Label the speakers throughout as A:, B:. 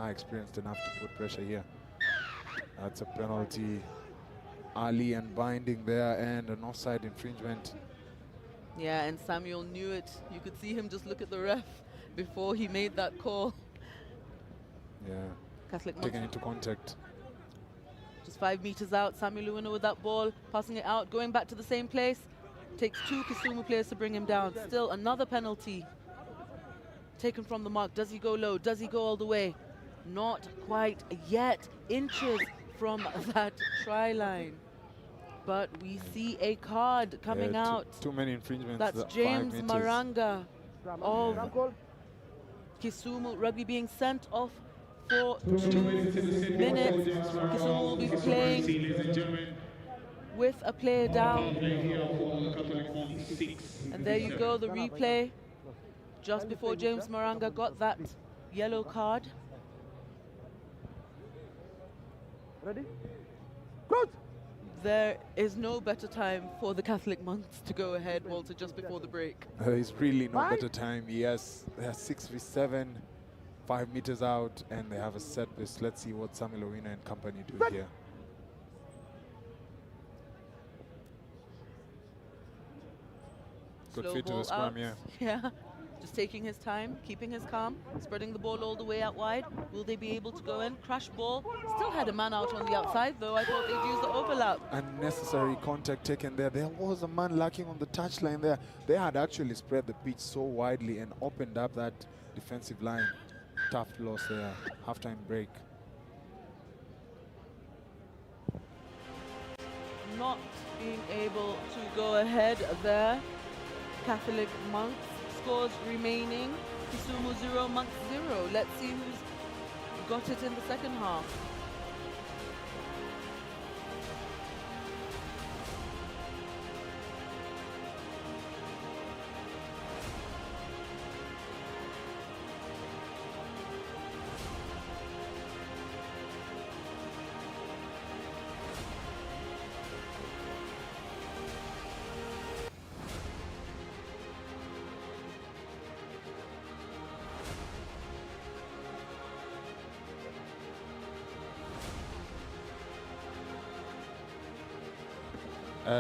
A: are experienced enough to put pressure here. That's a penalty early and binding there, and an offside infringement.
B: Yeah, and Samuel knew it. You could see him just look at the ref before he made that call.
A: Yeah,
B: Catholic
A: taken
B: Monks.
A: into contact.
B: Just 5 meters out, Samuel Luino with that ball, passing it out, going back to the same place. Takes 2 Kisumu players to bring him down. Still another penalty taken from the mark. Does he go low? Does he go all the way? Not quite yet. Inches from that try line. But we see a card coming out.
A: Too many infringements.
B: That's James Maranga of Kisumu Rugby being sent off for 2 minutes. Kisumu will be playing with a player down. And there you go, the replay. Just before James Maranga got that yellow card.
C: Ready?
B: There is no better time for the Catholic Monks to go ahead, Walter, just before the break.
A: There is really no better time. Yes, they are 6v7, 5 meters out, and they have a set piece. Let's see what Samuel Luino and company do here. Good fit to the scrum,
B: yeah. Just taking his time, keeping his calm, spreading the ball all the way out wide. Will they be able to go in? Crash ball. Still had a man out on the outside, though. I thought they'd use the overlap.
A: Unnecessary contact taken there. There was a man lacking on the touchline there. They had actually spread the pitch so widely and opened up that defensive line. Tough loss there. Halftime break.
B: Not being able to go ahead there. Catholic Monks. Scores remaining. Kisumu 0, Monks 0. Let's see who's got it in the second half.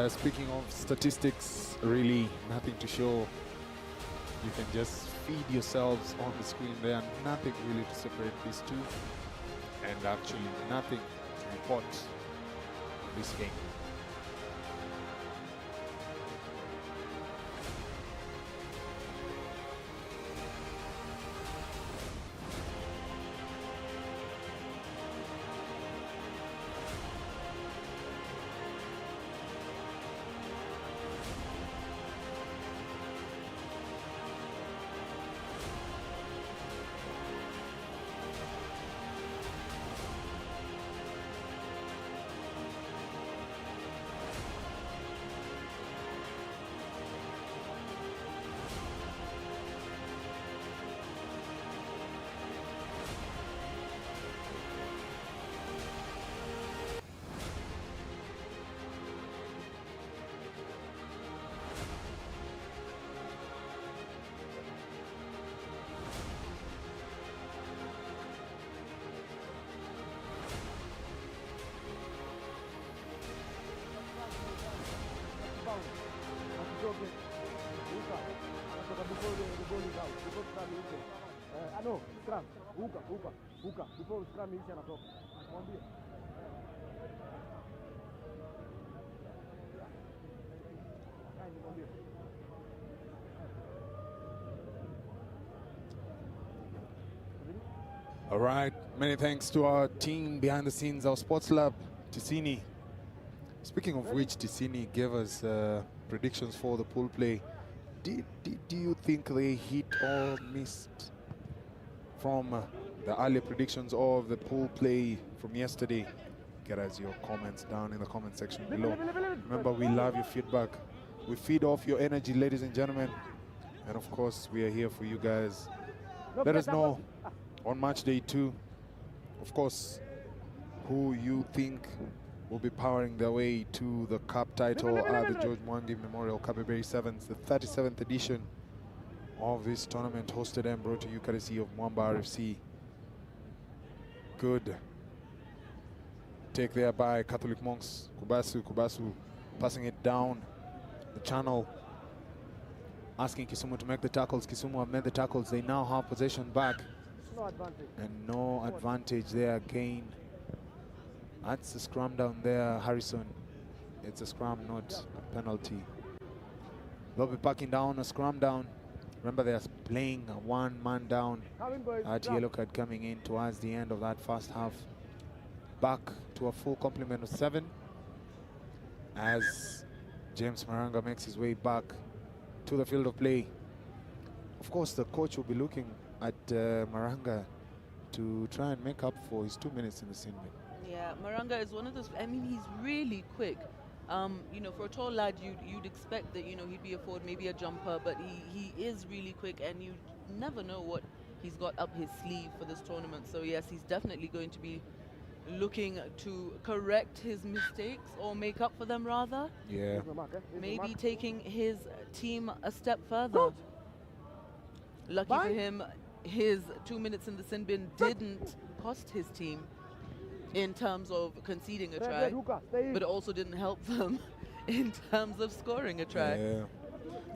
A: Speaking of statistics, really nothing to show. You can just feed yourselves on the screen there. Nothing really to separate these two. And actually nothing to report this game. All right, many thanks to our team behind the scenes, our sports lab, Ticini. Speaking of which, Ticini gave us predictions for the pool play. Do you think they hit or missed from the earlier predictions of the pool play from yesterday? Get us your comments down in the comment section below. Remember, we love your feedback. We feed off your energy, ladies and gentlemen. And of course, we are here for you guys. Let us know on match day 2, of course, who you think will be powering their way to the cup title at the George Mwangi Memorial Kabeberi Sevens, the 37th edition of this tournament, hosted and brought to you courtesy of Mwamba RFC. Good take there by Catholic Monks. Kubasu passing it down the channel, asking Kisumu to make the tackles. Kisumu have made the tackles. They now have possession back.
C: No advantage.
A: And no advantage there again. That's a scrum down there, Harrison. It's a scrum, not a penalty. They'll be packing down a scrum down. Remember, they're playing a one-man down. That yellow card coming in towards the end of that first half. Back to a full complement of 7 as James Maranga makes his way back to the field of play. Of course, the coach will be looking at Maranga to try and make up for his 2 minutes in the sin bin.
B: Yeah, Maranga is one of those, I mean, he's really quick. You know, for a tall lad, you'd expect that, you know, he'd be a forward, maybe a jumper, but he is really quick, and you never know what he's got up his sleeve for this tournament. So yes, he's definitely going to be looking to correct his mistakes, or make up for them rather.
A: Yeah.
B: Maybe taking his team a step further. Lucky for him, his 2 minutes in the sin bin didn't cost his team in terms of conceding a try, but it also didn't help them in terms of scoring a try.
A: Yeah.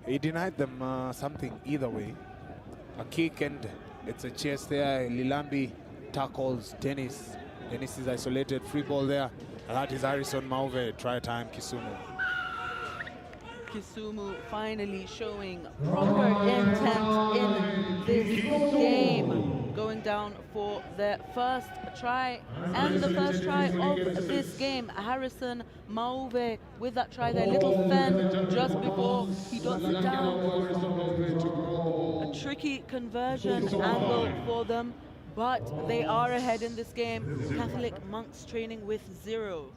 A: He denied them something either way. A kick, and it's a chase there. Lilambi tackles Dennis. Dennis is isolated, free ball there. And that is Harrison Mauve, try time, Kisumu.
B: Kisumu finally showing proper intent in this game, going down for their first try and the first try of this game. Harrison Mauve with that try there, little fen just before he dots it down. A tricky conversion angle for them, but they are ahead in this game. Catholic Monks training with 0.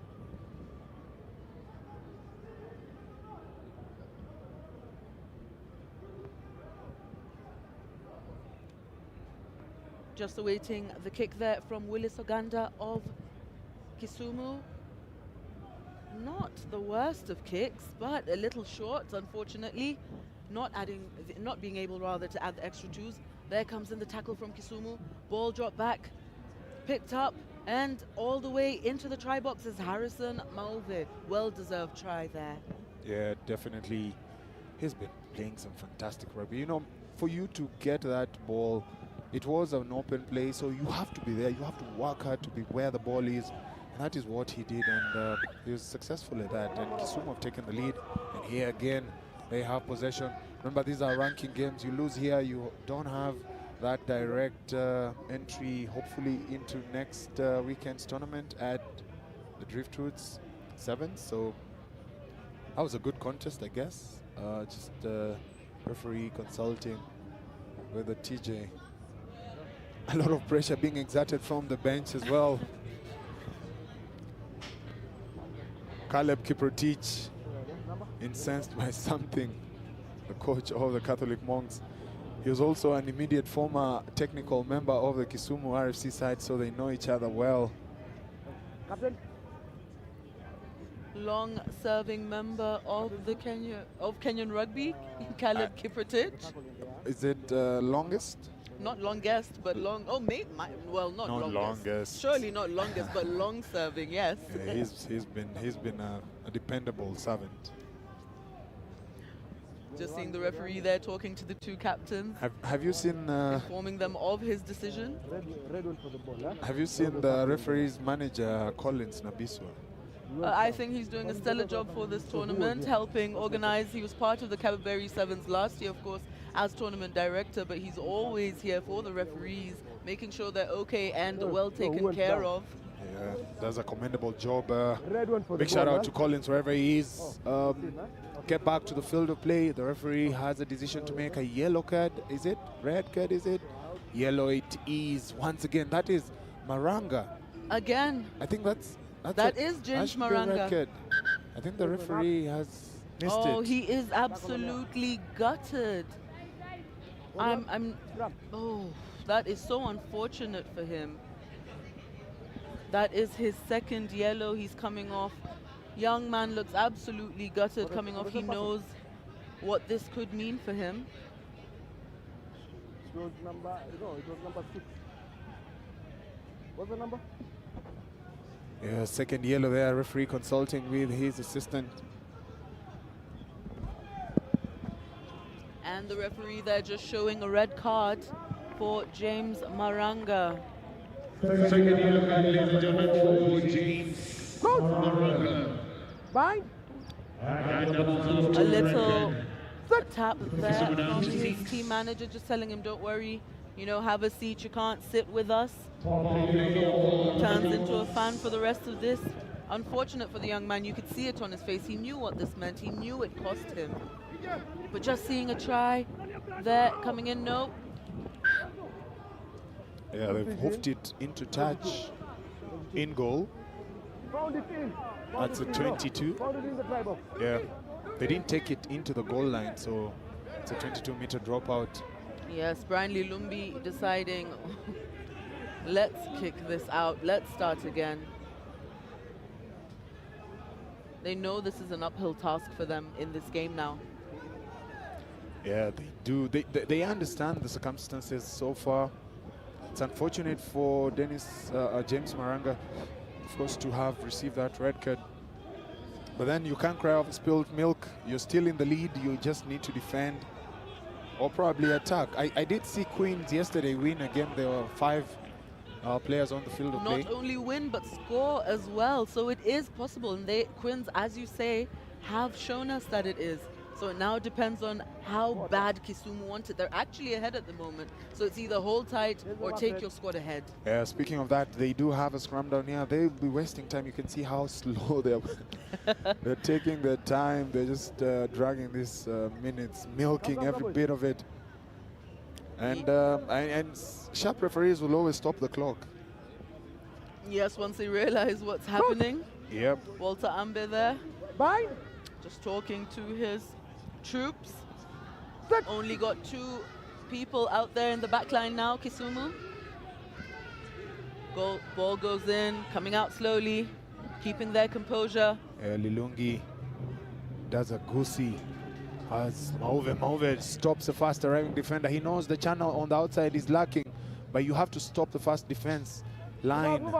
B: Just awaiting the kick there from Willis Oganda of Kisumu. Not the worst of kicks, but a little short, unfortunately. Not being able rather to add the extra 2s. There comes in the tackle from Kisumu. Ball dropped back, picked up, and all the way into the try box is Harrison Mauve. Well-deserved try there.
A: Yeah, definitely. He's been playing some fantastic rugby. You know, for you to get that ball, it was an open play, so you have to be there. You have to work hard to be where the ball is. And that is what he did, and he was successful at that. And Kisumu have taken the lead. And here again, they have possession. Remember, these are ranking games. You lose here, you don't have that direct entry, hopefully, into next weekend's tournament at the Driftwoods Sevens. So that was a good contest, I guess. Just referee consulting with the TJ. A lot of pressure being exerted from the bench as well. Caleb Kiprotich, incensed by something, the coach of the Catholic Monks. He was also an immediate former technical member of the Kisumu RFC side, so they know each other well.
C: Captain.
B: Long-serving member of the Kenyan Rugby, Caleb Kiprotich.
A: Is it longest?
B: Not longest, but long. Oh, well, not longest. Surely not longest, but long-serving. Yes.
A: Yeah, he's been a dependable servant.
B: Just seeing the referee there talking to the 2 captains.
A: Have you seen?
B: Informing them of his decision.
C: Red one for the ball, huh?
A: Have you seen the referee's manager, Collins Nabiswa?
B: I think he's doing a stellar job for this tournament, helping organize. He was part of the Kabeberi Sevens last year, of course, as tournament director, but he's always here for the referees, making sure they're okay and well taken care of.
A: Yeah, does a commendable job.
C: Big
A: Big shout out to Collins wherever he is. Get back to the field of play. The referee has a decision to make. A yellow card, is it? Red card, is it? Yellow it is. Once again, that is Maranga.
B: Again.
A: I think
B: that is James Maranga.
A: I think the referee has missed it.
B: Oh, he is absolutely gutted. Oh, that is so unfortunate for him. That is his second yellow he's coming off. Young man looks absolutely gutted coming off. He knows what this could mean for him.
C: It was number 6. What's the number?
A: Yeah, second yellow there, referee consulting with his assistant.
B: And the referee there just showing a red card for James Maranga.
D: Second yellow card, ladies and gentlemen, for James Maranga.
C: Bind.
B: A little tap there from his team manager, just telling him, don't worry, you know, have a seat, you can't sit with us. Turns into a fan for the rest of this. Unfortunate for the young man, you could see it on his face. He knew what this meant, he knew it cost him. But just seeing a try there coming in, no.
A: Yeah, they've hoofed it into touch in goal.
C: Found it in.
A: That's a 22.
C: Found it in the try box.
A: Yeah, they didn't take it into the goal line, so it's a 22-meter dropout.
B: Yes, Brian Lilumbi deciding, let's kick this out, let's start again. They know this is an uphill task for them in this game now.
A: Yeah, they do. They understand the circumstances so far. It's unfortunate for James Maranga, of course, to have received that red card. But then you can't cry over spilled milk. You're still in the lead. You just need to defend or probably attack. I did see Queens yesterday win again. There were 5 players on the field of play.
B: Not only win, but score as well. So it is possible. And Queens, as you say, have shown us that it is. So it now depends on how bad Kisumu want it. They're actually ahead at the moment. So it's either hold tight or take your squad ahead.
A: Yeah, speaking of that, they do have a scrum down here. They'll be wasting time. You can see how slow they're taking their time. They're just dragging these minutes, milking every bit of it. And sharp referees will always stop the clock.
B: Yes, once they realize what's happening.
A: Yep.
B: Walter Ambe there.
C: Bind.
B: Just talking to his troops. Only got 2 people out there in the back line now, Kisumu. Ball goes in, coming out slowly, keeping their composure.
A: Lilungi does a goosey. As Mauve stops the fast arriving defender. He knows the channel on the outside is lacking, but you have to stop the fast defense line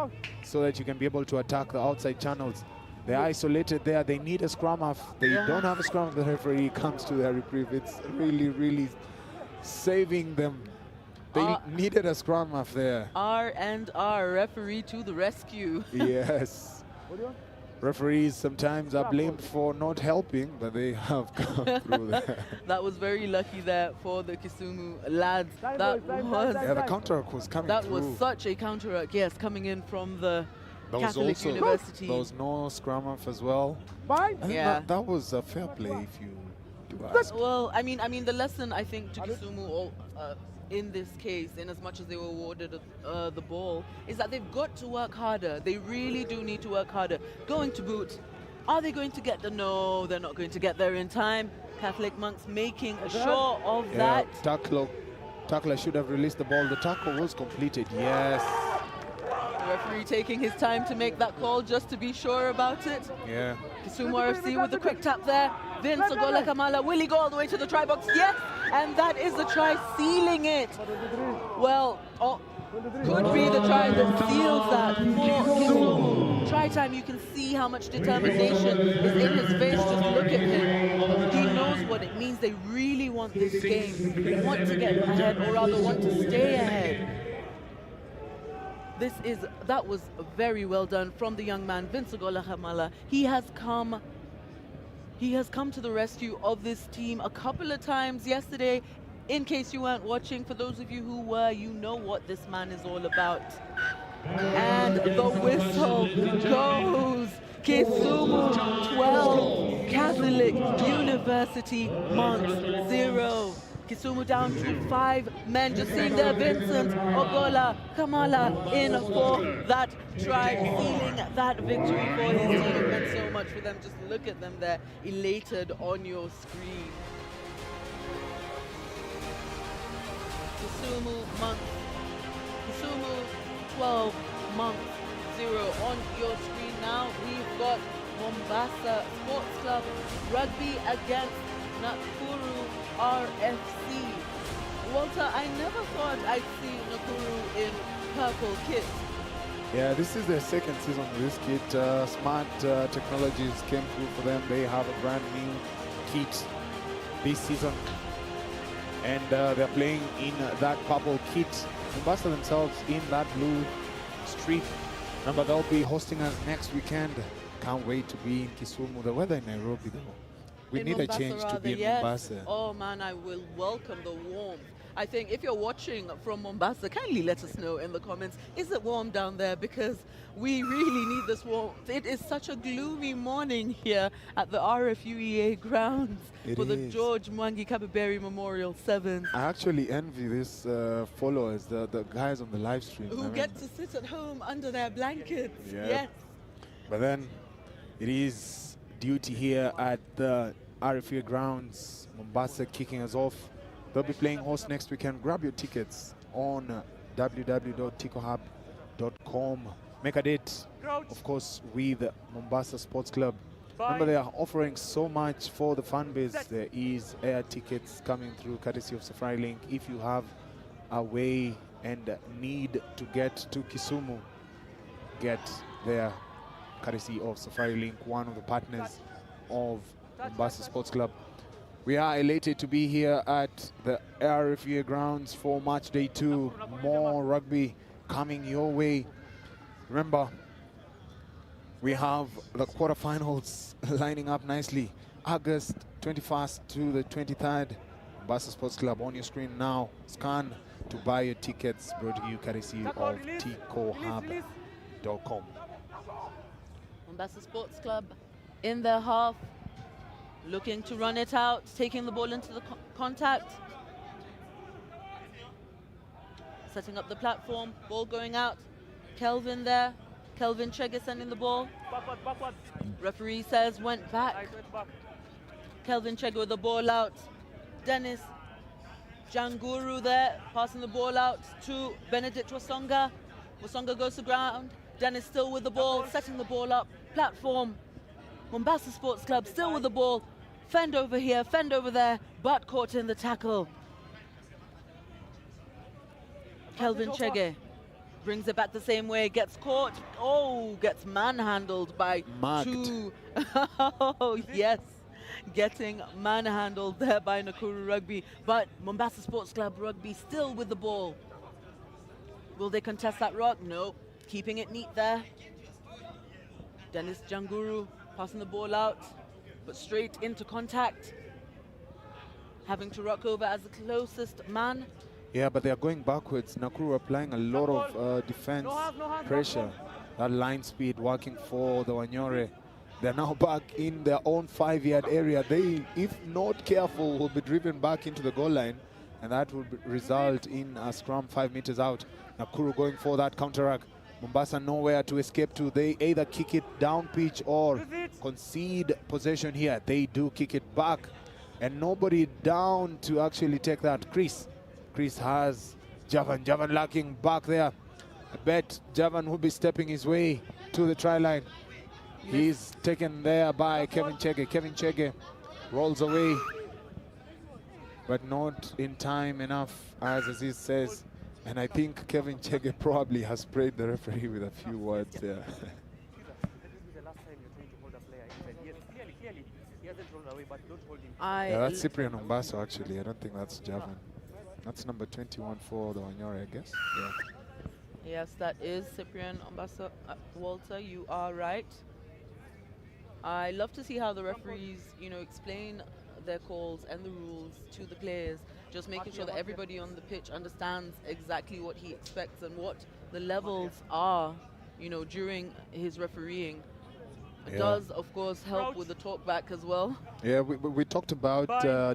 A: so that you can be able to attack the outside channels. They're isolated there. They need a scrum half. They don't have a scrum. The referee comes to their reprieve. It's really, really saving them. They needed a scrum half there.
B: R&R, referee to the rescue.
A: Yes. Referees sometimes are blamed for not helping, but they have come through there.
B: That was very lucky there for the Kisumu lads.
A: Yeah, the counter-attack was coming through.
B: That was such a counter-attack, yes, coming in from the Catholic University.
A: There was no scrum off as well.
B: Yeah.
A: That was a fair play, if you do ask.
B: Well, I mean, the lesson I think to Kisumu in this case, in as much as they were awarded the ball, is that they've got to work harder. They really do need to work harder. Going to boot. Are they going to get the? No, they're not going to get there in time. Catholic monks making sure of that.
A: Tackler should have released the ball. The tackle was completed. Yes.
B: The referee taking his time to make that call just to be sure about it.
A: Yeah.
B: Kisumu RFC with the quick tap there. Vince Ogola Kamala, will he go all the way to the try box? Yes, and that is the try sealing it. Well, could be the try that seals that for Kisumu. Try time, you can see how much determination is in his face. Just look at him. He knows what it means. They really want this game. They want to get ahead, or rather want to stay ahead. That was very well done from the young man, Vince Ogola Kamala. He has come to the rescue of this team a couple of times yesterday. In case you weren't watching, for those of you who were, you know what this man is all about. And the whistle goes. Kisumu 12, Catholic University Monks 0. Kisumu down to 5 men, just seeing there Vincent Ogola Kamala in for that try, sealing that victory for his team. It meant so much for them. Just look at them there, elated on your screen. Kisumu Monks, Kisumu 12, Monks 0 on your screen now. We've got Mombasa Sports Club Rugby against Nakuru RFC. Walter, I never thought I'd see Nakuru in purple kit.
A: Yeah, this is their second season with this kit. Smart technologies came through for them. They have a brand new kit this season. And they're playing in that purple kit. Mombasa themselves in that blue strip. Remember, they'll be hosting us next weekend. Can't wait to be in Kisumu. The weather in Nairobi, though. We
B: In
A: need
B: Mombasa
A: a change to
B: rather,
A: be in
B: yes.
A: Mombasa.
B: Oh man, I will welcome the warmth. I think if you're watching from Mombasa, kindly let us know in the comments, is it warm down there? Because we really need this warmth. It is such a gloomy morning here at the RFUEA Grounds
A: It
B: for the
A: is.
B: George Mwangi Kabeberi Memorial Sevens.
A: I actually envy these followers, the guys on the live stream.
B: Who get to sit at home under their blankets.
A: Yep.
B: Yes.
A: But then it is duty here at the RFUEA Grounds, Mombasa kicking us off. They'll be playing host next weekend. Grab your tickets on www.ticohub.com. Make a date, of course, with Mombasa Sports Club. Remember, they are offering so much for the fan base. There is air tickets coming through courtesy of Safari Link. If you have a way and need to get to Kisumu, get there courtesy of Safari Link, one of the partners of Mombasa Sports Club. We are elated to be here at the RFUEA Grounds for match day 2. More rugby coming your way. Remember, we have the quarterfinals lining up nicely. August 21st to the 23rd. Mombasa Sports Club on your screen now. Scan to buy your tickets, brought to you courtesy of ticohub.com.
B: Mombasa Sports Club in their half, looking to run it out, taking the ball into the contact. Setting up the platform, ball going out. Kelvin there. Kelvin Chege sending the ball.
C: Backward.
B: Referee says went back. Kelvin Chege with the ball out. Dennis Janguru there, passing the ball out to Benedict Wasonga. Wasonga goes to ground. Dennis still with the ball, setting the ball up. Platform. Mombasa Sports Club still with the ball. Fend over here, fend over there, but caught in the tackle. Kelvin Chege brings it back the same way, gets caught. Oh, gets manhandled by two. Oh, yes. Getting manhandled there by Nakuru Rugby. But Mombasa Sports Club Rugby still with the ball. Will they contest that rock? No. Keeping it neat there. Dennis Janguru passing the ball out, but straight into contact. Having to rock over as the closest man.
A: Yeah, but they are going backwards. Nakuru applying a lot of defense pressure. That line speed working for the Wanyore. They're now back in their own 5-yard area. They, if not careful, will be driven back into the goal line, and that will result in a scrum 5 meters out. Nakuru going for that counterattack. Mombasa nowhere to escape to. They either kick it down pitch or concede possession here. They do kick it back, and nobody down to actually take that. Chris has Javan lacking back there. I bet Javan will be stepping his way to the try line. He's taken there by Kevin Chege. Kevin Chege rolls away, but not in time enough, as Aziz says. And I think Kevin Chege probably has sprayed the referee with a few words there. Yeah, that's Cyprian Ombaso actually. I don't think that's Javan. That's number 21 for the Wanyore, I guess. Yeah.
B: Yes, that is Cyprian Ombasa. Walter, you are right. I love to see how the referees, explain their calls and the rules to the players, just making sure that everybody on the pitch understands exactly what he expects and what the levels are, during his refereeing. It does, of course, help with the talk back as well.
A: Yeah, we talked about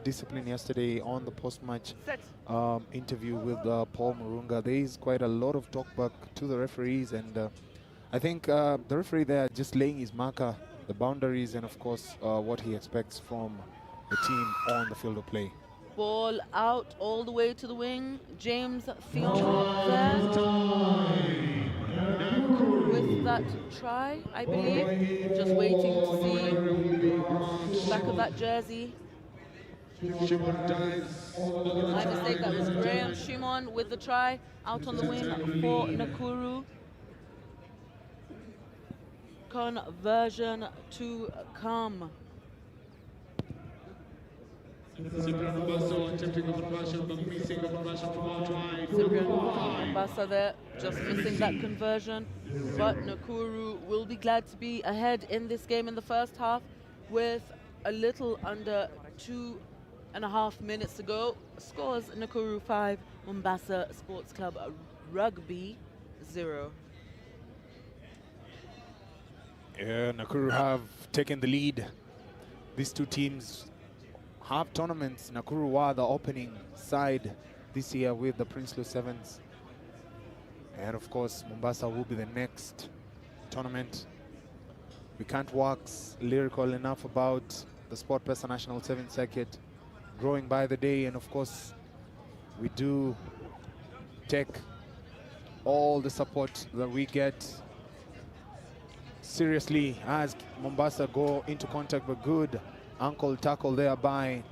A: discipline yesterday on the post-match interview with Paul Murunga. There is quite a lot of talk back to the referees, and I think the referee there just laying his marker, the boundaries, and of course what he expects from the team on the field of play.
B: Ball out all the way to the wing. James Theon there with that try, I believe. Just waiting to see the back of that jersey. My mistake, that was Graham Shimon with the try out on the wing for Nakuru. conversion to come.
D: Cyprian Mombasa attempting a conversion but missing a conversion from outside.
B: Cyprian Mombasa there, just missing that conversion. But Nakuru will be glad to be ahead in this game in the first half with a little under 2.5 minutes to go. Scores Nakuru 5, Mombasa Sports Club Rugby 0.
A: Yeah, Nakuru have taken the lead. These two teams have tournaments. Nakuru were the opening side this year with the Prinsloo Sevens. And of course, Mombasa will be the next tournament. We can't wax lyrical enough about the SportPesa National Sevens Circuit growing by the day. And of course, we do take all the support that we get seriously as Mombasa go into contact with good ankle tackle there by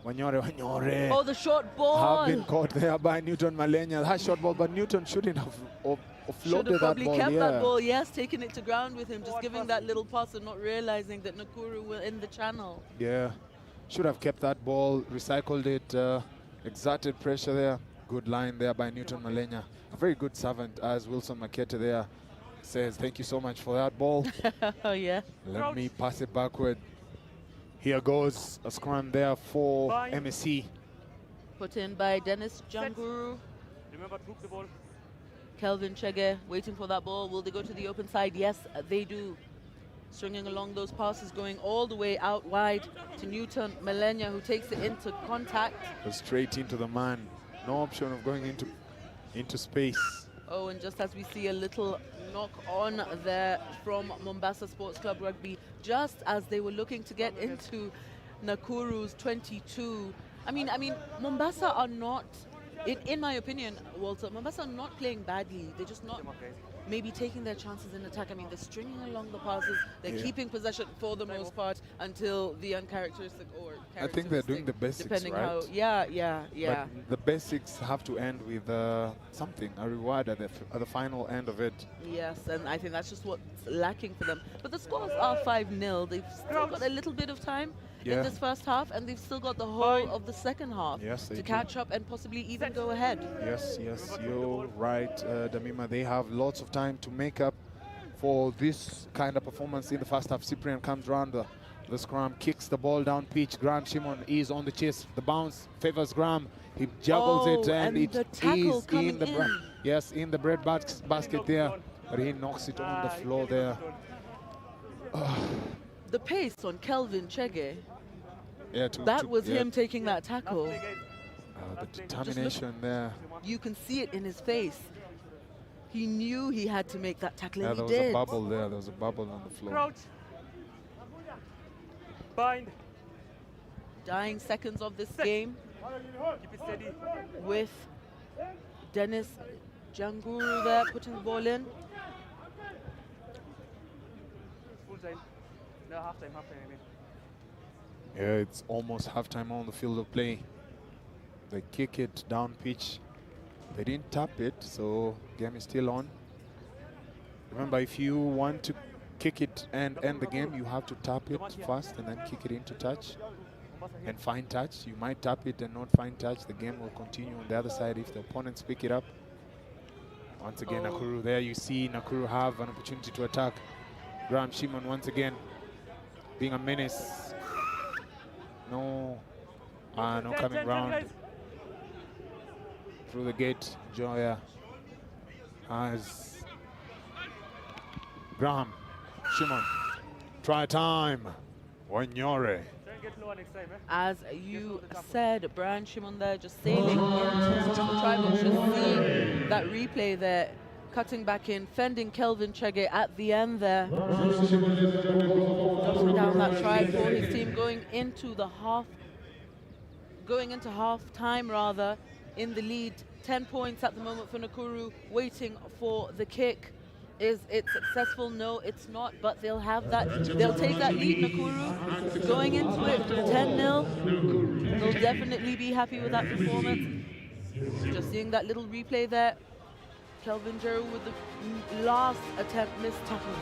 A: Wanyore.
B: Oh, the short ball.
A: Have been caught there by Newton Malenya. That short ball, but Newton shouldn't have
B: Should
A: offloaded
B: have probably
A: that ball.
B: kept
A: Yeah.
B: that ball, yes, taking it to ground with him, just giving that little pass and not realizing that Nakuru were in the channel.
A: Yeah, should have kept that ball, recycled it, exerted pressure there. Good line there by Newton Malenya. A very good servant, as Wilson Makete there says. Thank you so much for that ball.
B: Oh, yeah.
A: Let me pass it backward. Here goes a scrum there for MSC.
B: Put in by Dennis Janguru.
C: Remember to hook the ball.
B: Kelvin Chege waiting for that ball. Will they go to the open side? Yes, they do. Stringing along those passes, going all the way out wide to Newton Malenya, who takes it into contact.
A: Straight into the man. No option of going into space.
B: Oh, and just as we see a little knock on there from Mombasa Sports Club Rugby, just as they were looking to get into Nakuru's 22. I mean, Mombasa are not, in my opinion, Walter, Mombasa are not playing badly. They're just not maybe taking their chances in attack. I mean, they're stringing along the passes. They're keeping possession for the most part until the uncharacteristic or
A: I think they're doing the basics,
B: depending
A: right?
B: how, yeah.
A: But the basics have to end with something, a reward at the final end of it.
B: Yes, and I think that's just what's lacking for them. But the scores are 5-0. They've still got a little bit of time in this first half, and they've still got the whole of the second half to catch up and possibly even go ahead.
A: Yes, you're right, Damima. They have lots of time to make up for this kind of performance in the first half. Cyprian comes round the scrum, kicks the ball down pitch. Grant Shimon is on the chase. The bounce favors Graham. He juggles it, and it
B: the tackle
A: is
B: coming
A: in the in the bread basket there, but he knocks it on the floor there.
B: The pace on Kelvin Chege.
A: Yeah,
B: that was him taking that tackle.
A: The determination there.
B: You can see it in his face. He knew he had to make that tackle, and
A: there
B: he
A: was
B: did.
A: a bubble there. There was a bubble on the floor.
C: Crouch. Bind.
B: Dying seconds of this game
C: Keep it steady.
B: with Dennis Janguru there putting the ball in.
C: Full time. No, half time, I mean.
A: Yeah, it's almost halftime on the field of play. They kick it down pitch. They didn't tap it, so game is still on. Remember, if you want to kick it and end the game, you have to tap it first and then kick it into touch and find touch. You might tap it and not find touch. The game will continue on the other side if the opponents pick it up. Once again, Nakuru, there you see Nakuru have an opportunity to attack. Graham Shimon once again being a menace. No coming round through the gate. Joya has Graham Shimon. Try time. Wanyore.
B: As you said, Brian Shimon there just sailing into the try box. Just seeing that replay there, cutting back in, fending Kelvin Chege at the end there. Dropping down that try for his team, going into half time rather, in the lead. 10 points at the moment for Nakuru, waiting for the kick. Is it successful? No, it's not, but they'll have that. They'll take that lead, Nakuru, going into it 10-0. They'll definitely be happy with that performance. Just seeing that little replay there. Kelvin Jeru with the last attempt, missed tackle.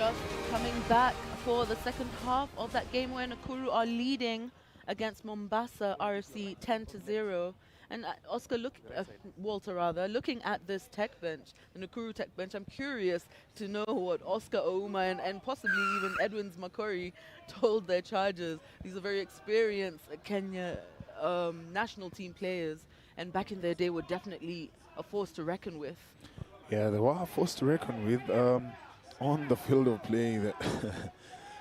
B: just coming back for the second half of that game where Nakuru are leading against Mombasa RFC 10-0. And Oscar, Walter rather, looking at this tech bench, the Nakuru tech bench, I'm curious to know what Oscar Ouma and possibly even Edwins Makori told their charges. These are very experienced Kenya national team players, and back in their day were definitely a force to reckon with.
A: Yeah, they were a force to reckon with on the field of play. That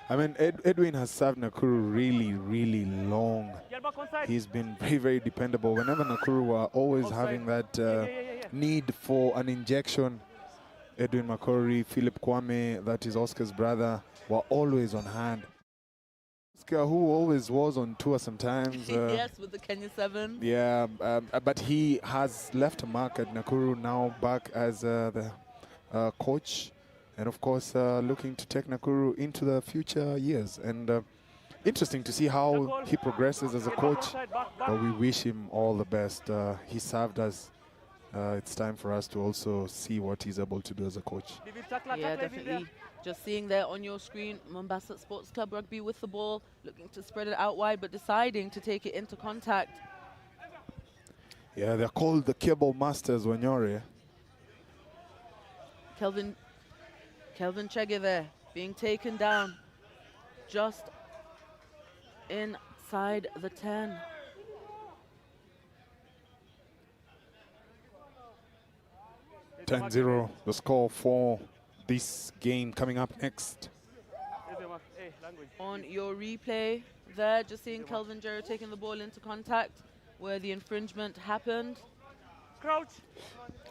A: I mean, Edwin has served Nakuru really, really long. He's been very, very dependable. Whenever Nakuru were always having that need for an injection, Edwin Makori, Philip Kwame, that is Oscar's brother, were always on hand. Oscar, who always was on tour sometimes.
B: Yes, with the Kenya Sevens.
A: Yeah, but he has left a mark at Nakuru, now back as the coach. And of course, looking to take Nakuru into the future years. And interesting to see how he progresses as a coach. But we wish him all the best. He served us. It's time for us to also see what he's able to do as a coach.
B: Yeah, definitely. Just seeing there on your screen, Mombasa Sports Club Rugby with the ball, looking to spread it out wide, but deciding to take it into contact.
A: Yeah, they're called the Cable Masters, Wanyore.
B: Kelvin Chege there, being taken down just inside the 10.
A: (10-0) the score for this game coming up next.
B: On your replay there, just seeing Kelvin Jero taking the ball into contact where the infringement happened.
C: Crouch.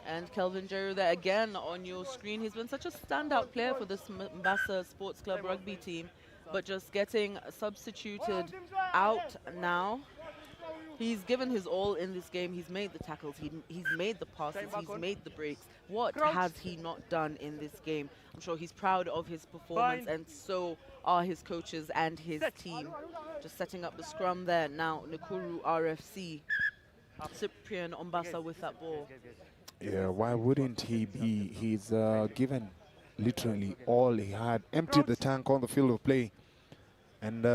B: And Kelvin Jero there again on your screen. He's been such a standout player for this Mombasa Sports Club rugby team, but just getting substituted out now. He's given his all in this game. He's made the tackles, he's made the passes, he's made the breaks. What has he not done in this game? I'm sure he's proud of his performance, and so are his coaches and his team. Just setting up the scrum there now. Nakuru RFC. Cyprian Ombasa with that ball.
A: Yeah, why wouldn't he be? He's given literally all he had, emptied the tank on the field of play. And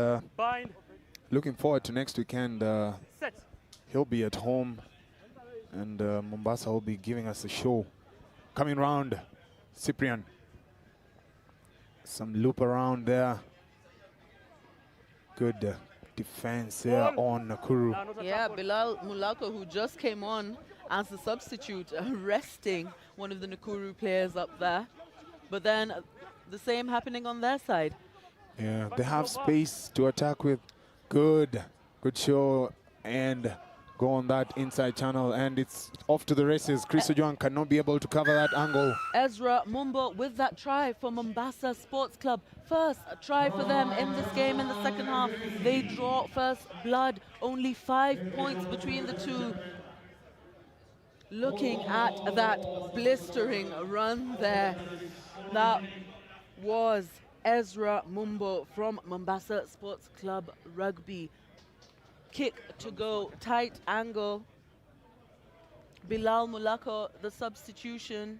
A: looking forward to next weekend. He'll be at home, and Mombasa will be giving us a show. Coming round, Cyprian. Some loop around there. Good defense there on Nakuru.
B: Yeah, Bilal Mulako, who just came on as the substitute, resting one of the Nakuru players up there. But then the same happening on their side.
A: Yeah, they have space to attack with. Good show, and go on that inside channel, and it's off to the races. Chris Ojuang cannot be able to cover that angle.
B: Ezra Mumbo with that try for Mombasa Sports Club. First try for them in this game in the second half. They draw first blood, only 5 points between the two. Looking at that blistering run there, that was Ezra Mumbo from Mombasa Sports Club Rugby. Kick to go, tight angle. Bilal Mulako, the substitution,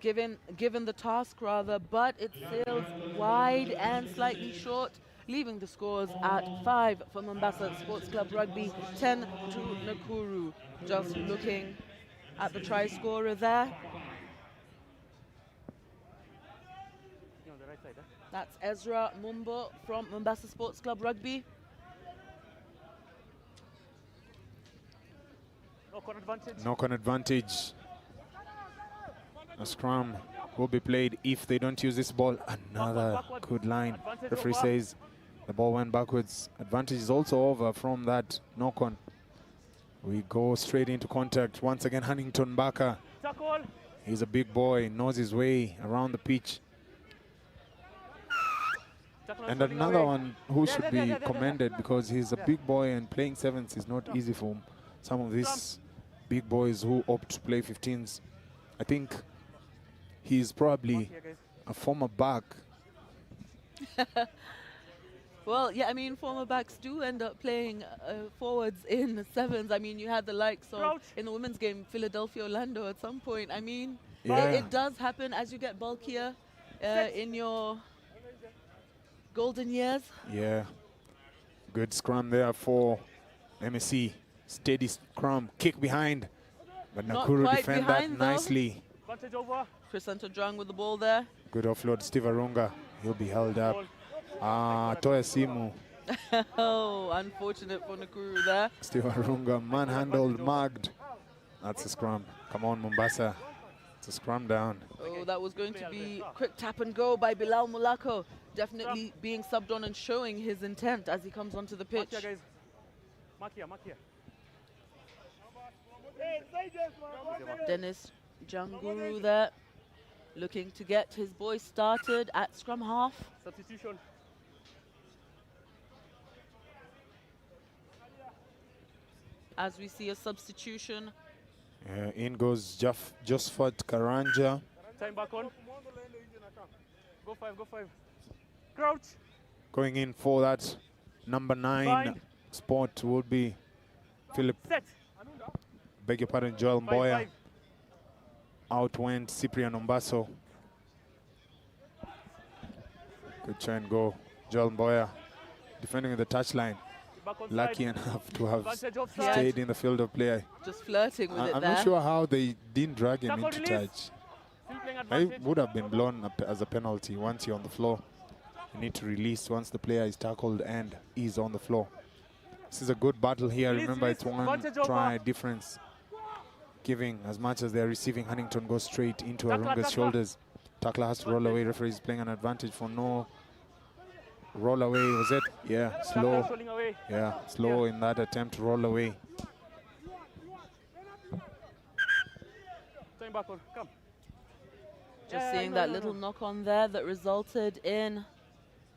B: given the task rather, but it sails wide and slightly short, leaving the scores at 5 for Mombasa Sports Club Rugby, 10 to Nakuru. Just looking at the try scorer there. That's Ezra Mumbo from Mombasa Sports Club Rugby.
A: Knock-on advantage. A scrum will be played if they don't use this ball. Another good line. Referee says the ball went backwards. Advantage is also over from that knock-on. We go straight into contact. Once again, Huntington Baka. He's a big boy, knows his way around the pitch. And another one who should be commended, because he's a big boy and playing sevens is not easy for some of these big boys who opt to play 15s. I think he's probably a former back.
B: Well, yeah, I mean, former backs do end up playing forwards in the sevens. I mean, you had the likes of, in the women's game, Philadelphia Orlando at some point. I mean, it does happen as you get bulkier. in your golden years?
A: Yeah. Good scrum there for MSC. Steady scrum, kick behind. But
B: Not
A: Nakuru
B: quite
A: defend that
B: behind, though.
A: nicely.
C: Advantage over.
B: Chris Antodrang with the ball there.
A: Good offload, Steve Arunga. He'll be held up. Toya Simu.
B: Oh, unfortunate for Nakuru there.
A: Steve Arunga manhandled, mugged. That's a scrum. Come on, Mombasa. It's a scrum down.
B: Oh, that was going to be quick tap and go by Bilal Mulako. Definitely being subbed on and showing his intent as he comes onto the pitch.
C: Mark here, guys. Mark here, mark here.
B: Dennis Janguru there, looking to get his boys started at scrum half.
C: Substitution.
B: As we see a substitution.
A: In goes Josephat Karanja.
C: Time back on. Go 5, go 5. Crouch.
A: Going in for that number 9
C: Bind.
A: spot would be Philip,
C: Set.
A: beg your pardon, Joel
C: 5,
A: Mboya.
C: 5.
A: Out went Cyprian Ombaso. Good try and go. Joel Mboya defending at the touchline.
C: Back on
A: Lucky
C: side.
A: enough to have
C: Advantage offside.
A: stayed in the field of play.
B: Just flirting with it
A: I'm
B: there.
A: not sure how they didn't drag him
C: Tackle
A: into
C: release.
A: touch.
C: Still playing
A: It
C: advantage.
A: would have been blown up as a penalty once you're on the floor. You need to release once the player is tackled and is on the floor. This is a good battle here.
C: Release,
A: Remember,
C: release.
A: it's one
C: Advantage over.
A: try difference. Giving as much as they're receiving. Huntington goes straight into
C: Tackler,
A: Arunga's
C: tackler.
A: shoulders. Tackler has to roll away. Referee is playing an advantage for no roll away. Was it? Yeah,
C: Tackler
A: slow.
C: rolling away.
A: Yeah, slow in that attempt to roll away.
C: Time back on. Come.
B: Just seeing that little knock on there that resulted in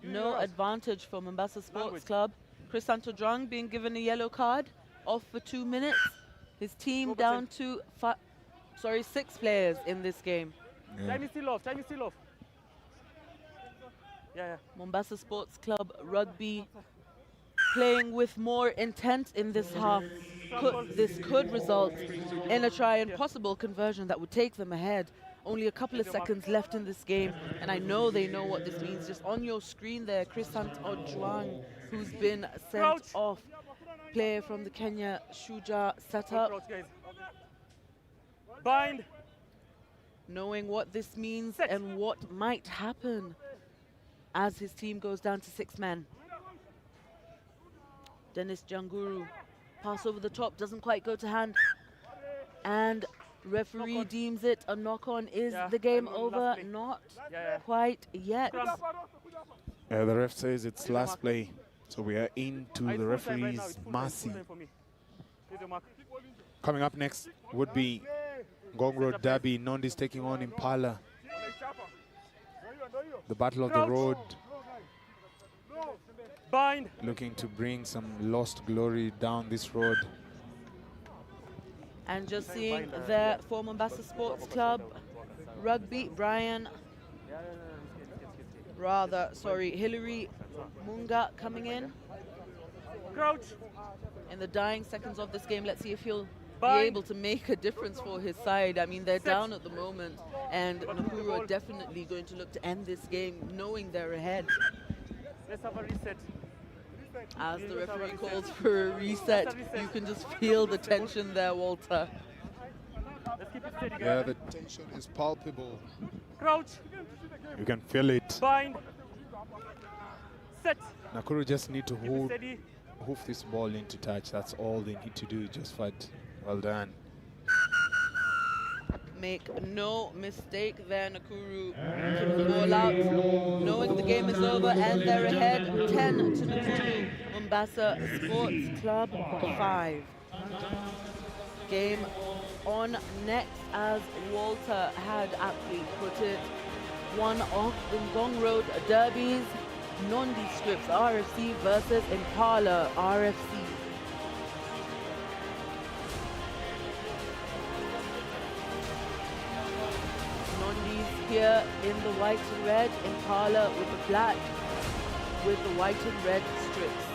B: no advantage for Mombasa Sports
C: Language.
B: Club. Chris Antodrang being given a yellow card, off for 2 minutes. His team
C: Go
B: down to 6 players in this game.
A: Yeah.
C: Time is still off. Time is still off. Yeah.
B: Mombasa Sports Club Rugby playing with more intent in this half. This could result in a try and possible conversion that would take them ahead. Only a couple of seconds left in this game, and I know they know what this means. Just on your screen there, Chris Ojwang, who's been sent
C: Crouch.
B: off, player from the Kenya Shuja
C: Go
B: setup,
C: crouch, guys. Bind.
B: knowing what this means
C: Set.
B: and what might happen as his team goes down to 6 men. Dennis Janguru, pass over the top, doesn't quite go to hand, and referee
C: Knock-on.
B: deems it a knock-on. Is
C: Yeah,
B: the game
C: last
B: over?
C: play.
B: Not
C: Yeah.
B: quite yet.
C: Scrum.
A: The ref says it's
C: Here's your
A: last
C: mark.
A: play. So we are into
C: It's
A: the
C: full time right now,
A: referee's
C: it's full time,
A: mercy.
C: full time for me. Here's your mark.
A: Coming up next would be Ngong Road Derby. Nondi's taking on Impala. The Battle of the
C: Crouch.
A: Road,
C: Bind.
A: looking to bring some lost glory down this road.
B: And just seeing there for Mombasa Sports Club Rugby, Hillary Munga coming in.
C: Crouch.
B: In the dying seconds of this game, let's see if he'll be
C: Bind.
B: able to make a difference for his side. I mean, they're down at the moment, and Nakuru are definitely going to look to end this game knowing they're ahead.
C: Let's have a reset.
B: As the referee calls for a reset, you can just feel the tension there, Walter.
C: Let's keep it steady, guys.
A: Yeah, the tension is palpable.
C: Crouch.
A: You can feel it.
C: Bind. Set.
A: Nakuru just need to
C: Keep it steady.
A: hoof this ball into touch. That's all they need to do. Just fight. Well done.
B: Make no mistake there, Nakuru took the ball out, knowing the game is over, and they're ahead 10 to Nakuru. Mombasa Sports Club 5. Game on next, as Walter had aptly put it. One of the Ngong Road derbies, nondescripts RFC versus Impala RFC. Nondis here in the white and red, Impala with the black, with the white and red strips.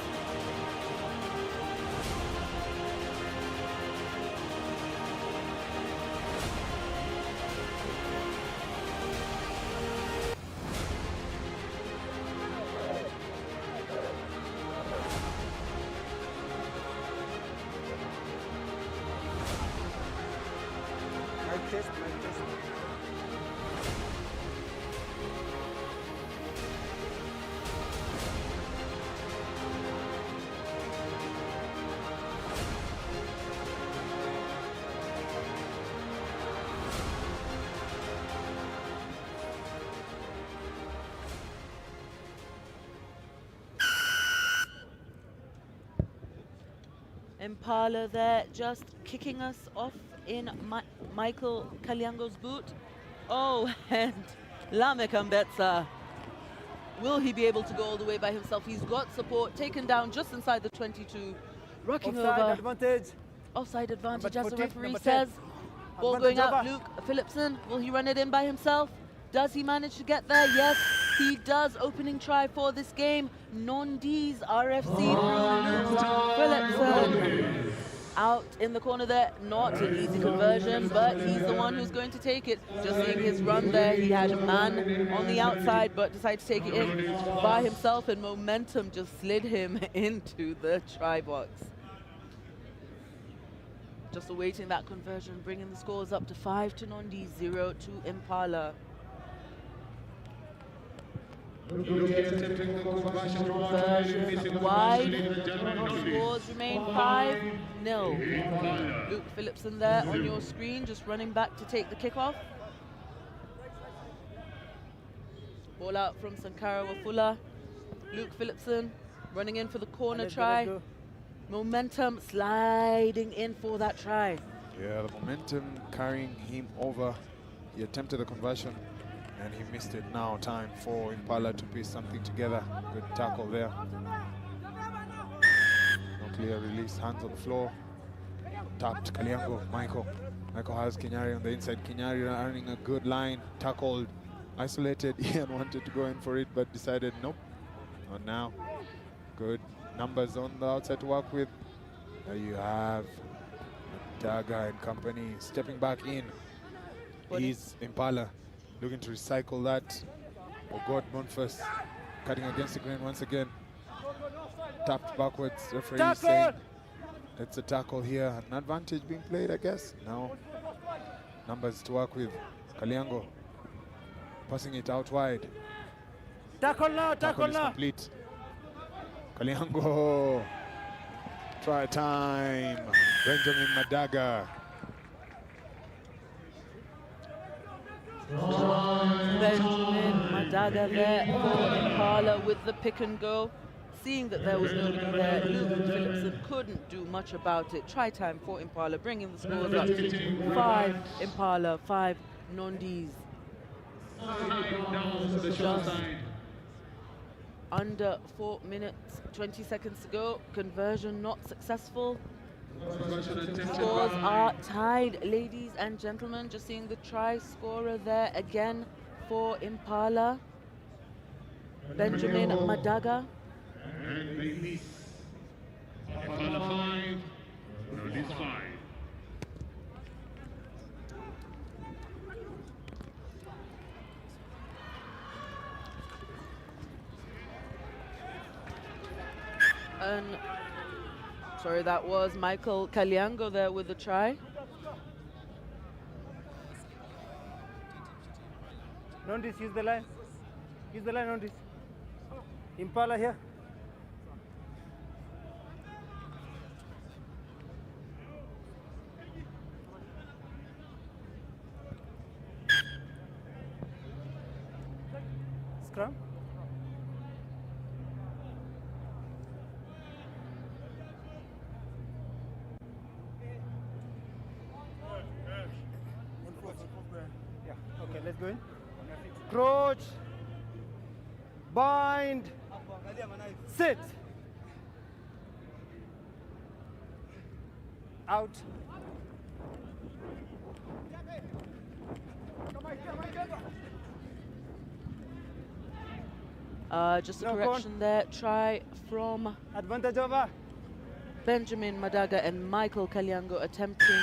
C: Test, mic test.
B: Impala there just kicking us off in Michael Kalyango's boot. Oh, and Lamek Ambetsa. Will he be able to go all the way by himself? He's got support, taken down just inside the 22. Rocking
C: Offside
B: over.
C: advantage.
B: Offside advantage,
C: Number
B: as the
C: 14,
B: referee
C: number 10.
B: says. Ball going
C: Advantage
B: out,
C: over.
B: Luke Phillipson. Will he run it in by himself? Does he manage to get there? Yes, he does. Opening try for this game. Non-D's RFC through Luke Phillipson. Out in the corner there, not an easy conversion, but he's the one who's going to take it. Just seeing his run there, he had a man on the outside, but decided to take it in by himself, and momentum just slid him into the try box. Just awaiting that conversion, bringing the scores up to 5 to Nondi, 0 to Impala. Conversion wide, scores remain 5-0. Luke Phillipson there on your screen, just running back to take the kickoff. Ball out from Sankara Wafula. Luke Phillipson running in for the corner try. Momentum sliding in for that try.
A: Yeah, the momentum carrying him over. He attempted the conversion and he missed it. Now time for Impala to piece something together. Good tackle there. No clear release, hands on the floor. Tapped Kalyango, Michael. Michael has Kenyari on the inside. Kenyari earning a good line. Tackled, isolated. Ian wanted to go in for it, but decided nope, not now. Good numbers on the outside to work with. There you have Daga and company stepping back in. He's Impala looking to recycle that. Oh God, Bonfus cutting against the grain once again. Tapped backwards, referee saying it's a tackle here. An advantage being played, I guess. Now, numbers to work with. Kalyango passing it out wide.
C: Tackle now, tackle
A: Is
C: now.
A: complete. Kalyango, try time. Benjamin Madaga.
B: Benjamin Madaga there for Impala with the pick and go. Seeing that there was nobody there, Luke Phillipson couldn't do much about it. Try time for Impala, bringing the scores up to 5 Impala, 5 Nondis. Just under 4 minutes, 20 seconds to go. Conversion not successful. Scores are tied, ladies and gentlemen. Just seeing the try scorer there again for Impala. Benjamin Madaga.
D: And they miss. Impala 5, Nordies 5.
B: And sorry, that was Michael Kalyango there with the try.
C: Nondis, use the line. Use the line, Nondis. Impala here. Scrum. Yeah, okay, let's go in. Crouch. Bind. Sit. Out.
B: Just a correction there. Try from
C: Advantage over.
B: Benjamin Madaga and Michael Kalyango attempting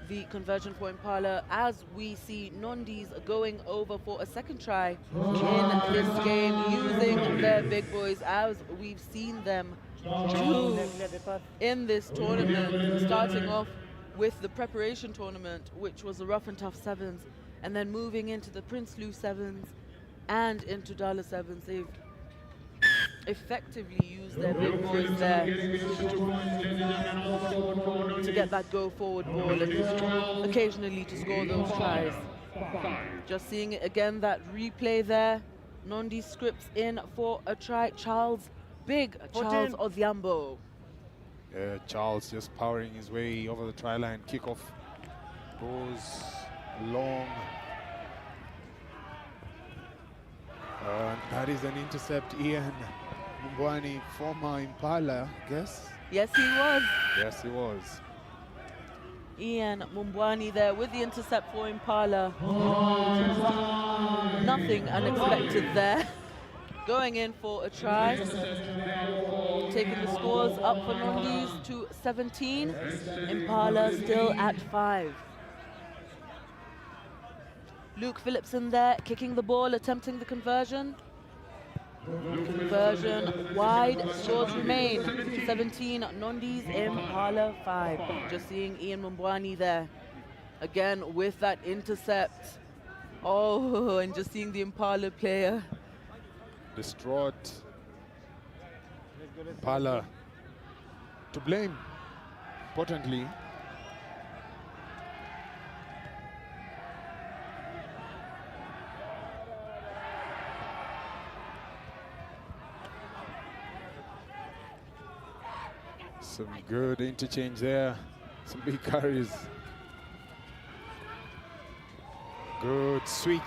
B: the conversion for Impala, as we see Nondis going over for a second try in this game, using their big boys as we've seen them do in this tournament, starting off with the preparation tournament, which was the Rough and Tough Sevens, and then moving into the Prince Lou Sevens and into Dala Sevens, they've effectively used their big boys there to get that go forward ball and occasionally to score those tries. Just seeing it again, that replay there. Nondi Scripps in for a try. Charles Odhiambo.
A: Yeah, Charles just powering his way over the try line. Kickoff goes long. That is an intercept. Ian Mumbwani, former Impala, I guess?
B: Yes, he was.
A: Yes, he was.
B: Ian Mumbwani there with the intercept for Impala. Nothing unexpected there. Going in for a try. Taking the scores up for Nondis to 17. Impala still at 5. Luke Phillipson there, kicking the ball, attempting the conversion. Conversion wide, scores remain. 17, Nondis, Impala 5. Just seeing Ian Mumbwani there. Again with that intercept. Oh, and just seeing the Impala player.
A: Distraught. Impala to blame, importantly. Some good interchange there, some big carries. Good switch,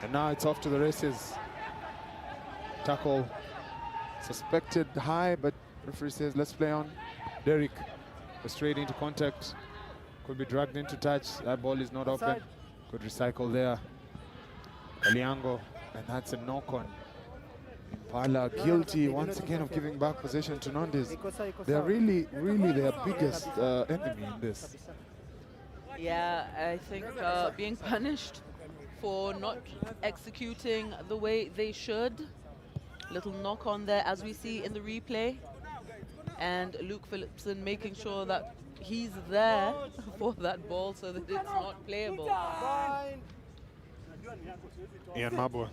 A: and now it's off to the races. Tackle suspected high, but referee says let's play on. Derek goes straight into contact, could be dragged into touch. That ball is not open. Could recycle there. Kaliango, and that's a knock on. Impala guilty once again of giving back possession to Nondis. They are really their biggest enemy in this.
B: Yeah, I think being punished for not executing the way they should. Little knock on there as we see in the replay. And Luke Phillipson making sure that he's there for that ball so that it's not playable.
A: Ian Mabwa.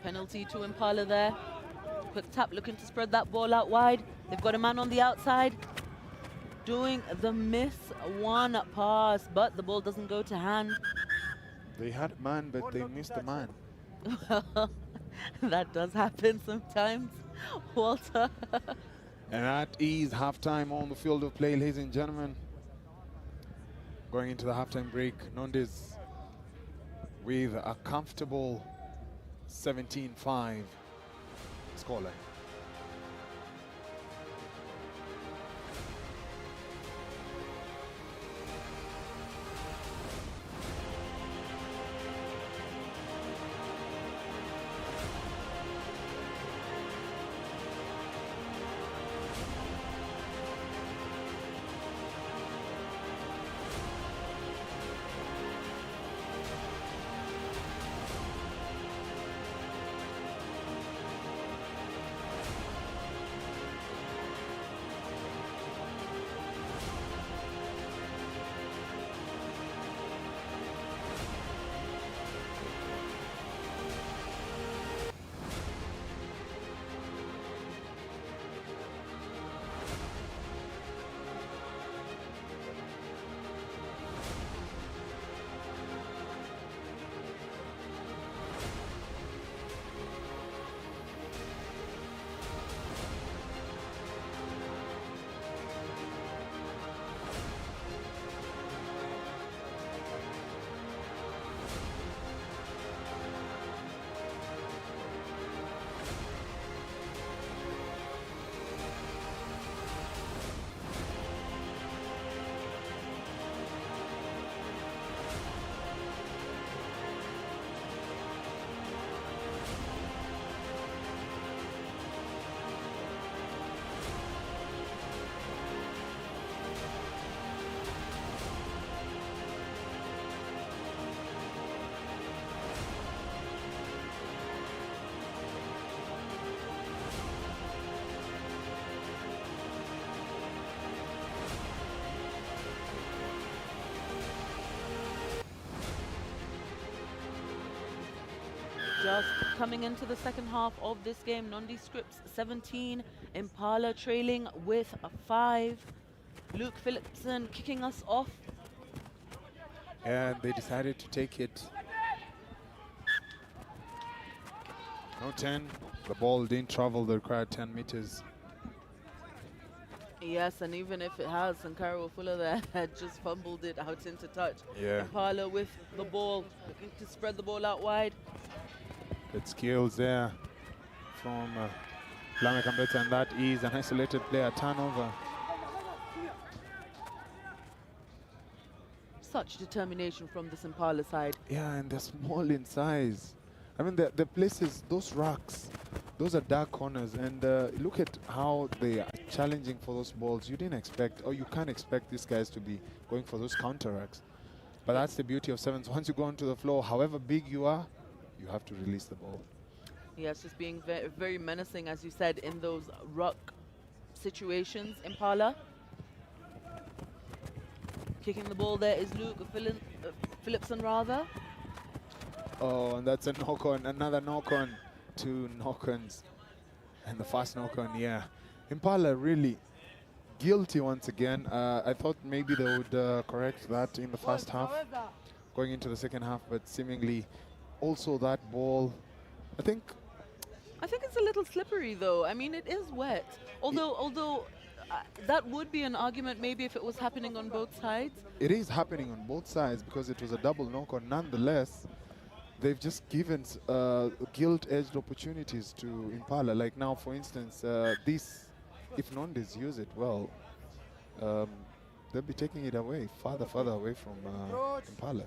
B: Penalty to Impala there. Quick tap, looking to spread that ball out wide. They've got a man on the outside doing the miss one pass, but the ball doesn't go to hand.
A: They had a man, but they missed a man.
B: That does happen sometimes, Walter.
A: And that is halftime on the field of play, ladies and gentlemen. Going into the halftime break, Nondis with a comfortable 17-5 scoreline.
B: just coming into the second half of this game. Nondi Scripts 17, Impala trailing with a 5. Luke Phillipson kicking us off.
A: And they decided to take it. No 10. The ball didn't travel the required 10 meters.
B: Yes, and even if it has, Sankara Fuller there had just fumbled it out into touch.
A: Yeah.
B: Impala with the ball, looking to spread the ball out wide.
A: Good skills there from Lame Kambeta, and that is an isolated player turnover.
B: Such determination from this Impala side.
A: Yeah, and they're small in size. I mean, the places, those racks, those are dark corners, and look at how they are challenging for those balls. You didn't expect, or you can't expect these guys to be going for those counter racks. But that's the beauty of sevens. Once you go onto the floor, however big you are, you have to release the ball.
B: Yes, just being very, very menacing, as you said, in those ruck situations. Impala. Kicking the ball there is Luke Phillipson, rather.
A: Oh, and that's a knock-on, another knock-on. 2 knock-ons. And the first knock-on, yeah. Impala really guilty once again. I thought maybe they would correct that in the first half, going into the second half, but seemingly also that ball, I think
B: it's a little slippery, though. I mean, it is wet. Although that would be an argument maybe if it was happening on both sides.
A: it is happening on both sides because it was a double knock-on. Nonetheless, they've just given gilt-edged opportunities to Impala. Like now, for instance, this, if Nondis use it well, they'll be taking it away, farther away from Impala.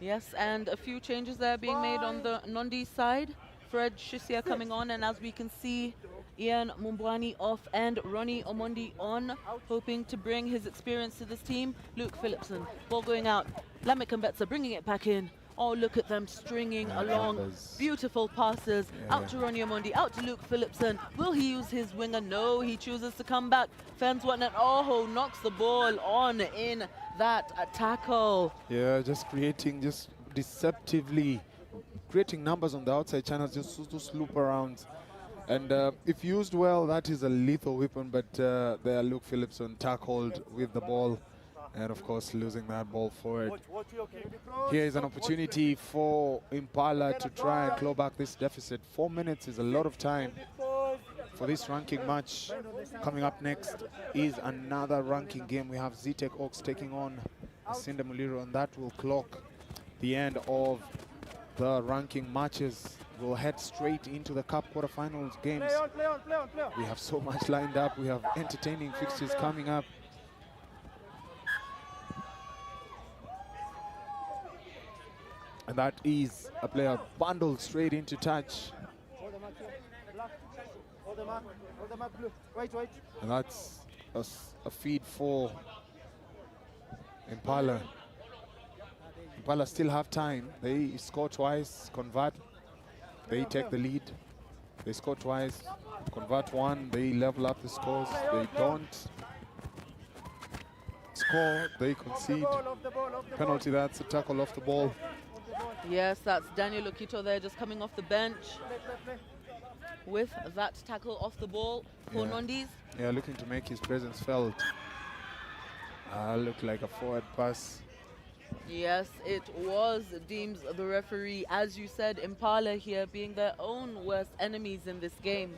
B: Yes, and a few changes there being made on the Nondi side. Fred Shisia coming on, and as we can see, Ian Mumbwani off and Ronnie Omondi on, hoping to bring his experience to this team. Luke Phillipson, ball going out. Lamek Mbetsa bringing it back in. Oh, look at them stringing along. Beautiful passes.
A: Yeah.
B: Out to Ronnie Omondi, out to Luke Phillipson. Will he use his winger? No, he chooses to come back. Fens Watnet, oh, knocks the ball on in that tackle.
A: Yeah, just deceptively creating numbers on the outside channels, just to loop around. And if used well, that is a lethal weapon, but there Luke Phillipson tackled with the ball, and of course losing that ball forward. Here is an opportunity for Impala to try and claw back this deficit. 4 minutes is a lot of time for this ranking match. Coming up next is another ranking game. We have Zetec Oaks taking on Sinda Muliro, and that will clock the end of the ranking matches. We'll head straight into the Cup quarterfinals games. We have so much lined up. We have entertaining fixtures coming up. And that is a player bundled straight into touch. And that's a feed for Impala. Impala still have time. They score twice, convert. They take the lead. They score twice, convert one. They level up the scores. They don't score. They concede. Penalty, that's a tackle off the ball.
B: Yes, that's Daniel Okito there, just coming off the bench with that tackle off the ball for Nondis.
A: Yeah, looking to make his presence felt. Looked like a forward pass.
B: Yes, it was, deems the referee. As you said, Impala here being their own worst enemies in this game.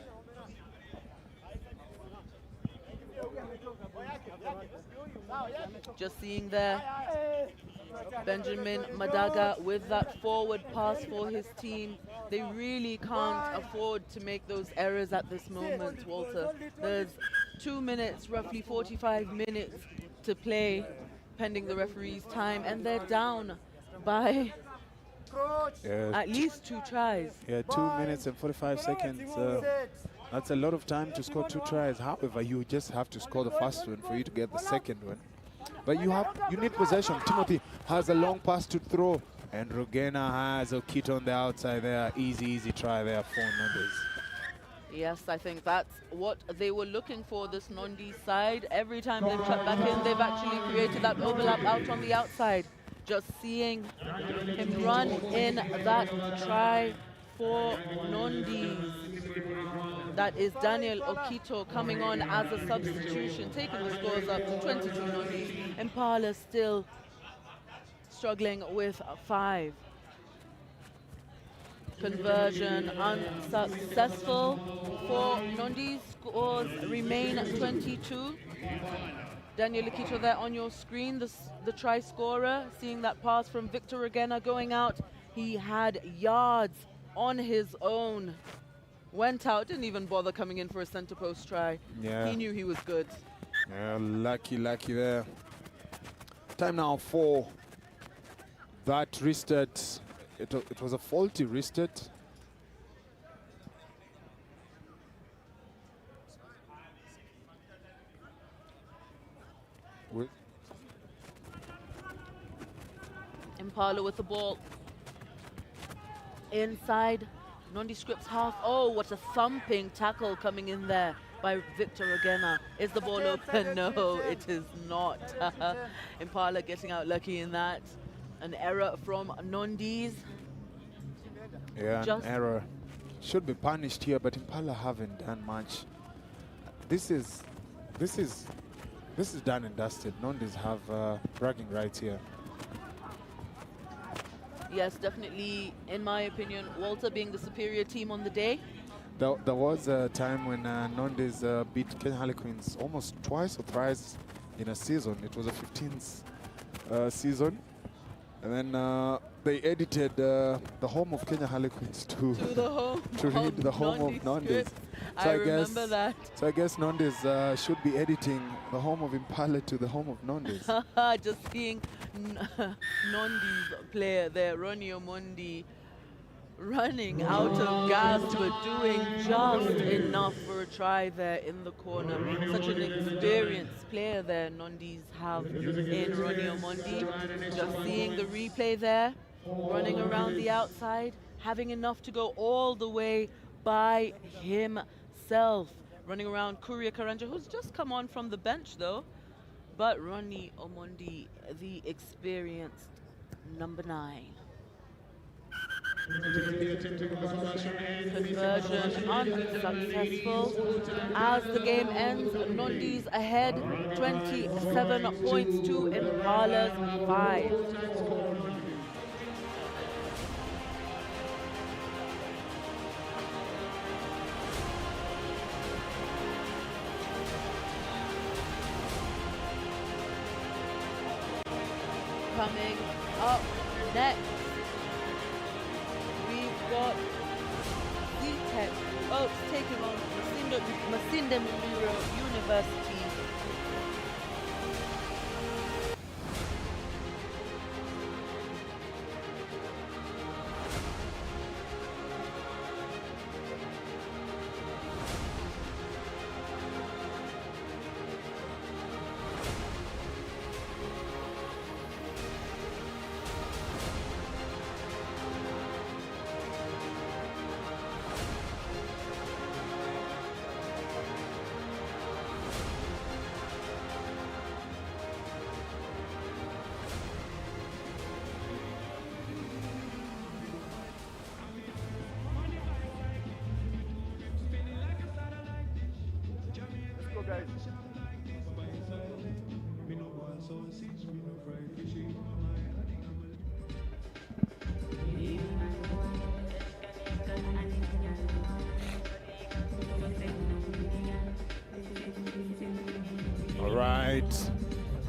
B: Just seeing there, Benjamin Madaga with that forward pass for his team. They really can't afford to make those errors at this moment, Walter. There's 2 minutes, roughly 45 minutes to play, pending the referee's time, and they're down by at least 2 tries.
A: Yeah, 2 minutes and 45 seconds. That's a lot of time to score 2 tries. However, you just have to score the first one for you to get the second one. But you need possession. Timothy has a long pass to throw, and Rugena has Okito on the outside there. Easy try there for Nondis.
B: Yes, I think that's what they were looking for, this Nondi side. Every time they've cut back in, they've actually created that overlap out on the outside. Just seeing him run in that try for Nondis. That is Daniel Okito coming on as a substitution, taking the scores up to 22 Nondis. Impala still struggling with 5. Conversion unsuccessful for Nondis. Scores remain 22. Daniel Okito there on your screen, the try scorer, seeing that pass from Victor Regena going out. He had yards on his own. Went out, didn't even bother coming in for a center post try.
A: Yeah.
B: He knew he was good.
A: Yeah, lucky there. Time now for that wristed. It was a faulty wristed.
B: Impala with the ball inside Nondescript's half. Oh, what a thumping tackle coming in there by Victor Regena. Is the ball open? No, it is not. Impala getting out lucky in that. An error from Nondis.
A: Yeah, an error. Should be punished here, but Impala haven't done much. This is done and dusted. Nondis have bragging rights here.
B: Yes, definitely, in my opinion, Walter being the superior team on the day.
A: There was a time when Nondis beat Kenya Harlequins almost twice or thrice in a season. It was a 15th season. And then they edited the home of Kenya Harlequins to read the home of Nondis.
B: So I remember that.
A: So I guess Nondis should be editing the home of Impala to the home of Nondis.
B: Just seeing Nondis player there, Ronnie Omondi, running out of gas but doing just enough for a try there in the corner. Such an experienced player there Nondis have in Ronnie Omondi. Just seeing the replay there, running around the outside, having enough to go all the way by himself. Running around Kuria Karanja, who's just come on from the bench though. But Ronnie Omondi, the experienced number 9. Conversion unsuccessful. As the game ends, Nondis ahead 27 points to Impala's 5. Coming up next, we've got Z-Tech Oaks taking on Masinde Muliro University.
A: All right,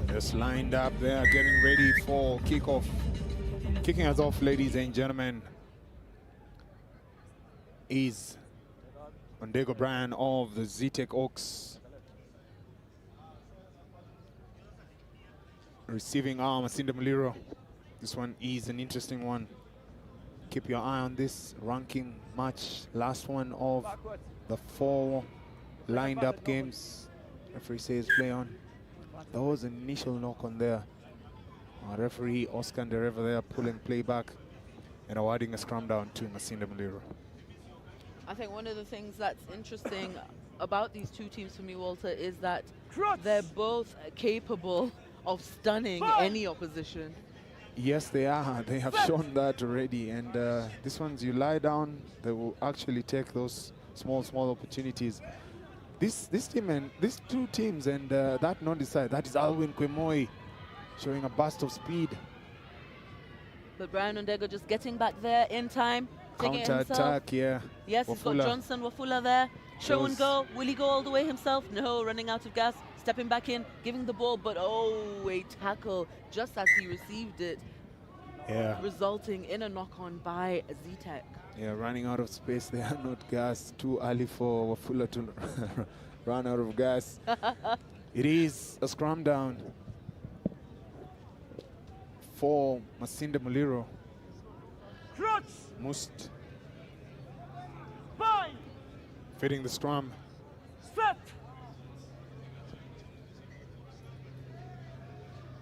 A: just lined up there, getting ready for kickoff. Kicking us off, ladies and gentlemen, is Ondego Brian of the Z-Tech Oaks. Receiving Masinde Muliro. This one is an interesting one. Keep your eye on this ranking match. Last one of the 4 lined up games. Referee says play on. There was an initial knock on there. Referee Oscar Ndereva there pulling play back and awarding a scrum down to Masinde Muliro.
B: I think one of the things that's interesting about these two teams for me, Walter, is that they're both capable of stunning any opposition.
A: Yes, they are. They have shown that already. And this one's you lie down, they will actually take those small opportunities. This team and these two teams and that non-decide, that is Alwyn Kwemoi showing a burst of speed.
B: But Brian Ondego just getting back there in time. Taking it himself.
A: Counter-attack, yeah.
B: Yes, he's got Johnson Wafula there. Show and go. Will he go all the way himself? No, running out of gas. Stepping back in, giving the ball, but oh, a tackle just as he received it.
A: Yeah.
B: Resulting in a knock-on by Zitek.
A: Yeah, running out of space. They are not gas. Too early for Wafula to run out of gas. It is a scrum down for Masinde Muliro. Must fitting the scrum.
C: Set.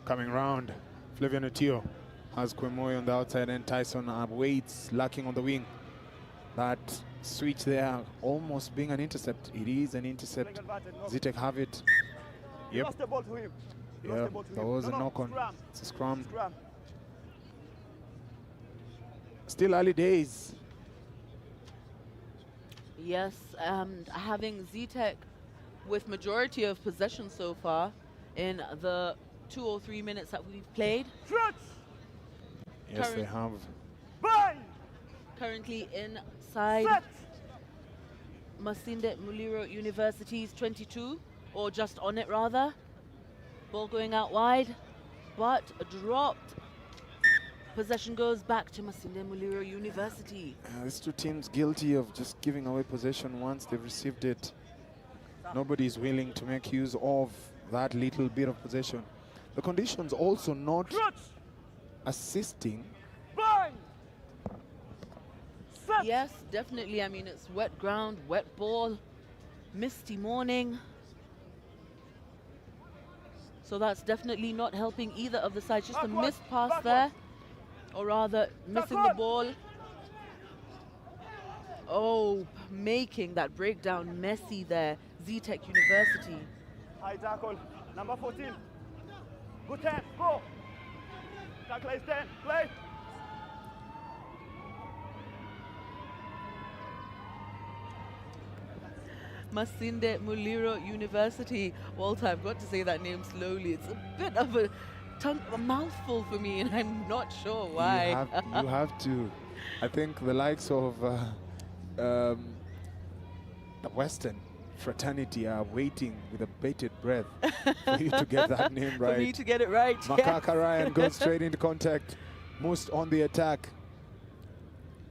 A: Coming round, Flavian Otio has Kwemoi on the outside and Tyson waits, lacking on the wing. That switch there almost being an intercept. It is an intercept. Zitek have it. Yep.
C: Lost the ball to him.
A: Yeah, that was a knock-on. It's a scrum. Still early days.
B: Yes, and having Zitek with majority of possession so far in the 2 or 3 minutes that we've played.
A: Yes, they have.
B: Currently inside Masinde Muliro University's 22, or just on it rather. Ball going out wide, but dropped. Possession goes back to Masinde Muliro University.
A: These two teams guilty of just giving away possession once they've received it. Nobody is willing to make use of that little bit of possession. The conditions also not assisting.
B: Yes, definitely. I mean, it's wet ground, wet ball, misty morning. So that's definitely not helping either of the sides. Just a missed pass there, or rather missing the ball. Oh, making that breakdown messy there, Zitek University.
C: High tackle, number 14. Good 10, go. Tackle is 10, play.
B: Masinde Muliro University. Walter, I've got to say that name slowly. It's a bit of a mouthful for me, and I'm not sure why.
A: You have to. I think the likes of the Western fraternity are waiting with a bated breath for you to get that name right.
B: For me to get it right.
A: Makaka Ryan goes straight into contact. Most on the attack.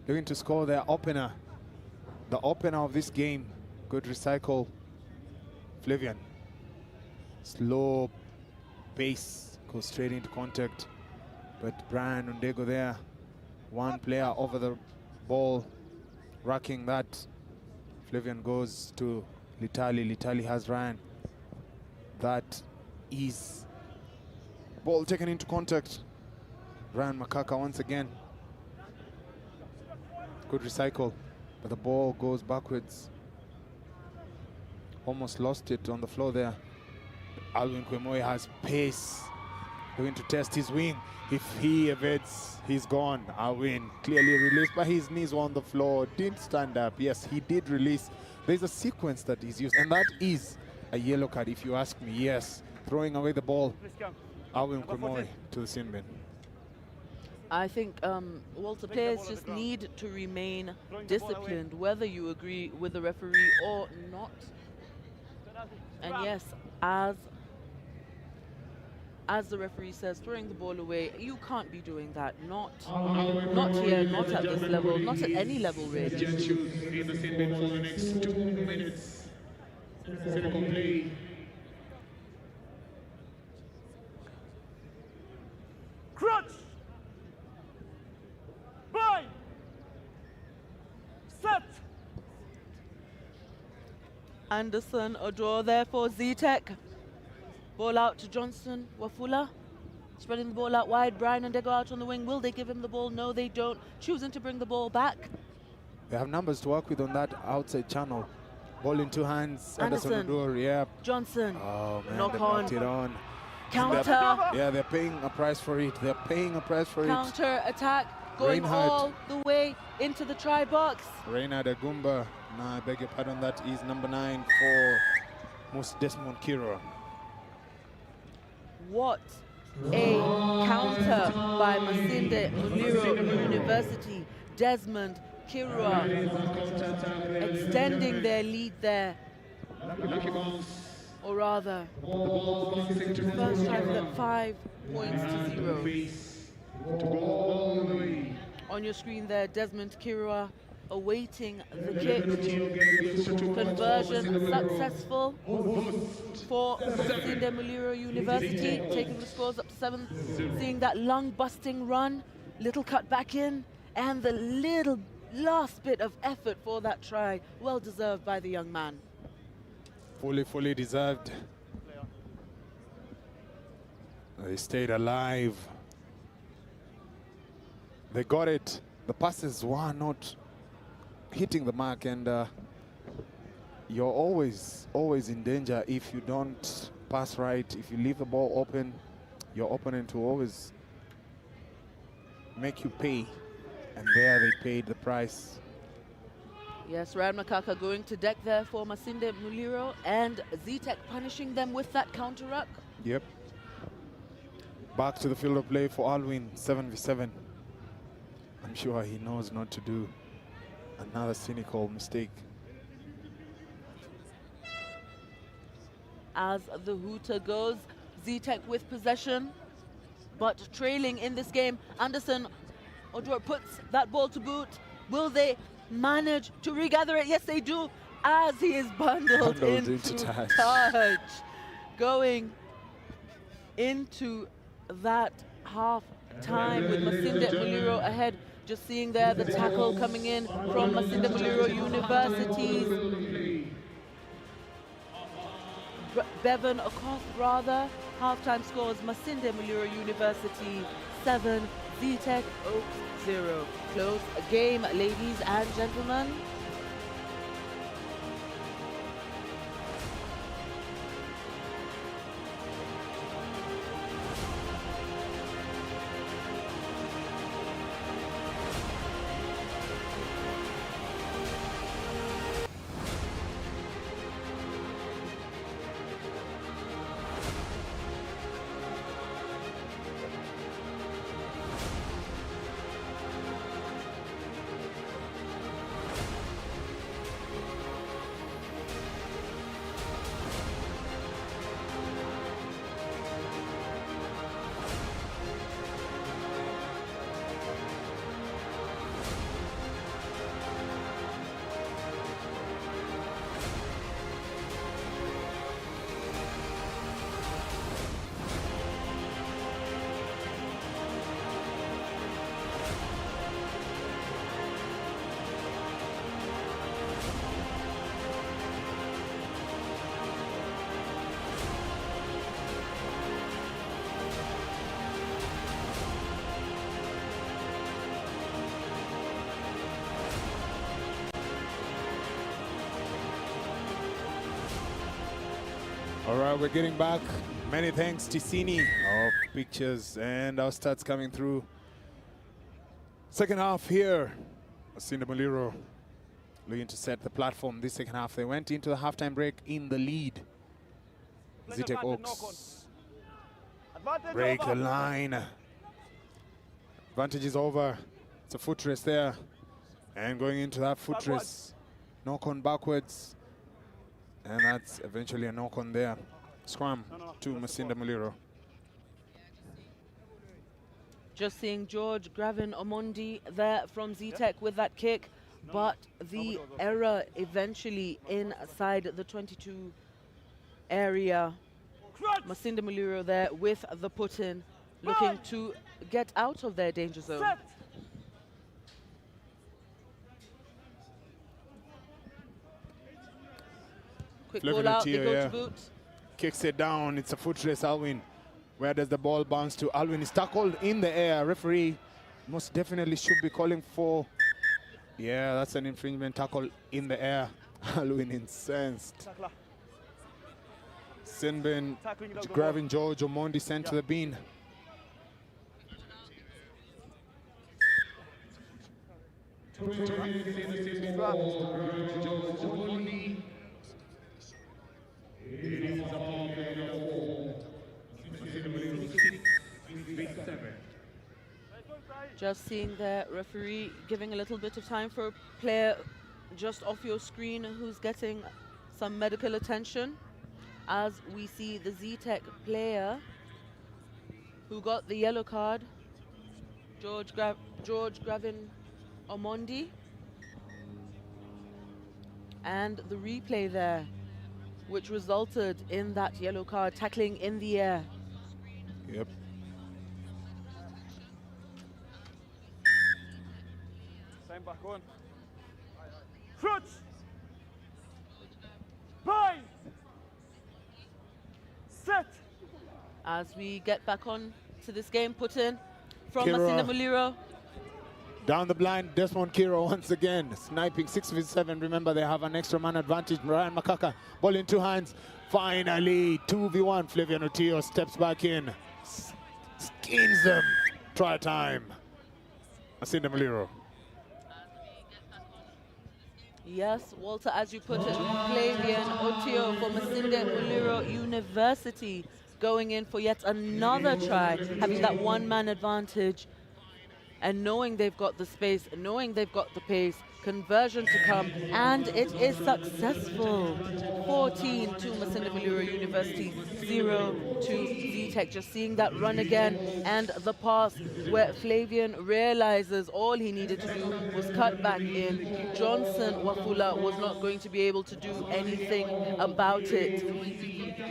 A: Looking to score their opener. The opener of this game. Good recycle. Flavian. Slow pace. Goes straight into contact. But Brian Ondego there. One player over the ball. Racking that. Flavian goes to Litali. Litali has Ryan. That is ball taken into contact. Ryan Makaka once again. Good recycle. But the ball goes backwards. Almost lost it on the floor there. Alwyn Kwemoi has pace. Going to test his wing. If he evades, he's gone. Alwyn clearly released, but his knees were on the floor. Didn't stand up. Yes, he did release. There's a sequence that is used, and that is a yellow card, if you ask me. Yes, throwing away the ball. Alwyn Kwemoi to the sin bin.
B: I think Walter, players just need to remain disciplined, whether you agree with the referee or not. And yes, as the referee says, throwing the ball away, you can't be doing that. Not here, not at this level, not at any level really.
D: In the sin bin for the next 2 minutes. Second play.
C: Crutch. Bye. Set.
B: Anderson, a draw there for Zitek. Ball out to Johnson, Wafula. Spreading the ball out wide. Brian and they go out on the wing. Will they give him the ball? No, they don't. Choosing to bring the ball back.
A: They have numbers to work with on that outside channel. Ball in 2 hands. Anderson Odur, yeah.
B: Johnson.
A: Oh man,
B: knock
A: they
B: on.
A: knocked it on.
B: Counter.
A: Yeah, they're paying a price for it. They're paying a price for it.
B: Counter attack going
A: Reinhard.
B: all the way into the try box.
A: Reinhard Agumba. No, I beg your pardon. That is number 9 for Mus Desmond Kira.
B: What a counter by Masinde Muliro University. Desmond Kirua extending their lead there. Or rather, first try for them, 5 points to 0. On your screen there, Desmond Kirua awaiting the kick. Conversion successful for Masinde Muliro University, taking the scores up to 7. Seeing that lung-busting run, little cut back in, and the little last bit of effort for that try, well deserved by the young man.
A: Fully deserved. They stayed alive. They got it. The passes were not hitting the mark, and you're always in danger if you don't pass right. If you leave the ball open, your opponent will always make you pay, and there they paid the price.
B: Yes, Ryan Makaka going to deck there for Masinde Muliro, and Zetec punishing them with that counter ruck.
A: Yep. Back to the field of play for Alwyn, 7v7. I'm sure he knows not to do another cynical mistake.
B: As the hooter goes, Zetec with possession, but trailing in this game. Anderson Odor puts that ball to boot. Will they manage to regather it? Yes, they do, as he is bundled into touch. Going into that half time with Masinde Muliro ahead. Just seeing there the tackle coming in from Masinde Muliro University's Bevan Okoth, rather. Halftime scores: Masinde Muliro University 7, Zetec Oaks 0. Close game, ladies and gentlemen.
A: All right, we're getting back. Many thanks, Ticini. Our pictures and our stats coming through. Second half here. Masinde Muliro looking to set the platform this second half. They went into the halftime break in the lead. Zetec Oaks break the line. Advantage is over. It's a foot race there. And going into that foot race, knock on backwards. And that's eventually a knock on there. Scrum to Masinde Muliro.
B: Just seeing George Gravin Omondi there from Zetec with that kick, but the error eventually inside the 22 area. Masinde Muliro there with the put-in, looking to get out of their danger zone. Quick ball out, they go to boot.
A: Kicks it down, it's a foot race, Alwyn. Where does the ball bounce to? Alwyn is tackled in the air. Referee most definitely should be calling for, yeah, that's an infringement tackle in the air. Alwyn incensed. Sinbin
C: Tackling the
A: grabbing George Omondi sent to the bin.
B: Just seeing the referee giving a little bit of time for a player just off your screen who's getting some medical attention, as we see the Z-Tech player who got the yellow card, George Gravin Omondi, and the replay there, which resulted in that yellow card, tackling in the air.
A: Yep.
C: Same back on. Crutch! Bind! Set!
B: As we get back on to this game, put in from
A: Kira.
B: Masinda Muliro.
A: Down the blind, Desmond Kiro once again, sniping 6v7. Remember, they have an extra man advantage. Ryan Makaka, ball in two hands. Finally, 2v1. Flavian Otillo steps back in. Skins them. Try time. Masinda Muliro.
B: Yes, Walter, as you put it, Flavian Otillo for Masinda Muliro University going in for yet another try, having that one-man advantage and knowing they've got the space, knowing they've got the pace, conversion to come, and it is successful. 14 to Masinda Muliro University, 0 to Z-Tech. Just seeing that run again and the pass where Flavian realizes all he needed to do was cut back in. Johnson Wafula was not going to be able to do anything about it,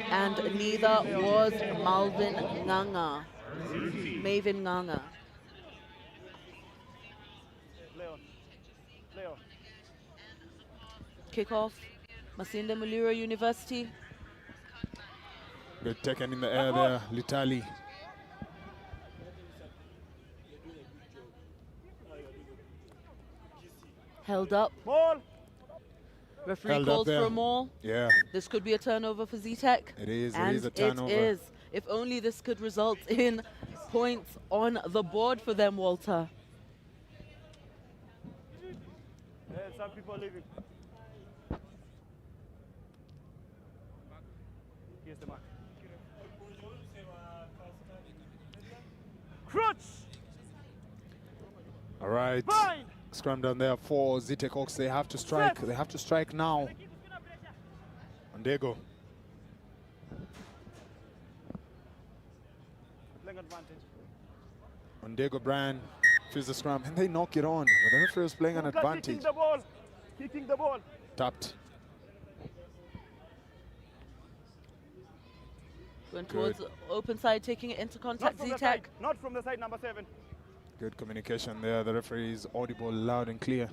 B: and neither was Mavin Nganga. Kickoff, Masinda Muliro University.
A: Good taken in the air there, Litali.
B: Held up.
C: Ball!
B: Referee
A: Held
B: calls
A: up there.
B: for a maul.
A: Yeah,
B: This could be a turnover for Z-Tech.
A: it is
B: And
A: a turnover.
B: it is. If only this could result in points on the board for them, Walter.
C: Yeah, some people leaving. Here's the mark. Crutch!
A: All right.
C: Bind!
A: Scrum down there for Z-Tech Hawks. They have to strike. They have to strike now. And there you go.
C: Playing advantage.
A: Ondego Bryan feels the scrum and they knock it on. But the referee was playing an
C: Kicking
A: advantage.
C: the ball. Kicking the ball.
A: Tapped.
B: Went
A: Good.
B: towards the open side, taking it into
C: Not
B: contact,
C: from the side.
B: Z-Tech.
C: Not from the side, number 7.
A: Good communication there. The referee is audible, loud and clear.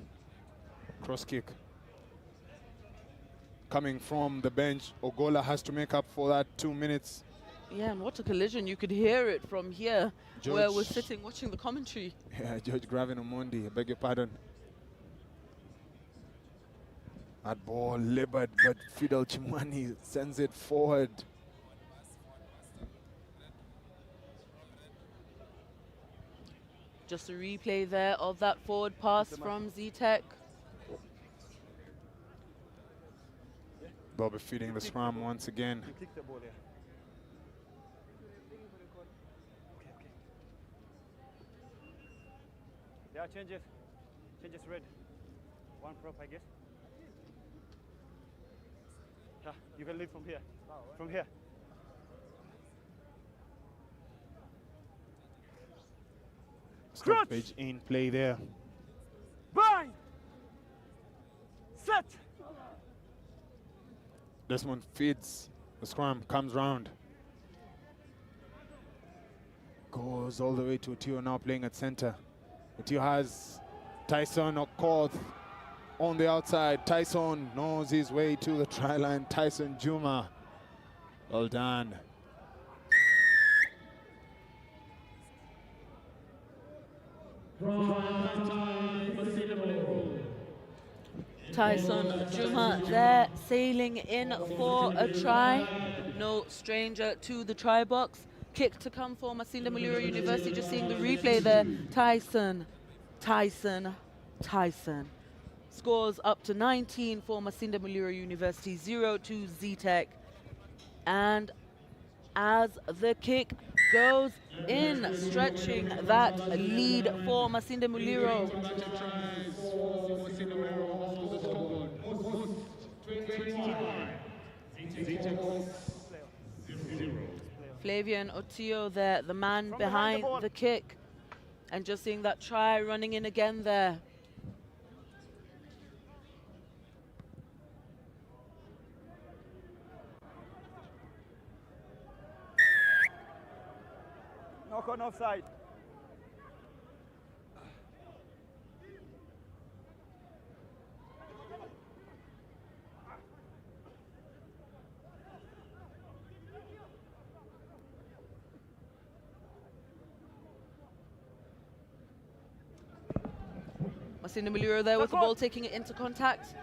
A: Cross kick. Coming from the bench, Ogola has to make up for that 2 minutes.
B: Yeah, and what a collision. You could hear it from here, where
A: George-
B: we're sitting watching the commentary.
A: Yeah, George Gravin Omondi, I beg your pardon. That ball labored, but Fidel Chimani sends it forward.
B: Just a replay there of that forward pass from Z-Tech.
A: They'll be feeding the scrum once again.
C: You kick the ball here. Yeah, changes. Changes red. One prop, I guess. Yeah, you can leave from here. From here.
A: Stoppage in play there.
C: Bind! Set!
A: Desmond feeds the scrum, comes round. Goes all the way to Otillo, now playing at center. Otillo has Tyson Okoth on the outside. Tyson knows his way to the try line. Tyson Juma. Well done.
B: Tyson Juma there, sailing in for a try. No stranger to the try box. Kick to come for Masinde Muliro University. Just seeing the replay there. Tyson. Scores up to 19 for Masinde Muliro University, 0 to Z-Tech. And as the kick goes in, stretching that lead for Masinde Muliro. Flavian Otio there, the man behind the kick. And just seeing that try running in again there.
C: Knock on offside.
B: Masinde Muliro there with the ball, taking it into contact.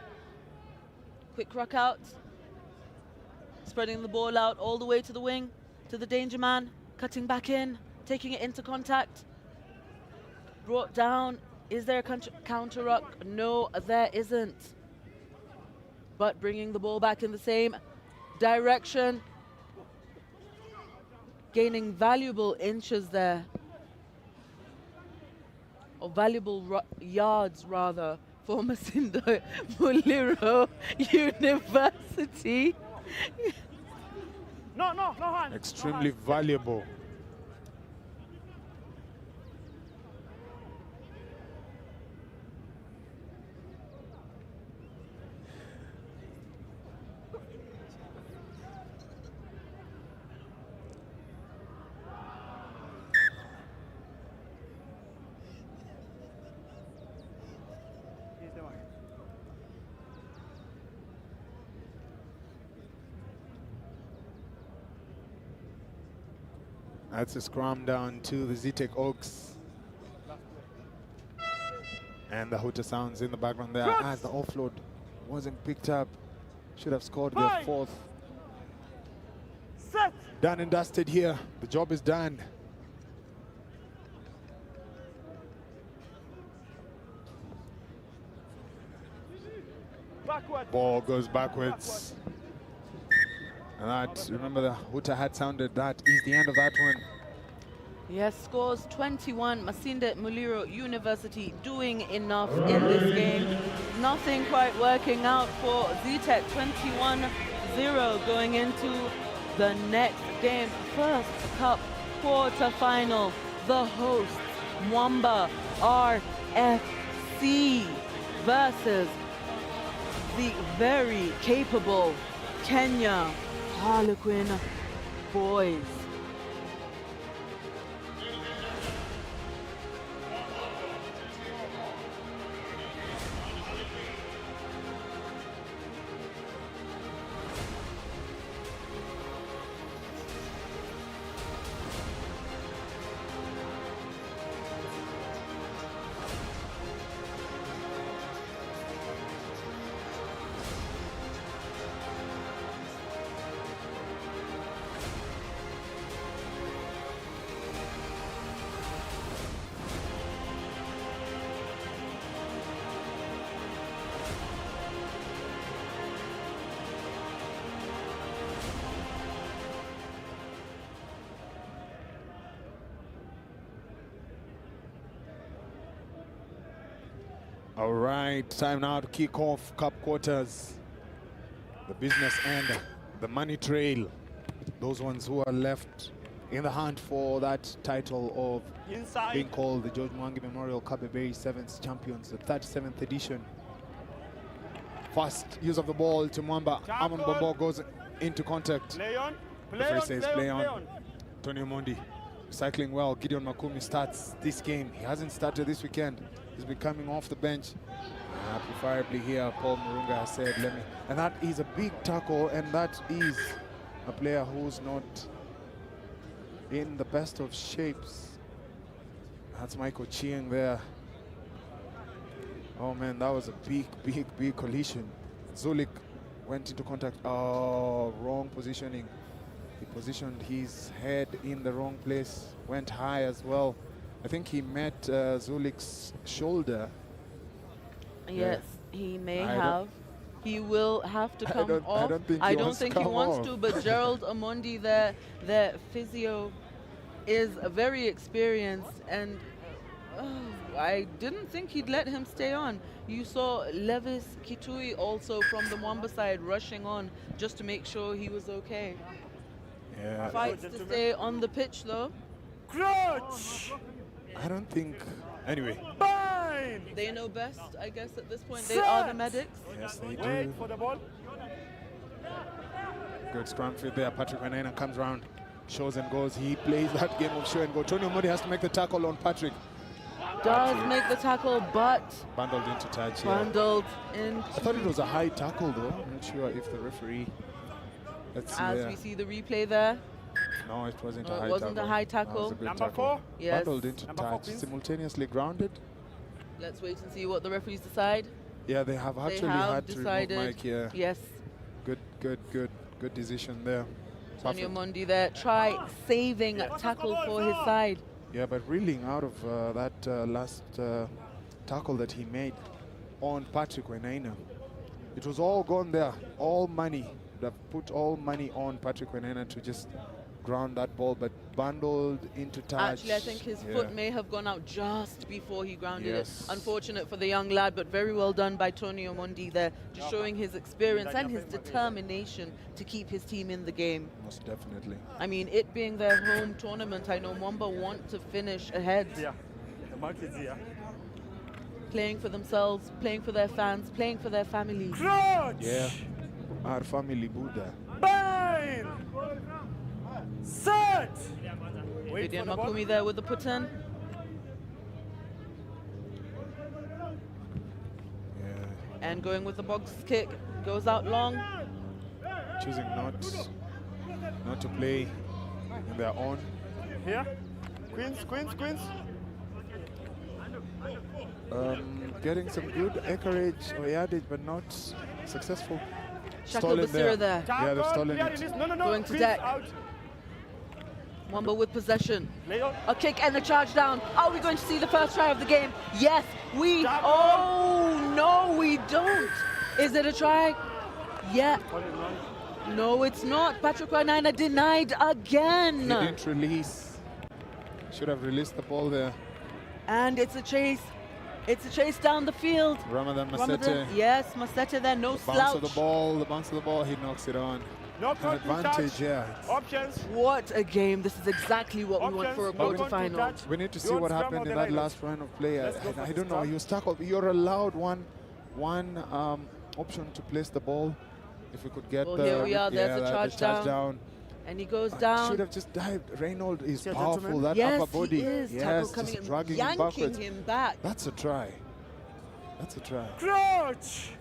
B: Quick ruck out. Spreading the ball out all the way to the wing, to the danger man. Cutting back in, taking it into contact. Brought down. Is there a counter ruck? No, there isn't. But bringing the ball back in the same direction. Gaining valuable inches there. Or valuable yards, rather, for Masinde Muliro University.
C: No hands.
A: Extremely valuable. That's a scrum down to the Z-Tech Oaks. And the hooter sounds in the background there as the offload wasn't picked up. Should have scored their fourth.
C: Set.
A: Done and dusted here. The job is done.
C: Backward.
A: Ball goes backwards. And that, remember, the hooter had sounded. That is the end of that one.
B: Yes, scores 21. Masinde Muliro University doing enough in this game. Nothing quite working out for Z-Tech. 21-0 going into the next game. First Cup quarter-final. The hosts, Mwamba RFC versus the very capable Kenya Harlequin boys.
A: All right, time now to kick off Cup quarters. The business end, the money trail. Those ones who are left in the hunt for that title of being called the George Mwangi Memorial Kabeberi Sevens Champions, the 37th edition. First use of the ball to Mwamba. Amon Bobo goes into contact.
C: Leon.
A: Referee says play on. Tony Mondi cycling well. Gideon Makumi starts this game. He hasn't started this weekend. He's been coming off the bench. Preferably here, Paul Murunga has said, let me. And that is a big tackle, and that is a player who's not in the best of shapes. That's Michael Chiang there. Oh man, that was a big collision. Zulik went into contact. Oh, wrong positioning. He positioned his head in the wrong place, went high as well. I think he met Zulik's shoulder.
B: Yes, he may have. He will have to come off.
A: I don't think he wants
B: to, but Gerald Amondi, the physio, is very experienced, and I didn't think he'd let him stay on. You saw Levis Kitui also from the Mwamba side rushing on just to make sure he was okay.
A: Yeah.
B: Fights to stay on the pitch though.
C: Crouch!
A: I don't think. Anyway.
C: Bind!
B: They know best, I guess, at this point. They are the medics.
A: Yes, they
C: Wait
A: do.
C: for the ball.
A: Good scrum fit there. Patrick Venuedates comes round, shows and goes. He plays that game of show and go. Tony Omondi has to make the tackle on Patrick.
B: Does make the tackle, but
A: Bundled into touch.
B: bundled into.
A: I thought it was a high tackle though. I'm not sure if the referee. Let's see.
B: As we see the replay there.
A: No, it wasn't a
B: No,
A: high
B: it wasn't
A: tackle.
B: a high
A: That
B: tackle.
A: was a good
C: Number
A: tackle.
C: 4.
B: Yes.
A: Bundled into
C: Number 4,
A: touch.
C: please.
A: Simultaneously grounded.
B: Let's wait and see what the referees decide.
A: Yeah, they have
B: They
A: actually
B: have
A: had to
B: decided.
A: remove Mike here.
B: Yes.
A: Good decision there.
B: Tony
A: Perfect.
B: Omondi there. Try saving tackle for his side.
A: Yeah, but reeling out of that last tackle that he made on Patrick Venuedates. It was all gone there, all money. They've put all money on Patrick Venuedates to just ground that ball, but bundled into touch.
B: Actually, I think his foot may have gone out just before he grounded
A: Yes.
B: it. Unfortunate for the young lad, but very well done by Tony Omondi there, just showing his experience and his determination to keep his team in the game.
A: Most definitely.
B: I mean, it being their home tournament, I know Mwamba want to finish ahead,
C: Yeah. The mark is here.
B: playing for themselves, playing for their fans, playing for their families.
C: Crouch!
A: Yeah. Our family Buddha.
C: Bind! Set! Wait
B: Vivian
C: for the ball.
B: Makumi there with the put-in.
A: Yeah.
B: And going with the box kick, goes out long.
A: Choosing not to play in their own.
C: Here. Queens, Queens, Queens.
A: Getting some good acreage or yardage, but not successful.
B: Shakil
A: Stolen
B: Basira there.
A: Yeah, they've stolen
C: Clear
A: it.
C: release. No.
B: Going to
C: Queens
B: deck.
C: out.
B: Mwamba with possession.
C: Lay on.
B: A kick and a charge down. Are we going to see the first try of the game? Yes, we.
C: Tackle.
B: Oh, no, we don't. Is it a try? Yeah.
C: Hold it on.
B: No, it's not. Patrick Venuedates denied
A: He
B: again.
A: didn't release. Should have released the ball there.
B: And it's a chase. It's a chase down the field.
A: Ramadan Masete.
B: Ramadan, yes, Masete there, no
A: The
B: slouch.
A: bounce of the ball, he knocks it on.
C: Knock
A: An
C: on to
A: advantage,
C: touch.
A: yeah.
C: Options.
B: What a game. This is exactly what we want for a
C: Options. Knock on to
B: quarter-final.
C: touch.
A: We need to see
C: Don't
A: what
C: scrum
A: happened
C: out
A: in
C: the
A: that
C: lineups.
A: last run of play.
C: Let's go for
A: I
C: the
A: don't know.
C: scrum.
A: He was tackled. You're allowed one option to place the ball. If we could get
B: Well,
A: the
B: here we are. There's the charge
A: down.
B: And he goes
A: Should
B: down.
A: have just dived. Reynolds is
C: Yeah,
A: powerful.
C: gentlemen.
A: That
B: Yes,
A: upper body.
B: he is.
A: Yes,
B: Tackle coming
A: just
B: in,
A: dragging him
B: yanking
A: backwards.
B: him back.
A: That's a try. That's a try.
C: Crouch.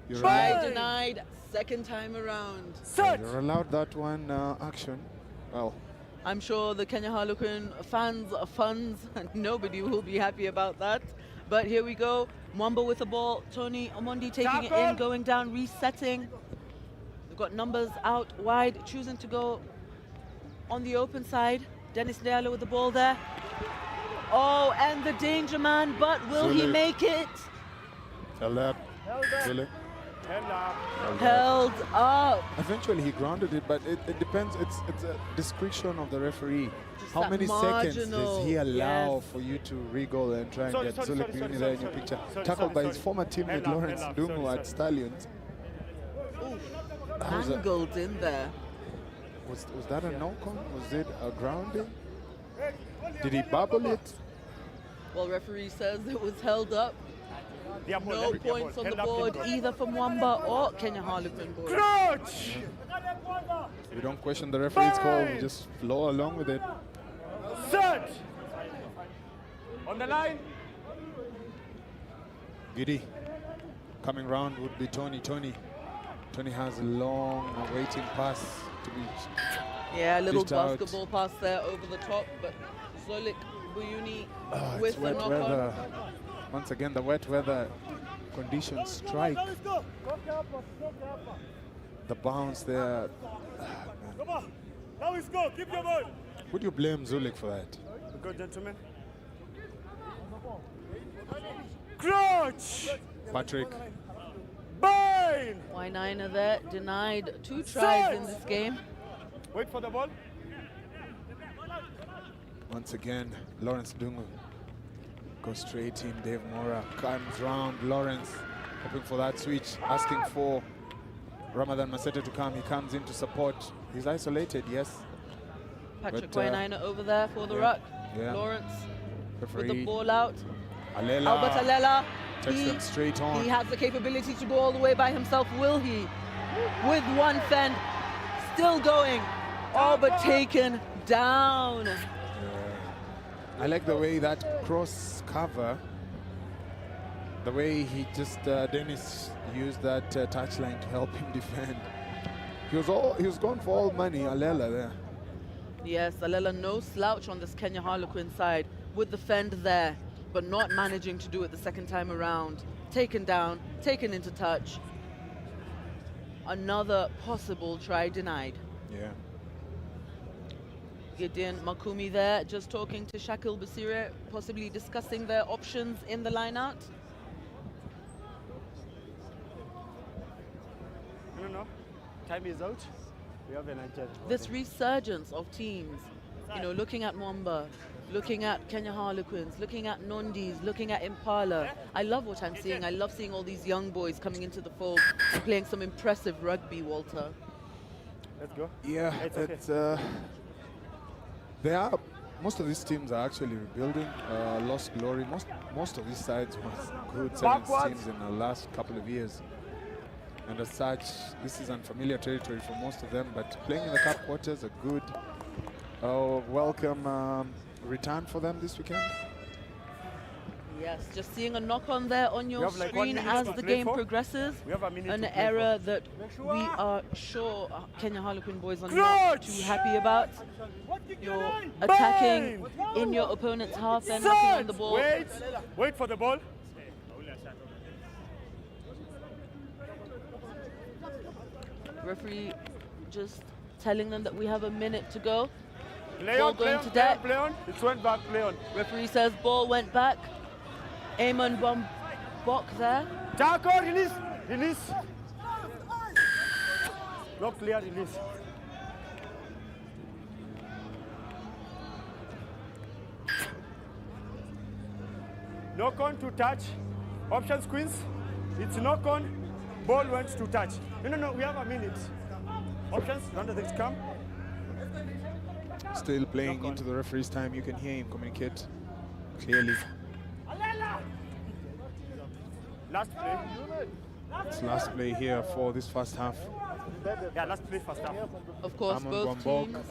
A: You're
B: Try
A: allowed,
B: denied, second time around.
C: Set.
A: you're allowed that one action. Well,
B: I'm sure the Kenya Harlequin fans, and nobody will be happy about that. But here we go. Mwamba with the ball. Tony Omondi taking it in,
C: Tackle.
B: going down, resetting. We've got numbers out wide, choosing to go on the open side. Dennis Diallo with the ball there. Oh, and the danger man, but will he
A: Zulu.
B: make it?
A: held up.
C: Held up.
A: Zulu.
C: Held up.
B: Held up.
A: Eventually he grounded it, but it depends. It's a discretion of the referee.
B: Just
A: How
B: that
A: many seconds
B: marginal,
A: does he allow
B: yes.
A: for you to wriggle and try and
C: Sorry,
A: get
C: sorry,
A: Zuluk
C: sorry,
A: Uni
C: sorry,
A: there in your
C: sorry,
A: picture?
C: sorry,
A: Tackled
C: sorry,
A: by his
C: sorry.
A: former teammate
C: Held up,
A: Lawrence
C: held up,
A: Dumu
C: sorry,
A: at
C: sorry.
A: Stallions. That was,
B: Angled in there.
A: was that a no-con? Was it a grounding? Did he bubble it?
B: Well, referee says it was held up.
C: Their ball,
B: No
C: their
B: points
C: ball.
B: on the
C: Held up,
B: board,
C: their ball.
B: either from Mwamba or Kenya Harlequin board.
C: Crouch.
A: We don't question the referee's call. We just flow along with it.
C: Set. On the line.
A: Giddy. Coming round would be Tony. Tony has a long waiting pass to be.
B: Yeah, a little
A: Dished out.
B: basketball pass there over the top, but Zolik Buyuni
A: It's
B: with the
A: wet
B: knock
A: weather.
B: on.
A: Once again, the wet weather conditions strike. The bounce there.
C: Come on. Now it's go. Keep your ball.
A: Would you blame Zulik for that?
C: Good, gentlemen. Crouch.
A: Patrick.
C: Bind.
B: Y9 there, denied 2 tries in this game.
C: Wait for the ball.
A: Once again, Lawrence Dungu goes straight in. Dave Mora comes round. Lawrence hoping for that switch, asking for Ramadan Masete to come. He comes in to support. He's isolated, yes.
B: Patrick
A: But,
B: Y9 over there for the
A: yeah,
B: ruck.
A: yeah.
B: Lawrence with
A: Referee
B: the ball out.
A: Alela
B: Albert Alela.
A: takes them straight on.
B: He has the capability to go all the way by himself. Will he? With one fend, still going. All but taken down.
A: I like the way that cross cover, the way he just, Dennis used that touchline to help him defend. He was going for all money, Alela there.
B: Yes, Alela no slouch on this Kenya Harlequin side with the fend there, but not managing to do it the second time around. Taken down, taken into touch. Another possible try denied.
A: Yeah.
B: Gideon Makumi there, just talking to Shakil Basire, possibly discussing their options in the line-out.
C: No. Time is out. We have an agenda.
B: This resurgence of teams, you know, looking at Mwamba, looking at Kenya Harlequins, looking at Nondis, looking at Impala. I love what I'm seeing. I love seeing all these young boys coming into the fold and playing some impressive rugby, Walter.
C: Let's go.
A: Yeah,
C: It's okay.
A: most of these teams are actually rebuilding. Lost Glory. Most of these sides was good sevens teams in the last couple of years. And as such, this is unfamiliar territory for most of them, but playing in the cup quarters, a good welcome return for them this weekend.
B: Yes, just seeing a knock-on there on your
C: have like 1
B: screen
C: minute
B: as
C: to
B: the
C: play
B: game
C: for.
B: progresses.
C: We have a minute
B: An
C: to play
B: error that we are sure Kenya Harlequin boys are not too happy about. You're attacking in your opponent's half and knocking on the ball.
C: Wait for the ball.
B: Referee just telling them that we have a minute to go.
C: Play
B: Ball
C: on, play
B: going
C: on,
B: to
C: play on,
B: deck.
C: play on. It went back, play on.
B: Referee says ball went back. Eamon Bombok there.
C: Tackle, release, release. Not clear, release. Knock on to touch. Options, Queens. It's knock on. Ball went to touch. No. We have a minute. Options. None of this come.
A: Still playing into the referee's time. You can hear him communicate clearly.
C: Last play.
A: It's last play here for this first half.
C: Yeah, last play first half.
B: Of course,
A: Amon
B: both
A: Bombok.
B: teams.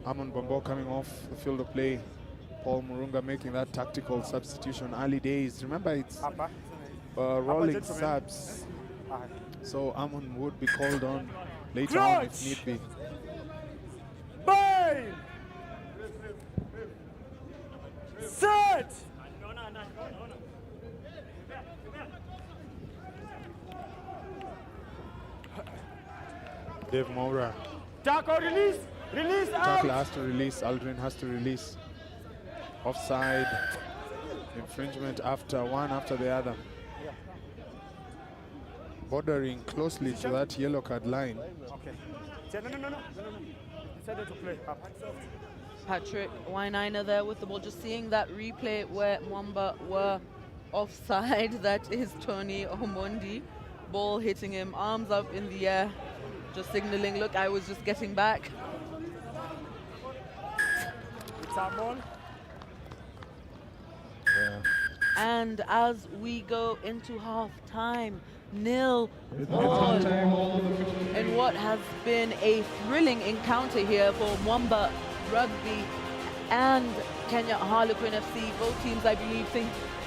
A: Amon Bombo coming off the field of play. Paul Murunga making that tactical substitution. Early days. Remember, it's
C: Upper.
A: rolling
C: gentlemen.
A: subs. So Amon would be called on later on if need be.
C: Bind! Set!
A: Dave Mora.
C: Tackle, release! Release
A: Tackle
C: out!
A: has to release. Aldrin has to release. Offside. Infringement after one after the other. Bordering closely to that yellow card line.
C: Okay. No. Decided to play up.
B: Patrick Wainaina there with the ball. Just seeing that replay where Mwamba were offside. That is Tony Omondi. Ball hitting him, arms up in the air. Just signaling, look, I was just getting back.
C: It's our ball.
A: Yeah.
B: And as we go into half time, 0-0 in what has been a thrilling encounter here for Mwamba Rugby and Kenya Harlequin FC. Both teams, I believe,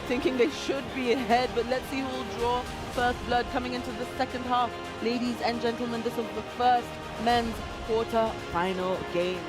B: thinking they should be ahead, but let's see who will draw first blood coming into the second half. Ladies and gentlemen, this is the first men's quarter-final game.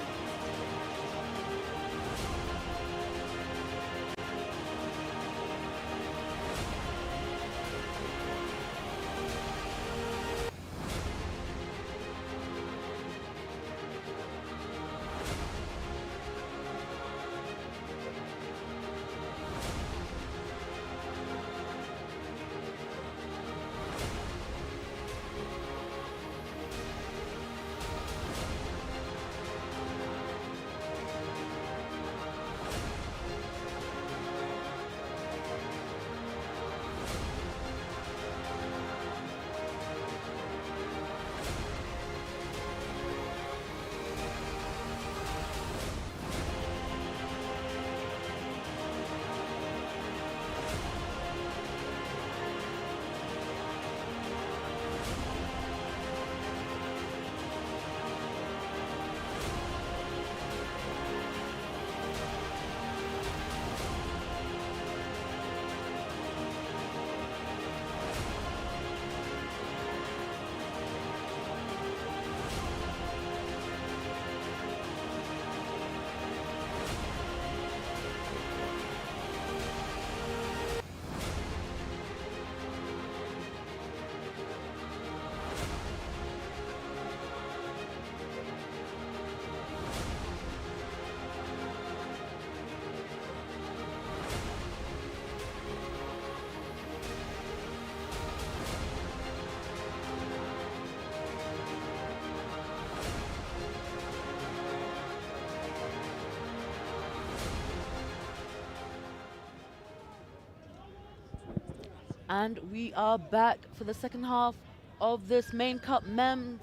B: And we are back for the second half of this main cup men's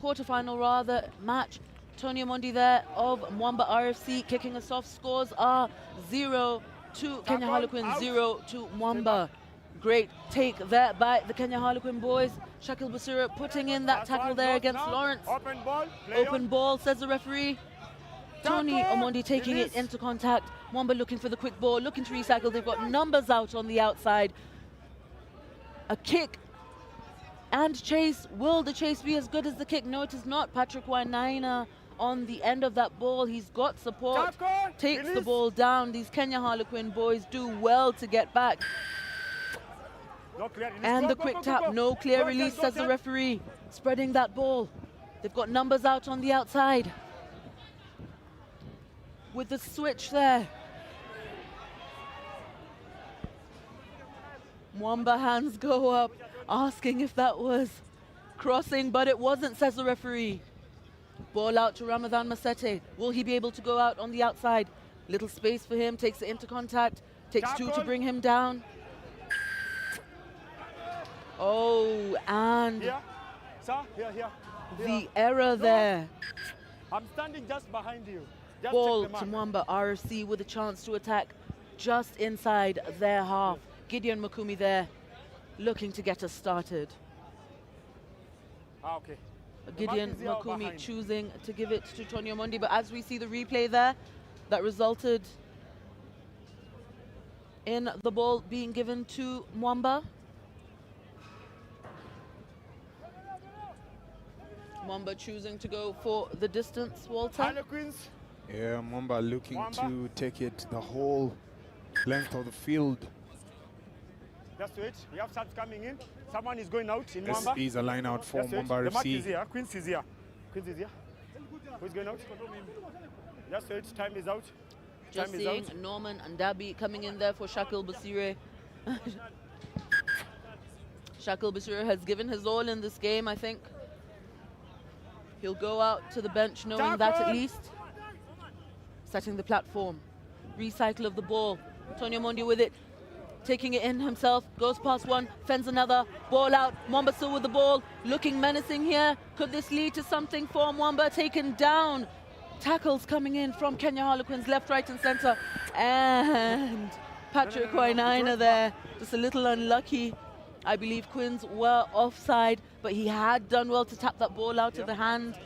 B: quarter-final match. Tony Omondi there of Mwamba RFC kicking us off. Scores are 0 to Kenya Harlequin, 0 to Mwamba. Great take there by the Kenya Harlequin boys. Shakil Basira putting in that tackle there against Lawrence. Open ball, says the referee. Tony Omondi taking it into contact. Mwamba looking for the quick ball, looking to recycle. They've got numbers out on the outside. A kick and chase. Will the chase be as good as the kick? No, it is not. Patrick Wainaina on the end of that ball. He's got support. Takes the ball down. These Kenya Harlequin boys do well to get back. And the quick tap. No clear release, says the referee. Spreading that ball. They've got numbers out on the outside. With the switch there. Mwamba hands go up, asking if that was crossing, but it wasn't, says the referee. Ball out to Ramadan Masete. Will he be able to go out on the outside? Little space for him, takes it into contact, takes two to bring him down. Oh, and the error there.
C: I'm standing just behind you. Just
B: ball to Mwamba RFC with a chance to attack just inside their half. Gideon Makumi there, looking to get us started.
C: Okay.
B: Gideon Makumi choosing to give it to Tony Omondi, but as we see the replay there, that resulted in the ball being given to Mwamba. Mwamba choosing to go for the distance, Walter.
C: Harlequins.
A: Yeah, Mwamba looking to take it the whole length of the field.
C: Just wait. We have shots coming in. Someone is going out in
A: This
C: Mwamba.
A: is a line out for Mwamba RFC.
C: The mark is here. Queens is here. Queens is here. Who's going out? Just wait. Time is out.
B: Just
C: Time
B: seeing
C: is out.
B: Norman and Dabi coming in there for Shakil Basire. Shakil Basire has given his all in this game, I think. He'll go out to the bench knowing that at least. Setting the platform. Recycle of the ball. Tony Omondi with it. Taking it in himself, goes past one, fends another, ball out. Mwamba still with the ball, looking menacing here. Could this lead to something for Mwamba? Taken down. Tackles coming in from Kenya Harlequins, left, right and center. And Patrick Wainaina there, just a little unlucky. I believe Quins were offside, but he had done well to tap that ball out of the hand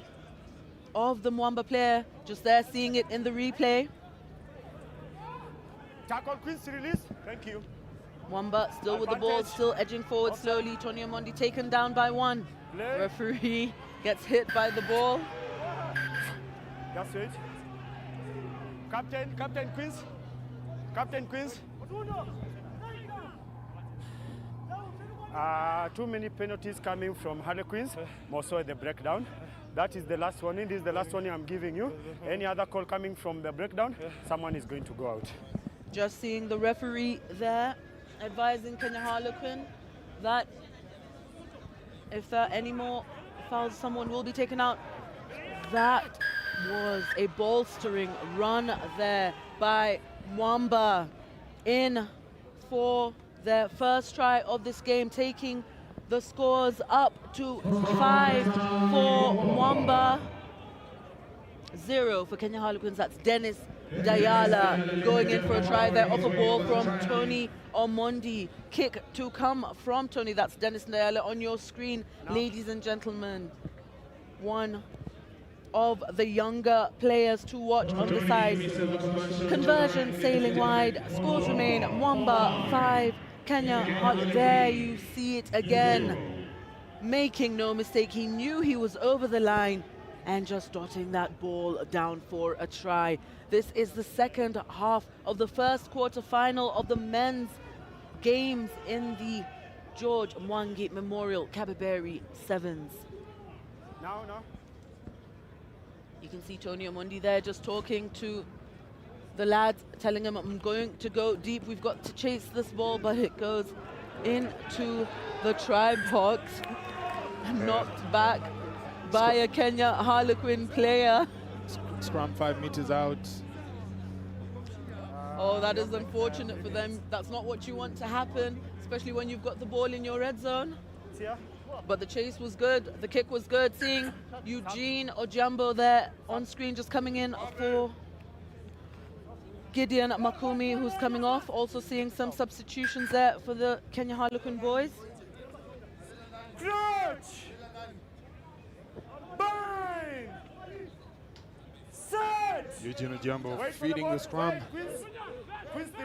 B: of the Mwamba player. Just there, seeing it in the replay.
C: Tackle Queens release. Thank you.
B: Mwamba still with the ball, still edging forward slowly. Tony Omondi taken down by one. Referee gets hit by the ball.
C: That's it. Captain Queens. Captain Queens. Too many penalties coming from Harlequins, more so at the breakdown. That is the last warning. This is the last warning I'm giving you. Any other call coming from the breakdown, someone is going to go out.
B: Just seeing the referee there, advising Kenya Harlequin that if there are any more fouls, someone will be taken out. That was a bolstering run there by Mwamba in for their first try of this game, taking the scores up to 5 for Mwamba, 0 for Kenya Harlequins. That's Dennis Dayala going in for a try there off a ball from Tony Omondi. Kick to come from Tony. That's Dennis Dayala on your screen, ladies and gentlemen. One of the younger players to watch on the side. Conversion sailing wide. Scores remain Mwamba 5, Kenya Harlequins. There you see it again. Making no mistake. He knew he was over the line and just dotting that ball down for a try. This is the second half of the first quarter final of the men's games in the George Mwangi Memorial Kabeberi Sevens.
C: No.
B: You can see Tony Omondi there just talking to the lads, telling him, I'm going to go deep. We've got to chase this ball, but it goes into the try box. Knocked back by a Kenya Harlequin player.
A: Scrum 5 meters out.
B: Oh, that is unfortunate for them. That's not what you want to happen, especially when you've got the ball in your red zone.
C: It's here.
B: But the chase was good, the kick was good. Seeing Eugene Ojambo there on screen, just coming in for Gideon Makumi, who's coming off. Also seeing some substitutions there for the Kenya Harlequin boys.
C: Clutch! Bind! Set!
A: Eugene Ojambo
C: Wait for
A: feeding
C: ball.
A: the scrum.
C: Wait, Queens 3.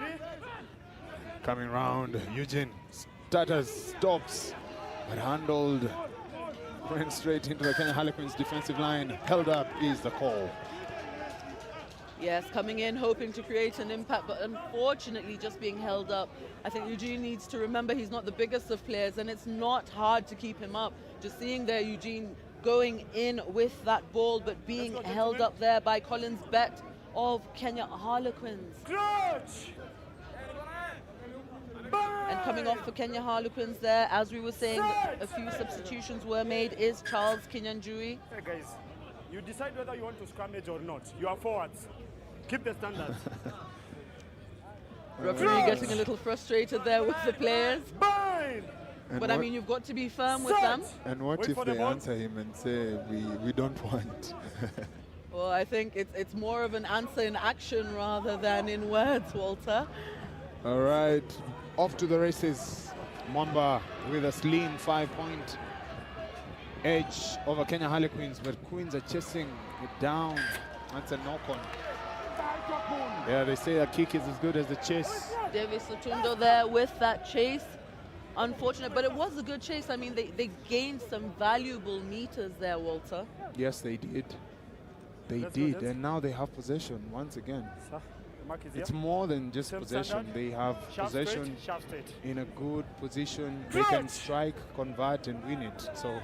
A: Coming round, Eugene stutters, stops, but handled, went straight into the Kenya Harlequins defensive line. Held up is the call.
B: Yes, coming in, hoping to create an impact, but unfortunately just being held up. I think Eugene needs to remember he's not the biggest of players, and it's not hard to keep him up. Just seeing there Eugene going in with that ball, but being held up there by Collins Bett of Kenya Harlequins.
C: Clutch!
B: And coming off for Kenya Harlequins there, as we were saying, a few substitutions were made, is Charles Kinyanjui.
C: Hey guys, you decide whether you want to scrummage or not. You are forwards. Keep the standards.
B: Referee getting a little frustrated there with the players.
C: Bind!
B: But I mean, you've got to be firm with them.
A: And what
C: Wait
A: if
C: for the
A: they
C: ball.
A: answer him and say, we don't want?
B: Well, I think it's more of an answer in action rather than in words, Walter.
A: All right, off to the races. Mwamba with a slim 5-point edge over Kenya Harlequins, but Queens are chasing it down. That's a knock-on. Yeah, they say a kick is as good as the chase.
B: Davis Otundo there with that chase. Unfortunate, but it was a good chase. I mean, they gained some valuable meters there, Walter.
A: Yes, they did. They
C: Let's go,
A: did,
C: gents.
A: and now they have possession once again.
C: Sir, the mark is
A: It's
C: here.
A: more than just
C: Same
A: possession.
C: standard.
A: They have
C: Sharp
A: possession
C: straight, sharp straight.
A: in a good position. They can
C: Clutch!
A: strike, convert, and win it. So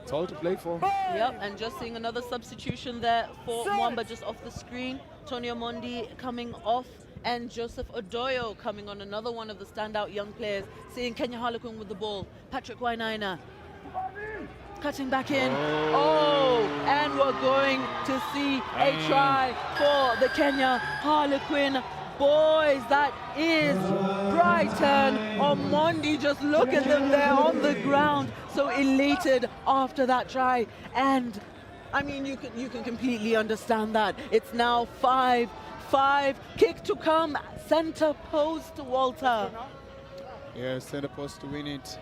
A: it's all to play for.
B: Yep, and just seeing another substitution there for Mwamba just off the screen. Tony Omondi coming off, and Joseph Odoyo coming on, another one of the standout young players. Seeing Kenya Harlequin with the ball. Patrick Wainaina cutting back in. Oh, and we're going to see a try for the Kenya Harlequin boys. That is Brighton Omondi. Just look at them there on the ground, so elated after that try. And I mean, you can completely understand that. It's now 5-5. Kick to come, center post, Walter.
A: Yeah, center post to win it.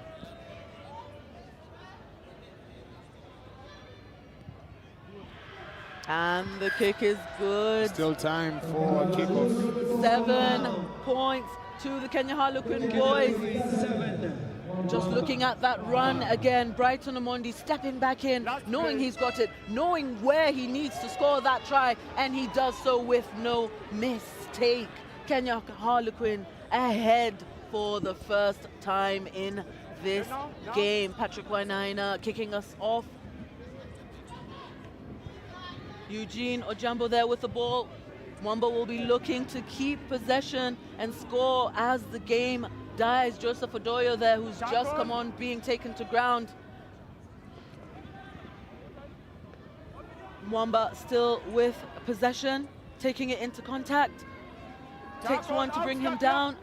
B: And the kick is good.
A: Still time for a kickoff.
B: 7 points to the Kenya Harlequin boys. Just looking at that run again, Brighton Omondi stepping back in, knowing he's got it, knowing where he needs to score that try, and he does so with no mistake. Kenya Harlequin ahead for the first time in this game. Patrick Wainaina kicking us off. Eugene Ojambo there with the ball. Mwamba will be looking to keep possession and score as the game dies. Joseph Odoyo there, who's just come on, being taken to ground. Mwamba still with possession, taking it into contact. Takes one to bring him down.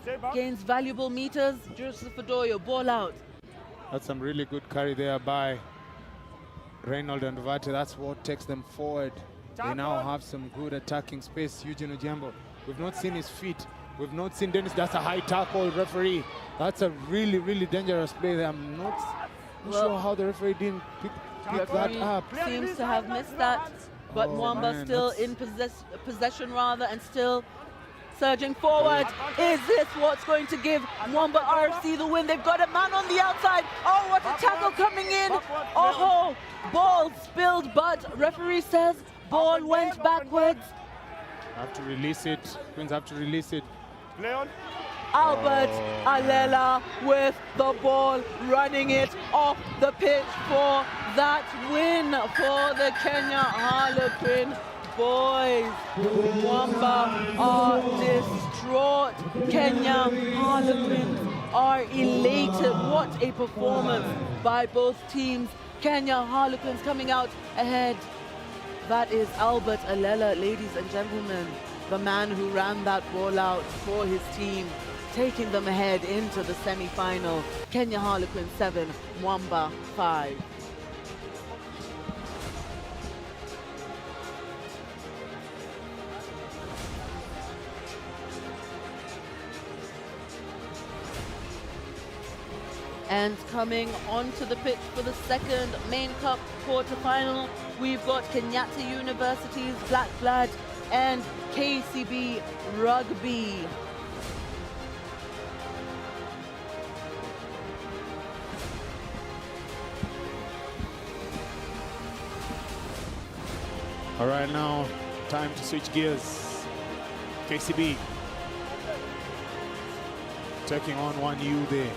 C: Stay back.
B: Gains valuable meters. Joseph Odoyo, ball out.
A: That's some really good carry there by Reynold and Vate. That's what takes them forward. They now have some good attacking space. Eugene Ojambo, we've not seen his feet. We've not seen Dennis. That's a high tackle, referee. That's a really, really dangerous play there. I'm not sure how the referee didn't pick that
B: Referee
A: up.
B: seems to have missed that, but
A: Oh,
B: Mwamba
A: man,
B: still
A: that's-
B: in possession rather, and still surging forward. Is this what's going to give Mwamba RFC the win? They've got a man on the outside. Oh, what a tackle coming in. Oh, ball spilled, but referee says ball went backwards.
A: Have to release it. Queens have to release it.
C: Play on.
B: Albert Alela with the ball, running it off the pitch for that win for the Kenya Harlequin boys. Mwamba are distraught. Kenya Harlequins are elated. What a performance by both teams. Kenya Harlequins coming out ahead. That is Albert Alela, ladies and gentlemen, the man who ran that ball out for his team. taking them ahead into the semi-final. Kenya Harlequin 7, Mwamba 5. And coming onto the pitch for the second main cup quarter-final, we've got Kenyatta University's Black Blood and KCB Rugby.
A: All right, now time to switch gears. KCB taking on 1U there.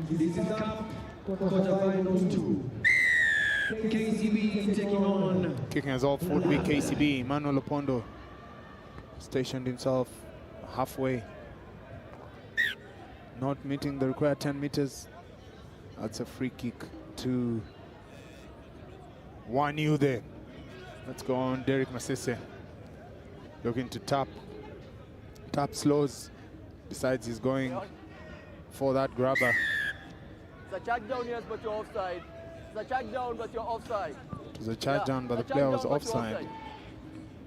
E: This is Cup quarterfinals 2. KCB is taking on.
A: Kicking us off would be KCB. Manuel Opondo stationed himself halfway. Not meeting the required 10 meters. That's a free kick to 1U there. Let's go on, Derek Masese. Looking to tap. Tap slows. Decides he's going for that grabber.
F: It's a charge down, yes, but you're offside. It's a charge down, but you're offside.
A: It was a charge down, but the player was offside.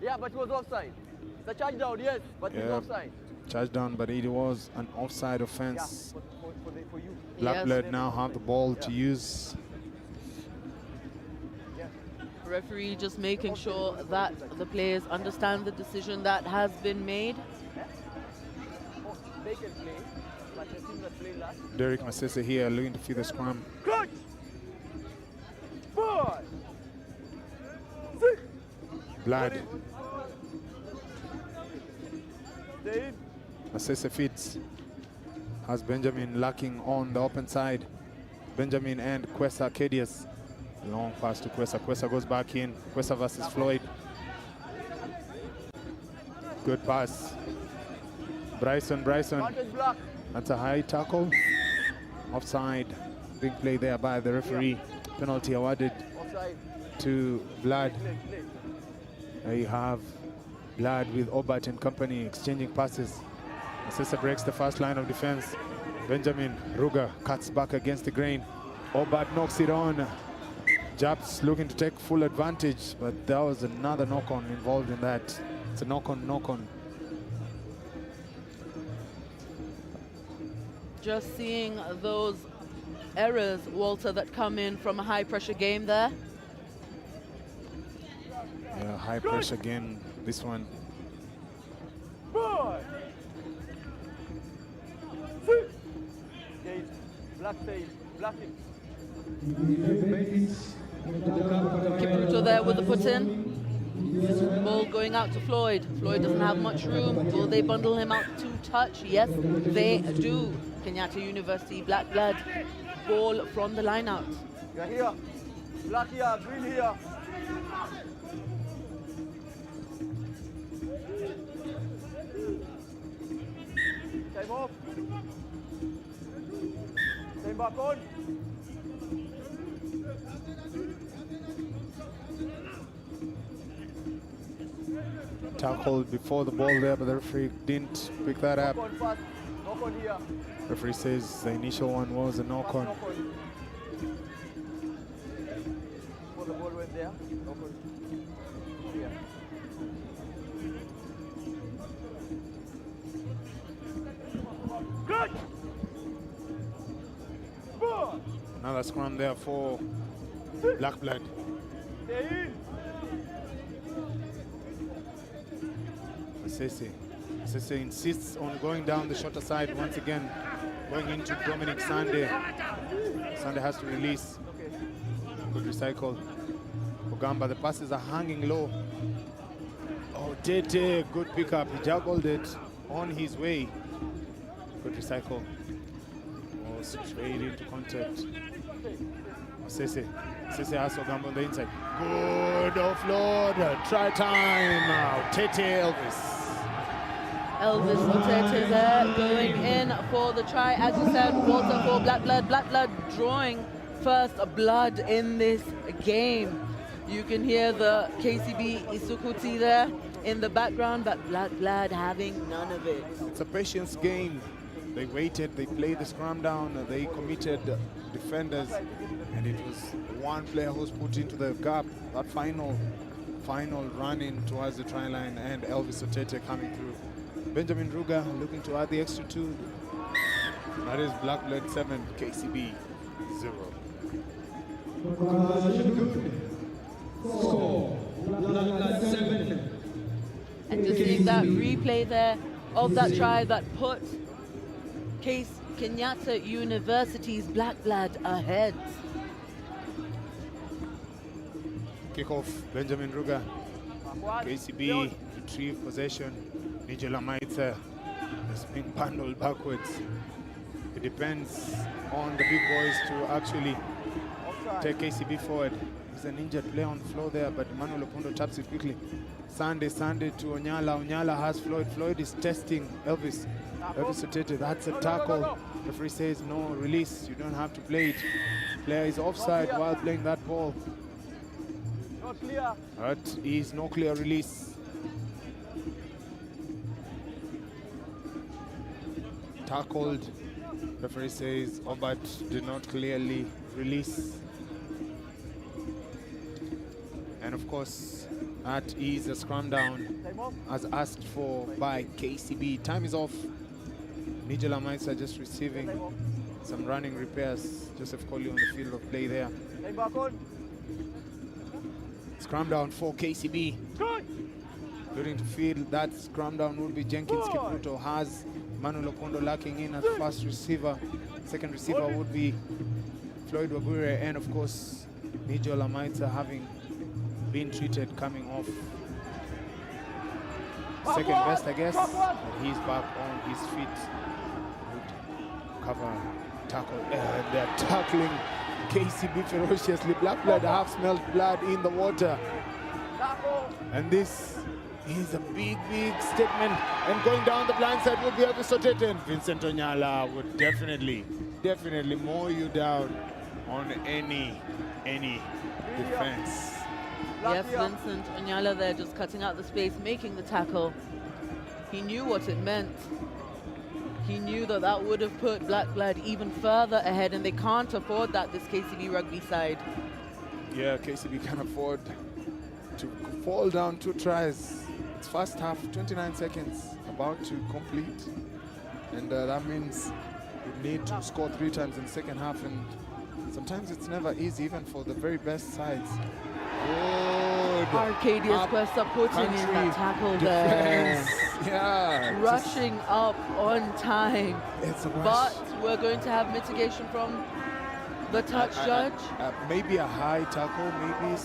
F: Yeah, but he was offside. It's a charge down, yes, but he's offside.
A: Charge down, but it was an offside offense.
F: Yeah, for you.
A: Black Blood now have the ball to use.
B: Referee just making sure that the players understand the decision that has been made.
F: They can play, but the team that played last.
A: Derek Masese here looking to feed the scrum.
F: Good! Boy!
A: Blood.
F: Stay in.
A: Masese feeds. Has Benjamin lacking on the open side. Benjamin and Kwesa Arcadius. Long pass to Kwesa. Kwesa goes back in. Kwesa versus Floyd. Good pass. Bryson. That's a high tackle. Offside. Big play there by the referee. Penalty awarded to Blood. There you have Blood with Obert and company exchanging passes. Masese breaks the first line of defense. Benjamin Ruger cuts back against the grain. Obert knocks it on. Japs looking to take full advantage, but there was another knock-on involved in that. It's a knock-on.
B: Just seeing those errors, Walter, that come in from a high-pressure game there.
A: Yeah, high-pressure game, this one.
F: Boy! Black side, black in.
B: Kipruto there with the put-in. Ball going out to Floyd. Floyd doesn't have much room. Will they bundle him out to touch? Yes, they do. Kenyatta University, Black Blood. Ball from the line out.
F: You're here. Black here, green here. Time off. Time back on.
A: Tackled before the ball there, but the referee didn't pick that up.
F: Knock on fast. Knock on here.
A: Referee says the initial one was a knock-on.
F: Knock on. Before the ball went there. Knock on. Here. Good! Boy!
A: Another scrum there for Black Blood.
F: Stay in.
A: Masese insists on going down the shorter side once again, going into Dominic Sunday. Sunday has to release. Good recycle. Ogamba, the passes are hanging low. Oh, Tete, good pickup. He juggled it on his way. Good recycle. Oh, straight into contact. Masese has Ogamba on the inside. Good offload. Try time. Tete Elvis.
B: Elvis Otete there going in for the try. As you said, Walter for Black Blood. Black Blood drawing first blood in this game. You can hear the KCB Isukuti there in the background, but Black Blood having none of it.
A: It's a patience game. They waited, they played the scrum down, they committed defenders, and it was one player who's put into the gap. That final run in towards the try line, and Elvis Otete coming through. Benjamin Ruga looking to add the extra 2. That is Black Blood 7, KCB 0.
E: Score, Black Blood 7.
B: And just seeing that replay there of that try that put Kenyatta University's Black Blood ahead.
A: Kickoff, Benjamin Ruga. KCB retrieve possession. Nigel Amaitha is being bundled backwards. It depends on the big boys to actually take KCB forward. There's an injured player on the floor there, but Emmanuel Opondo taps it quickly. Sunday to Onyala. Onyala has Floyd. Floyd is testing Elvis. Elvis Otete, that's a tackle. Referee says no, release. You don't have to play it. Player is offside while playing that ball.
F: Not clear.
A: That is no clear release. Tackled. Referee says Obat did not clearly release. And of course, that is a scrum down as asked for by KCB. Time is off. Nigel Amaisa just receiving some running repairs. Joseph Colley on the field of play there. Scrum down for KCB. Looking to field that scrum down would be Jenkins. Kipruto has Manuel Opondo lacking in as first receiver. Second receiver would be Floyd Wabure, and of course Nigel Amaita having been treated coming off second best, I guess. But he's back on his feet. Good cover, tackle, and they're tackling KCB ferociously. Black Blood have smelled blood in the water. And this is a big, big statement. And going down the blind side would be Elvis Otete, and Vincent Onyala would definitely mow you down on any defense.
B: Yes, Vincent Onyala there just cutting out the space, making the tackle. He knew what it meant. He knew that that would have put Black Blood even further ahead, and they can't afford that, this KCB rugby side.
A: Yeah, KCB can afford to fall down 2 tries. It's first half, 29 seconds about to complete. And that means you need to score 3 times in the second half, and sometimes it's never easy, even for the very best sides. Good.
B: Arcadius Questa putting in that tackle there.
A: Yeah.
B: Rushing up on time.
A: It's a rush.
B: But we're going to have mitigation from the touch judge.
A: Maybe a high tackle, maybe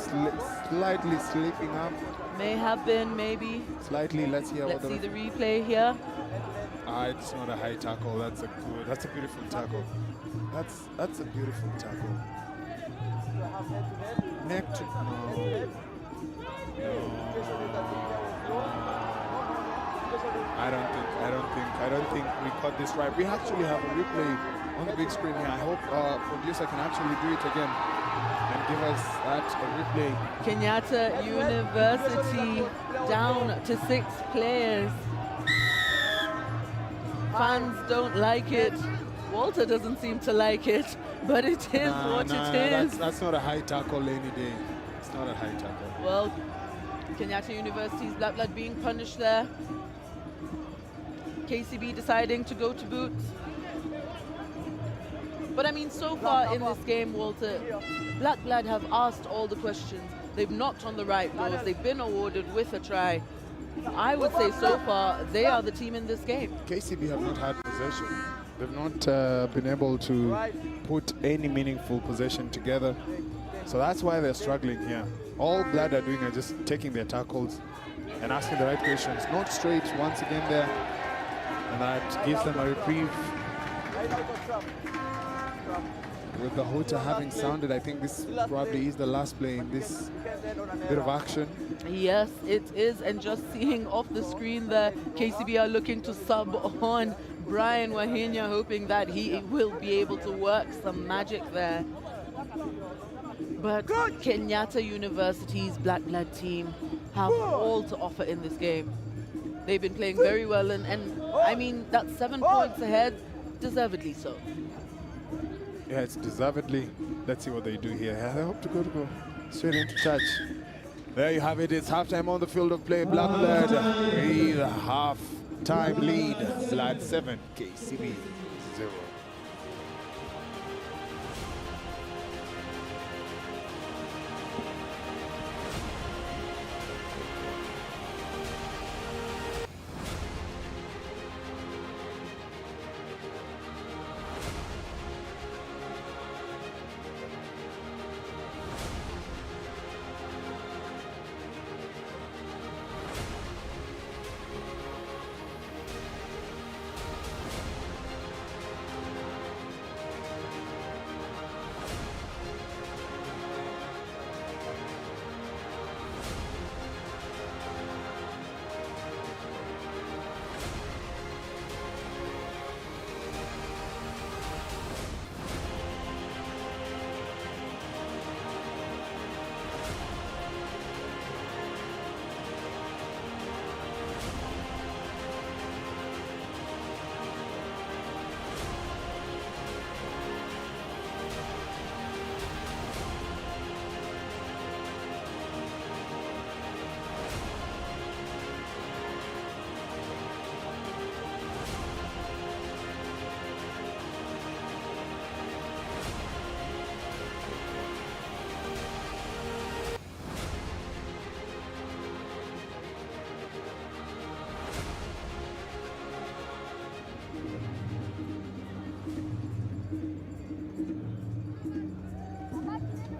A: slightly slipping up.
B: May have been, maybe.
A: Slightly, let's hear
B: Let's
A: what
B: see the replay here.
A: It's not a high tackle, that's a beautiful tackle. That's a beautiful tackle. Neck to I don't think we caught this right. We actually have a replay on the big screen here. I hope producer can actually do it again and give us that replay.
B: Kenyatta University down to 6 players. Fans don't like it. Walter doesn't seem to like it, but it is what it is.
A: That's not a high tackle any day. It's not a high tackle.
B: Well, Kenyatta University's Black Blood being punished there. KCB deciding to go to boots. But I mean, so far in this game, Walter, Black Blood have asked all the questions. They've knocked on the right doors. They've been awarded with a try. I would say so far, they are the team in this game.
A: KCB have not had possession. They've not been able to put any meaningful possession together. So that's why they're struggling here. All Blood are doing are just taking their tackles and asking the right questions. Not straight once again there. And that gives them a reprieve. With the Hota having sounded, I think this probably is the last play in this bit of action.
B: Yes, it is. And just seeing off the screen there, KCB are looking to sub on Brian Wahinya, hoping that he will be able to work some magic there. But Kenyatta University's Black Blood team have all to offer in this game. They've been playing very well, and I mean, that's 7 points ahead, deservedly so.
A: Yeah, it's deservedly. Let's see what they do here. I hope to go straight into touch. There you have it. It's halftime on the field of play. Black Blood with a half-time lead. Blood 7, KCB 0.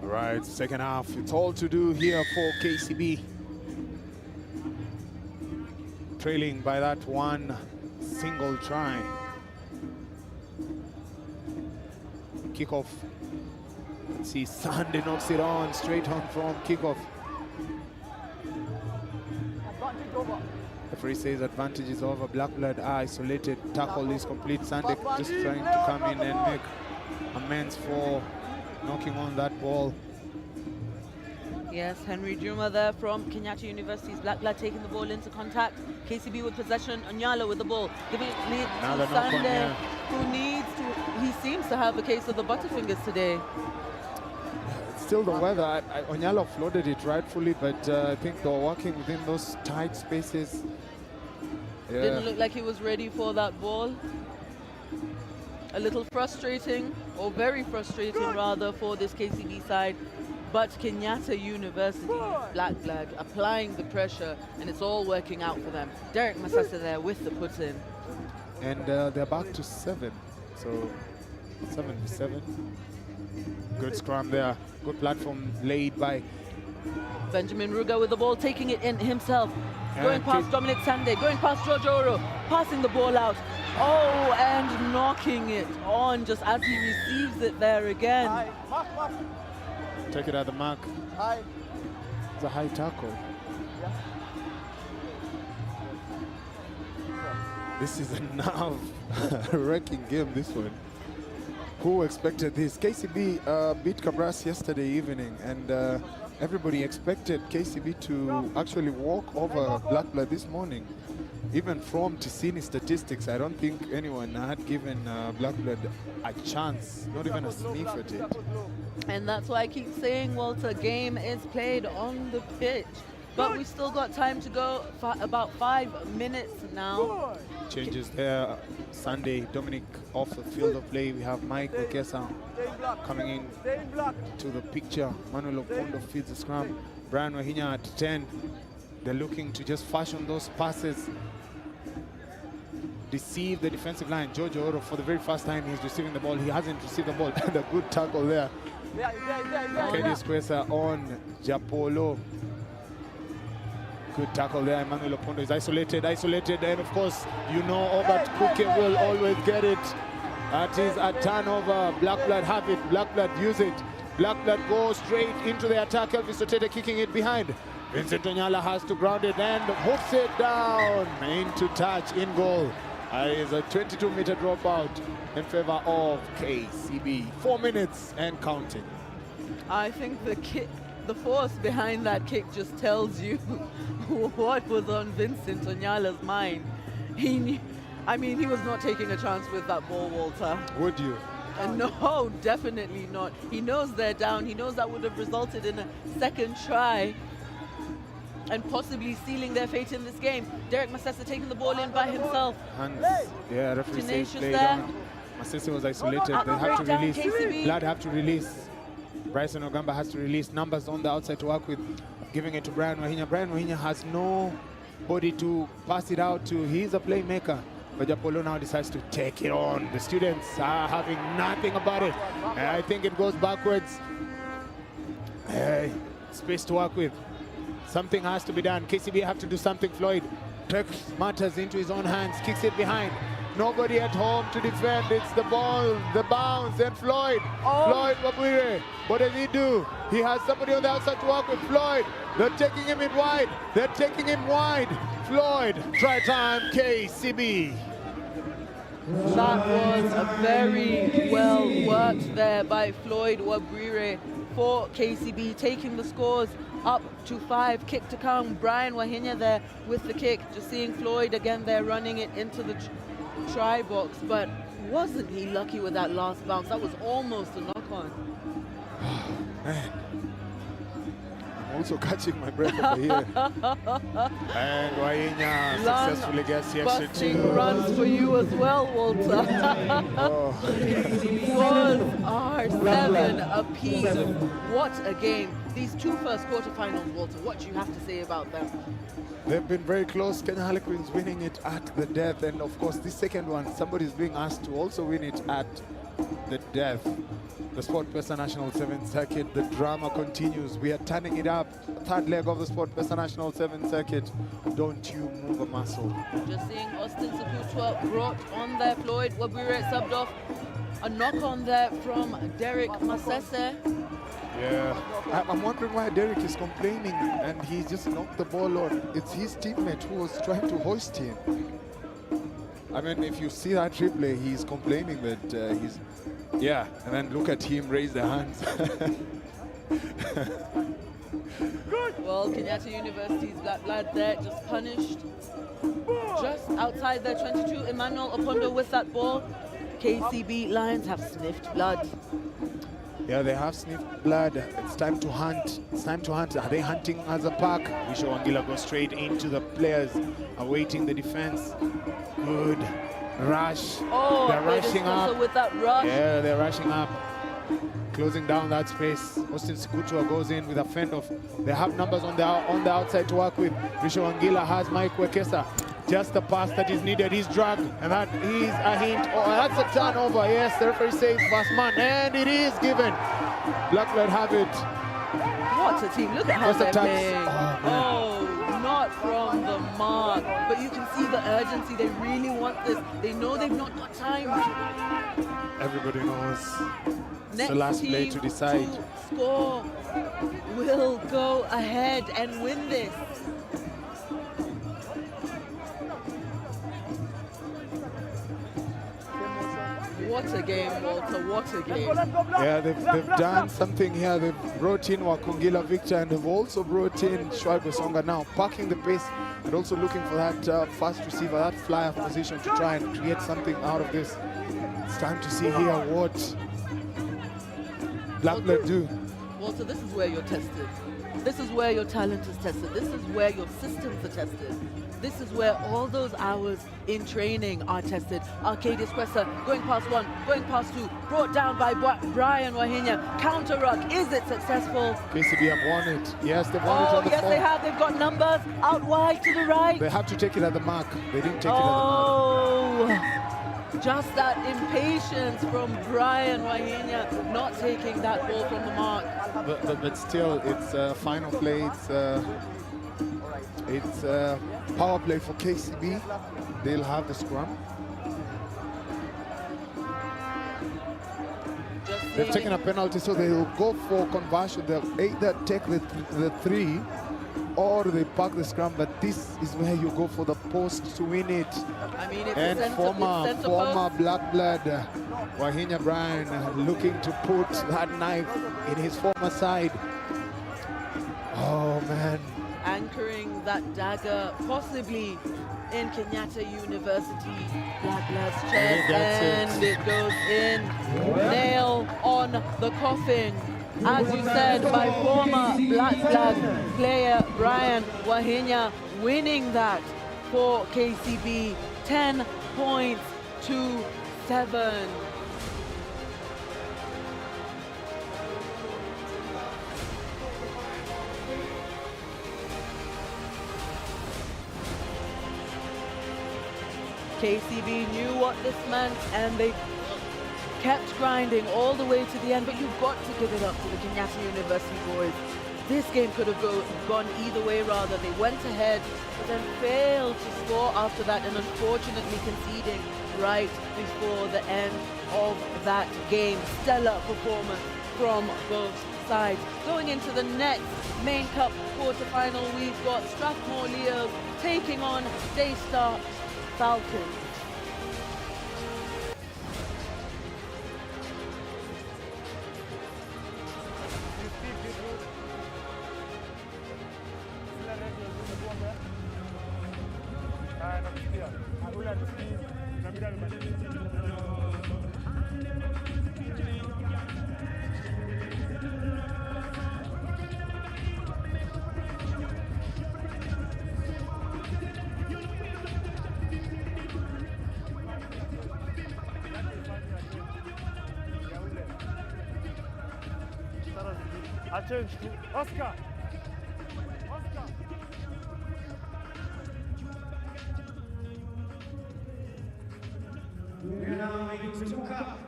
A: Right, second half, it's all to do here for KCB. Trailing by that one single try. Kickoff. Let's see, Sunday knocks it on, straight on from kickoff.
F: Advantage over.
A: Referee says advantage is over. Black Blood isolated. Tackle is complete. Sunday just trying to come in and make amends for knocking on that ball.
B: Yes, Henry Juma there from Kenyatta University's Black Blood taking the ball into contact. KCB with possession. Onyala with the ball, giving it lead to Sunday, who needs to. He seems to have a case of the butterfingers today.
A: It's still the weather. Onyala floated it rightfully, but I think they were working within those tight spaces. Yeah.
B: Didn't look like he was ready for that ball. A little frustrating, or very frustrating rather, for this KCB side. But Kenyatta University, Black Blood, applying the pressure, and it's all working out for them. Derek Masasa there with the put-in.
A: And they're back to 7. So 7-7. Good scrum there. Good platform laid by
B: Benjamin Ruga with the ball, taking it in himself. Going
A: And
B: past Dominic Sande, going past George Oro, passing the ball out. Oh, and knocking it on just as he receives it there again.
F: High. Mark.
A: take it at the mark.
F: High.
A: It's a high tackle.
F: Yeah.
A: This is a nerve-wrecking game, this one. Who expected this? KCB beat Cabras yesterday evening, and everybody expected KCB to actually walk over Black Blood this morning. Even from Ticini statistics, I don't think anyone had given Black Blood a chance, not even a sniff at it.
B: And that's why I keep saying, Walter, game is played on the pitch. But we've still got time to go, for about 5 minutes now.
A: Changes there. Sunday, Dominic off the field of play. We have Mike Okesa coming in to the picture. Manuel Opondo feeds the scrum. Brian Wahinya at 10. They're looking to just fashion those passes, deceive the defensive line. George Oro, for the very first time, he's receiving the ball. He hasn't received the ball. And a good tackle there. Kenya Squesa on Japolo. Good tackle there. Emmanuel Opondo is isolated, and of course, you know, Obert Kuke will always get it. That is a turnover. Black Blood have it. Black Blood use it. Black Blood goes straight into the attack. Elvis Otete kicking it behind. Vincent Onyala has to ground it and hooks it down into touch in goal. It is a 22-meter dropout in favor of KCB. 4 minutes and counting.
B: I think the force behind that kick just tells you what was on Vincent Onyala's mind. He knew, I mean, he was not taking a chance with that ball, Walter.
A: Would you?
B: No, definitely not. He knows they're down. He knows that would have resulted in a second try and possibly sealing their fate in this game. Derek Masesa taking the ball in by himself.
A: Hands, yeah, referee says
B: Tenacious
A: play
B: there.
A: down. Masesa was isolated. They have to
B: Breakdown,
A: release.
B: KCB.
A: Blood have to release. Bryson Ogamba has to release. Numbers on the outside to work with. Giving it to Brian Wahinya. Brian Wahinya has nobody to pass it out to. He's a playmaker. But Japolo now decides to take it on. The students are having nothing about it. I think it goes backwards. Space to work with. Something has to be done. KCB have to do something. Floyd takes matters into his own hands, kicks it behind. Nobody at home to defend. It's the ball, the bounce, and Floyd. Floyd Wabwire. What does he do? He has somebody on the outside to work with. Floyd. They're taking him in wide. They're taking him wide. Floyd. Try time, KCB.
B: That was a very well worked there by Floyd Wabwire for KCB, taking the scores up to 5. Kick to come. Brian Wahinya there with the kick. Just seeing Floyd again there running it into the try box, but wasn't he lucky with that last bounce? That was almost a knock-on.
A: Man. I'm also catching my breath over here. And Wahinya successfully gets the extra 2.
B: Busting runs for you as well, Walter. Was R7 apiece. What a game. These 2 first quarterfinals, Walter, what do you have to say about them?
A: They've been very close. Kenya Harlequins winning it at the death. And of course, this second one, somebody's being asked to also win it at the death. The SportPesa National Sevens Circuit, the drama continues. We are turning it up. Third leg of the SportPesa National Sevens Circuit. Don't you move a muscle.
B: Just seeing Austin Sakutwa brought on there. Floyd Wabwire subbed off. A knock on there from Derek Masese.
A: Yeah, I'm wondering why Derek is complaining and he just knocked the ball on. It's his teammate who was trying to hoist him. I mean, if you see that replay, he's complaining that he's... Yeah, and then look at him raise the hands.
B: Well, Kenyatta University's Black Blood there just punished. Just outside their 22, Emmanuel Opondo with that ball. KCB Lions have sniffed blood.
A: Yeah, they have sniffed blood. It's time to hunt. It's time to hunt. Are they hunting as a pack? Visho Wangila goes straight into the players, awaiting the defense. Good rush.
B: Oh,
A: they're rushing up.
B: With that rush.
A: Yeah, they're rushing up. Closing down that space. Austin Sikutua goes in with a fend off. They have numbers on the outside to work with. Visho Wangila has Mike Wekesa. Just the pass that is needed. He's dragged, and that is a hint. Oh, that's a turnover. Yes, the referee says first man, and it is given. Blackbird have it.
B: What a team. Look at how they're
A: attacks.
B: playing. Oh, not from the mark. But you can see the urgency. They really want this. They know they've not got time.
A: Everybody knows.
B: Next
A: the last play
B: team
A: to decide.
B: To score will go ahead and win this. What a game, Walter, what a game.
A: Yeah, they've done something here. They've brought in Wakungila Victor, and they've also brought in Shwaibu Songa now, parking the pace and also looking for that fast receiver, that flyer position to try and create something out of this. It's time to see here what Blackbird do.
B: Walter, this is where you're tested. This is where your talent is tested. This is where your systems are tested. This is where all those hours in training are tested. Arcadius Questa going past 1, going past 2, brought down by Brian Wahinya. Counter ruck, is it successful?
A: KCB have won it. Yes, they've won it on the
B: yes,
A: phone.
B: they have. They've got numbers out wide to the right.
A: They have to take it at the mark. They didn't take it at the mark.
B: Just that impatience from Brian Wahinya not taking that ball from the mark.
A: But still, it's a final play. It's a power play for KCB. They'll have the scrum. They've taken a penalty, so they'll go for conversion. They'll either take the 3 or they park the scrum, but this is where you go for the post to win it.
B: I mean, it's
A: And former
B: post.
A: black blood Wahinya Brian looking to put that knife in his former side. Oh man.
B: Anchoring that dagger, possibly in Kenyatta University Black Blood's chest, and it goes in. Nail on the coffin. As you said, by former Black Blood player Brian Wahinya, winning that for KCB, 10 points to 7. KCB knew what this meant, and they kept grinding all the way to the end, but you've got to give it up to the Kenyatta University boys. This game could have gone either way, rather. They went ahead, but then failed to score after that, and unfortunately conceding right before the end of that game. Stellar performance from both sides. Going into the next main cup quarterfinal, we've got Strathmore Leos taking on Daystar Falcons.
C: Oscar.
E: We are now into cup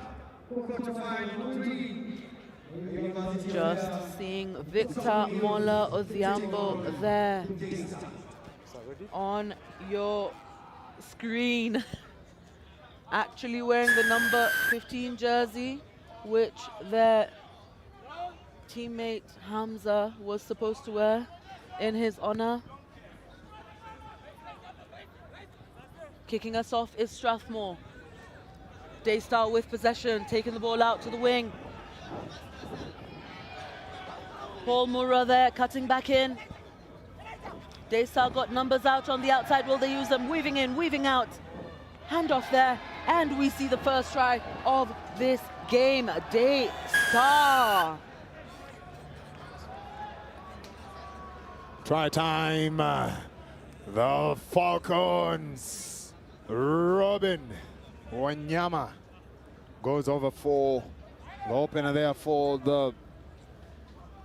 E: for quarterfinal 3.
B: Just seeing Victor Mola Odhiambo there on your screen, actually wearing the number 15 jersey, which their teammate Hamza was supposed to wear in his honor. Kicking us off is Strathmore. Daystar with possession, taking the ball out to the wing. Paul Murrah there, cutting back in. Daystar got numbers out on the outside. Will they use them? Weaving in, weaving out. Handoff there, and we see the first try of this game. Daystar.
A: Try time. The Falcons. Robin Wanyama goes over for the opener there for the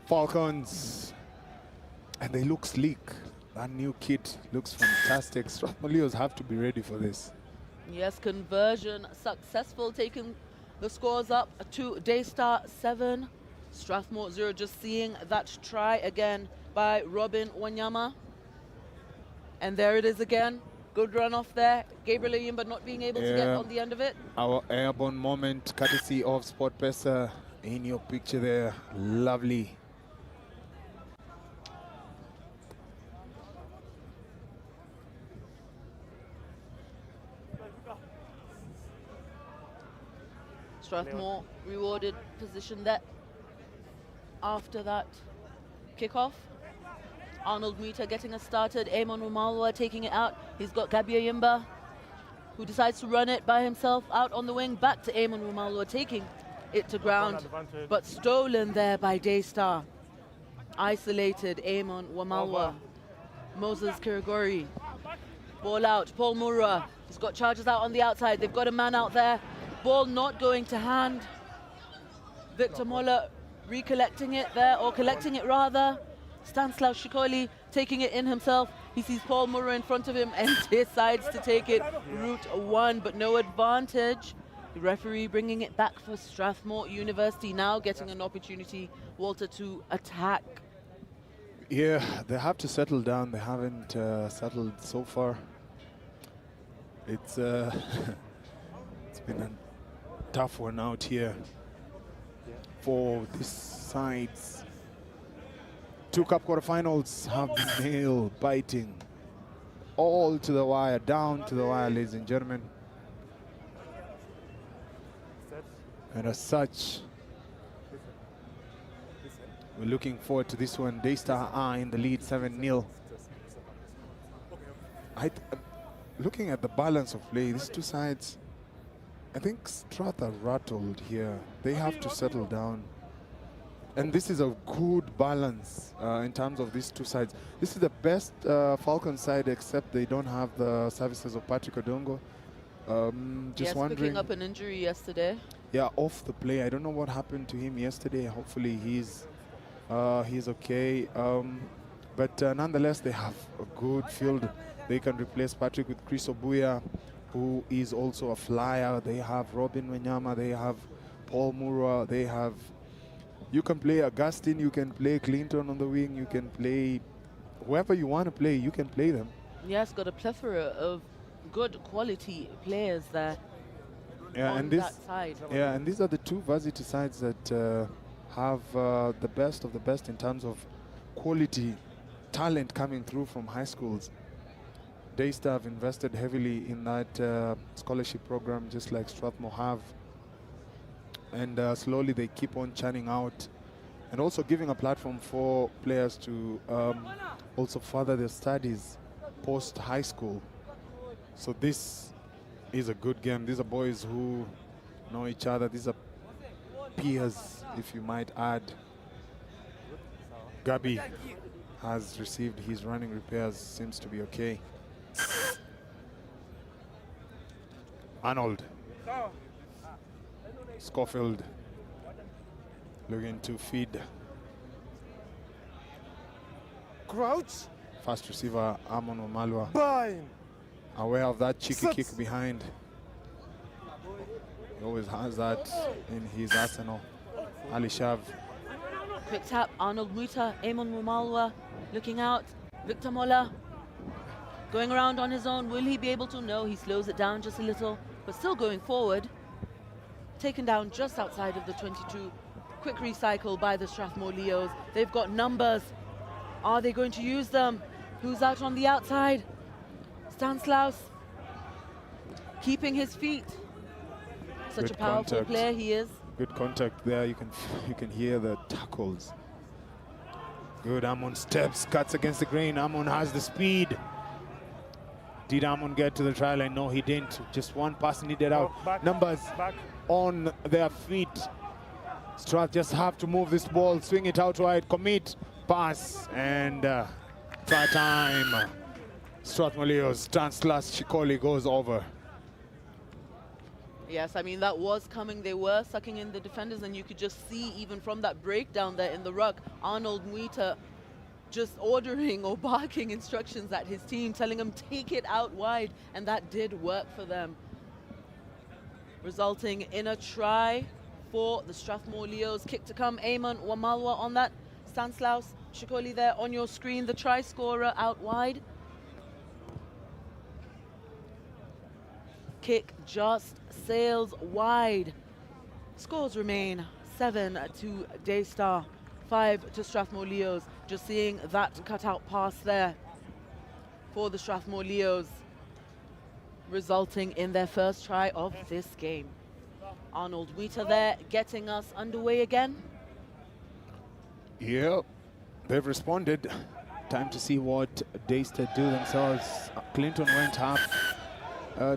A: Falcons. And they look sleek. That new kit looks fantastic. Strathmore Leos have to be ready for this.
B: Yes, conversion successful, taking the scores up to Daystar 7, Strathmore 0. Just seeing that try again by Robin Wanyama. And there it is again. Good run off there. Gabriel Ayimba not being able to get on the end of it.
A: Our airborne moment, courtesy of SportPesa, in your picture there. Lovely.
B: Strathmore rewarded position there after that kickoff. Arnold Meter getting us started. Amon Wamalwa taking it out. He's got Gabi Ayimba, who decides to run it by himself out on the wing. Back to Amon Wamalwa, taking it to ground, but stolen there by Daystar. Isolated Amon Wamalwa. Moses Kirigori. Ball out. Paul Murrah. He's got charges out on the outside. They've got a man out there. Ball not going to hand. Victor Mola recollecting it there, or collecting it rather. Stanislav Shikoli taking it in himself. He sees Paul Murrah in front of him and decides to take it route one, but no advantage. The referee bringing it back for Strathmore University, now getting an opportunity, Walter, to attack.
A: Yeah, they have to settle down. They haven't settled so far. It's it's been a tough one out here for these sides Two Cup quarterfinals have been nail-biting. All to the wire, down to the wire, ladies and gentlemen. And as such, we're looking forward to this one. Daystar are in the lead, 7-0. Looking at the balance of play, these two sides, I think Strath are rattled here. They have to settle down. And this is a good balance in terms of these two sides. This is the best Falcon side, except they don't have the services of Patrick Odongo. Just wondering.
B: Picking up an injury yesterday.
A: Yeah, off the play. I don't know what happened to him yesterday. Hopefully he's okay. But nonetheless, they have a good field. They can replace Patrick with Chris Obuya, who is also a flyer. They have Robin Wenyama. They have Paul Murwa. They have... You can play Augustine. You can play Clinton on the wing. You can play whoever you want to play. You can play them.
B: Yes, got a plethora of good quality players there.
A: Yeah,
B: on
A: and this,
B: that side.
A: yeah, and these are the two varsity sides that have the best of the best in terms of quality talent coming through from high schools. Daystar have invested heavily in that scholarship program, just like Strathmore have. And slowly they keep on churning out and also giving a platform for players to also further their studies post high school. So this is a good game. These are boys who know each other. These are peers, if you might add. Gabi has received his running repairs, seems to be okay. Arnold. Schofield looking to feed.
C: Crouch.
A: Fast receiver Amon Omalwa.
C: Bind.
A: Aware of that cheeky kick behind. He always has that in his arsenal. Ali Shav.
B: Quick tap, Arnold Muta, Amon Mumalwa looking out. Victor Mola going around on his own. Will he be able to? No, he slows it down just a little, but still going forward. Taken down just outside of the 22. Quick recycle by the Strathmore Leos. They've got numbers. Are they going to use them? Who's out on the outside? Stanislaus keeping his feet. Such
A: Good
B: a powerful
A: contact.
B: player he is.
A: Good contact there. You can hear the tackles. Good. Amon steps, cuts against the grain. Amon has the speed. Did Amon get to the try line? No, he didn't. Just one pass needed out.
C: Back,
A: Numbers
C: back.
A: on their feet. Strath just have to move this ball, swing it out wide, commit, pass, and try time. Strathmore Leos, Stanislaus Shikoli goes over.
B: Yes, I mean, that was coming. They were sucking in the defenders, and you could just see even from that breakdown there in the ruck, Arnold Muita just ordering or barking instructions at his team, telling them take it out wide, and that did work for them, resulting in a try for the Strathmore Leos. Kick to come, Amon Wamalwa on that. Stanislaus Shikoli there on your screen, the try scorer out wide. Kick just sails wide. Scores remain 7 to Daystar, 5 to Strathmore Leos. Just seeing that cutout pass there for the Strathmore Leos, resulting in their first try of this game. Arnold Wheater there, getting us underway again.
A: Yep, they've responded. Time to see what Daystar do themselves. Clinton went up.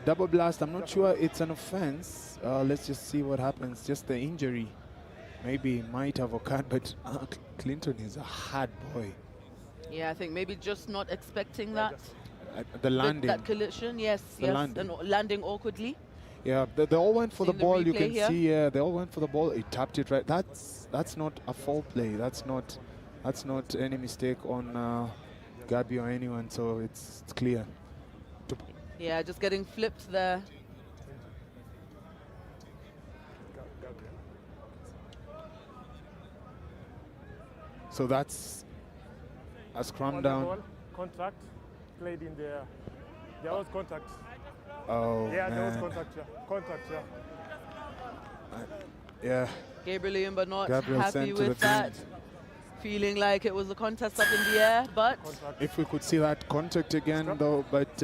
A: Double blast, I'm not sure it's an offense. Let's just see what happens. Just the injury maybe might have occurred, but Clinton is a hard boy.
B: Yeah, I think maybe just not expecting that.
A: The landing.
B: That collision, yes,
A: landing.
B: and landing awkwardly.
A: Yeah, they all went for the
B: Seeing the
A: ball. You
B: replay
A: can
B: here.
A: see, they all went for the ball. He tapped it right. That's not a foul play. That's not any mistake on Gabi or anyone. So it's clear.
B: Yeah, just getting flipped there.
A: So that's a scrum
C: On the
A: down.
C: ball, contact played in there. There was contact.
A: Oh,
C: Yeah, there was
A: man.
C: contact. Yeah. Contact. Yeah.
A: Yeah.
B: Gabriel Iumba not
A: Gabriel
B: happy
A: sent to
B: with
A: the
B: that.
A: bin.
B: Feeling like it was a contest up in the air, but
A: If we could see that contact again, though, but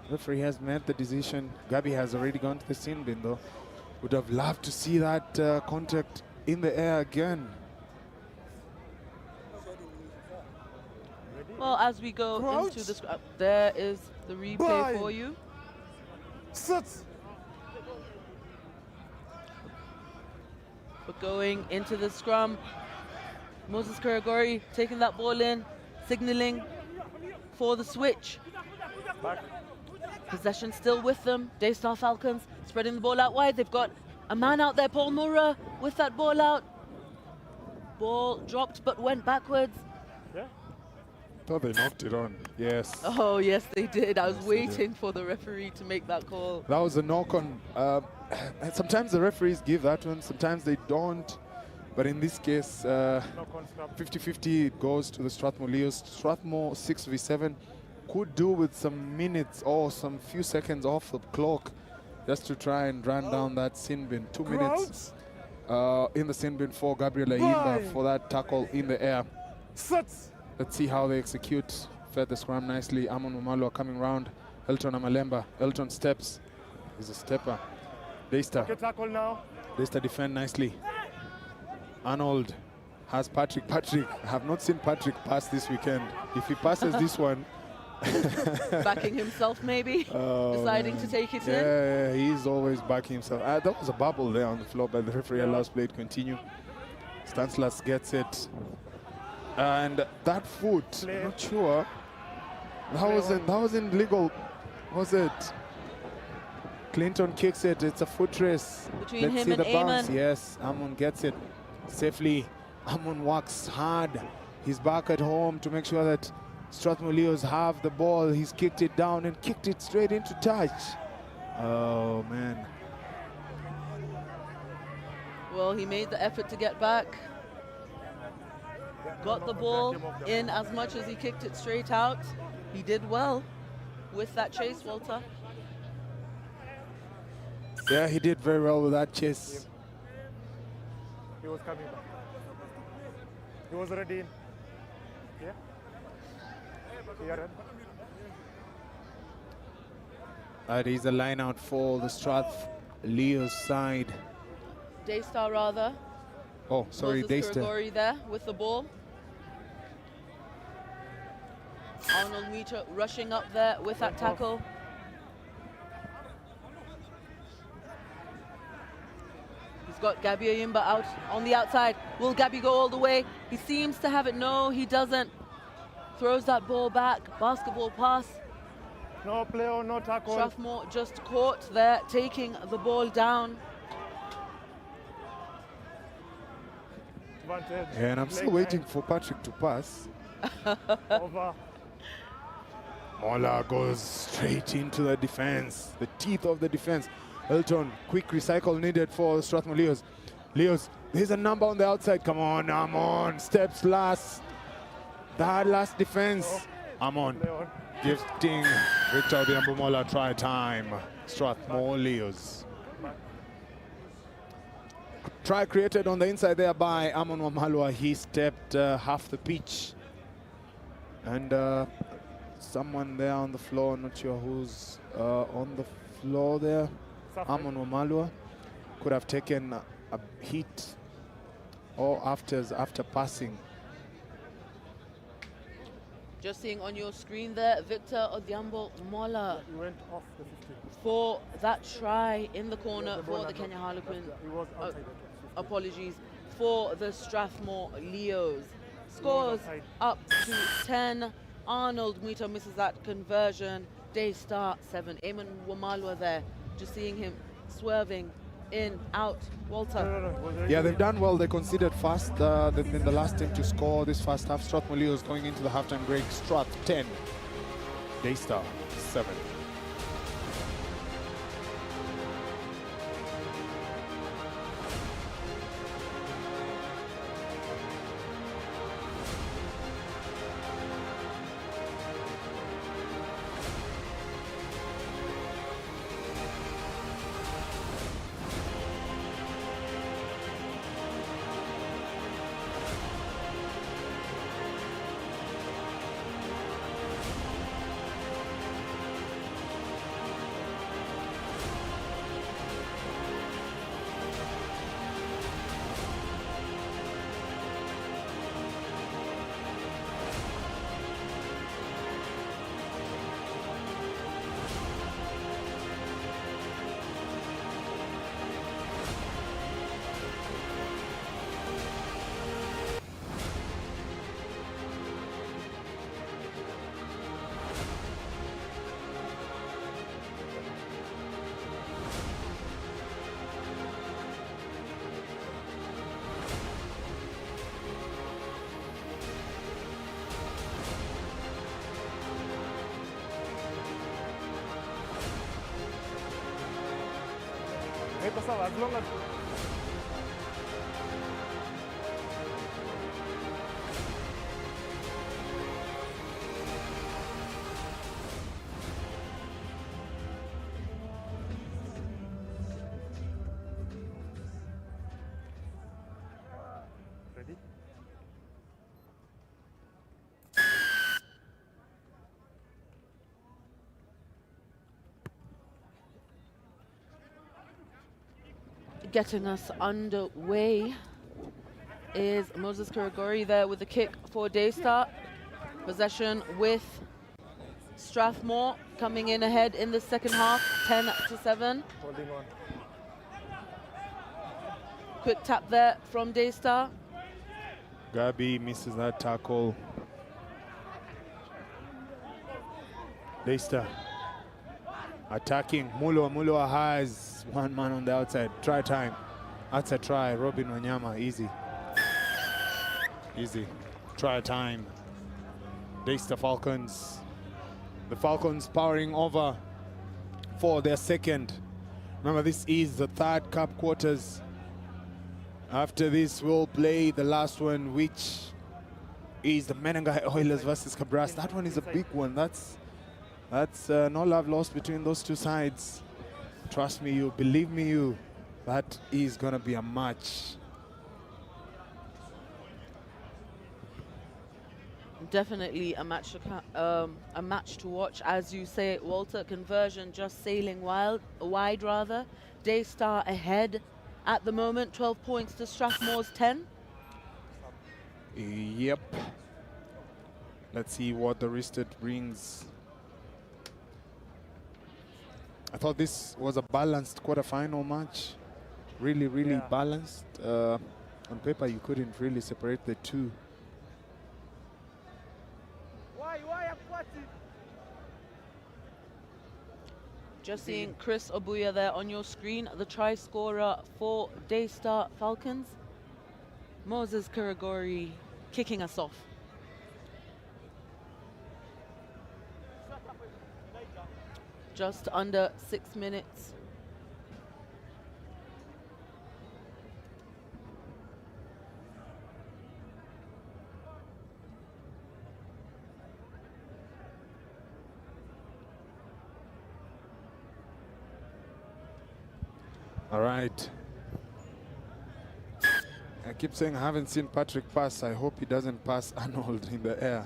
A: referee has made the decision. Gabi has already gone to the sin bin, though. Would have loved to see that contact in the air again.
B: well, as we go into the scrum, there is the replay for you. But going into the scrum, Moses Karagori taking that ball in, signaling for the switch. Possession still with them. Daystar Falcons spreading the ball out wide. They've got a man out there, Paul Murrah, with that ball out. Ball dropped but went backwards.
A: Thought they knocked it on. Yes.
B: Oh, yes, they did. I was
A: Yes, they did.
B: waiting for the referee to make that call.
A: That was a knock on. Sometimes the referees give that one, sometimes they don't. But in this case, 50-50 it goes to the Strathmore Leos. Strathmore 6v7 could do with some minutes or some few seconds off the clock just to try and run down that sin bin. 2 minutes in the sin bin for Gabriel Ayimba for that tackle in the air. Let's see how they execute. Fed the scrum nicely. Amon Mumalwa coming round. Elton Amalemba. Elton steps. He's a stepper. Daystar.
C: Tackle now.
A: Daystar defend nicely. Arnold has Patrick. Patrick, I have not seen Patrick pass this weekend. If he passes this one.
B: Backing himself maybe, deciding to take it in.
A: Yeah, he's always backing himself. There was a bubble there on the floor, but the referee allows play to continue. Stanislas gets it. And that foot, I'm not sure. That wasn't legal, was it? Clinton kicks it. It's a foot race.
B: Between
A: Let's
B: him
A: see
B: and
A: the bounce.
B: Eamon.
A: Yes, Amon gets it safely. Amon works hard. He's back at home to make sure that Strathmore Leos have the ball. He's kicked it down and kicked it straight into touch. Oh, man.
B: Well, he made the effort to get back. Got the ball in as much as he kicked it straight out. He did well with that chase, Walter.
A: Yeah, he did very well with that chase.
C: He was coming back. He was already in. Yeah.
A: That is a line out for the Strath Leos side.
B: Daystar rather.
A: Oh, sorry,
B: Moses
A: Daystar.
B: Karagori there with the ball. Arnold Meter rushing up there with that tackle. He's got Gabi Ayimba out on the outside. Will Gabi go all the way? He seems to have it. No, he doesn't. Throws that ball back. Basketball pass.
C: No play or no tackle.
B: Strathmore just caught there, taking the ball down.
C: Advantage.
A: Yeah, and I'm still waiting for Patrick to pass.
C: Over.
A: Mola goes straight into the defense, the teeth of the defense. Elton, quick recycle needed for Strathmore Leos. Leos, there's a number on the outside. Come on, Amon. Steps last. That last defense. Amon gifting Victor Diambumola try time. Strathmore Leos. Try created on the inside there by Amon Wamalwa. He stepped half the pitch. And someone there on the floor, not sure who's on the floor there. Amon Wamalwa could have taken a hit or after passing.
B: Just seeing on your screen there, Victor Odhiambo Mola
C: He went off the 50.
B: for that try in the corner for the Kenya Harlequins.
C: He was outside the 50.
B: Apologies, for the Strathmore Leos. Scores up to 10. Arnold Mwita misses that conversion. Daystar 7. Eamon Wamalwa there. Just seeing him swerving in, out. Walter.
A: Yeah, they've done well. They conceded fast. They've been the last team to score this first half. Strathmore Leos going into the halftime break. Strath 10. Daystar 7.
C: sawa, as long as ready.
B: Getting us underway is Moses Kirigori there with the kick for Daystar. Possession with Strathmore coming in ahead in the second half, 10-7.
C: Holding on.
B: Quick tap there from Daystar.
A: Gabi misses that tackle. Leicester attacking. Mulwa has one man on the outside. Try time. That's a try. Robin Wanyama, easy. Easy. Try time. Leicester Falcons. The Falcons powering over for their second. Remember, this is the third cup quarters. After this, we'll play the last one, which is the Menengai Oilers versus Cabras. That one is a big one. That's no love lost between those two sides. Trust me, you, believe me, you, that is gonna be a match.
B: Definitely a match to watch, as you say, Walter. Conversion just sailing wide rather. Daystar ahead at the moment, 12 points to Strathmore's 10.
A: Yep. Let's see what the wristed brings. I thought this was a balanced quarterfinal match. Really balanced. On paper, you couldn't really separate the two.
B: Just seeing Chris Obuya there on your screen, the try scorer for Daystar Falcons. Moses Kirigori kicking us off. Just under 6 minutes.
A: All right. I keep saying I haven't seen Patrick pass. I hope he doesn't pass Arnold in the air.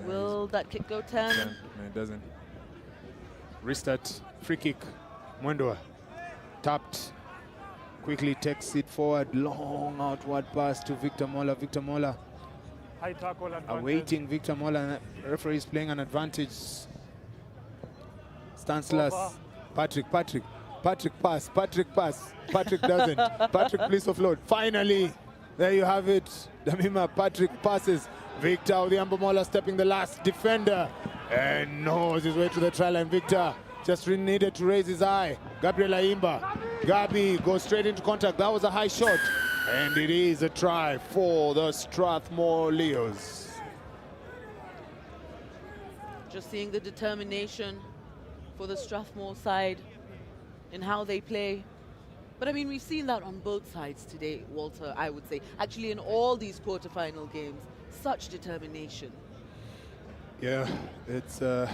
B: Will that kick go 10?
A: No, it doesn't. Restart, free kick. Mwendwa tapped, quickly takes it forward. Long outward pass to Victor Mola. Victor Mola
C: High tackle advantage.
A: awaiting Victor Mola. Referee is playing an advantage. Stansless. Patrick pass. Patrick doesn't. Patrick, please offload. Finally, there you have it. Damima, Patrick passes. Victor Odhiambo-Mola stepping the last defender and knows his way to the try line. Victor just needed to raise his eye. Gabriel Aimba. Gabi goes straight into contact. That was a high shot. And it is a try for the Strathmore Leos.
B: Just seeing the determination for the Strathmore side in how they play. But I mean, we've seen that on both sides today, Walter, I would say. Actually, in all these quarterfinal games, such determination.
A: Yeah, it's a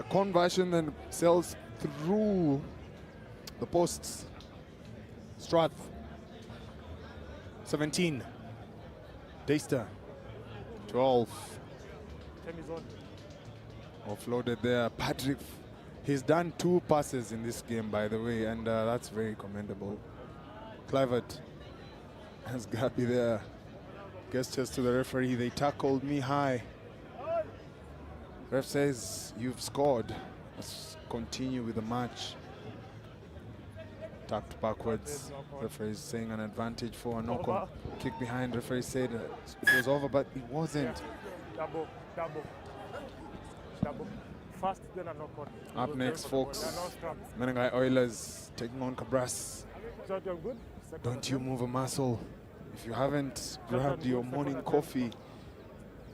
A: conversion that sails through the posts. Strath 17, Daystar 12.
C: Time is on.
A: Offloaded there. Patrick, he's done 2 passes in this game, by the way, and that's very commendable. Clivert has Gabi there. Gestures to the referee. They tackled me high. Ref says, you've scored. Let's continue with the match. Tucked backwards. Referee is saying an advantage for a knock-on. Kick behind. Referee said it was over, but it wasn't.
C: Double. Fast, then a knock-on.
A: Up next, folks. Menengai Oilers taking on Cabras.
C: Good.
A: Don't you move a muscle. If you haven't grabbed your morning coffee,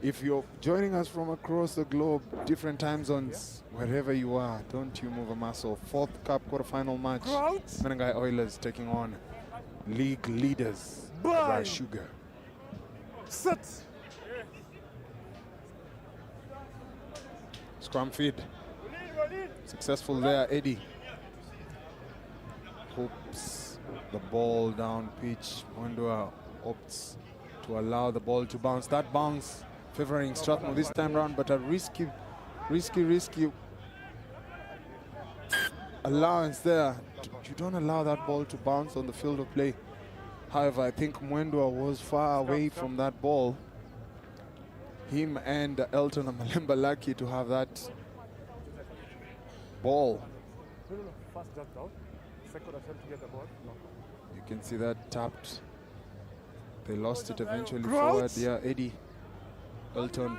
A: If you're joining us from across the globe, different time zones, wherever you are, don't you move a muscle. Fourth Cup quarterfinal match. Menengai Oilers taking on league leaders, Kabeberi Sugar.
C: Sit.
A: Scrum feed. Successful there, Eddie. Hoops the ball down pitch. Mwendwa opts to allow the ball to bounce. That bounce favoring Strathmore this time round, but a risky allowance there. You don't allow that ball to bounce on the field of play. However, I think Mwendwa was far away from that ball. Him and Elton and Malemba lucky to have that ball.
C: First just down. Second attempt to get the ball. No.
A: You can see that tapped. They lost it eventually forward. Yeah, Eddie. Elton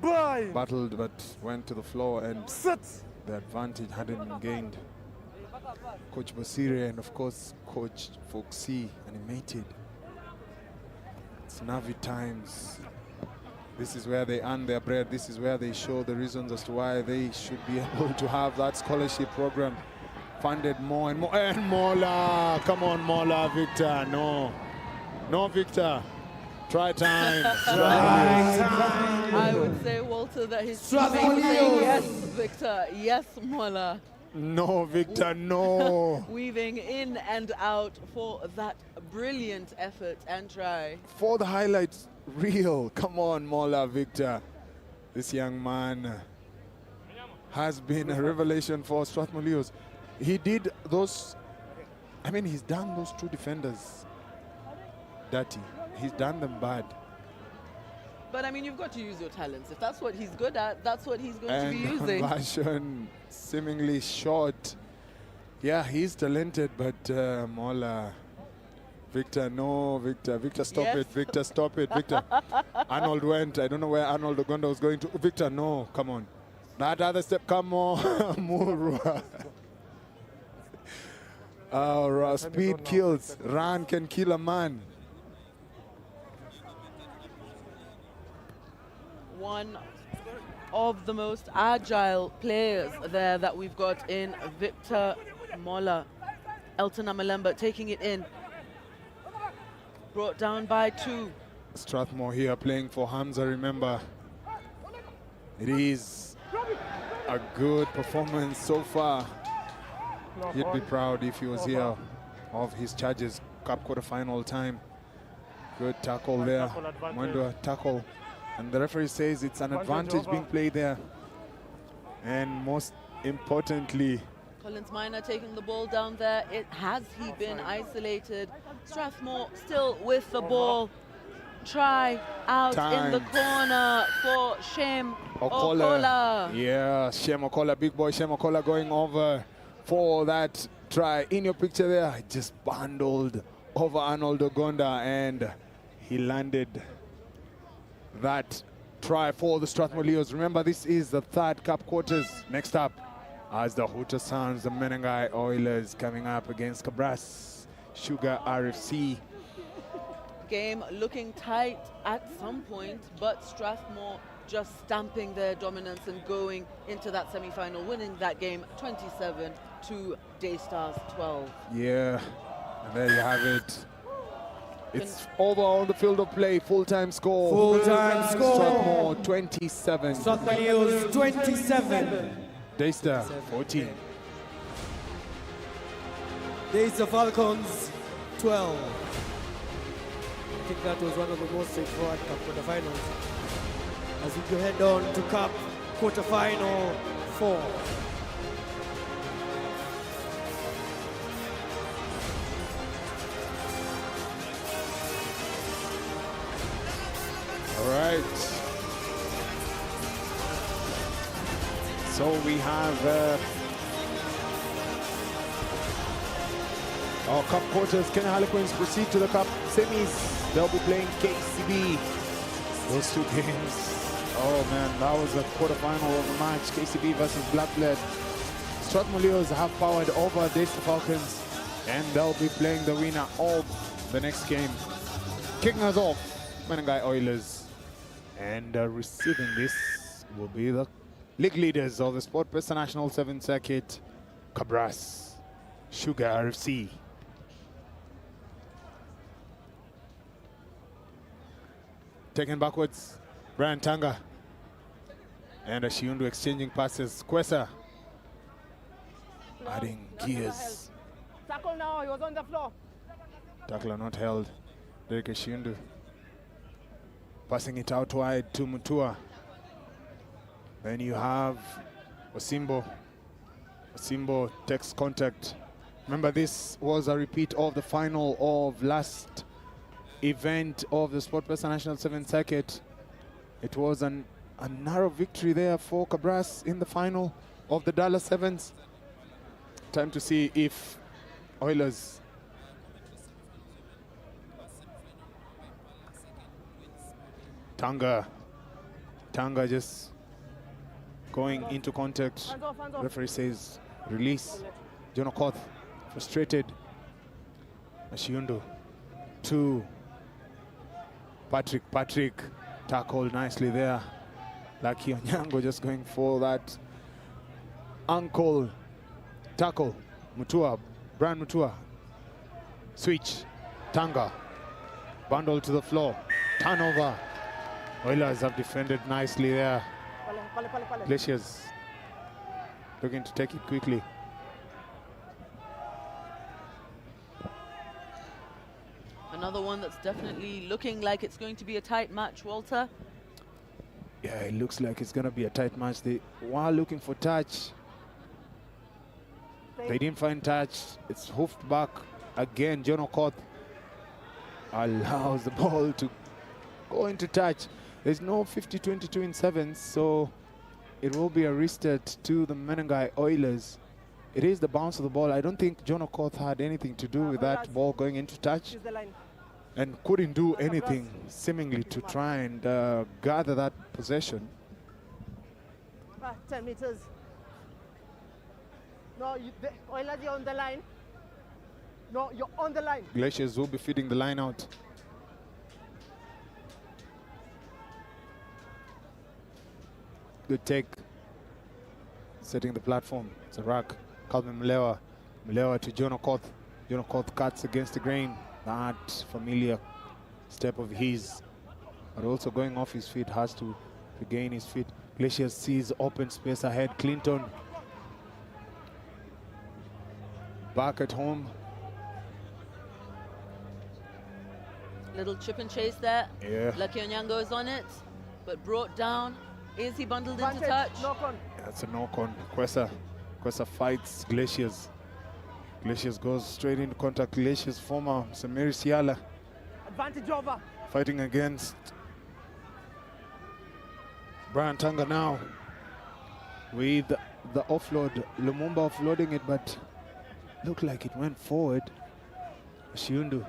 A: battled but went to the floor, and the advantage hadn't been gained. Coach Basire and of course Coach Foxy animated. It's Navi times. This is where they earn their bread. This is where they show the reasons as to why they should be able to have that scholarship program funded more and more. And Mola, come on Mola, Victor, no. No, Victor. Try time. Try time.
B: I would say, Walter, that his teammates say yes, Victor, yes, Mola.
A: No, Victor, no.
B: Weaving in and out for that brilliant effort and try.
A: For the highlights reel, come on, Mola, Victor. This young man has been a revelation for Strathmore Leos. He did those, I mean, he's done those two defenders dirty. He's done them bad.
B: But I mean, you've got to use your talents. If that's what he's good at, that's what he's going to be using.
A: Conversion seemingly short. Yeah, he's talented, but Mola. Victor, no, Victor. Victor, stop it. Victor, stop it. Victor. Arnold went. I don't know where Arnold Ogonda was going to. Victor, no, come on. That other step, come on. Murwa. Speed kills. Run can kill a man.
B: One of the most agile players there that we've got in Victor Mola. Elton Amalemba taking it in. Brought down by 2.
A: Strathmore here playing for Hamza, remember. It is a good performance so far. He'd be proud if he was here of his Charges Cup quarterfinal time. Good tackle there. Mwendwa tackle. And the referee says it's an advantage being played there. And most importantly,
B: Collins Minor taking the ball down there. Has he been isolated? Strathmore still with the ball. Try out in the corner for Shem Okola.
A: Yeah, Shem Okola, big boy Shem Okola going over for that try. In your picture there, just bundled over Arnold Ogonda, and he landed that try for the Strathmore Leos. Remember, this is the third cup quarters. Next up, as the Hooter Sounds, the Menengai Oilers coming up against Kabeberi Sugar RFC.
B: Game looking tight at some point, but Strathmore just stamping their dominance and going into that semi-final, winning that game 27 to Daystars 12.
A: Yeah, and there you have it. It's over on the field of play. Full-time score.
E: Full-time score.
A: Strathmore 27.
E: Strathmore Leos 27.
A: Daystar 14.
E: Daystar Falcons 12. I think that was one of the most straightforward Cup quarterfinals. As we go head on to Cup quarterfinal 4.
A: All right. So we have our Cup quarters. Kenya Harlequins proceed to the Cup semis. They'll be playing KCB. Those two games. Oh man, that was a quarterfinal of the match. KCB versus Blackbird. Strathmore Leos have powered over Daystar Falcons, and they'll be playing the winner of the next game. Kicking us off, Menengai Oilers. And receiving this will be the league leaders of the SportPesa National Sevens Circuit, Kabras, Sugar RFC. Taken backwards, Brian Tanga. And Shiundu exchanging passes. Kwesa adding gears.
F: Tackle now, he was on the floor.
A: Tackler not held. Derek Shiundu passing it out wide to Mutua. Then you have Osimbo. Osimbo takes contact. Remember, this was a repeat of the final of last event of the SportPesa National Sevens Circuit. It was a narrow victory there for Kabras in the final of the Dala Sevens. Time to see if Oilers Tanga just going into contact.
F: Hands off, hands off.
A: Referee says release. John Okoth frustrated. Ashiundu to Patrick tackled nicely there. Lucky Onyango just going for that ankle tackle. Mutua, Brian Mutua. Switch. Tanga. Bundle to the floor. Turnover. Oilers have defended nicely there. Glaciers looking to take it quickly.
B: Another one that's definitely looking like it's going to be a tight match, Walter.
A: Yeah, it looks like it's going to be a tight match. They were looking for touch. They didn't find touch. It's hoofed back again. John Okoth allows the ball to go into touch. There's no 50-22 in sevens, so it will be a restart to the Menengai Oilers. It is the bounce of the ball. I don't think John Okoth had anything to do with that ball going into touch, and couldn't do anything seemingly to try and gather that possession.
F: 10 meters. No, the Oilers, you're on the line. No, you're on the line.
A: Glaciers will be feeding the line out. Good take. Setting the platform. It's a rack. Calvin Mlewa. Mlewa to John Okoth. John Okoth cuts against the grain. That familiar step of his. But also going off his feet, has to regain his feet. Glaciers sees open space ahead. Clinton. Back at home.
B: Little chip and chase there.
A: Yeah.
B: Lucky Onyango is on it, but brought down. Is he bundled into
F: Advantage,
B: touch?
F: knock on.
A: That's a knock on. Kwesa fights Glaciers. Glaciers goes straight into contact. Glaciers former Samiri Siala
F: Advantage over.
A: fighting against Brian Tanga now with the offload. Lumumba offloading it, but looked like it went forward. Shiundu.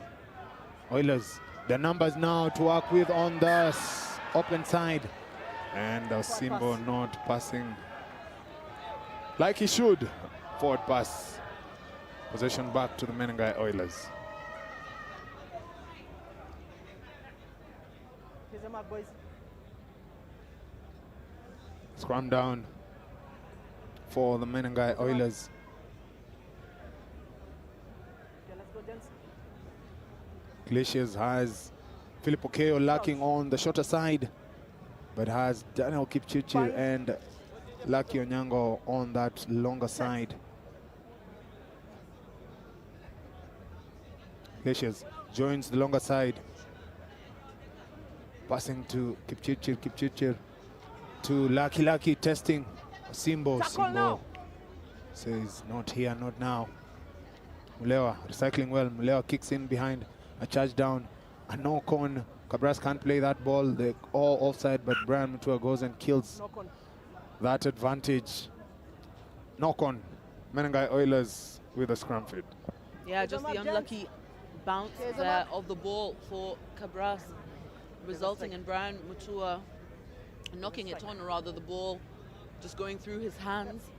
A: Oilers, the numbers now to work with on the open side. And Simbo not passing like he should. Forward pass. Possession back to the Menengai Oilers.
F: Here's a mark, boys.
A: Scrum down for the Menengai Oilers.
F: Okay, let's go, gents.
A: Glaciers has Philip Okeo lacking on the shorter side, but has Daniel Kipchirchir and Lucky Onyango on that longer side. Glaciers joins the longer side. Passing to Kipchirchir to Lucky testing. Simbo says not here, not now. Mulewa recycling well. Mulewa kicks in behind. A charge down. A knock on. Kabras can't play that ball. They're all offside, but Brian Mutua goes and kills that advantage. Knock on. Menengai Oilers with a scrum fit.
B: Yeah, just the unlucky bounce there of the ball for Kabras, resulting in Brian Mutua knocking it on, or rather the ball just going through his hands.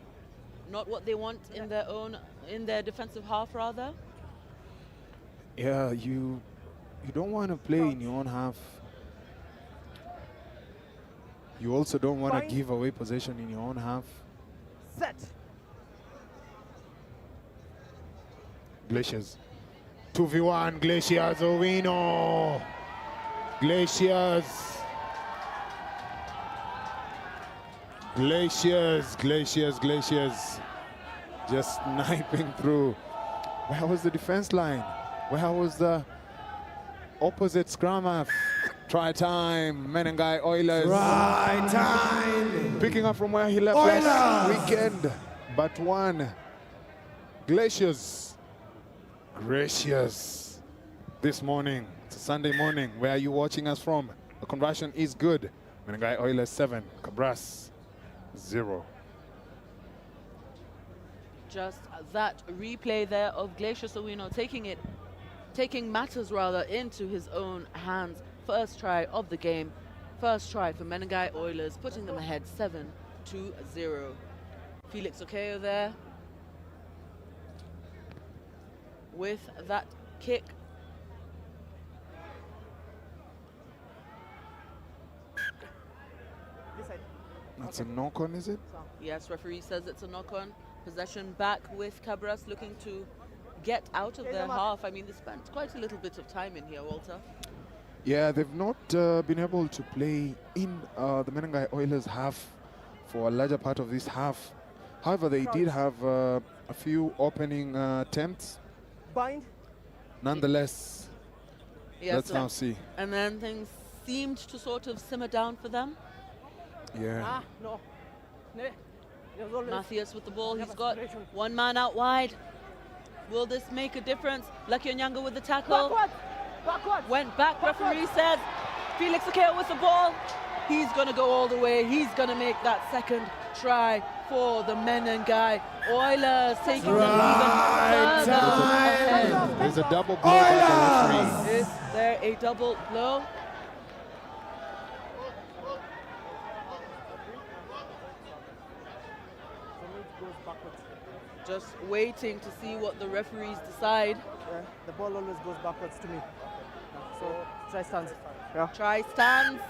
B: Not what they want in their defensive half, rather.
A: Yeah, you don't want to play in your own half You also don't want to
F: Fine.
A: give away possession in your own half.
F: Set.
A: Glaciers. 2v1, Glaciers Owino. Glaciers. Glaciers, Glaciers, Glaciers. Just sniping through. Where was the defense line? Where was the opposite scrum half? Try time, Menengai Oilers.
E: Right time.
A: Picking up from where he left last weekend, but one. Glaciers. Gracious. This morning, it's a Sunday morning. Where are you watching us from? The conversion is good. Menengai Oilers 7, Cabras 0.
B: Just that replay there of Glacier Sowino taking matters rather into his own hands. First try of the game. First try for Menengai Oilers, putting them ahead 7-0. Felix Okeo there with that kick.
F: This side.
A: That's a knock-on, is it?
B: Yes, referee says it's a knock-on. Possession back with Cabras looking to get out of their half. I mean, they spent quite a little bit of time in here, Walter.
A: Yeah, they've not been able to play in the Menengai Oilers half for a larger part of this half. However, they did have a few opening attempts.
F: Bind.
A: Nonetheless,
B: Yes,
A: let's now see.
B: and then things seemed to sort of simmer down for them.
A: Yeah.
F: Ah, no. No. There's always
B: Matthias with the ball, he's
F: Never
B: got
F: separation.
B: one man out wide. Will this make a difference? Lucky Onyanga with the tackle.
F: backward. Backward.
B: Went back, referee says. Felix Okeo with the ball. He's going to go all the way. He's going to make that second try for the Menengai Oilers, taking them even further ahead.
A: There's a double blow by the referee.
B: Is there a double blow?
F: Goes backwards.
B: Just waiting to see what the referees decide.
F: Yeah, the ball always goes backwards to me. So try stands. Yeah.
B: Try stands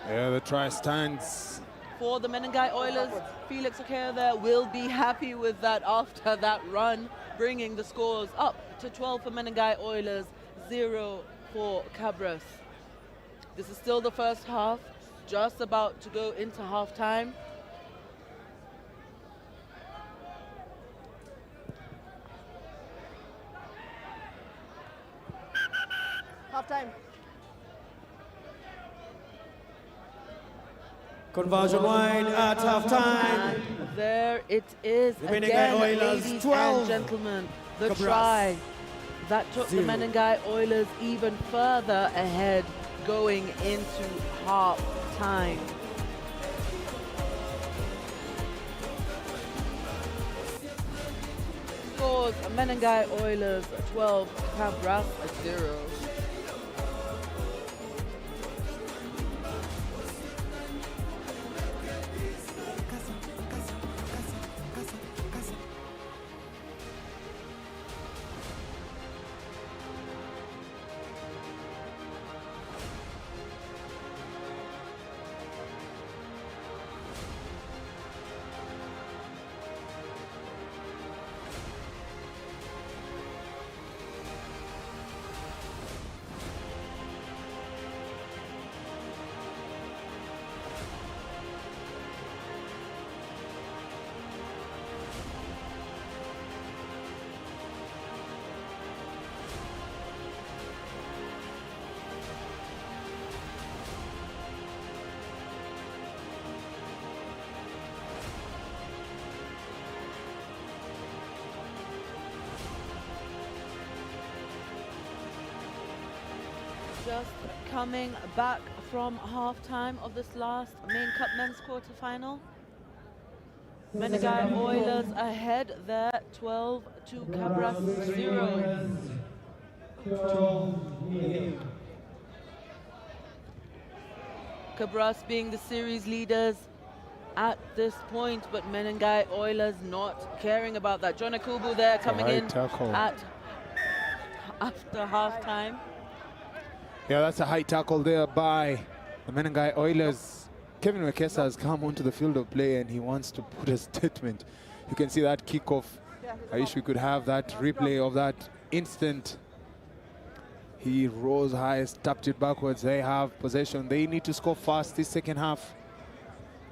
A: Yeah, the try stands.
B: for the Menengai Oilers. Felix Okeo there will be happy with that after that run, bringing the scores up to 12 for Menengai Oilers, 0 for Cabras. This is still the first half, just about to go into half time.
F: Half time.
E: Conversion wide at halftime.
B: There it is
E: The Menengai
B: again,
E: Oilers,
B: ladies
E: 12.
B: and gentlemen. The
E: Cabras,
B: try that took
E: 0.
B: the Menengai Oilers even further ahead going into half time. Scores Menengai Oilers 12, Cabras 0. Just coming back from half-time of this last main cup men's quarter-final. Menengai Oilers ahead there, 12 to Cabras 0. Cabras being the series leaders at this point, but Menengai Oilers not caring about that. John Akubu there coming
A: High
B: in
A: tackle.
B: after half-time.
A: Yeah, that's a high tackle there by the Menengai Oilers. Kevin Wekesa has come onto the field of play and he wants to put a statement. You can see that kickoff. I wish we could have that replay of that instant. He rose high, tapped it backwards. They have possession. They need to score fast this second half.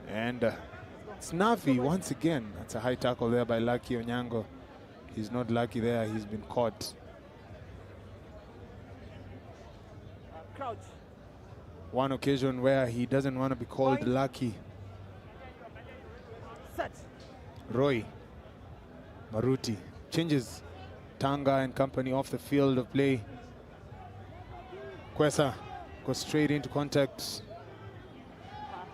A: And it's Navi once again. That's a high tackle there by Lucky Onyango. He's not lucky there. He's been caught.
F: Crouch.
A: One occasion where he doesn't want to be called lucky.
F: Set.
A: Roy Maruti changes Tanga and company off the field of play. Kwesa goes straight into contact.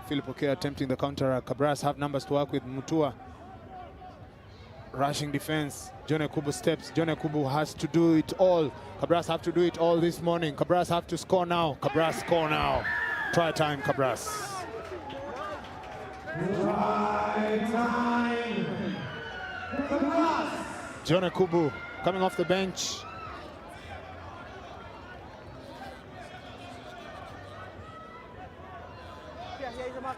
A: Philip Oke attempting the counter. Cabras have numbers to work with. Mutua rushing defense. John Ekubu steps. John Ekubu has to do it all. Cabras have to do it all this morning. Cabras have to score now. Cabras score now. Try time, Cabras.
D: Try time.
A: John Ekubu coming off the bench.
F: Here is the mark.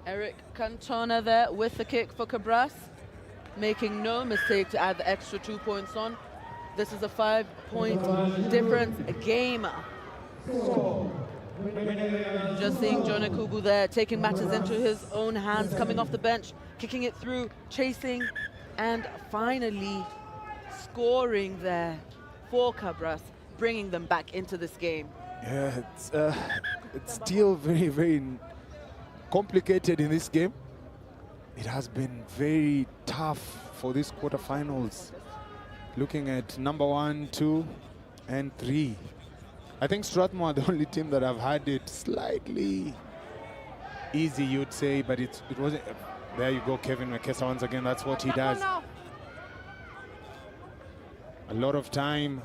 B: Eric Cantona there with the kick for Cabras, making no mistake to add the extra 2 points on. This is a 5-point difference game. Just seeing John Ekubu there, taking matters into his own hands, coming off the bench, kicking it through, chasing, and finally scoring there for Cabras, bringing them back into this game.
A: Yeah, it's still very, very complicated in this game. It has been very tough for these quarterfinals. Looking at number 1, 2, and 3. I think Strathmore are the only team that have had it slightly easy, you'd say, but it wasn't. There you go, Kevin Wekesa once again. That's what he does. A lot of time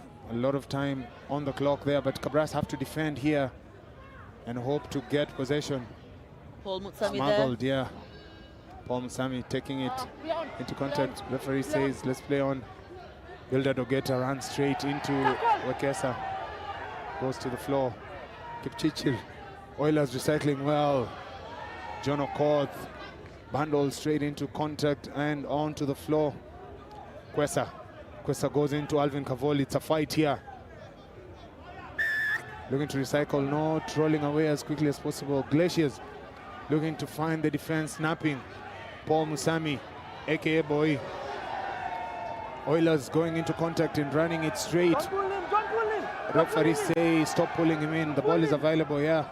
A: on the clock there, but Cabras have to defend here and hope to get possession.
B: Paul Mutsami
A: Smuggled,
B: there.
A: yeah. Paul Mutsami taking it into contact. Referee says, let's play on. Bilda Dogeta runs straight into Wekesa. Goes to the floor. Kipchichil. Oilers recycling well. John Okoth. Bundles straight into contact and onto the floor. Kwesa. Kwesa goes into Alvin Kavoli. It's a fight here. Looking to recycle. No, trolling away as quickly as possible. Glaciers looking to find the defense. Snapping. Paul Musami, aka Boy. Oilers going into contact and running it straight.
F: Don't pull him, don't pull him.
A: Referee say stop pulling him in. The ball is available, yeah.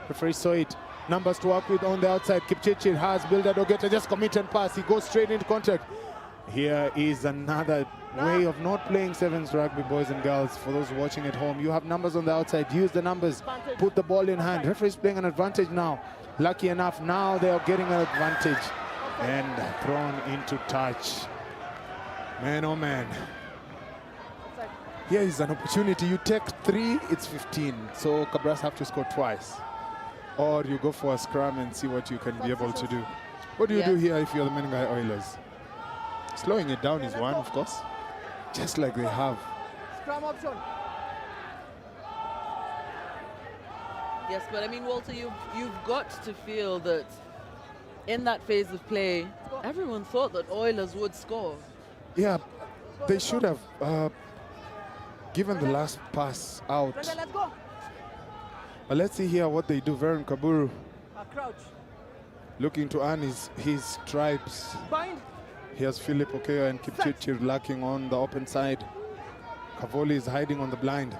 A: Referee saw it. Numbers to work with on the outside. Kipchichil has Bilda Dogeta just commit and pass. He goes straight into contact. Here is another way of not playing sevens rugby, boys and girls. For those watching at home, you have numbers on the outside. Use the numbers. Put the ball in hand. Referee is playing an advantage now. Lucky enough, now they are getting an advantage. And thrown into touch. Man, oh man. Here is an opportunity. You take 3, it's 15. So Cabras have to score twice. Or you go for a scrum and see what you can be able to do. What do you do here if you're the Menengai Oilers? Slowing it down is one, of course. Just like they have.
F: Scrum option.
B: Yes, but I mean, Walter, you've got to feel that in that phase of play, everyone thought that Oilers would score.
A: Yeah, they should have given the last pass out.
F: Let's go.
A: But let's see here what they do. Veron Kaburu
F: Crouch.
A: looking to earn his stripes.
F: Bind.
A: Here's Philip Okeo and Kipchichir lacking on the open side. Kavoli is hiding on the blind.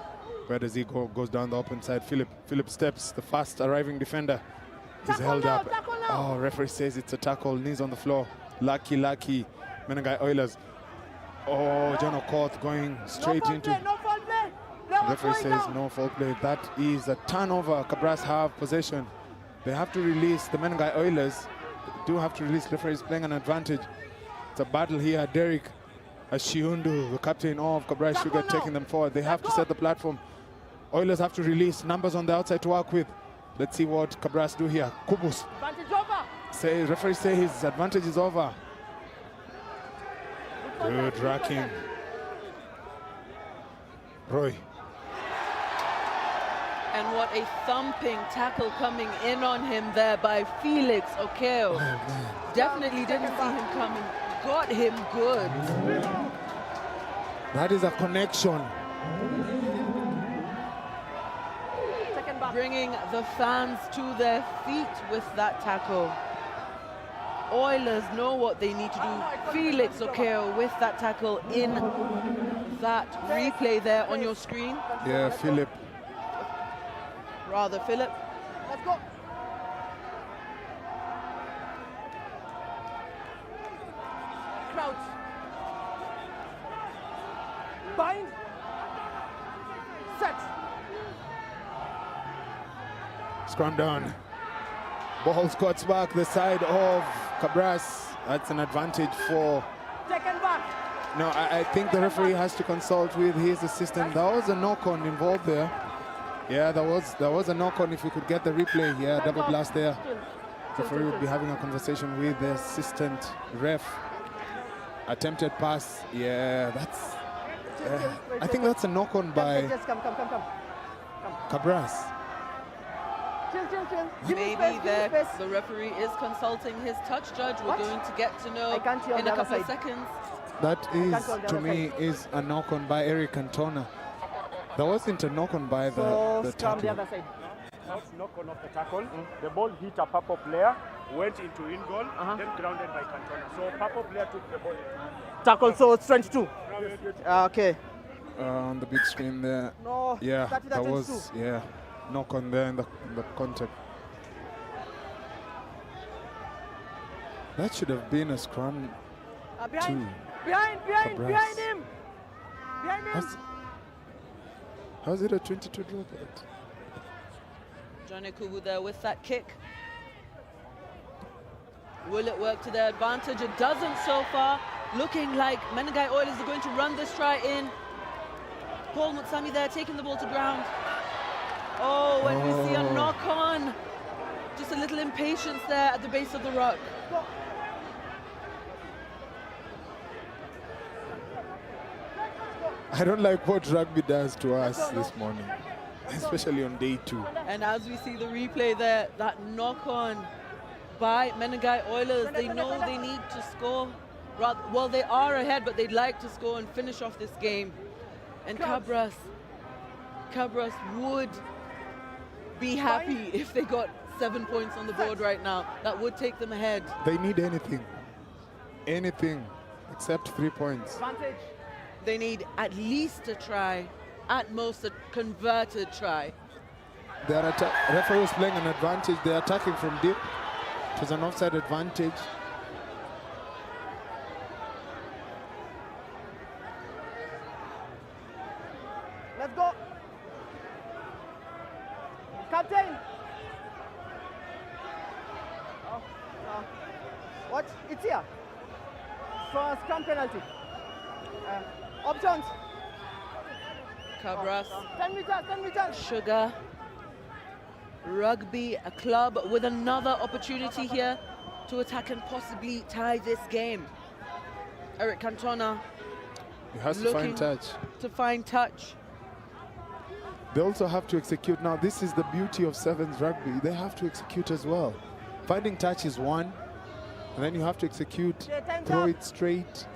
A: Where does he go? Goes down the open side. Philip steps, the fast arriving defender. He's held up. Oh, referee says it's a tackle. Knees on the floor. Lucky. Menengai Oilers. Oh, John Okoth going straight into.
F: No foul play.
A: Referee says no foul play. That is a turnover. Cabras have possession. They have to release. The Menengai Oilers do have to release. Referee is playing an advantage. It's a battle here. Derek Ashiundu, the captain of Cabras Sugar, taking them forward. They have to set the platform. Oilers have to release. Numbers on the outside to work with. Let's see what Cabras do here. Kubus.
F: Advantage over.
A: Referee says his advantage is over. Good racking. Roy.
B: And what a thumping tackle coming in on him there by Felix Okeo. Definitely didn't see him coming. Got him good.
A: That is a connection.
B: Bringing the fans to their feet with that tackle. Oilers know what they need to do. Felix Okeo with that tackle in that replay there on your screen.
A: Yeah, Philip.
B: Rather, Philip.
F: Let's go. Crouch. Bind. Set.
A: Scrum down. Ball squats back the side of Cabras. That's an advantage for...
F: Taken back.
A: No, I think the referee has to consult with his assistant. There was a knock-on involved there. Yeah, there was a knock-on. If we could get the replay here, double blast there. The referee would be having a conversation with the assistant ref. Attempted pass. Yeah, that's... I think that's a knock-on by
F: Just come.
A: Cabras.
F: Chill. Give me
B: Maybe
F: space,
B: there
F: give me space.
B: the referee is consulting his touch judge. We're going to get to know
F: I can't see on
B: in
F: the
B: a
F: other
B: couple of
F: side.
B: seconds.
A: That is,
F: cancel the
A: to
F: other
A: me,
F: side.
A: is a knock-on by Eric Cantona. There wasn't a knock-on by
F: So
A: the
F: scrum the
A: tackle.
F: other side.
C: Not knock on of the tackle. The ball hit a purple player, went into in goal, then grounded by Cantona. So purple player took the ball.
F: Tackle, so it's 22. Okay.
A: On the big screen there.
F: No.
A: Yeah,
F: that
A: that was, yeah, knock-on there in the contact. That should have been a scrum
F: behind,
A: too.
F: behind
A: Cabras.
F: him. Behind him.
A: How's it a 22 draw?
B: Johnny Kubu there with that kick. Will it work to their advantage? It doesn't so far. Looking like Menengai Oilers are going to run this try in. Paul Mutsami there taking the ball to ground. Oh, and we see a knock on. Just a little impatience there at the base of the ruck.
A: I don't like what rugby does to us this morning, especially on day 2.
B: And as we see the replay there, that knock on by Menengai Oilers, they know they need to score. Well, they are ahead, but they'd like to score and finish off this game. And Cabras would be happy if they got 7 points on the board right now. That would take them ahead.
A: They need anything except 3 points.
F: Advantage.
B: They need at least a try, at most a converted try.
A: Referee was playing an advantage. They're attacking from deep. It was an offside advantage.
F: Let's go. Captain. What? It's here. For scrum penalty. Options.
B: Cabras,
F: 10 meters.
B: Sugar, Rugby a club with another opportunity here to attack and possibly tie this game. Eric Cantona
A: He has to
B: looking
A: find touch.
B: to find touch.
A: They also have to execute. Now, this is the beauty of Sevens rugby. They have to execute as well. Finding touch is one, and then you have to execute, throw it straight,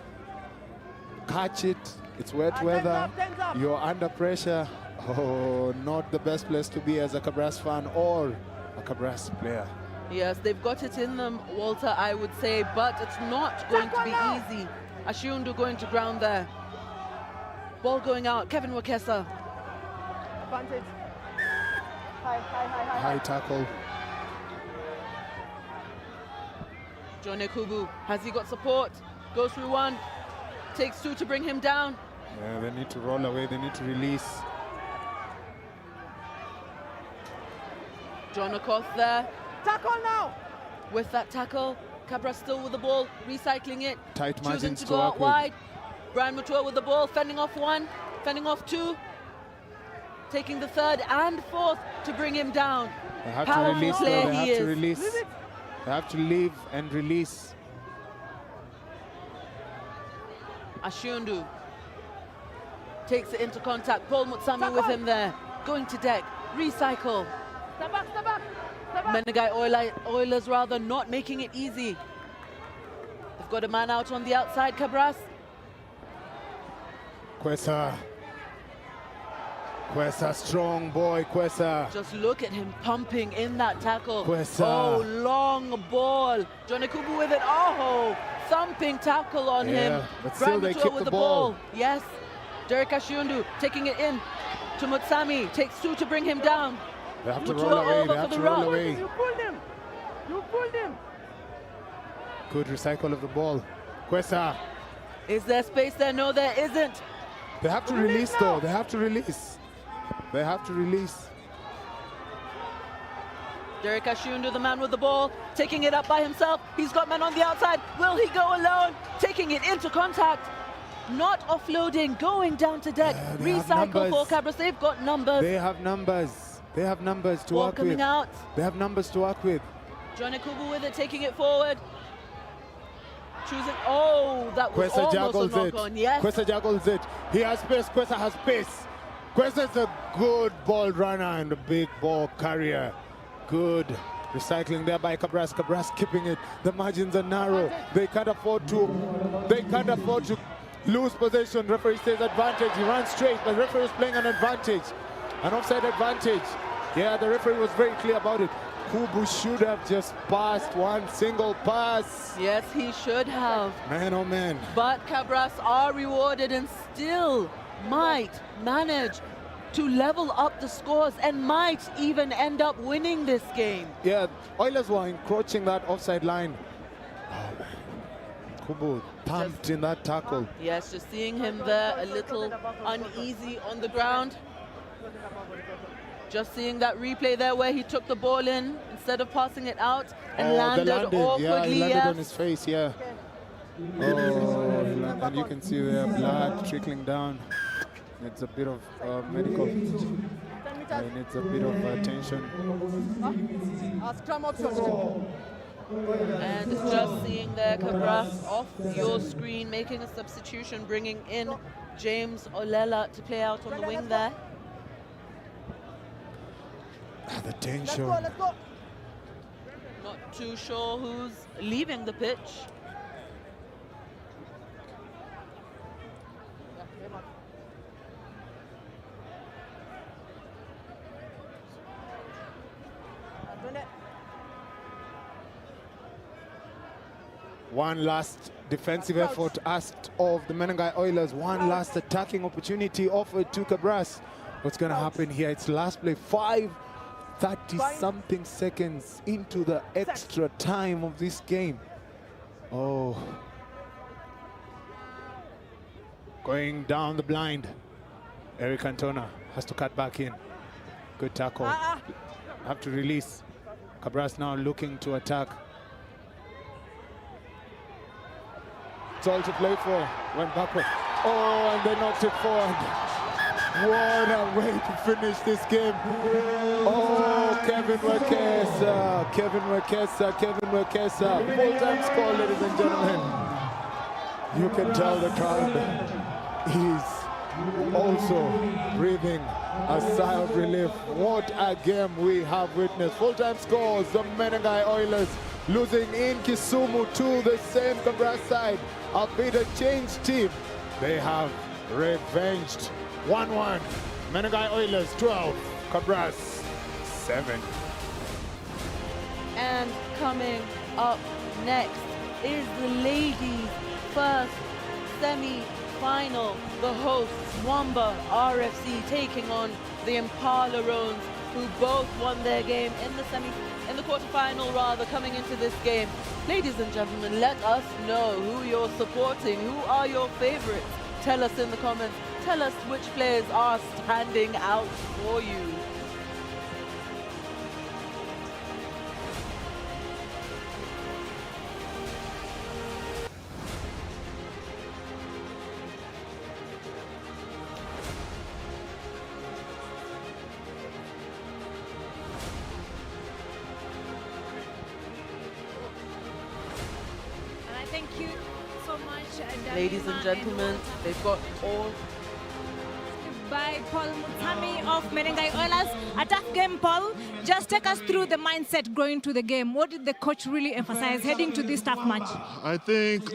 A: catch it. It's wet weather.
F: Time's up.
A: You're under pressure. Oh, not the best place to be as a Cabras fan or a Cabras player.
B: Yes, they've got it in them, Walter, I would say, but it's not going to be easy. Ashiundu going to ground there. Ball going out. Kevin Wakesa.
F: Advantage. High.
A: High tackle.
B: John Kubu, has he got support? Goes through one, takes two to bring him down.
A: Yeah, they need to roll away. They need to release.
B: John Okoth there
F: Tackle now.
B: with that tackle. Cabra still with the ball, recycling it.
A: Tight
B: Choosing
A: margins
B: to
A: to
B: go
A: work
B: out
A: with.
B: wide. Brian Mutua with the ball, fending off one, fending off two. Taking the third and fourth to bring him down.
A: They have
B: Powerful
A: to release.
B: player
A: They
B: he
A: have to
B: is.
A: release. They have to leave and release.
B: Ashundu takes it into contact. Paul Mutsami with him there. Going to deck. Recycle.
F: Step back, step back, step back.
B: Menengai Oilers rather not making it easy. They've got a man out on the outside, Cabras.
A: Kwesa. Kwesa, strong boy, Kwesa.
B: Just look at him pumping in that tackle.
A: Kwesa.
B: Oh, long ball. Johnny Kubu with it. Oh, thumping tackle on him.
A: But still they keep
B: with
A: the ball.
B: Yes. Derek Ashundu taking it in to Mutsami. Takes two to bring him down.
A: They have to
B: Mutua
A: roll away.
B: over
A: They have
B: for
A: to
B: the
A: roll
B: run.
A: away.
F: You pulled him. You pulled him.
A: Good recycle of the ball. Kwesa.
B: Is there space there? No, there isn't.
A: They have to release though. They have to release. They have to release.
B: Derek Ashundu, the man with the ball, taking it up by himself. He's got men on the outside. Will he go alone? Taking it into contact. Not offloading, going down to deck.
A: They have
B: Recycle for
A: numbers.
B: Cabras. They've got numbers.
A: They have numbers. They have numbers to
B: Ball
A: work
B: coming
A: with.
B: out.
A: They have numbers to work with.
B: Johnny Kubu with it, taking it forward. Choosing. Oh, that was
A: Kwesa
B: almost
A: juggles
B: a
A: it.
B: knock on. Yes.
A: Kwesa juggles it. He has space. Kwesa has space. Kwesa's a good ball runner and a big ball carrier. Good recycling there by Cabras. Cabras keeping it. The margins are narrow. They can't afford to. They can't afford to lose possession. Referee says advantage. He runs straight, but referee is playing an advantage, an offside advantage. Yeah, the referee was very clear about it. Kubu should have just passed one single pass.
B: Yes, he should have.
A: Man, oh man.
B: But Cabras are rewarded and still might manage to level up the scores and might even end up winning this game.
A: Yeah, Oilers were encroaching that offside line. Oh man. Kubu thumped in that tackle.
B: Yes, just seeing him there a little uneasy on the ground. Just seeing that replay there where he took the ball in instead of passing it out and landed awkwardly.
A: Yeah, he landed
B: yes.
A: on his face, yeah. Oh, and you can see there blood trickling down. It's a bit of medical. It needs a bit of attention.
F: Scrum option.
B: And just seeing there Cabras off your screen, making a substitution, bringing in James Olela to play out on the wing there.
A: The
F: Let's
A: tension.
F: go, let's go.
B: Not too sure who's leaving the pitch.
A: One last defensive effort asked of the Menengai Oilers. One last attacking opportunity offered to Cabras. What's going to happen here? It's last play. 5:30-something seconds into the extra time of this game. Oh. Going down the blind. Eric Cantona has to cut back in. Good tackle. Have to release. Cabras now looking to attack. It's all to play for. Went backward. Oh, and they knocked it forward. What a way to finish this game. Oh, Kevin Wekesa. Kevin Wekesa. Kevin Wekesa. Full-time score, ladies and gentlemen. You can tell the crowd is also breathing a sigh of relief. What a game we have witnessed. Full-time scores, the Menengai Oilers losing in Kisumu to the same Cabras side. Albeit a changed team, they have revenged. 1-1. Menengai Oilers 12, Cabras 7.
B: And coming up next is the ladies' first semi-final. The hosts, Wamba RFC, taking on the Impala Roans, who both won their game in the quarterfinal rather, coming into this game. Ladies and gentlemen, let us know who you're supporting. Who are your favorites? Tell us in the comments. Tell us which players are standing out for you.
G: And I thank you so so much,
B: Ladies and gentlemen, they've got all
G: by Paul Mutami of Menengai Oilers. A tough game, Paul. Just take us through the mindset going to the game. What did the coach really emphasize heading to this tough match?
C: I think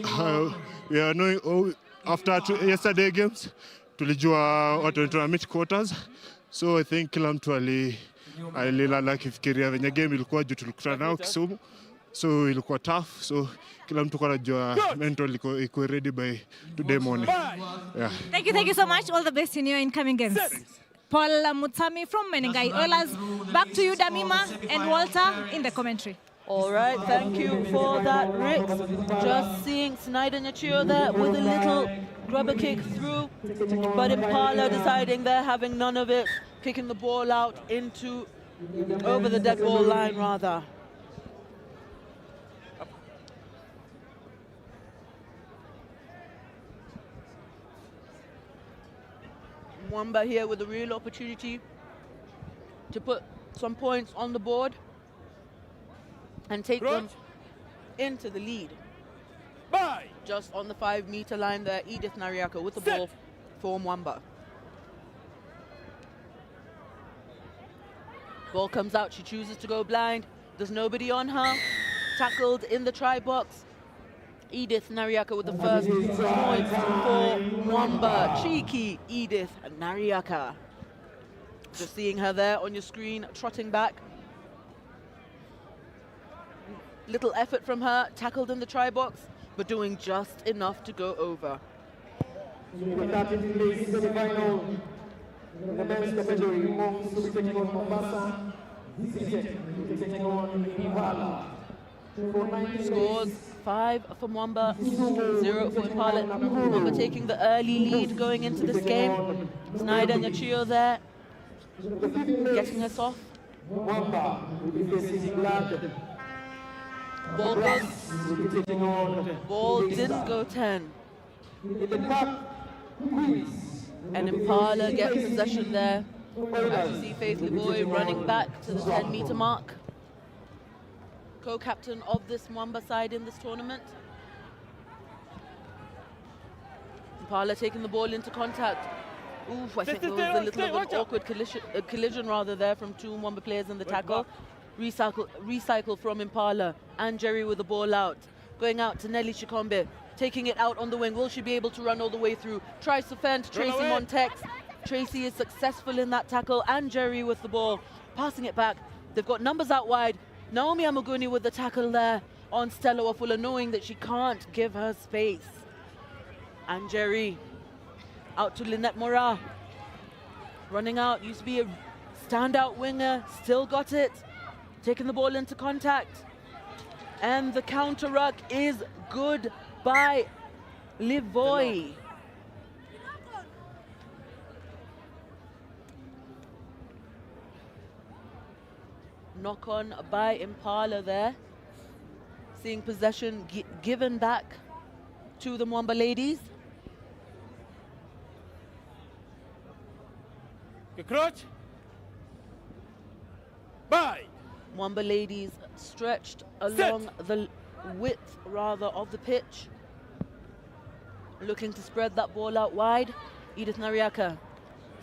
C: we are knowing after yesterday games, tulijua watu wetu meet quarters. So I think kila mtu alilala kifikiria venye game ilikuwa juu tulikutana nao Kisumu. So ilikuwa tough. So kila mtu anajua mental iko ready by today morning. Yeah.
G: Thank you so much. All the best in your incoming games. Paul Mutami from Menengai Oilers. Back to you, Damima and Walter in the commentary.
B: All right, thank you for that, Rick. Just seeing Snyder Nyachio there with a little grubber kick through, but Impala deciding they're having none of it, kicking the ball out over the dead ball line, rather. Mwamba here with a real opportunity to put some points on the board and take them into the lead. Just on the 5-meter line there, Edith Nariaka with the ball for Mwamba. Ball comes out, she chooses to go blind. There's nobody on her. Tackled in the try box. Edith Nariaka with the first points for Mwamba. Cheeky Edith Nariaka. Just seeing her there on your screen, trotting back. Little effort from her, tackled in the try box, but doing just enough to go over.
H: The men's category, Ngong will be taking on Mombasa. Visit will be taking on Impala.
B: Scores 5 for Mwamba, 0 for Impala. Mwamba taking the early lead going into this game. Snyder Nyachio there, getting us off.
H: Mwamba will be facing Blood.
B: Ball didn't go 10.
H: In the cup, quiz.
B: And Impala gets possession there. As you see Faith Livoy running back to the 10-meter mark. Co-captain of this Mwamba side in this tournament. Impala taking the ball into contact. Oof, I think there was a little of an awkward collision rather there from two Mwamba players in the tackle. Recycle from Impala. And Jerry with the ball out. Going out to Nelly Chikombe. Taking it out on the wing. Will she be able to run all the way through? Tries to fend Tracy Montex. Tracy is successful in that tackle. And Jerry with the ball. Passing it back. They've got numbers out wide. Naomi Amaguni with the tackle there on Stella Wafula, knowing that she can't give her space. And Jerry out to Lynette Mora. Running out. Used to be a standout winger. Still got it. Taking the ball into contact. And the counter ruck is good by Livoy. Knock on by Impala there. Seeing possession given back to the Mwamba ladies.
C: Crouch. Bye.
B: Mwamba ladies stretched along the width rather of the pitch. Looking to spread that ball out wide. Edith Nariaka.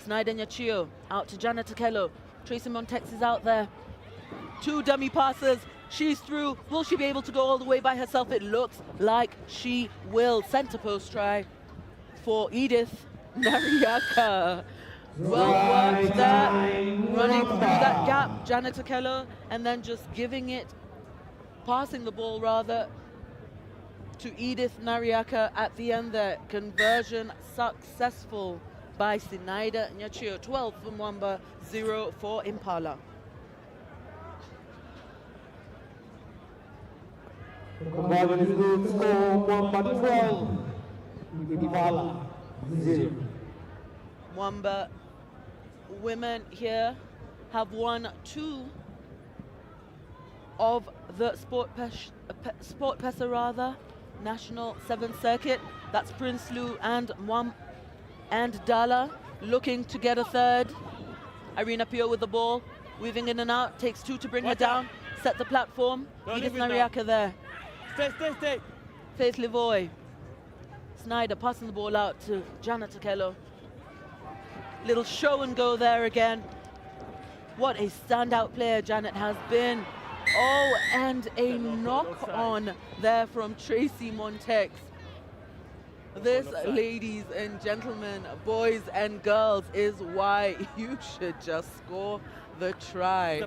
B: Snyder Nyachio out to Jana Takello. Tracy Montex is out there. Two dummy passes. She's through. Will she be able to go all the way by herself? It looks like she will. Centre post try for Edith Nariaka. Well worked there. Running through that gap. Jana Takello. And then just giving it, passing the ball rather, to Edith Nariaka at the end there. Conversion successful by Sinaida Nyachio. 12 for Mwamba, 0 for Impala.
H: Conversion is good. Score Mwamba 12. Impala 0.
B: Mwamba women here have won 2 of the SportPesa National Sevens Circuit. That's Prinsloo and Dala looking to get a third. Irina Pio with the ball, weaving in and out, takes 2 to bring her down, set the platform. Edith Nariaka there.
C: Stay.
B: Faith Livoy Snyder passing the ball out to Janet Okello. Little show and go there again. What a standout player Janet has been. Oh, and a knock on there from Tracy Montex. This, ladies and gentlemen, boys and girls, is why you should just score the try.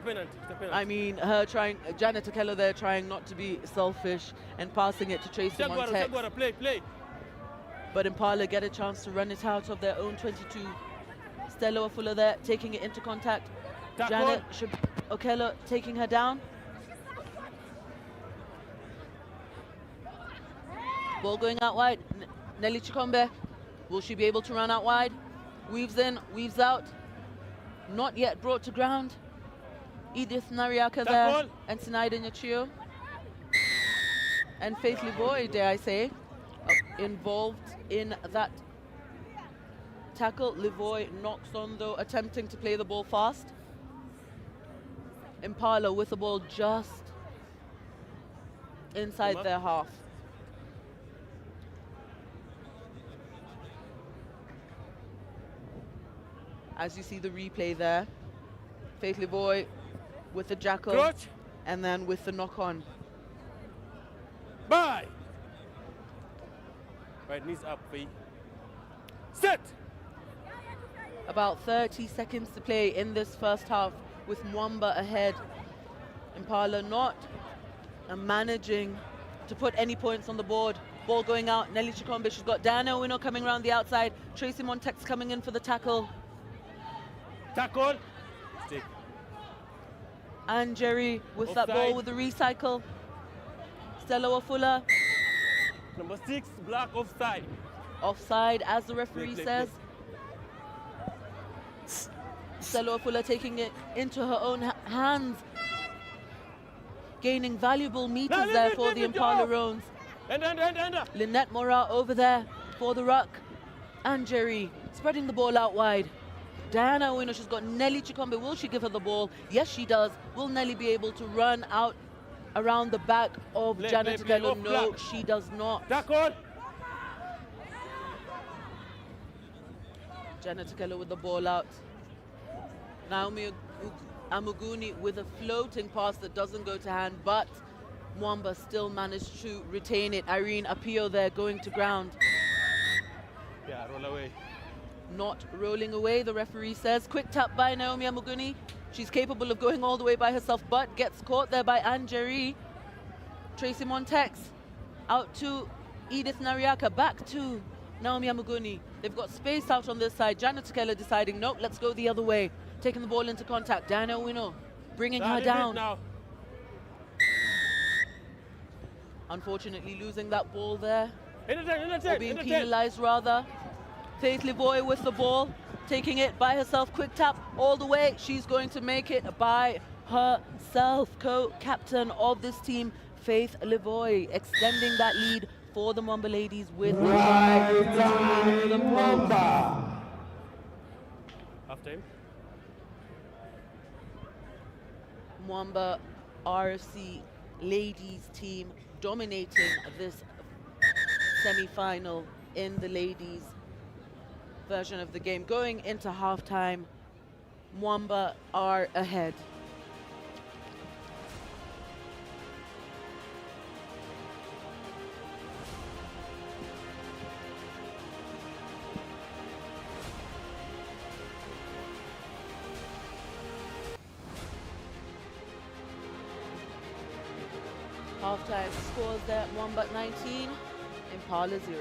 B: I mean, Janet Okello there trying not to be selfish and passing it to Tracy Montex. But Impala get a chance to run it out of their own 22. Stella Fuller there taking it into contact. Janet Okello taking her down. Ball going out wide. Nelly Chikombe, will she be able to run out wide? Weaves in, weaves out. Not yet brought to ground. Edith Nariaka there and Sinaida Nyachio. And Faith Livoy, dare I say, involved in that tackle. Livoy knocks on though, attempting to play the ball fast. Impala with the ball just inside their half. As you see the replay there, Faith Livoy with the jackal and then with the knock on.
I: Bye. Right, knees up, feet. Set.
B: About 30 seconds to play in this first half with Mwamba ahead. Impala not managing to put any points on the board. Ball going out, Nelly Chikombe, she's got Diana Owino coming around the outside. Tracy Montex coming in for the tackle.
I: Tackle. Stick.
B: And Jerry with
I: Offside.
B: that ball with the recycle. Stella Wafula.
I: Number 6, black offside.
B: Offside, as the referee says. Stella Wafula taking it into her own hands. Gaining valuable meters there for the Impala Roans. Lynette Mora over there for the ruck. And Jerry spreading the ball out wide. Diana Owino, she's got Nelly Chikombe. Will she give her the ball? Yes, she does. Will Nelly be able to run out around the back of Janet Okello? No, she does not. Janet Okello with the ball out. Naomi Amuguni with a floating pass that doesn't go to hand, but Mwamba still managed to retain it. Irene Apio there going to ground.
I: Yeah, roll away.
B: Not rolling away, the referee says. Quick tap by Naomi Amuguni. She's capable of going all the way by herself, but gets caught there by Anjeri. Tracy Montex out to Edith Nariaka, back to Naomi Amuguni. They've got space out on this side. Janet Okello deciding, nope, let's go the other way. Taking the ball into contact. Diana Owino bringing her down.
I: Now.
B: Unfortunately losing that ball there.
I: Or
B: being penalized rather. Faith Livoy with the ball, taking it by herself, quick tap all the way. She's going to make it by herself. Co-captain of this team, Faith Livoy, extending that lead for the Mwamba ladies with the post.
I: Half time.
B: Mwamba RFC ladies team dominating this semi-final in the ladies version of the game. Going into halftime, Mwamba are ahead. Halftime scores there, Mwamba 19, Impala 0.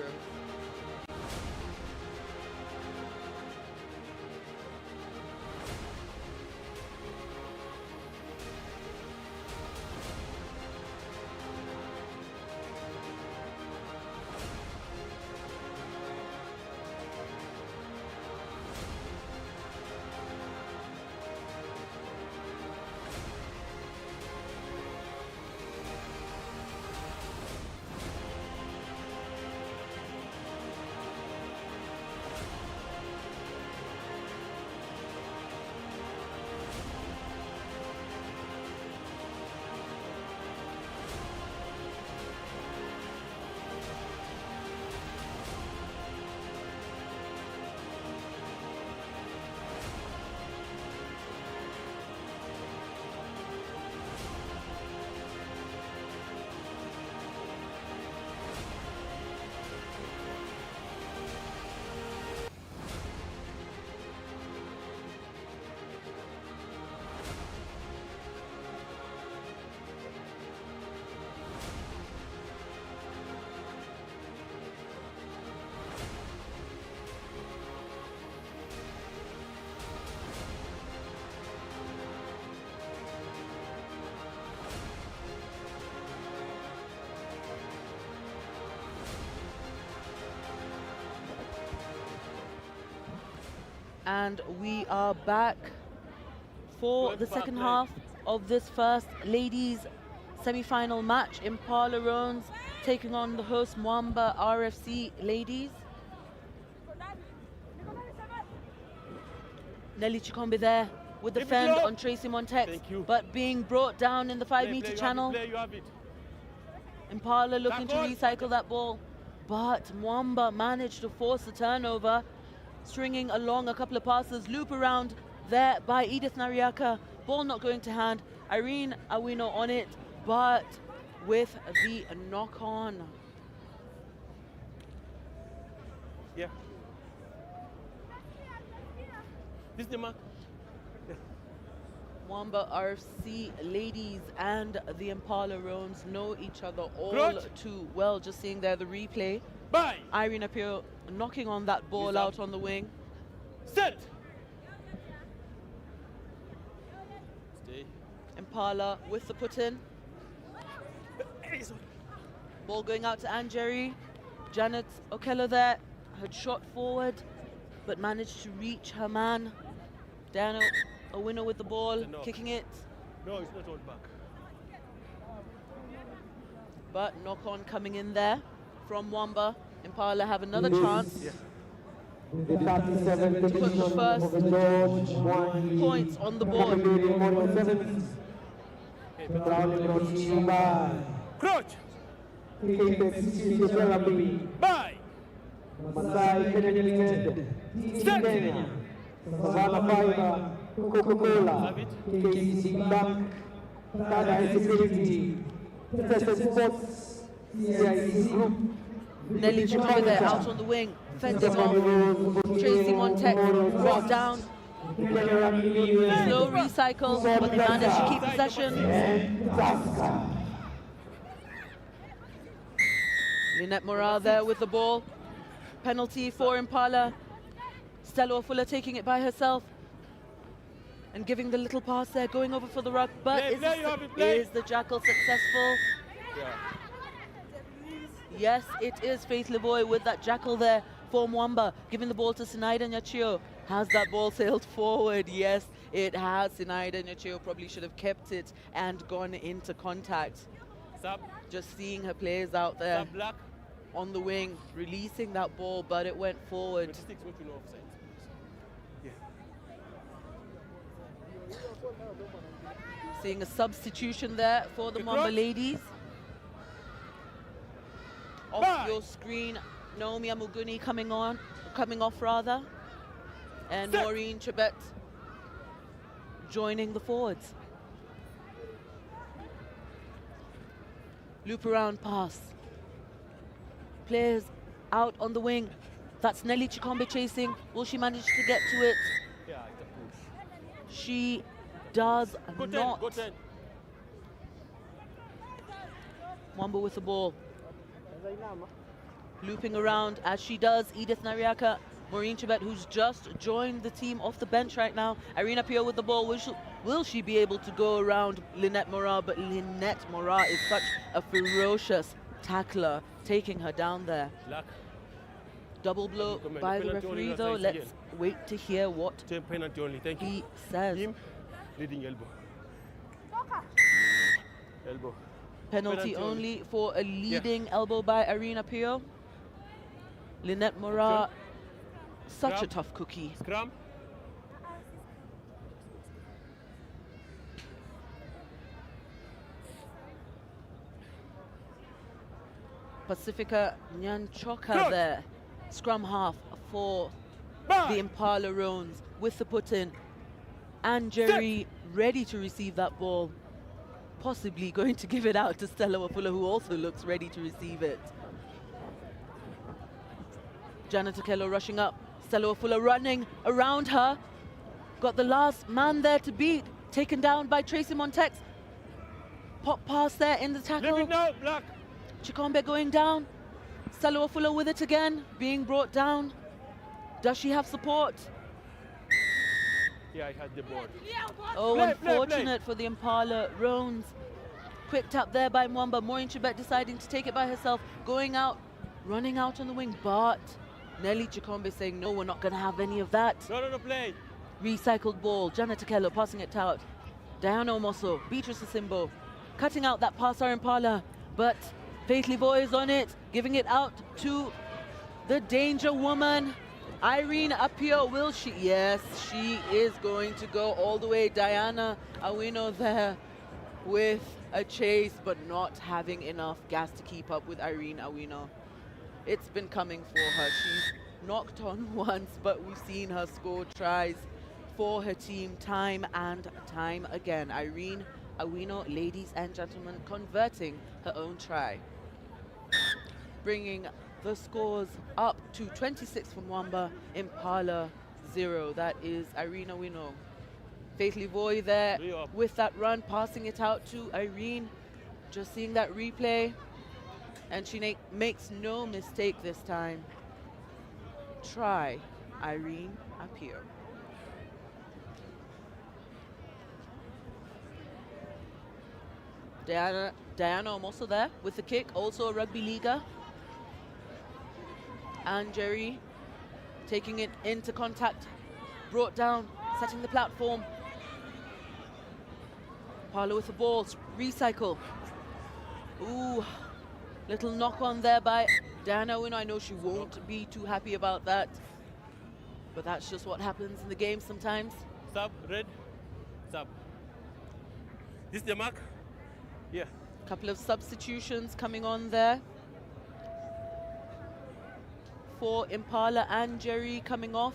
B: And we are back for the second half of this first ladies semi-final match. Impala Roans taking on the host Mwamba RFC ladies. Nelly Chikombe there with the fend on Tracy Montex, but being brought down in the 5-meter channel. Impala looking to recycle that ball, but Mwamba managed to force the turnover, stringing along a couple of passes, loop around there by Edith Nariaka. Ball not going to hand. Irene Awino on it, but with the knock-on.
I: Yeah. This is the mark.
B: Mwamba RFC ladies and the Impala Roans know each other all too well. Just seeing there the replay.
I: Bye.
B: Irene Apio knocking on that ball out on the wing.
I: Set. Stay.
B: Impala with the put-in. Ball going out to Anjeri. Janet Okello there had shot forward, but managed to reach her man. Diana Owino with the ball, kicking it.
I: No, it's not all back.
B: But knock on coming in there from Mwamba. Impala have another chance.
H: The 37
B: to put the first points on the board.
I: Crouch.
H: Bye. Masai Kenya Kenya. Savannah Fiber, Coca-Cola, KCC Bank, Tata Security, Tested Sports, CIC Group.
B: Nelly Chikombe there out on the wing, fending off. Tracy Montex brought down. Slow recycle, but they managed to keep possession. Lynette Moral there with the ball. Penalty for Impala. Stella Fuller taking it by herself and giving the little pass there, going over for the ruck. But is the Jackal successful?
I: Yeah.
B: Yes, it is Faith Levoy with that Jackal there for Mwamba, giving the ball to Sinaida Nyachio. Has that ball sailed forward? Yes, it has. Sinaida Nyachio probably should have kept it and gone into contact.
I: Sub.
B: Just seeing her players out there
I: Black.
B: on the wing, releasing that ball, but it went forward.
I: 26, what you know offside.
B: Seeing a substitution there for the Mwamba ladies. Off your screen, Naomi Amuguni coming off rather. And Maureen Chebet joining the forwards. Loop around pass. Players out on the wing. That's Nelly Chikombe chasing. Will she manage to get to it?
I: Yeah, it's a push.
B: She does not.
I: Go 10.
B: Mwamba with the ball. Looping around as she does, Edith Nariaka. Maureen Chebet, who's just joined the team off the bench right now. Irina Pio with the ball. Will she be able to go around Lynette Morat? But Lynette Morat is such a ferocious tackler, taking her down there.
I: Black.
B: Double blow by the referee though. Let's wait to hear what
I: penalty only. Thank
B: he
I: you.
B: says.
I: Him leading elbow. Elbow.
B: Penalty only for a leading elbow by Irina Pio. Lynette Morat, such a tough cookie.
I: Scrum.
B: Pacifica Nyanchoka there. Scrum half for the Impala Roans with the put-in. And Jerry ready to receive that ball. Possibly going to give it out to Stella Wafula, who also looks ready to receive it. Janet Okello rushing up. Stella Wafula running around her. Got the last man there to beat. Taken down by Tracy Montex. Pop pass there in the tackle.
I: Leave it now, Black.
B: Chikombe going down. Stella Wafula with it again, being brought down. Does she have support?
I: Yeah, I had the ball.
B: Oh, unfortunate for the Impala Roans. Quick tap there by Mwamba. Maureen Chebet deciding to take it by herself. Going out, running out on the wing, but Nelly Chikombe saying, no, we're not going to have any of that.
I: No, play.
B: Recycled ball. Janet Takello passing it out. Diana Omoso, Beatrice Asimbo, cutting out that pass are Impala, but Faith Livoy is on it, giving it out to the danger woman, Irene Apio. Will she? Yes, she is going to go all the way. Diana Awino there with a chase, but not having enough gas to keep up with Irene Awino. It's been coming for her. She's knocked on once, but we've seen her score tries for her team time and time again. Irene Awino, ladies and gentlemen, converting her own try, bringing the scores up to 26 for Mwamba, Impala 0. That is Irene Awino. Faith Livoy there with that run, passing it out to Irene. Just seeing that replay, and she makes no mistake this time. Try Irene Apio. Diana Omoso there with the kick, also a rugby leaguer. And Jerry taking it into contact, brought down, setting the platform. Parlo with the ball, recycle. Ooh, little knock on there by Diana Awino. I know she won't be too happy about that, but that's just what happens in the game sometimes.
I: Sub, red, sub. This the mark? Yeah.
B: Couple of substitutions coming on there for Impala and Jerry coming off.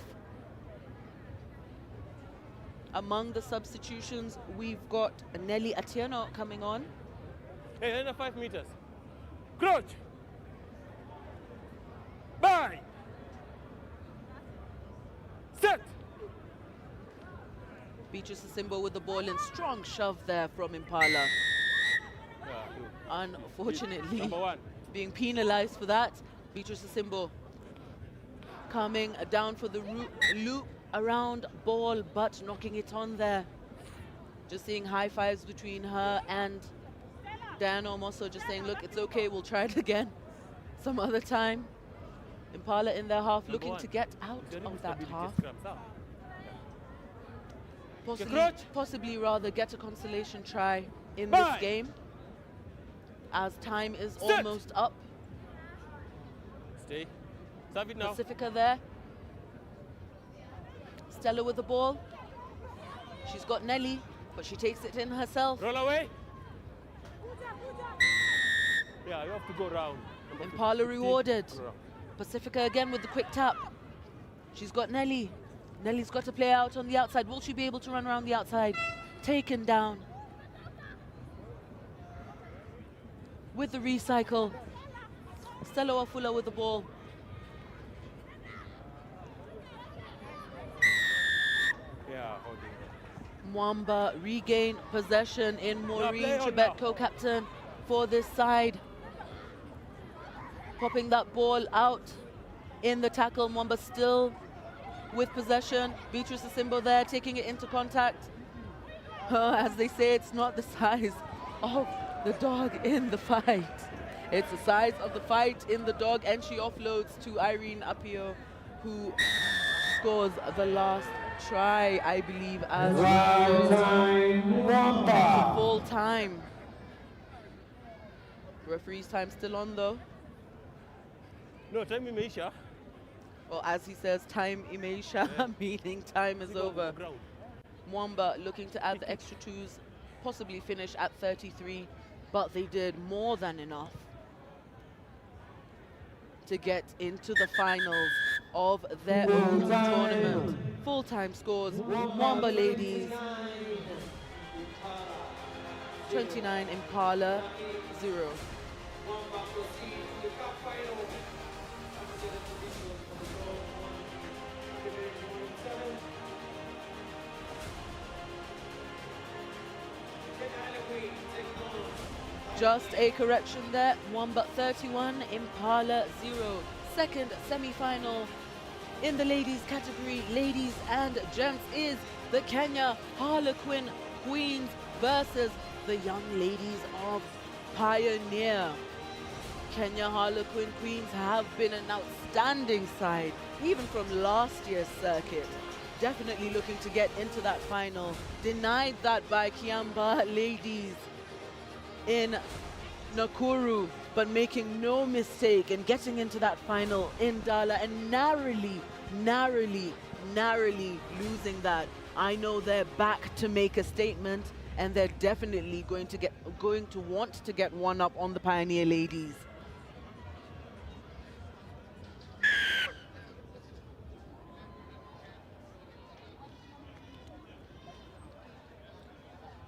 B: Among the substitutions, we've got Nelly Atieno coming on.
I: Hey, under 5 meters. Crouch. Bye. Set.
B: Beatrice Asimbo with the ball in. Strong shove there from Impala. Unfortunately,
I: Number 1.
B: being penalized for that. Beatrice Asimbo coming down for the loop around ball, but knocking it on there. Just seeing high fives between her and Diana Omoso, just saying, look, it's okay, we'll try it again some other time. Impala in their half, looking to get out of that half. Possibly rather get a consolation try in this game, as time is almost up.
I: Stay. Serve it now.
B: Pacifica there. Stella with the ball. She's got Nelly, but she takes it in herself.
I: Roll away. Yeah, you have to go round.
B: Impala rewarded. Pacifica again with the quick tap. She's got Nelly. Nelly's got to play out on the outside. Will she be able to run around the outside? Taken down. With the recycle. Stella Wafula with the ball.
I: Yeah,
B: Mwamba regain possession in Maureen Chibet, co-captain for this side. Popping that ball out in the tackle. Mwamba still with possession. Beatrice Asimbo there taking it into contact. As they say, it's not the size of the dog in the fight. It's the size of the fight in the dog, and she offloads to Irene Apio, who scores the last try, I believe, as full time. Referee's time still on though.
I: No, time imeisha.
B: Well, as he says, time imeisha, meaning time is over. Mwamba looking to add the extra twos, possibly finish at 33, but they did more than enough to get into the finals of their own tournament. Full-time scores, Mwamba ladies, 29 Impala, 0. Just a correction there, Mwamba 31, Impala 0. Second semi-final in the ladies category, ladies and gents, is the Kenya Harlequin Queens versus the young ladies of Pioneer. Kenya Harlequin Queens have been an outstanding side, even from last year's circuit. Definitely looking to get into that final. Denied that by Kiamba ladies in Nakuru, but making no mistake and getting into that final in Dala and narrowly losing that. I know they're back to make a statement, and they're definitely going to want to get one up on the Pioneer ladies.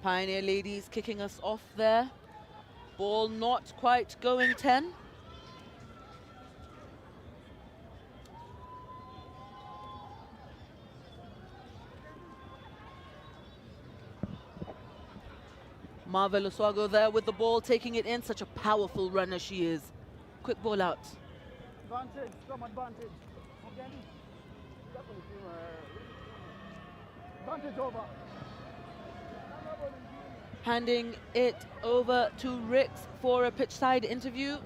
B: Pioneer ladies kicking us off there. Ball not quite going 10. Marvel Oswago there with the ball, taking it in. Such a powerful runner she is. Quick ball out.
F: Advantage, scrum advantage. Advantage over.
B: Handing it over to Ricks for a pitch side interview.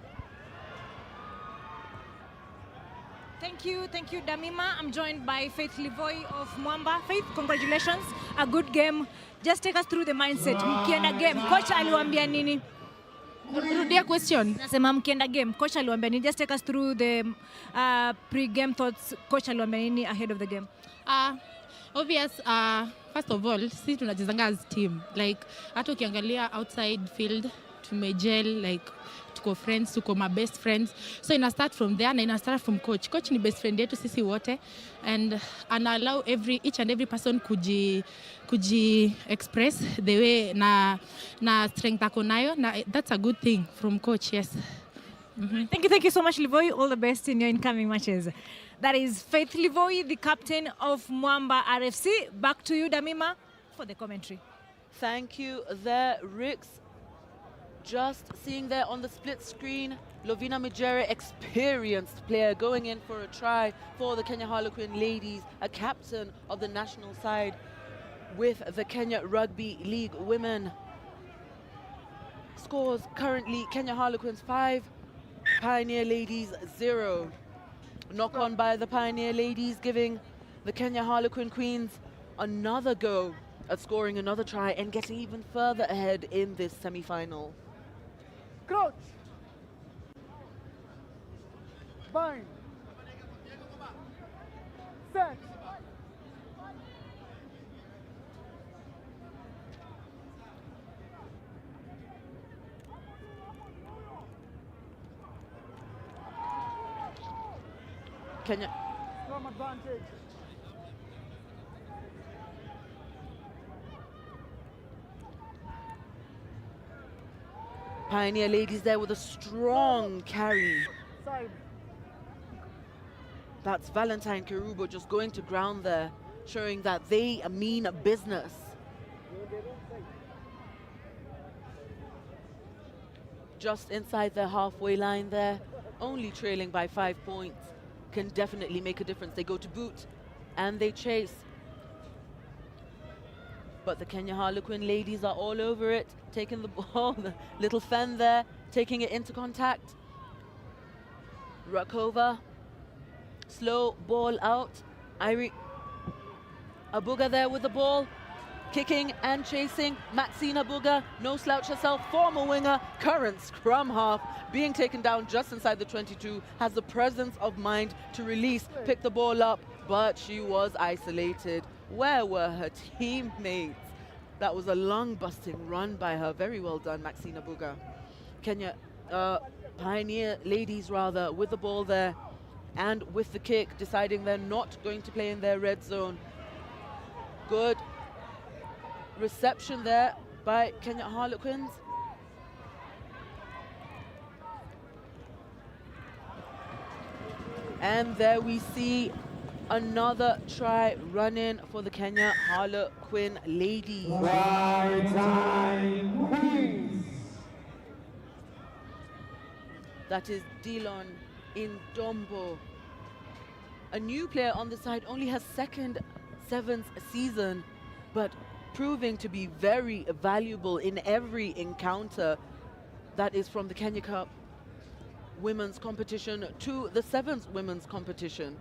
G: Thank you, Damima. I'm joined by Faith Livoy of Mwamba. Faith, congratulations, a good game. Just take us through the mindset. Mkienda game, coach aliwaambia nini?
J: Rudia question.
G: Nasema mkienda game, coach aliwaambia nini? Just take us through the pre-game thoughts. Coach aliwaambia nini ahead of the game?
J: Obvious, first of all, sisi tunachezanga as team. Like, hata ukiangalia outside field, tumegel, like, tuko friends, tuko my best friends. So ina start from there na ina start from coach. Coach ni best friend yetu sisi wote, and allow each and every person kuji express the way na strength ako nayo, na that's a good thing from coach. Yes.
G: Thank you so much, Livoy. All the best in your incoming matches. That is Faith Livoy, the captain of Mwamba RFC. Back to you, Damima, for the commentary.
B: Thank you there, Ricks. Just seeing there on the split screen, Lovina Mijere, experienced player, going in for a try for the Kenya Harlequin ladies, a captain of the national side with the Kenya Rugby League women. Scores currently Kenya Harlequins 5, Pioneer ladies 0. Knock on by the Pioneer ladies, giving the Kenya Harlequin Queens another go at scoring another try and getting even further ahead in this semi-final.
F: Crouch. Bind. Set.
B: Kenya.
F: Scrum advantage.
B: Pioneer ladies there with a strong carry.
F: Side.
B: That's Valentine Kerubo just going to ground there, showing that they mean business. Just inside their halfway line there, only trailing by 5 points. Can definitely make a difference. They go to boot and they chase. But the Kenya Harlequin ladies are all over it, taking the ball, the little Fen there, taking it into contact. Rakova, slow ball out. Abuga there with the ball, kicking and chasing. Maxine Abuga, no slouch herself, former winger, current scrum half, being taken down just inside the 22, has the presence of mind to release, pick the ball up, but she was isolated. Where were her teammates? That was a lung-busting run by her. Very well done, Maxine Abuga. Kenya, Pioneer ladies rather, with the ball there and with the kick, deciding they're not going to play in their red zone. Good reception there by Kenya Harlequins. And there we see another try running for the Kenya Harlequin ladies.
H: Right time, Queens.
B: That is Dillon Indombo. A new player on the side, only her second sevens season, but proving to be very valuable in every encounter that is from the Kenya Cup. women's competition to the sevens women's competition.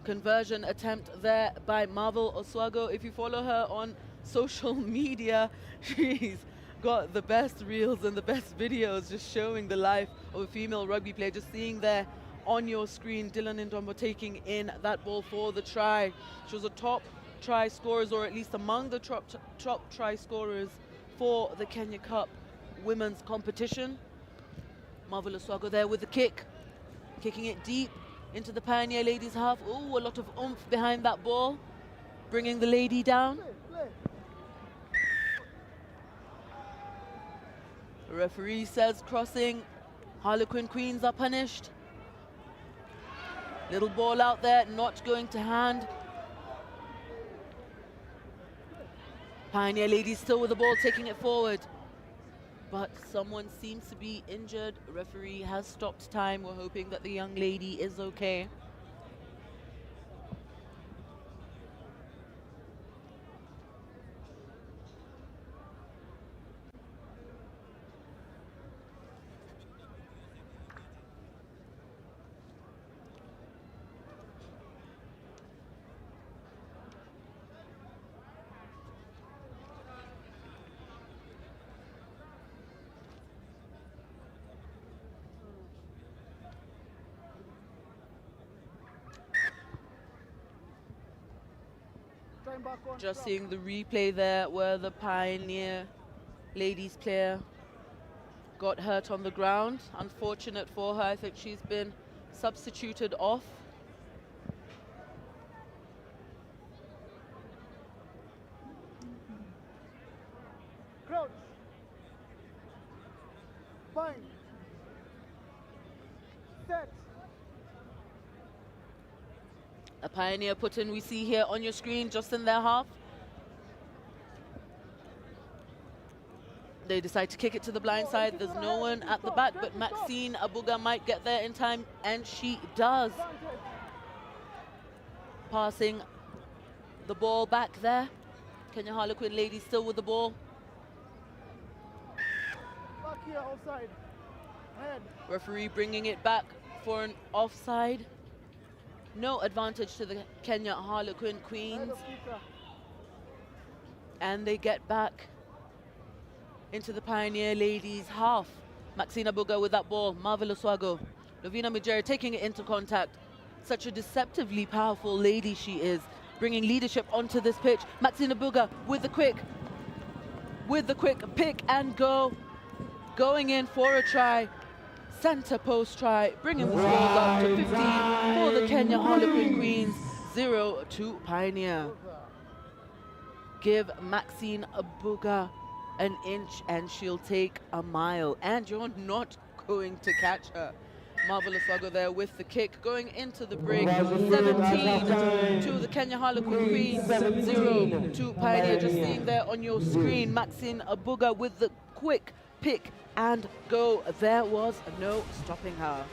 B: Conversion attempt there by Marvel Oswago. If you follow her on social media, she's got the best reels and the best videos just showing the life of a female rugby player. Just seeing there on your screen, Dylan Ndombo taking in that ball for the try. She was a top try scorers, or at least among the top try scorers for the Kenya Cup women's competition. Marvel Oswago there with the kick, kicking it deep into the Pioneer ladies half. Oh, a lot of oomph behind that ball, bringing the lady down. The referee says crossing Harlequin Queens are punished. Little ball out there, not going to hand. Pioneer ladies still with the ball, taking it forward. But someone seems to be injured. Referee has stopped time. We're hoping that the young lady is okay. Just seeing the replay there where the Pioneer ladies player got hurt on the ground. Unfortunate for her. I think she's been substituted off.
F: Crouch. Bind. Set.
B: A Pioneer put in, we see here on your screen, just in their half. They decide to kick it to the blind side. There's no one at the back, but Maxine Abuga might get there in time, and she does. Passing the ball back there. Kenya Harlequin ladies still with the ball.
F: Back here, offside. Head.
B: Referee bringing it back for an offside. No advantage to the Kenya Harlequin Queens. And they get back into the Pioneer ladies half. Maxine Abuga with that ball. Marvel Oswago. Lovina Mujeri taking it into contact. Such a deceptively powerful lady she is, bringing leadership onto this pitch. Maxine Abuga with the quick pick and go. Going in for a try. Center post try, bringing the scores up to 15 for the Kenya Harlequin Queens, 0-2 Pioneer. Give Maxine Abuga an inch and she'll take a mile, and you're not going to catch her. Marvelous Oswago there with the kick, going into the break, 17 to the Kenya Harlequin Queens, 0-2 Pioneer. Just seeing there on your screen, Maxine Abuga with the quick pick and go. There was no stopping her.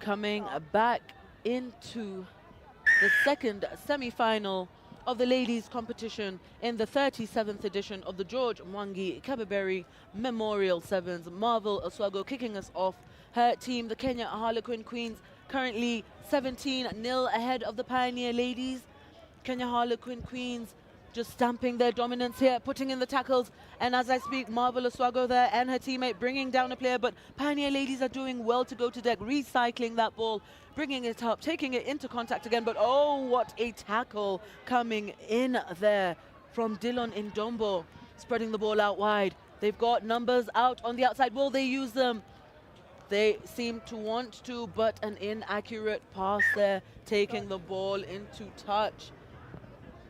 B: coming back into the second semi-final of the ladies competition in the 37th edition of the George Mwangi Kabeberi Memorial Sevens. Marvel Oswago kicking us off. Her team, the Kenya Harlequin Queens, currently 17-0 ahead of the Pioneer ladies. Kenya Harlequin Queens just stamping their dominance here, putting in the tackles. And as I speak, Marvel Oswago there and her teammate bringing down a player, but Pioneer ladies are doing well to go to deck, recycling that ball, bringing it up, taking it into contact again. But oh, what a tackle coming in there from Dillon Ndombo, spreading the ball out wide. They've got numbers out on the outside. Will they use them? They seem to want to, but an inaccurate pass there, taking the ball into touch.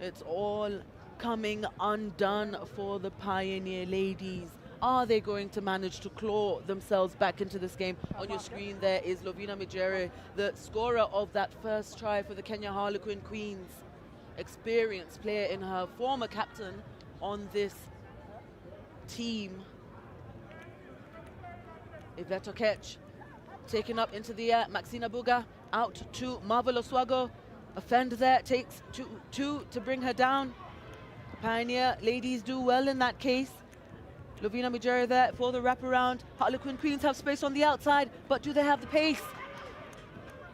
B: It's all coming undone for the Pioneer ladies. Are they going to manage to claw themselves back into this game? On your screen there is Lovina Mijere, the scorer of that first try for the Kenya Harlequin Queens. Experienced player in her, former captain on this team. Yvette Okech taken up into the air. Maxina Buga out to Marvel Oswago. A fend there, takes two to bring her down. Pioneer ladies do well in that case. Lovina Mijere there for the wraparound. Harlequin Queens have space on the outside, but do they have the pace?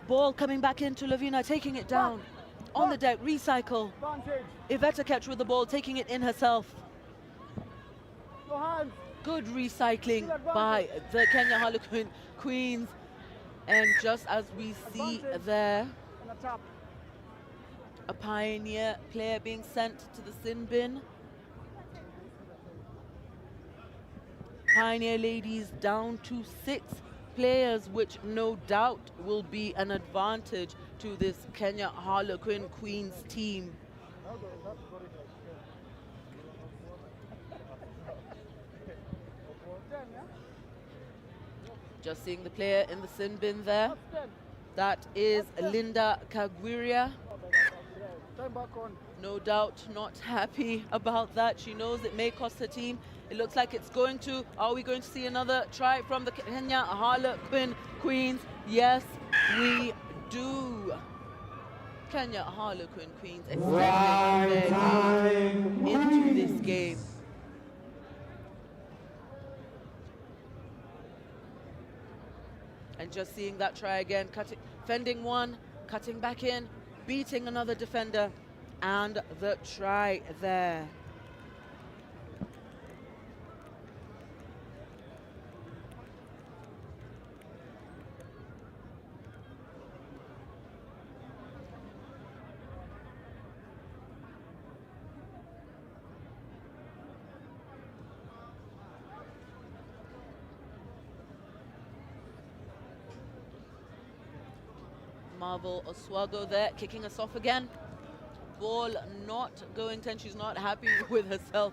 B: Ball coming back into Lovina, taking it down. On the deck, recycle. Yvette Okech with the ball, taking it in herself. Good recycling by the Kenya Harlequin Queens. And just as we see there, a Pioneer player being sent to the sin bin. Pioneer ladies down to 6 players, which no doubt will be an advantage to this Kenya Harlequin Queens team. Just seeing the player in the sin bin there. That is Linda Kagwiria. No doubt not happy about that. She knows it may cost her team. It looks like it's going to. Are we going to see another try from the Kenya Harlequin Queens? Yes, we do. Kenya Harlequin Queens extending their lead into this game. And just seeing that try again, fending one, cutting back in, beating another defender, and the try there. Marvel Oswago there, kicking us off again. Ball not going 10. She's not happy with herself.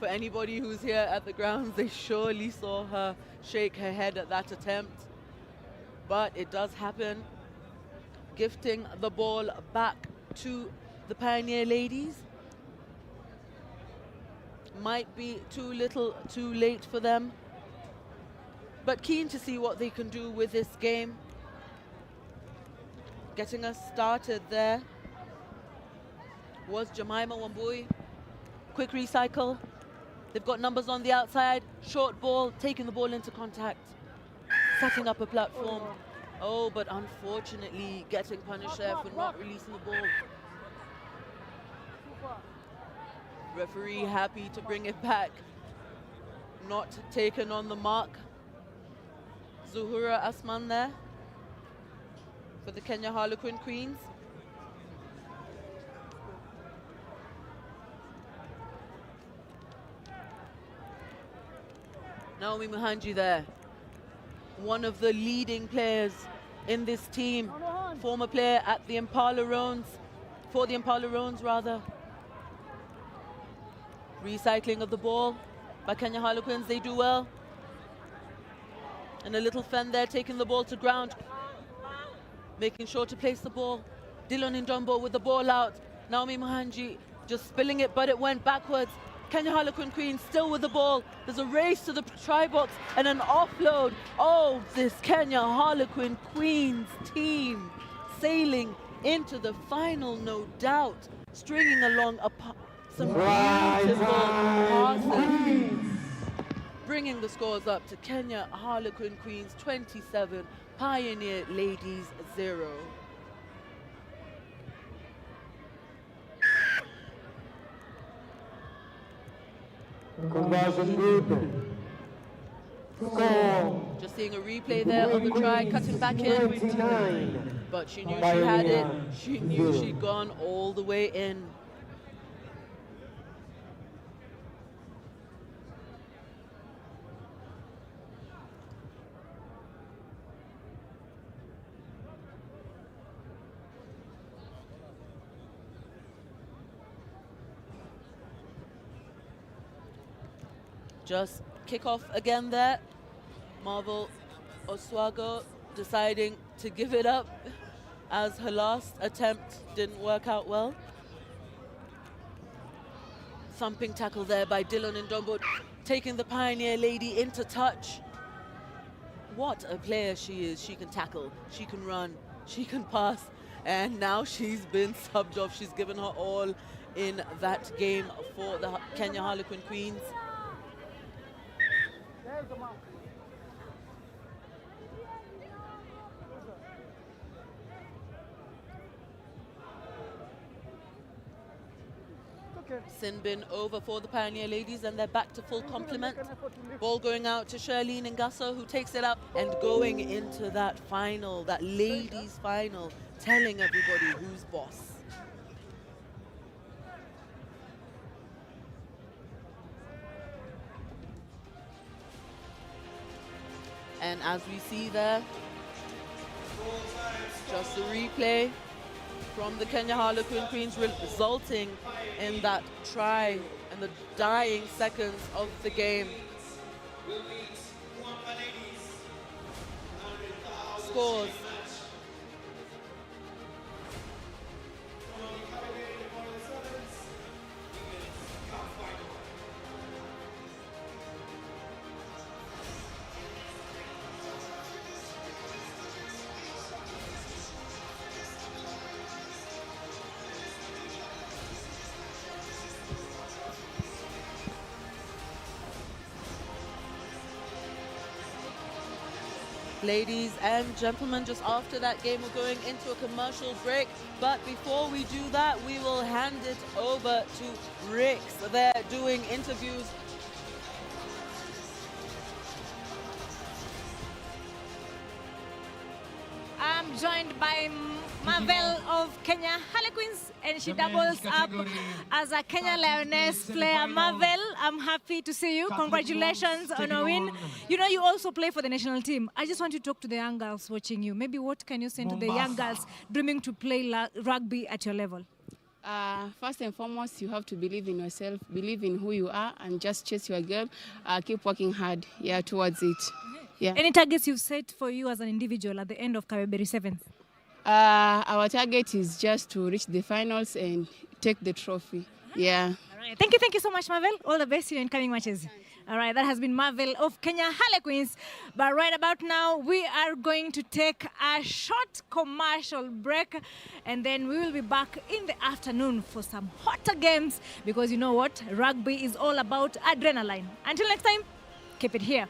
B: For anybody who's here at the grounds, they surely saw her shake her head at that attempt. But it does happen. Gifting the ball back to the Pioneer ladies. Might be too little, too late for them. But keen to see what they can do with this game. Getting us started there was Jemima Wambui. Quick recycle. They've got numbers on the outside. Short ball, taking the ball into contact. Setting up a platform. Oh, but unfortunately getting punished there for not releasing the ball. Referee happy to bring it back. Not taken on the mark. Zuhura Asman there for the Kenya Harlequin Queens. Naomi Muhanji there, one of the leading players in this team, former player at the Impala Roans, for the Impala Roans rather. Recycling of the ball by Kenya Harlequins, they do well. And a little fend there, taking the ball to ground. Making sure to place the ball. Dillon Ndombo with the ball out. Naomi Muhanji just spilling it, but it went backwards. Kenya Harlequin Queens still with the ball. There's a race to the try box and an offload. Oh, this Kenya Harlequin Queens team sailing into the final, no doubt. Stringing along some beautiful passes. Bringing the scores up to Kenya Harlequin Queens 27, Pioneer Ladies 0.
H: Conversion good. Score.
B: Just seeing a replay there of the try, cutting back in.
H: 29.
B: But she knew she had it. She knew she'd gone all the way in. Just kick off again there. Marvel Oswago deciding to give it up as her last attempt didn't work out well. Thumping tackle there by Dylan Ndombo, taking the Pioneer lady into touch. What a player she is. She can tackle, she can run, she can pass, and now she's been subbed off. She's given her all in that game for the Kenya Harlequin Queens. Sin bin over for the Pioneer ladies, and they're back to full complement. Ball going out to Charlene Ngasa, who takes it up and going into that final, that ladies final, telling everybody who's boss. And as we see there, just a replay from the Kenya Harlequin Queens, resulting in that try in the dying seconds of the game. Scores. Ladies and gentlemen, just after that game, we're going into a commercial break. But before we do that, we will hand it over to Rix. They're doing interviews.
G: I'm joined by Marvel of Kenya Harlequins, and she doubles up as a Kenya Lioness player. Marvel, I'm happy to see you. Congratulations on a win. You know, you also play for the national team. I just want you to talk to the young girls watching you. Maybe what can you say to the young girls dreaming to play rugby at your level?
K: First and foremost, you have to believe in yourself, believe in who you are, and just chase your goal. Keep working hard, towards it. Yeah.
G: Any targets you've set for you as an individual at the end of Kabeberi Sevens?
K: Our target is just to reach the finals and take the trophy. Yeah.
G: All right. Thank you so much, Marvel. All the best in your incoming matches. All right, that has been Marvel of Kenya Harlequins. But right about now, we are going to take a short commercial break, and then we will be back in the afternoon for some hotter games, because you know what? Rugby is all about adrenaline. Until next time, keep it here.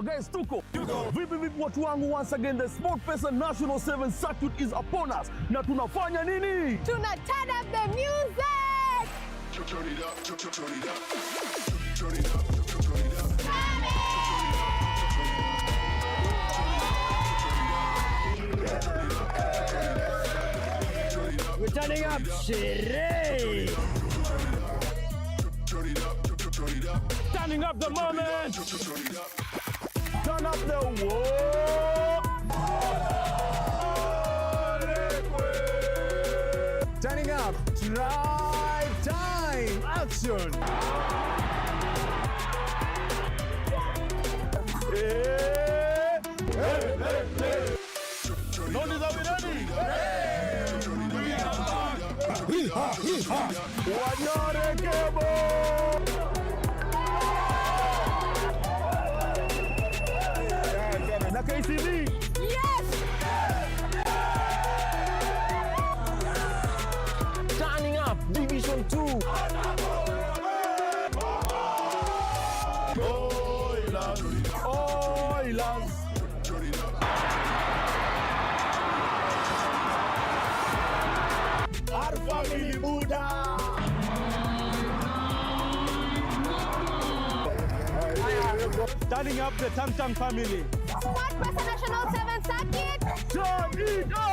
L: Guys, tuko vipi watu wangu, once again the SportPesa National Sevens Circuit is upon us. Na tunafanya nini?
M: Tuna turn up the music.
N: Turn it up, turn it up. Turn it up, turn it up.
L: We're turning up, Sheree.
N: Turn it up.
L: Turning up the moment. Turn up the wall. Turning up, drive Time! Action! Notice are we ready? Wanyore Kebo! Na KCB!
M: Yes!
L: Turning up Division 2. Oilers. Our family Buddha. Turning up the Tang Tang family.
M: SportPesa National Sevens Circuit.
L: Turn it up!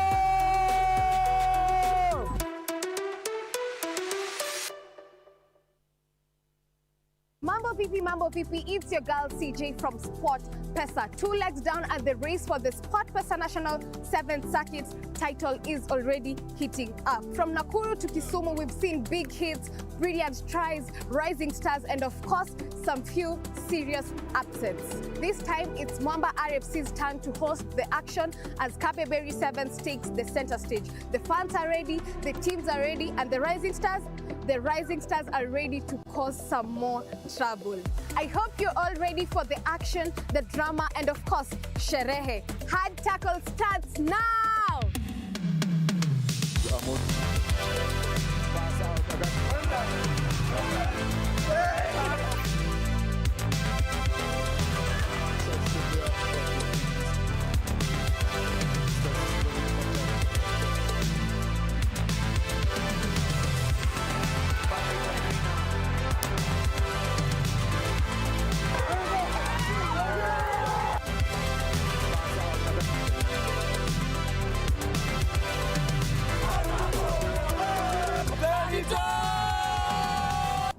M: Mambo PP, it's your girl CJ from SportPesa. 2 legs down at the race for the SportPesa National Sevens Circuit. Title is already heating up. From Nakuru to Kisumu, we've seen big hits, brilliant tries, rising stars, and of course, some few serious upsets. This time, it's Mwamba RFC's turn to host the action as Kabeberi Sevens takes the center stage. The fans are ready, the teams are ready, and the Rising Stars are ready to cause some more trouble. I hope you're all ready for the action, the drama, and of course, sherehe. Hard tackle starts now!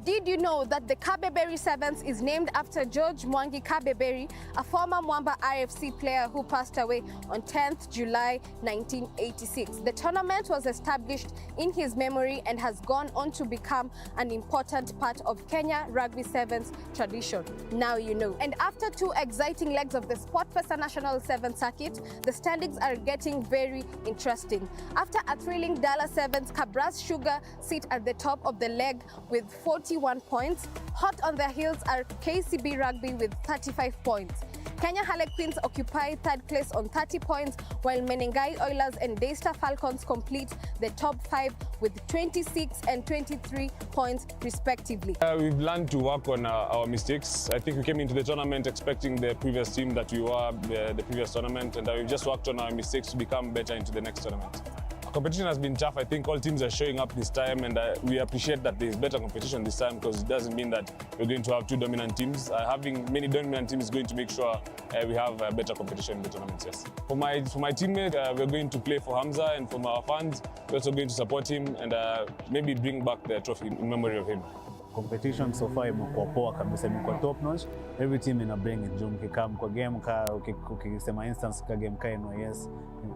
M: Did you know that the Kabeberi Sevens is named after George Mwangi Kabeberi, a former Mwamba RFC player who passed away on 10th July 1986? The tournament was established in his memory and has gone on to become an important part of Kenya Rugby Sevens tradition. Now you know. And after 2 exciting legs of the SportPesa National Sevens Circuit, the standings are getting very interesting. After a thrilling Dala Sevens, Kabras Sugar sit at the top of the leg with 41 points. Hot on their heels are KCB Rugby with 35 points. Kenya Harlequins occupy 3rd place on 30 points, while Menengai Oilers and Daystar Falcons complete the top 5 with 26 and 23 points respectively.
O: We've learned to work on our mistakes. I think we came into the tournament expecting the previous team that we were the previous tournament, and we've just worked on our mistakes to become better into the next tournament. Competition has been tough. I think all teams are showing up this time, and we appreciate that there's better competition this time, because it doesn't mean that we're going to have 2 dominant teams. Having many dominant teams is going to make sure we have better competition in the tournaments, yes. For my teammate, we're going to play for Hamza, and from our fans, we're also going to support him and maybe bring back the trophy in memory of him.
P: Competition so far imekuwa poa kabisa, imekuwa top notch. Every team ina bring it. Mkikam kwa game ukisema instance ka game ka NYS,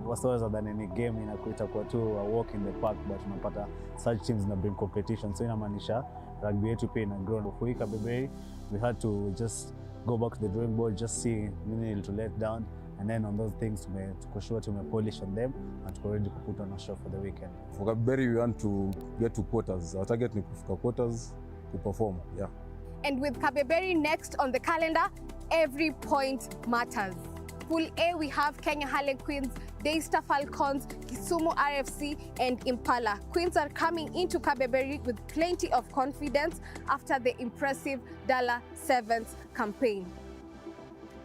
P: wasaweza than any game inakuita kwa tu a walk in the park, but unapata such teams na bring competition. So inamaanisha rugby yetu pia ina grow. For Kabeberi, we had to just go back to the drawing board, just see nini to let down, and then on those things tuko sure polish on them and tuko ready to put on a show for the weekend.
Q: For Kabeberi, we want to get to quarters. Our target ni kufika quarters to perform, yeah.
M: And with Kabeberi next on the calendar, every point matters. Pool A, we have Kenya Harlequins, Daystar Falcons, Kisumu RFC, and Impala. Queens are coming into Kabeberi with plenty of confidence after the impressive Dala Sevens campaign.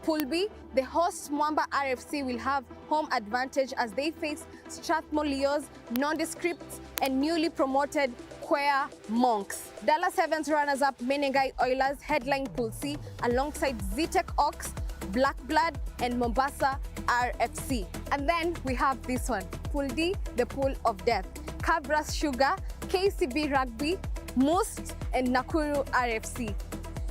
M: Pool B, the host Mwamba RFC will have home advantage as they face Strathmore Leos, Nondescripts, and newly promoted Queer Monks. Dala Sevens runners-up Menengai Oilers headline Pool C alongside Zetech Ox, Black Blood, and Mombasa RFC. And then we have this one, Pool D, the pool of death. Kabras Sugar, KCB Rugby, Must, and Nakuru RFC.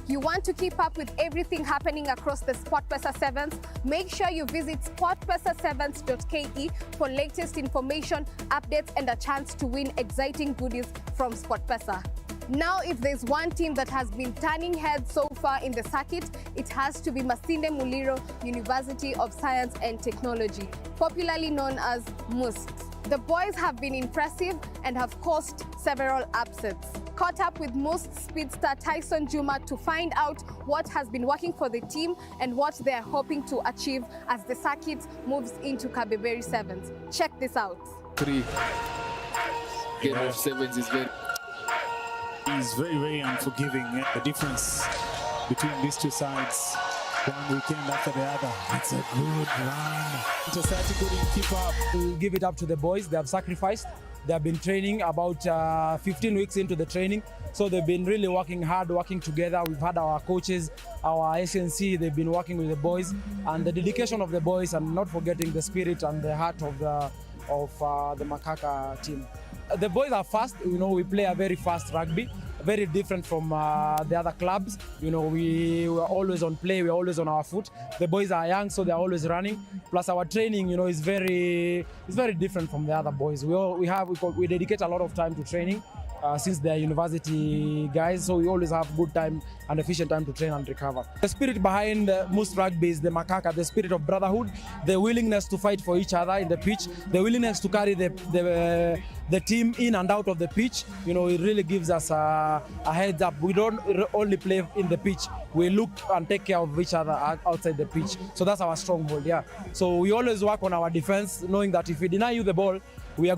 M: You want to keep up with everything happening across the SportPesa Sevens? Make sure you visit sportpesasevens.ke for latest information, updates, and a chance to win exciting goodies from SportPesa. Now, if there's one team that has been turning heads so far in the circuit, it has to be Masinde Muliro University of Science and Technology, popularly known as MUST. The boys have been impressive and have caused several upsets. Caught up with MUST speedster Tyson Juma to find out what has been working for the team and what they are hoping to achieve as the circuit moves into Kabeberi Sevens. Check this out.
R: 3 game of sevens is very unforgiving. The difference between these two sides, one weekend after the other, it's a good run. Society couldn't keep up.
S: We'll give it up to the boys. They have sacrificed. They have been training about 15 weeks into the training. So they've been really working hard, working together. We've had our coaches, our SNC, they've been working with the boys. And the dedication of the boys, and not forgetting the spirit and the heart of the Makaka team. The boys are fast. We play a very fast rugby, very different from the other clubs. We are always on play, we're always on our foot. The boys are young, so they're always running. Plus our training, is very different from the other boys. We dedicate a lot of time to training. Since they're university guys, so we always have good time and efficient time to train and recover. The spirit behind most rugby is the Makaka, the spirit of brotherhood, the willingness to fight for each other in the pitch, the willingness to carry the team in and out of the pitch. It really gives us a heads up. We don't only play in the pitch, we look and take care of each other outside the pitch. So that's our stronghold, yeah. So we always work on our defense, knowing that if we deny you the ball, we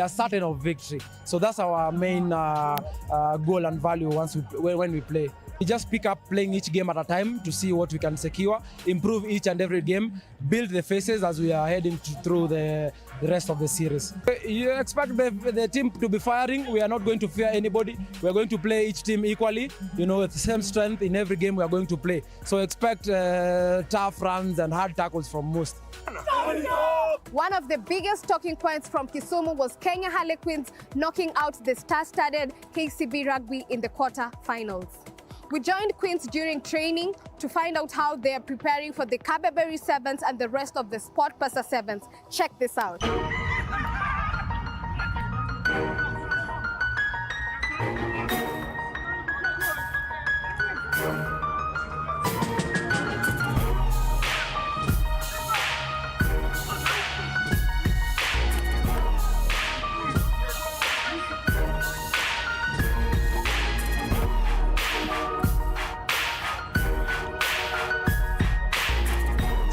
S: are certain of victory. So that's our main goal and value when we play. We just pick up playing each game at a time to see what we can secure, improve each and every game, build the faces as we are heading through the rest of the series. You expect the team to be firing. We are not going to fear anybody. We are going to play each team equally, with the same strength in every game we are going to play. So expect tough runs and hard tackles from most.
M: One of the biggest talking points from Kisumu was Kenya Harlequins knocking out the star-studded KCB Rugby in the quarter-finals. We joined Queens during training to find out how they are preparing for the Kabeberi Sevens and the rest of the SportPesa Sevens. Check this out.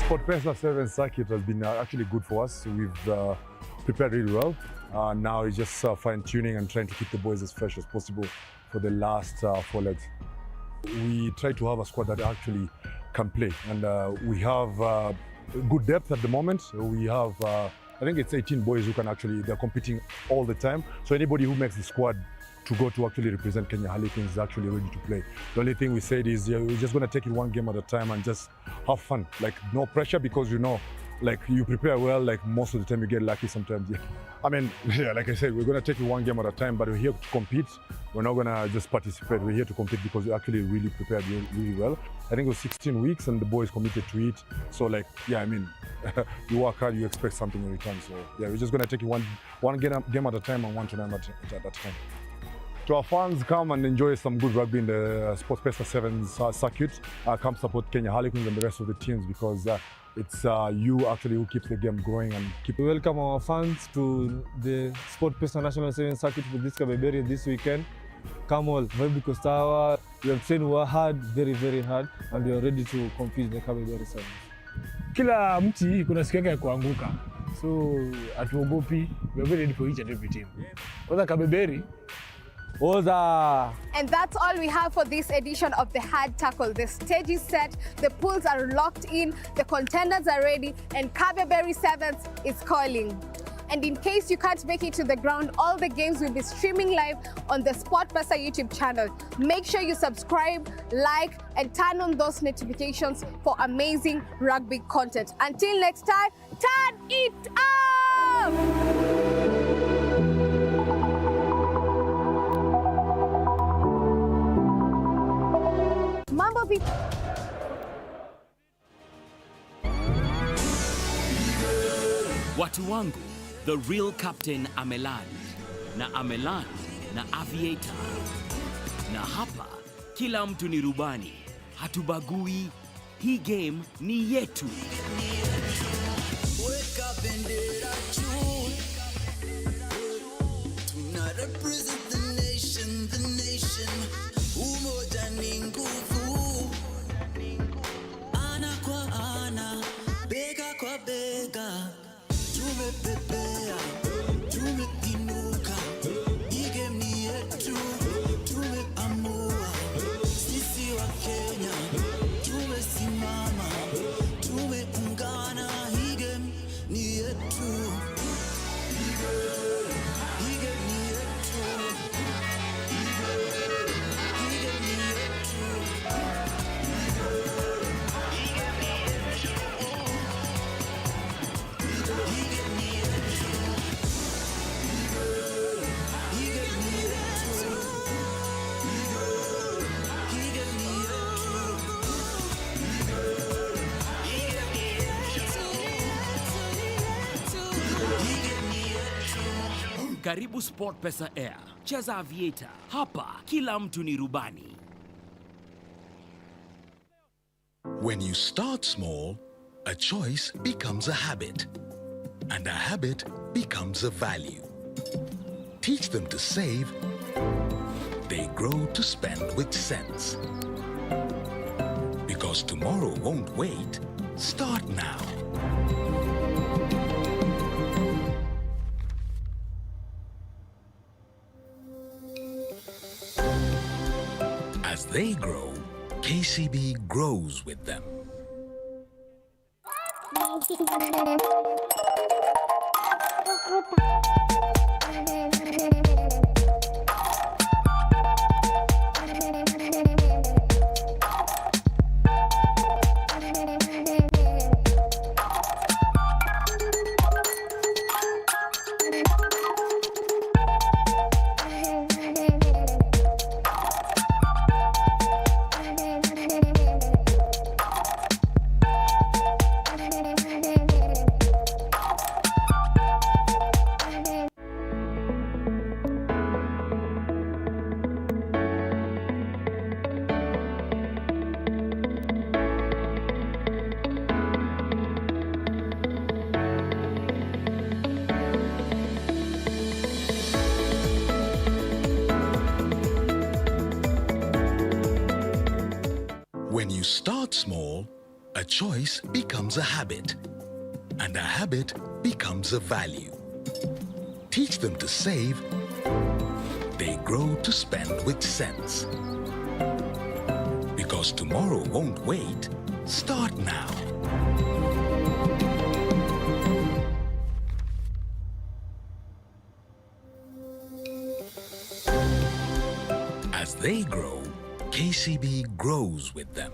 T: SportPesa Sevens Circuit has been actually good for us. We've prepared really well. Now it's just fine-tuning and trying to keep the boys as fresh as possible for the last 4 legs. We try to have a squad that actually can play, and we have good depth at the moment. We have, I think it's 18 boys who can they're competing all the time. So anybody who makes the squad to go to actually represent Kenya Harlequins is actually ready to play. The only thing we said is we're just going to take it one game at a time and just have fun. Like, no pressure, because you prepare well, most of the time you get lucky sometimes. Yeah. I mean, like I said, we're going to take it one game at a time, but we're here to compete. We're not going to just participate. We're here to compete because we actually really prepared really well. I think it was 16 weeks and the boys committed to it. So you work hard, you expect something in return. So yeah, we're just going to take it one game at a time and one tournament at a time. To our fans, come and enjoy some good rugby in the SportPesa Sevens Circuit. Come support Kenya Harlequins and the rest of the teams, because it's you actually who keeps the game going and keep.
U: We welcome our fans to the SportPesa National Sevens Circuit for this Kabeberi this weekend. Come all, vibe iko sawa. We have trained hard, very very hard, and we are ready to compete in the Kabeberi Sevens.
V: Kila mti kuna siku yake ya kuanguka, so hatuogopi. We are very ready for each and every team. Kwanza Kabeberi.
M: And that's all we have for this edition of the Hard Tackle. The stage is set, the pools are locked in, the contenders are ready, and Kabeberi Sevens is calling. And in case you can't make it to the ground, all the games will be streaming live on the SportPesa YouTube channel. Make sure you subscribe, like, and turn on those notifications for amazing rugby content. Until next time, turn it up! Mambo vipi?
W: Watu wangu, the real captain ameland. Na ameland
D: na aviator. Na hapa kila mtu ni rubani, hatubagui. Hii game ni yetu.
E: Weka bendera juu, tuna represent the nation, the nation. Umoja ni nguvu, ana kwa ana, bega kwa bega. Tumepepea, tumeinuka, hii game ni yetu. Tumeamua, sisi wa Kenya, tumesimama, tumeungana, hii game ni yetu. Hii game ni yetu. Hii game ni yetu.
D: Karibu SportPesa Air. Cheza aviator. Hapa kila mtu ni rubani.
W: When you start small, a choice becomes a habit, and a habit becomes a value. Teach them to save, they grow to spend with sense. Because tomorrow won't wait, start now. As they grow, KCB grows with them. When you start small, a choice becomes a habit, and a habit becomes a value. Teach them to save, they grow to spend with sense. Because tomorrow won't wait, start now. As they grow, KCB grows with them.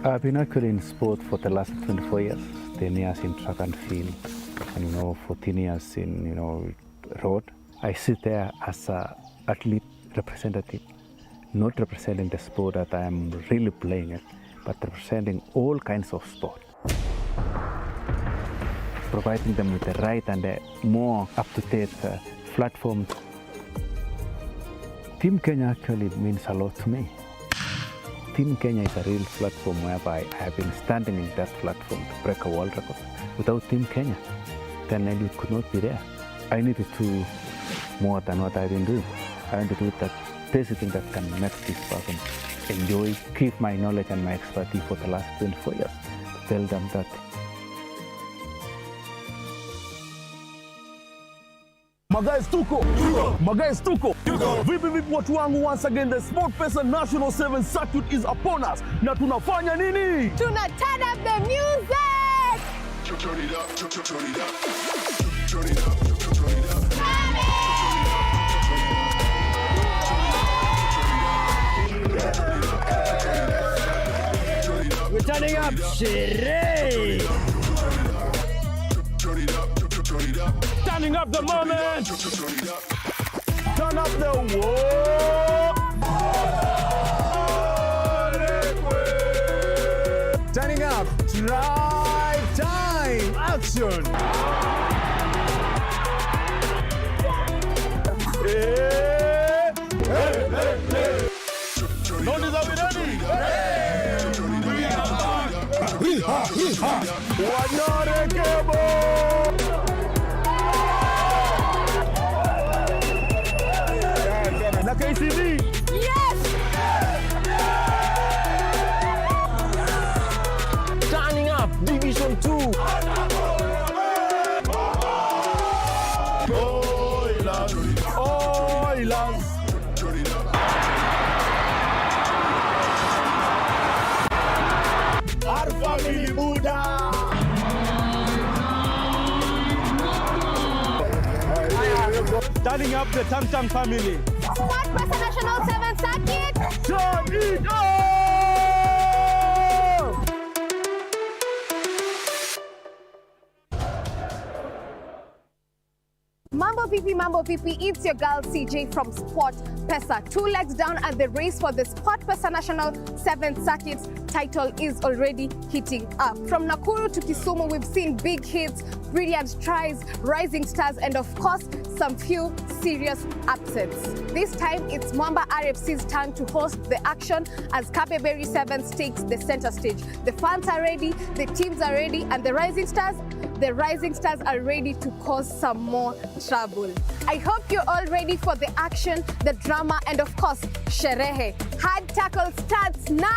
X: I've been actually in sport for the last 24 years, 10 years in track and field, and 14 years in road. I sit there as an athlete representative, not representing the sport that I am really playing it, but representing all kinds of sport. Providing them with the right and the more up-to-date platform. Team Kenya actually means a lot to me. Team Kenya is a real platform whereby I have been standing in that platform to break a world record. Without Team Kenya, then I could not be there. I needed to do more than what I've been doing. I want to do that basic thing that can make this person enjoy, keep my knowledge and my expertise for the last 24 years. Tell them that
L: Magais tuko! Magais tuko! Vipi watu wangu, once again the SportPesa National Sevens Circuit is upon us. Na tunafanya nini?
M: Tuna turn up the music!
N: Turn it up, turn it up. Turn it up, turn it up.
L: We're turning up, sherehe!
N: Turn it up, turn it up.
L: Turning up the moment! Turn up the wall! Turning up, drive time, action! Wanyore Kebo! Na KCB!
M: Yes!
L: Turning up Division 2! Oilers! Our family Buddha!
U: Turning up the Tang Tang family.
M: SportPesa National Sevens Circuit!
L: Turn it up!
M: Mambo Pipi, it's your girl CJ from SportPesa. 2 legs down at the race for the SportPesa National Sevens Circuit. Title is already heating up. From Nakuru to Kisumu, we've seen big hits, brilliant tries, rising stars, and of course, some few serious upsets. This time, it's Mwamba RFC's turn to host the action as Kabeberi Sevens takes the center stage. The fans are ready, the teams are ready, and the rising stars are ready to cause some more trouble. I hope you're all ready for the action, the drama, and of course, sherehe. Hard tackle starts now!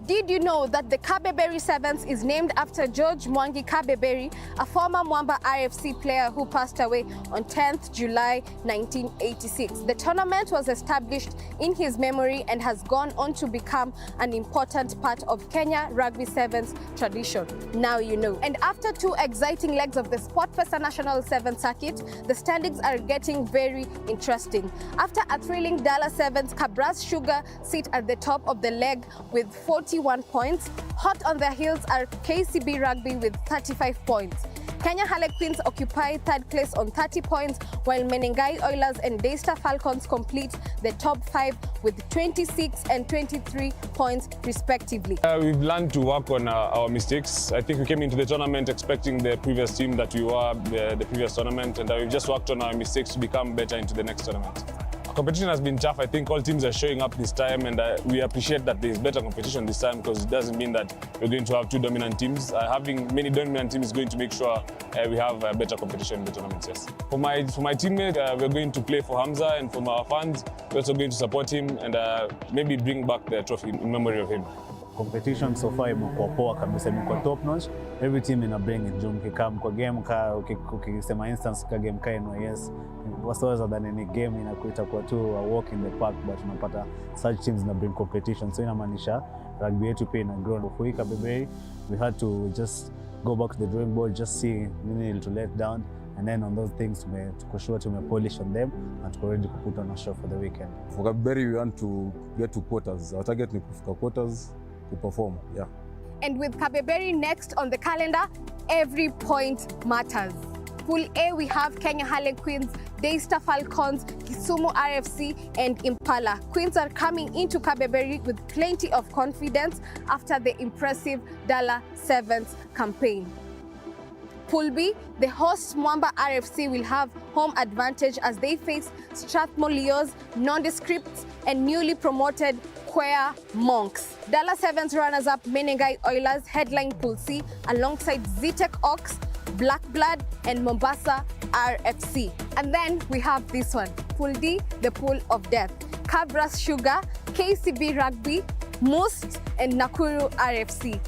M: Did you know that the Kabeberi Sevens is named after George Mwangi Kabeberi, a former Mwamba RFC player who passed away on 10th July 1986? The tournament was established in his memory and has gone on to become an important part of Kenya Rugby Sevens tradition. Now you know. And after 2 exciting legs of the SportPesa National Sevens Circuit, the standings are getting very interesting. After a thrilling Dala Sevens, Kabras Sugar sit at the top of the leg with 41 points. Hot on their heels are KCB Rugby with 35 points. Kenya Harlequins occupy 3rd place on 30 points, while Menengai Oilers and Daystar Falcons complete the top 5 with 26 and 23 points respectively.
O: We've learned to work on our mistakes. I think we came into the tournament expecting the previous team that we were the previous tournament, and we've just worked on our mistakes to become better into the next tournament. Competition has been tough. I think all teams are showing up this time, and we appreciate that there's better competition this time, because it doesn't mean that we're going to have 2 dominant teams. Having many dominant teams is going to make sure we have better competition in the tournaments, yes. For my teammate, we're going to play for Hamza, and from our fans, we're also going to support him and maybe bring back the trophy in memory of him.
P: Competition so far imekuwa poa kabisa, imekuwa top notch. Every team ina bring it. Mkikam kwa game ukisema instance ka game ka NYS, wasaweza dhani ni game inakuita kwa tu a walk in the park, but unapata such teams na bring competition. So inamaanisha rugby yetu pia ina grow. For Kabeberi, we had to just go back to the drawing board, just see nini to let down, and then on those things tuko sure polish on them and tuko ready to put on a show for the weekend.
Q: For Kabeberi, we want to get to quarters. Our target ni kufika quarters to perform, yeah.
M: And with Kabeberi next on the calendar, every point matters. Pool A, we have Kenya Harlequins, Daystar Falcons, Kisumu RFC, and Impala. Queens are coming into Kabeberi with plenty of confidence after the impressive Dala Sevens campaign. Pool B, the host Mwamba RFC will have home advantage as they face Strathmore Leos, nondescripts, and newly promoted Queer Monks. Dala Sevens runners-up Menengai Oilers headline Pool C alongside Zitek Ox, Black Blood, and Mombasa RFC. And then we have this one, Pool D, the pool of death. Kabras Sugar, KCB Rugby, Must, and Nakuru RFC.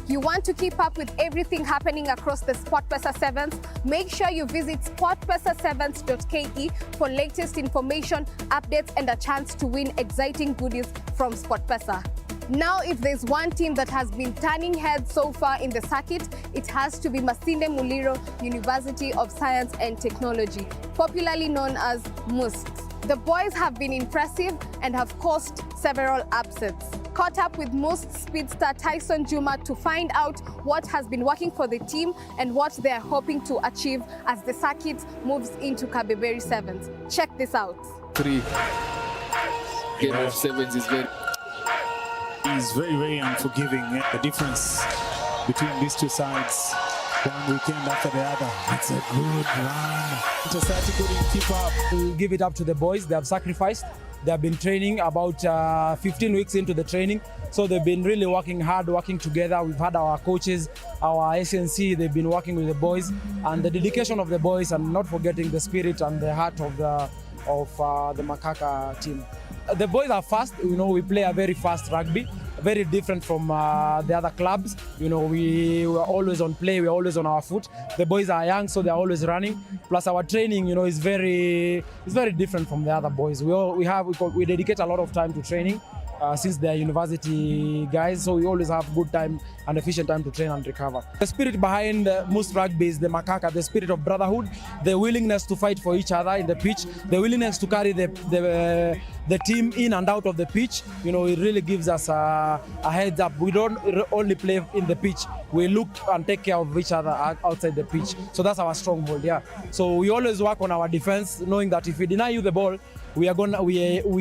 M: You want to keep up with everything happening across the SportPesa Sevens? Make sure you visit sportpesasevens.ke for latest information, updates, and a chance to win exciting goodies from SportPesa. Now, if there's one team that has been turning heads so far in the circuit, it has to be Masinde Muliro University of Science and Technology, popularly known as MUST. The boys have been impressive and have caused several upsets. Caught up with most speedster Tyson Juma to find out what has been working for the team and what they are hoping to achieve as the circuit moves into Kabeberi Sevens. Check this out.
R: 3 game of sevens is very unforgiving. The difference between these two sides, one weekend after the other, it's a good run. Society couldn't keep up.
S: We'll give it up to the boys. They have sacrificed. They have been training about 15 weeks into the training. So they've been really working hard, working together. We've had our coaches, our SNC, they've been working with the boys. And the dedication of the boys, and not forgetting the spirit and the heart of the Makaka team. The boys are fast. We play a very fast rugby, very different from the other clubs. We are always on play, we're always on our foot. The boys are young, so they're always running. Plus our training, is very different from the other boys. We dedicate a lot of time to training. Since they're university guys, so we always have good time and efficient time to train and recover. The spirit behind most rugby is the Makaka, the spirit of brotherhood, the willingness to fight for each other in the pitch, the willingness to carry the team in and out of the pitch. It really gives us a heads up. We don't only play in the pitch, we look and take care of each other outside the pitch. So that's our stronghold, yeah. So we always work on our defense, knowing that if we deny you the ball, we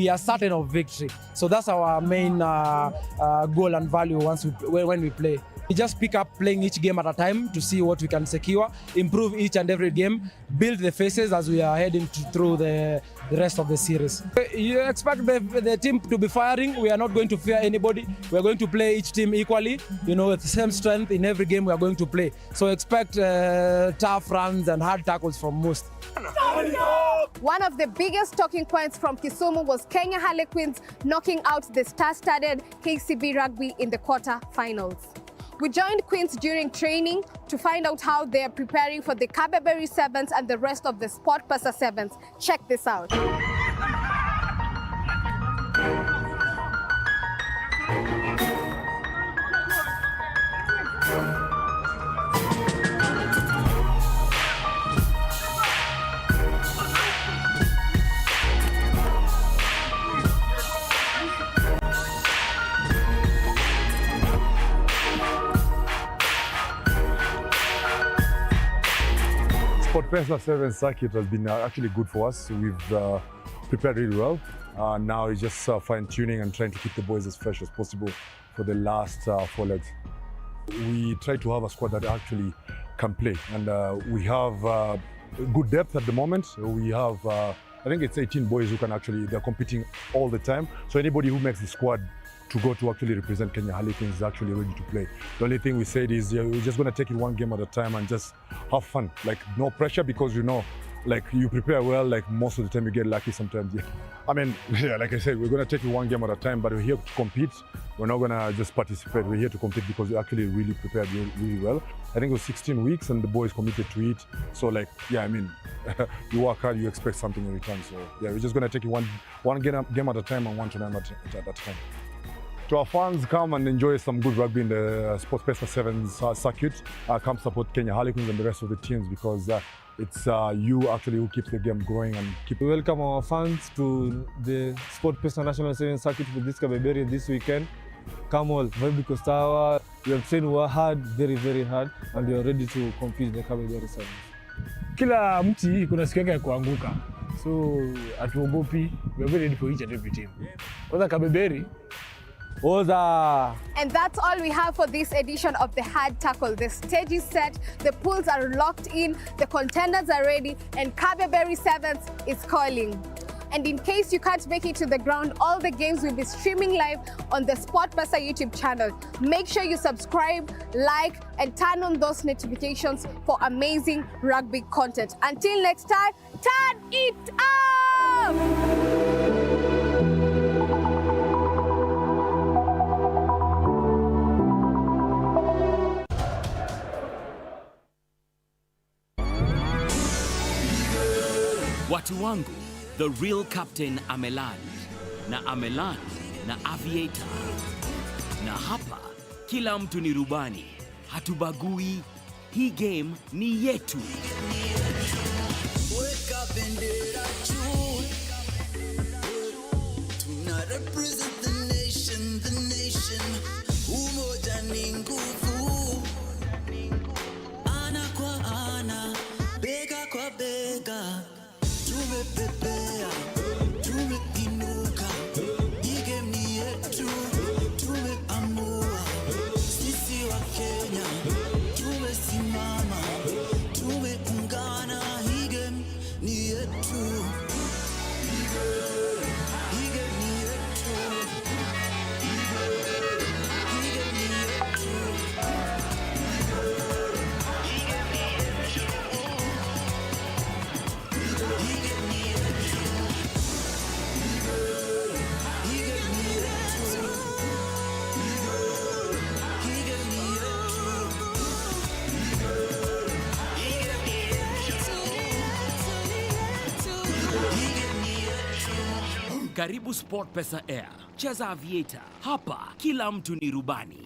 S: are certain of victory. So that's our main goal and value when we play. We just pick up playing each game at a time to see what we can secure, improve each and every game, build the faces as we are heading through the rest of the series. You expect the team to be firing. We are not going to fear anybody. We are going to play each team equally, with the same strength in every game we are going to play. So expect tough runs and hard tackles from most.
M: One of the biggest talking points from Kisumu was Kenya Harlequins knocking out the star-studded KCB Rugby in the quarter-finals. We joined Queens during training to find out how they are preparing for the Kabeberi Sevens and the rest of the SportPesa Sevens. Check this out.
T: SportPesa Sevens Circuit has been actually good for us. We've prepared really well. Now it's just fine-tuning and trying to keep the boys as fresh as possible for the last 4 legs. We try to have a squad that actually can play, and we have good depth at the moment. We have, I think it's 18 boys who can they're competing all the time. So anybody who makes the squad to go to actually represent Kenya Harlequins is actually ready to play. The only thing we said is we're just going to take it one game at a time and just have fun. No pressure, because you prepare well, most of the time you get lucky sometimes. Yeah. I mean, like I said, we're going to take it one game at a time, but we're here to compete. We're not going to just participate. We're here to compete because we actually really prepared really well. I think it was 16 weeks and the boys committed to it. So you work hard, you expect something in return. So yeah, we're just going to take it one game at a time and one tournament at a time. To our fans, come and enjoy some good rugby in the SportPesa Sevens Circuit. Come support Kenya Harlequins and the rest of the teams, because it's you actually who keeps the game going and keep.
U: We welcome our fans to the SportPesa National Sevens Circuit with this Kabeberi this weekend. Come all, vibe iko sawa. We have trained hard, very hard, and we are ready to compete in the Kabeberi Sevens.
V: Kila mti kuna siku yake ya kuanguka. So hatuogopi. We are very ready for each and every team. Kwanza Kabeberi.
M: And that's all we have for this edition of the Hard Tackle. The stage is set, the pools are locked in, the contenders are ready, and Kabeberi Sevens is calling. And in case you can't make it to the ground, all the games will be streaming live on the SportPesa YouTube channel. Make sure you subscribe, like, and turn on those notifications for amazing rugby content. Until next time, turn it up!
D: Watu wangu, the real captain ameland na aviator. Na hapa, kila mtu ni rubani. Hatubagui, hii game ni yetu.
E: Weka bendera juu,
D: Karibu SportPesa Air. Cheza aviator. Hapa kila mtu ni rubani.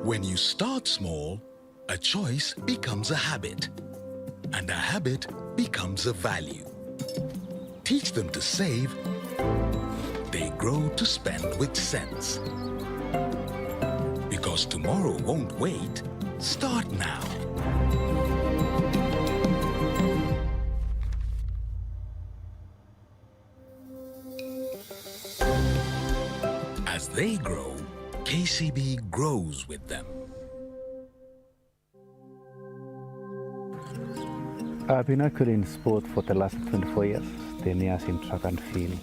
W: When you start small, a choice becomes a habit, and a habit becomes a value. Teach them to save, they grow to spend with sense. Because tomorrow won't wait, start now. As they grow, KCB grows with them.
X: I've been actually in sport for the last 24 years, 10 years in track and field,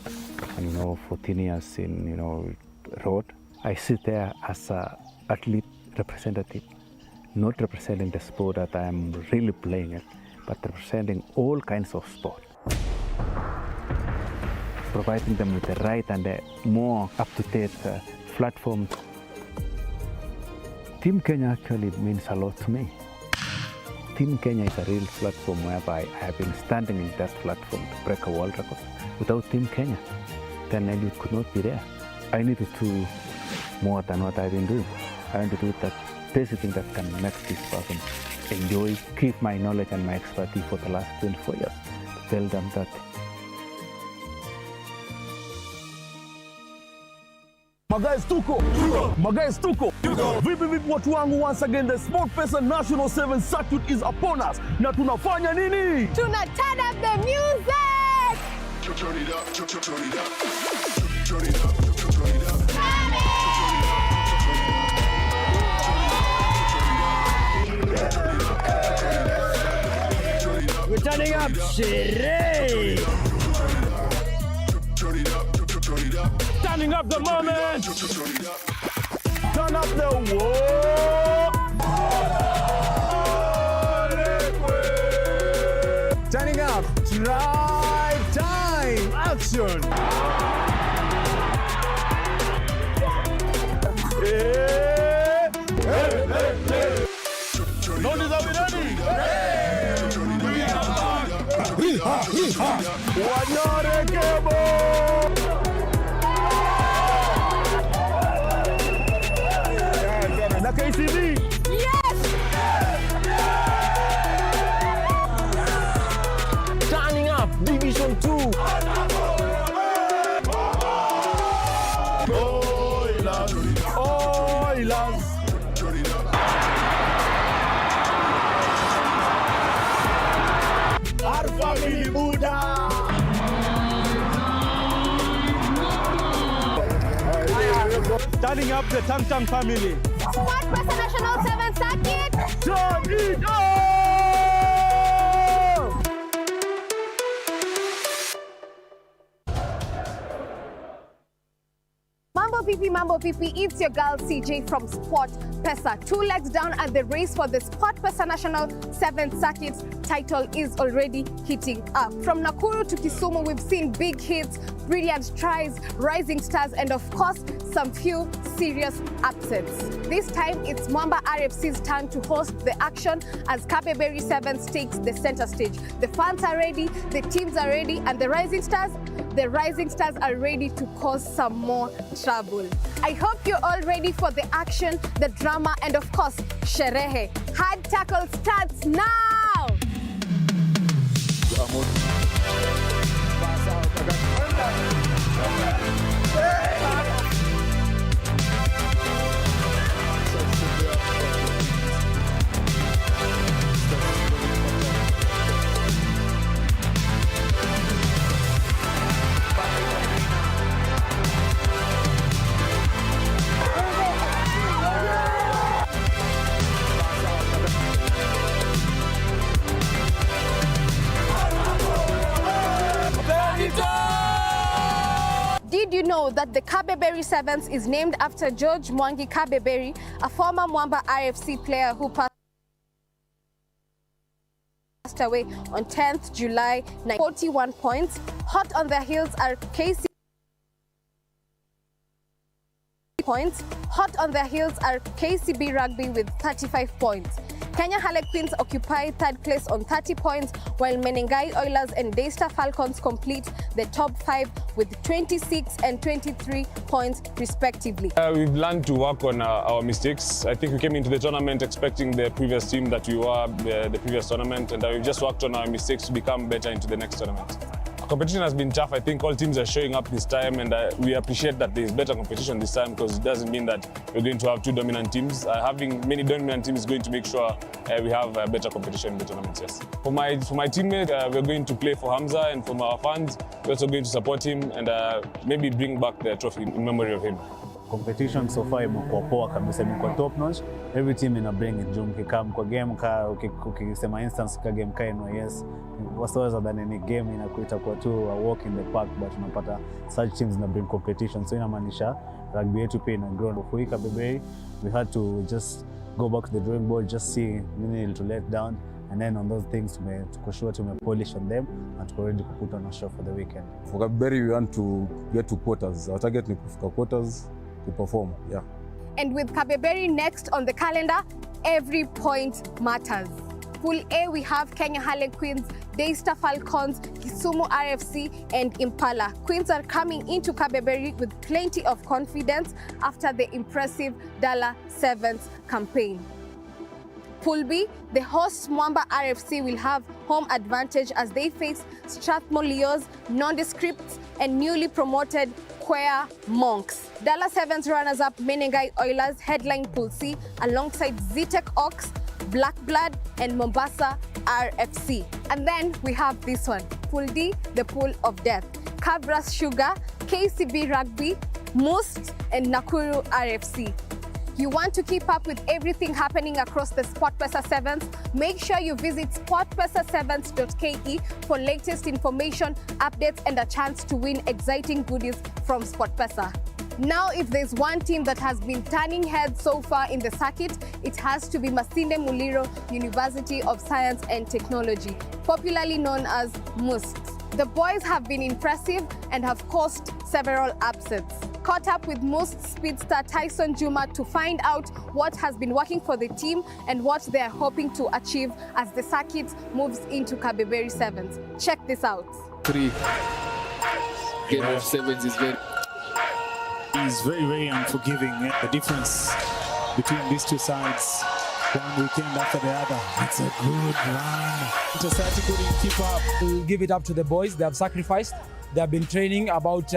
X: and 14 years in road. I sit there as an athlete representative, not representing the sport that I am really playing it, but representing all kinds of sport. Providing them with the right and the more up-to-date platforms. Team Kenya actually means a lot to me. Team Kenya is a real platform whereby I have been standing in that platform to break a world record. Without Team Kenya, then I could not be there. I need to do more than what I've been doing. I want to do that basic thing that can make this person enjoy, keep my knowledge and my expertise for the last 24 years. To tell them that
L: Magaes tuko! Magaes tuko! Vipi vipi watu wangu, once again the SportPesa National Sevens Circuit is upon us. Na tunafanya nini?
M: Tuna turn up the music!
N: Turn it up, turn it up. Turn it up, turn it up.
L: We're turning up, sherehe!
N: Turn it up, turn it up.
L: Turning up the moment! Turn up the wall!
V: Turning up, drive time, action!
L: Hey! Hey, hey, hey! Notice are we ready? Wanyore Kebo! Na KCB!
M: Yes!
L: Turning up Division 2! Oilers! Oilers! Our family Buddha!
V: Turning up the Tang Tang family.
M: SportPesa National Sevens Circuit!
L: Turn it up!
M: Mambo Pipi, it's your girl CJ from SportPesa. 2 legs down at the race for the SportPesa National Sevens Circuit. Title is already heating up. From Nakuru to Kisumu, we've seen big hits, brilliant tries, rising stars, and of course, some few serious upsets. This time, it's Mwamba RFC's turn to host the action as Kabeberi Sevens takes the center stage. The fans are ready, the teams are ready, and the rising stars are ready to cause some more trouble. I hope you're all ready for the action, the drama, and of course, sherehe. Hard tackle starts now!
L: Hey!
M: know that the Kabeberi Sevens is named after George Mwangi Kabeberi, a former Mwamba RFC player who passed away on 10th July, 41 points. Hot on their heels are KCB Rugby with 35 points. Kenya Harlequins occupy third place on 30 points, while Menengai Oilers and Daystar Falcons complete the top 5 with 26 and 23 points respectively.
O: We've learned to work on our mistakes. I think we came into the tournament expecting the previous team that we were the previous tournament, and we've just worked on our mistakes to become better into the next tournament. Competition has been tough. I think all teams are showing up this time, and we appreciate that there is better competition this time, because it doesn't mean that we're going to have two dominant teams. Having many dominant teams is going to make sure we have better competition in the tournaments, yes. For my teammate, we're going to play for Hamza, and for our fans, we're also going to support him and maybe bring back the trophy in memory of him.
P: Competition so far imekuwa poa kabisa, imekuwa top notch. Every team ina bring it juu. Mkikam kwa game ukisema instance ka game ka yes, wasaweza dhani ni game inakuita kwa tu a walk in the park, but unapata such teams na bring competition, so inamaanisha rugby yetu pia ina grow. For Kabeberi, we had to just go back to the drawing board, just see nini to let down, and then on those things tuko sure polish on them and tuko ready to put on a show for the weekend.
Q: For Kabeberi, we want to get to quarters. Our target ni kufika quarters to perform, yeah.
M: And with Kabeberi next on the calendar, every point matters. Pool A, we have Kenya Harlequins, Daystar Falcons, Kisumu RFC, and Impala. Queens are coming into Kabeberi with plenty of confidence after the impressive Dala Sevens campaign. Pool B, the host Mwamba RFC will have home advantage as they face Strathmore Leos, Nondescript, and newly promoted RFUEA Monks. Dala Sevens runners-up Menengai Oilers headline Pool C alongside Zetech Ox, Black Blood, and Mombasa RFC. And then we have this one, Pool D, the pool of death. Cabras Sugar, KCB Rugby, Must, and Nakuru RFC. You want to keep up with everything happening across the SportPesa Sevens? Make sure you visit sportpesasevens.ke for latest information, updates, and a chance to win exciting goodies from SportPesa. Now, if there's one team that has been turning heads so far in the circuit, it has to be Masinde Muliro University of Science and Technology, popularly known as MUST. The boys have been impressive and have caused several upsets. Caught up with MUST speedster Tyson Juma to find out what has been working for the team and what they are hoping to achieve as the circuit moves into Kabeberi Sevens. Check this out.
A: 3 game of sevens is very
R: unforgiving. The difference between these two sides, one weekend after the other. It's a good run.
S: Society couldn't keep up. We'll give it up to the boys. They have sacrificed. They have been training about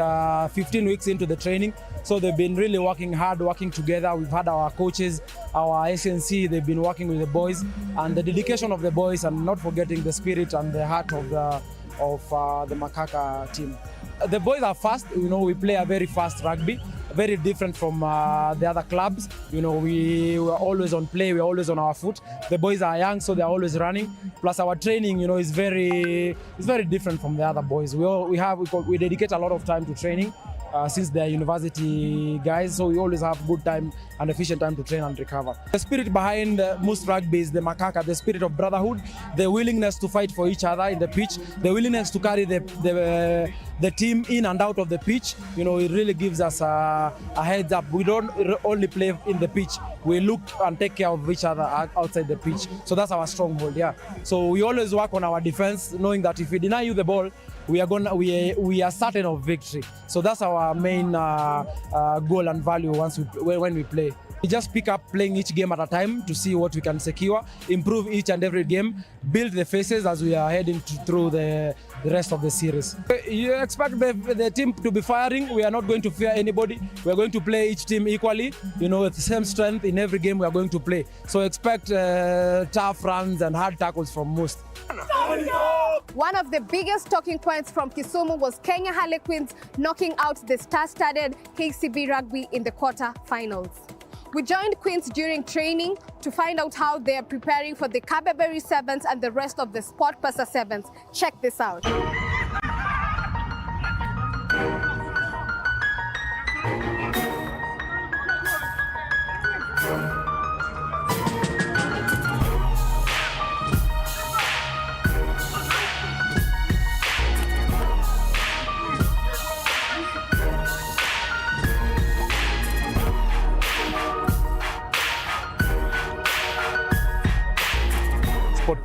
S: 15 weeks into the training. So they've been really working hard, working together. We've had our coaches, our SNC, they've been working with the boys, and the dedication of the boys, and not forgetting the spirit and the heart of the Makaka team. The boys are fast. You know, we play a very fast rugby, very different from the other clubs. You know, we were always on play, we're always on our foot. The boys are young, so they're always running. Plus our training, you know, is very different from the other boys. We dedicate a lot of time to training since they're university guys, so we always have good time and efficient time to train and recover. The spirit behind most rugby is the Makaka, the spirit of brotherhood, the willingness to fight for each other in the pitch, the willingness to carry the team in and out of the pitch. You know, it really gives us a heads up. We don't only play in the pitch, we look and take care of each other outside the pitch. So that's our stronghold, yeah. So we always work on our defense, knowing that if we deny you the ball, we are certain of victory. So that's our main goal and value when we play. We just pick up playing each game at a time to see what we can secure, improve each and every game, build the faces as we are heading through the rest of the series. You expect the team to be firing. We are not going to fear anybody. We are going to play each team equally, you know, with the same strength in every game we are going to play. So expect tough runs and hard tackles from most.
M: One of the biggest talking points from Kisumu was Kenya Harlequins knocking out the star-studded KCB Rugby in the quarter-finals. We joined Queens during training to find out how they are preparing for the Kabeberi Sevens and the rest of the SportPesa Sevens. Check this out.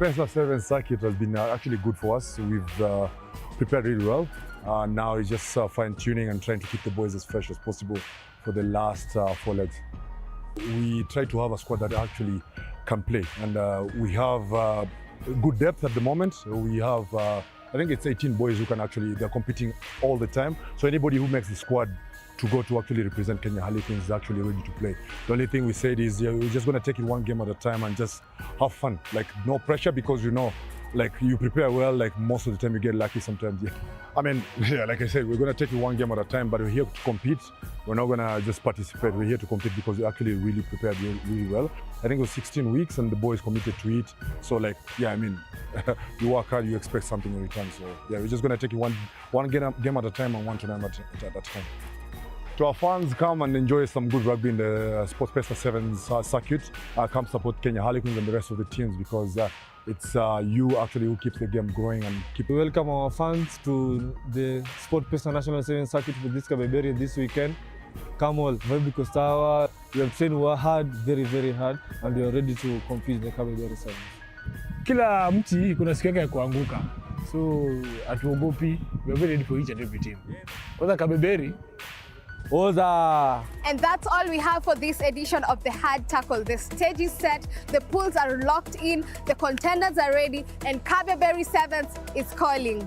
T: SportPesa Sevens Circuit has been actually good for us. We've prepared really well. Now it's just fine-tuning and trying to keep the boys as fresh as possible for the last 4 legs. We try to have a squad that actually can play, and we have good depth at the moment. We have, I think it's 18 boys who can actually, they're competing all the time. So anybody who makes the squad to go to actually represent Kenya Harlequins is actually ready to play. The only thing we said is we're just going to take it one game at a time and just have fun. Like, no pressure, because you know, like, you prepare well, like most of the time you get lucky sometimes. Yeah. I mean, yeah, like I said, we're going to take it one game at a time, but we're here to compete. We're not going to just participate. We're here to compete because we actually really prepared really well. I think it was 16 weeks and the boys committed to it. So, like, yeah, I mean, you work hard, you expect something in return. So, yeah, we're just going to take it one game at a time and one tournament at a time. To our fans, come and enjoy some good rugby in the SportPesa Sevens Circuit. Come support Kenya Harlequins and the rest of the teams, because it's you actually who keeps the game growing and keep.
U: We welcome our fans to the SportPesa National Sevens Circuit with this Kabeberi this weekend. Come all, because we have trained hard, very, very hard, and we are ready to compete in the Kabeberi Sevens.
V: Kila mti kuna siku yake ya kuanguka. So hatuogopi. We are very ready for each and every team. Kwanza Kabeberi. Oza.
M: And that's all we have for this edition of the Hard Tackle. The stage is set, the pools are locked in, the contenders are ready, and Kabeberi Sevens is calling.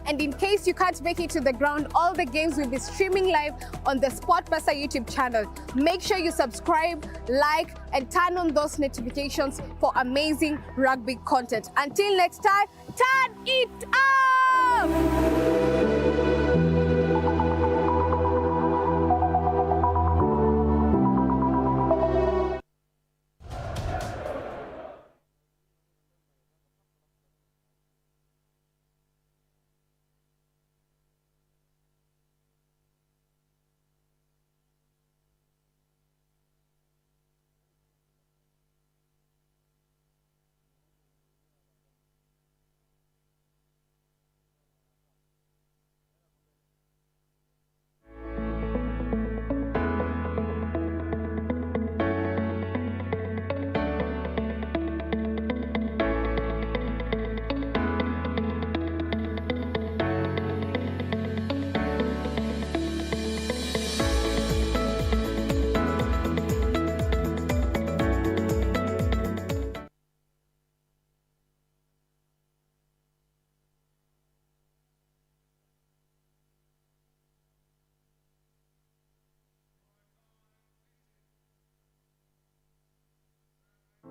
M: And in case you can't make it to the ground, all the games will be streaming live on the SportPesa YouTube channel. Make sure you subscribe, like, and turn on those notifications for amazing rugby content. Until next time, turn it up!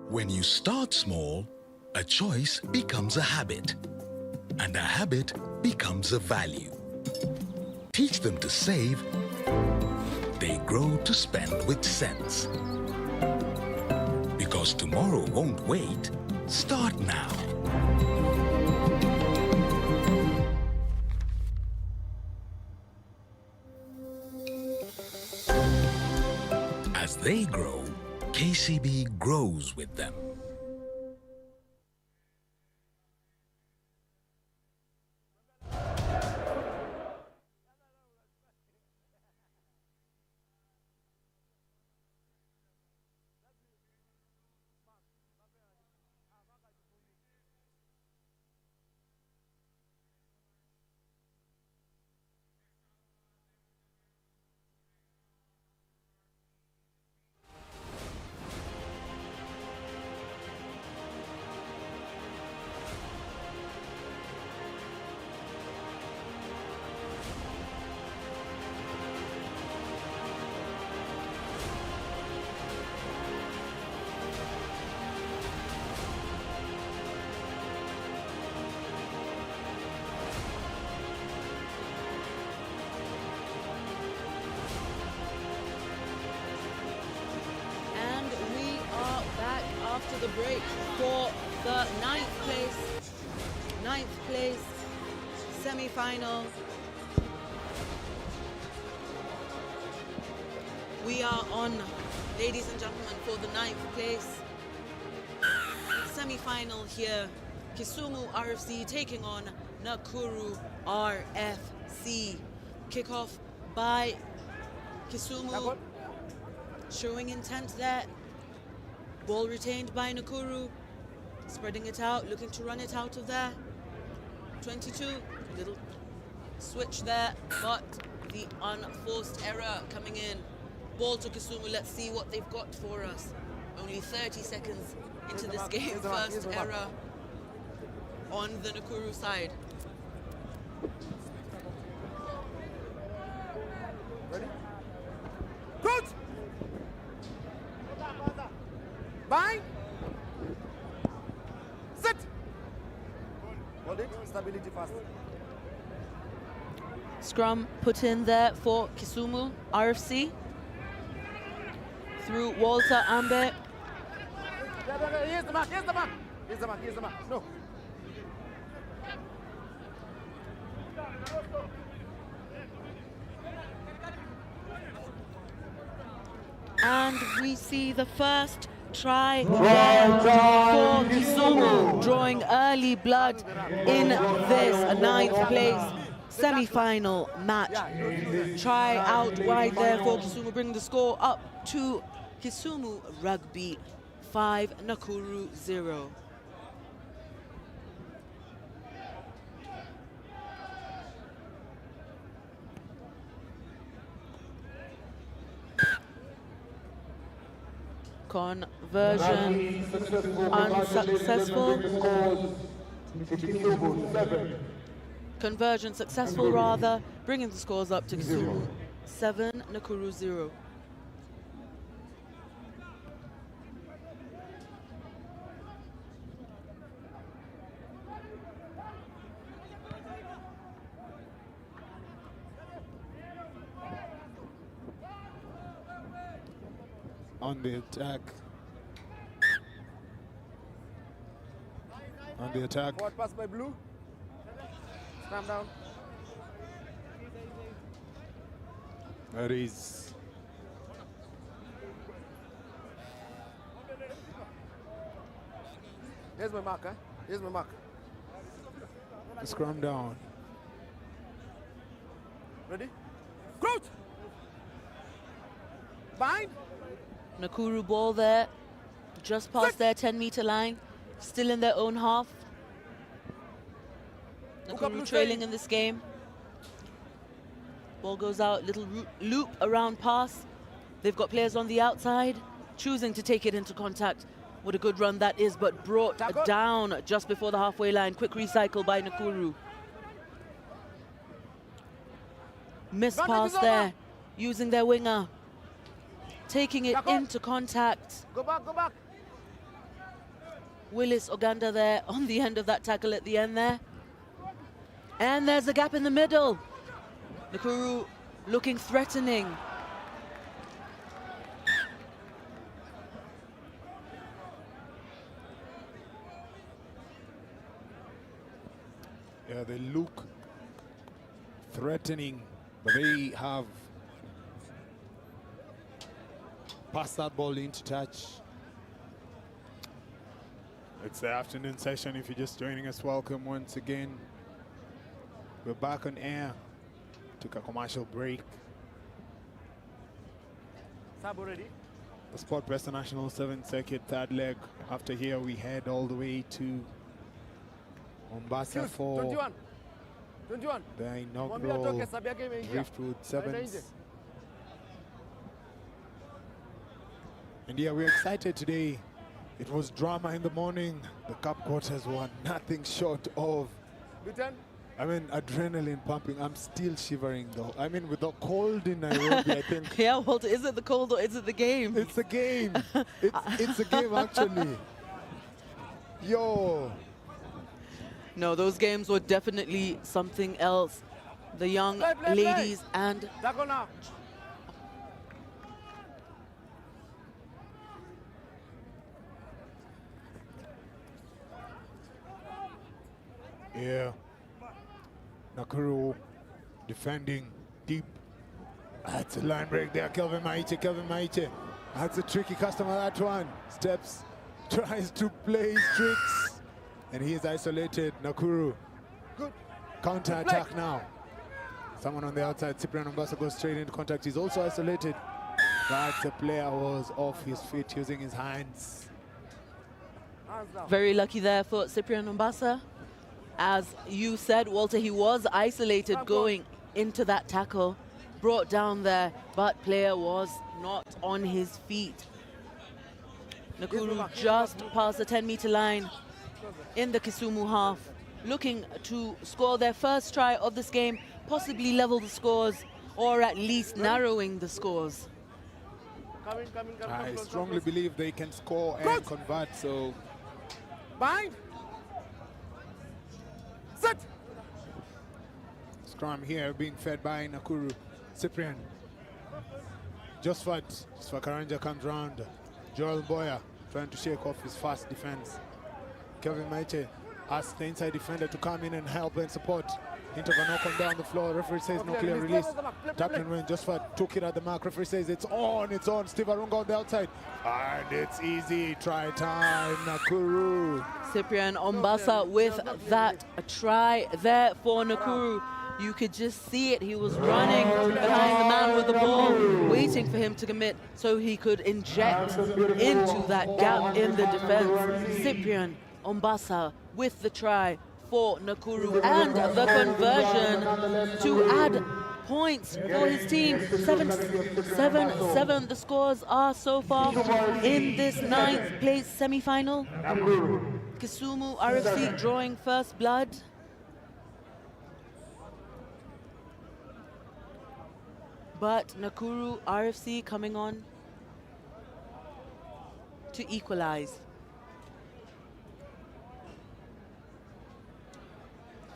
W: When you start small, a choice becomes a habit, and a habit becomes a value. Teach them to save, they grow to spend with sense. Because tomorrow won't wait, start now. As they grow, KCB grows with them.
B: After the break for the ninth place semi-final. We are on, ladies and gentlemen, for the ninth place semi-final here. Kisumu RFC taking on Nakuru RFC. Kickoff by Kisumu, showing intent there. Ball retained by Nakuru. Spreading it out, looking to run it out of there. 22, little switch there, but the unforced error coming in. Ball to Kisumu, let's see what they've got for us. Only 30 seconds into this game, first error on the Nakuru side.
H: Ready? Good! Bind! Sit! Hold it, stability fast.
B: Scrum put in there for Kisumu, RFC. Through Walter Ambe.
H: Here's the mark, here's the mark. Here's the mark, here's the mark. No.
B: And we see the first try there for Kisumu, drawing early blood in this 9th place semi-final match. Try out wide there for Kisumu, bringing the score up to Kisumu Rugby 5, Nakuru 0. Conversion unsuccessful. Conversion successful rather, bringing the scores up to Kisumu 7, Nakuru 0.
R: On the attack. On the attack.
H: Forward pass by Blue. Scram down.
R: That is.
H: Here's my mark, huh? Here's my mark.
R: Scrum down.
H: Ready? Crouch! Bind!
B: Nakuru ball there, just past their 10-meter line, still in their own half. Nakuru trailing in this game. Ball goes out, little loop around pass. They've got players on the outside, choosing to take it into contact. What a good run that is, but brought down just before the halfway line. Quick recycle by Nakuru. Miss pass there, using their winger. Taking it into contact.
H: Go back, go back.
B: Willis Oganda there on the end of that tackle at the end there. And there's a gap in the middle. Nakuru looking threatening.
R: Yeah, they look threatening, but they have passed that ball into touch. It's the afternoon session. If you're just joining us, welcome once again. We're back on air. Took a commercial break.
H: Sab already.
R: The SportPesa National Sevens Circuit, third leg. After here, we head all the way to Mombasa for
H: 21.
R: the inaugural Driftwood Sevens. And yeah, we're excited today. It was drama in the morning. The cup quarters were nothing short of, I mean, adrenaline pumping. I'm still shivering though. I mean, with the cold in Nairobi, I think.
B: Yeah, Walter, is it the cold or is it the game?
R: It's the game. It's a game, actually. Yo.
B: No, those games were definitely something else. The young ladies and...
R: Yeah. Nakuru defending deep. That's a line break there. Kelvin Maite. That's a tricky customer, that one. Steps, tries to play tricks. And he is isolated. Nakuru.
H: Good.
R: Counter attack now. Someone on the outside. Cyprian Mombasa goes straight into contact. He's also isolated. But the player was off his feet using his hands.
B: Very lucky there for Cyprian Mombasa. As you said, Walter, he was isolated going into that tackle, brought down there, but player was not on his feet. Nakuru just past the 10-meter line in the Kisumu half, looking to score their first try of this game, possibly level the scores, or at least narrowing the scores.
R: I strongly believe they can score and convert, so... Bind! Set! Scrum here being fed by Nakuru. Cyprian. Josephat Karanja comes round. Joel Boya trying to shake off his fast defense. Kelvin Maiche asks the inside defender to come in and help and support. Hint of a knock on down the floor. Referee says no clear release. Tapping when Josephat took it at the mark. Referee says it's on. Steve Arunga on the outside. And it's easy. Try time. Nakuru.
B: Cyprian Mombasa with that try there for Nakuru. You could just see it. He was running behind the man with the ball, waiting for him to commit so he could inject into that gap in the defense. Cyprian Mombasa with the try for Nakuru and the conversion to add points for his team. 7-7 the scores are so far in this 9th place semi-final. Kisumu RFC drawing first blood. But Nakuru RFC coming on to equalize.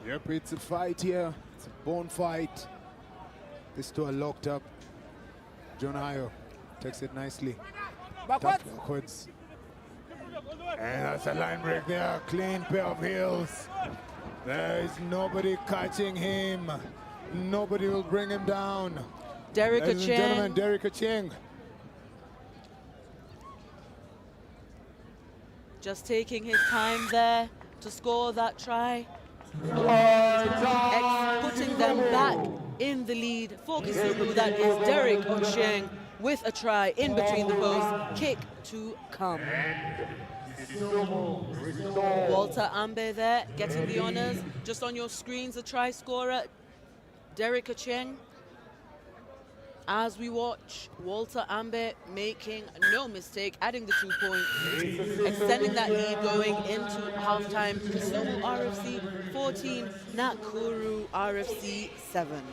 R: Yep, it's a fight here. It's a bone fight. These two are locked up. John Ayo takes it nicely. Backwards. And that's a line break there. Clean pair of heels. There is nobody catching him. Nobody will bring him down.
B: Derek
R: Ladies and gentlemen,
B: Acheng.
R: Derek Acheng.
B: Just taking his time there to score that try. Putting them back in the lead for Kisumu. That is Derek Acheng with a try in between the posts. Kick to come. Walter Ambe there getting the honors. Just on your screens, the try scorer, Derek Acheng. As we watch Walter Ambe making no mistake, adding the 2 points, extending that lead going into halftime. Kisumu RFC 14, Nakuru RFC 7.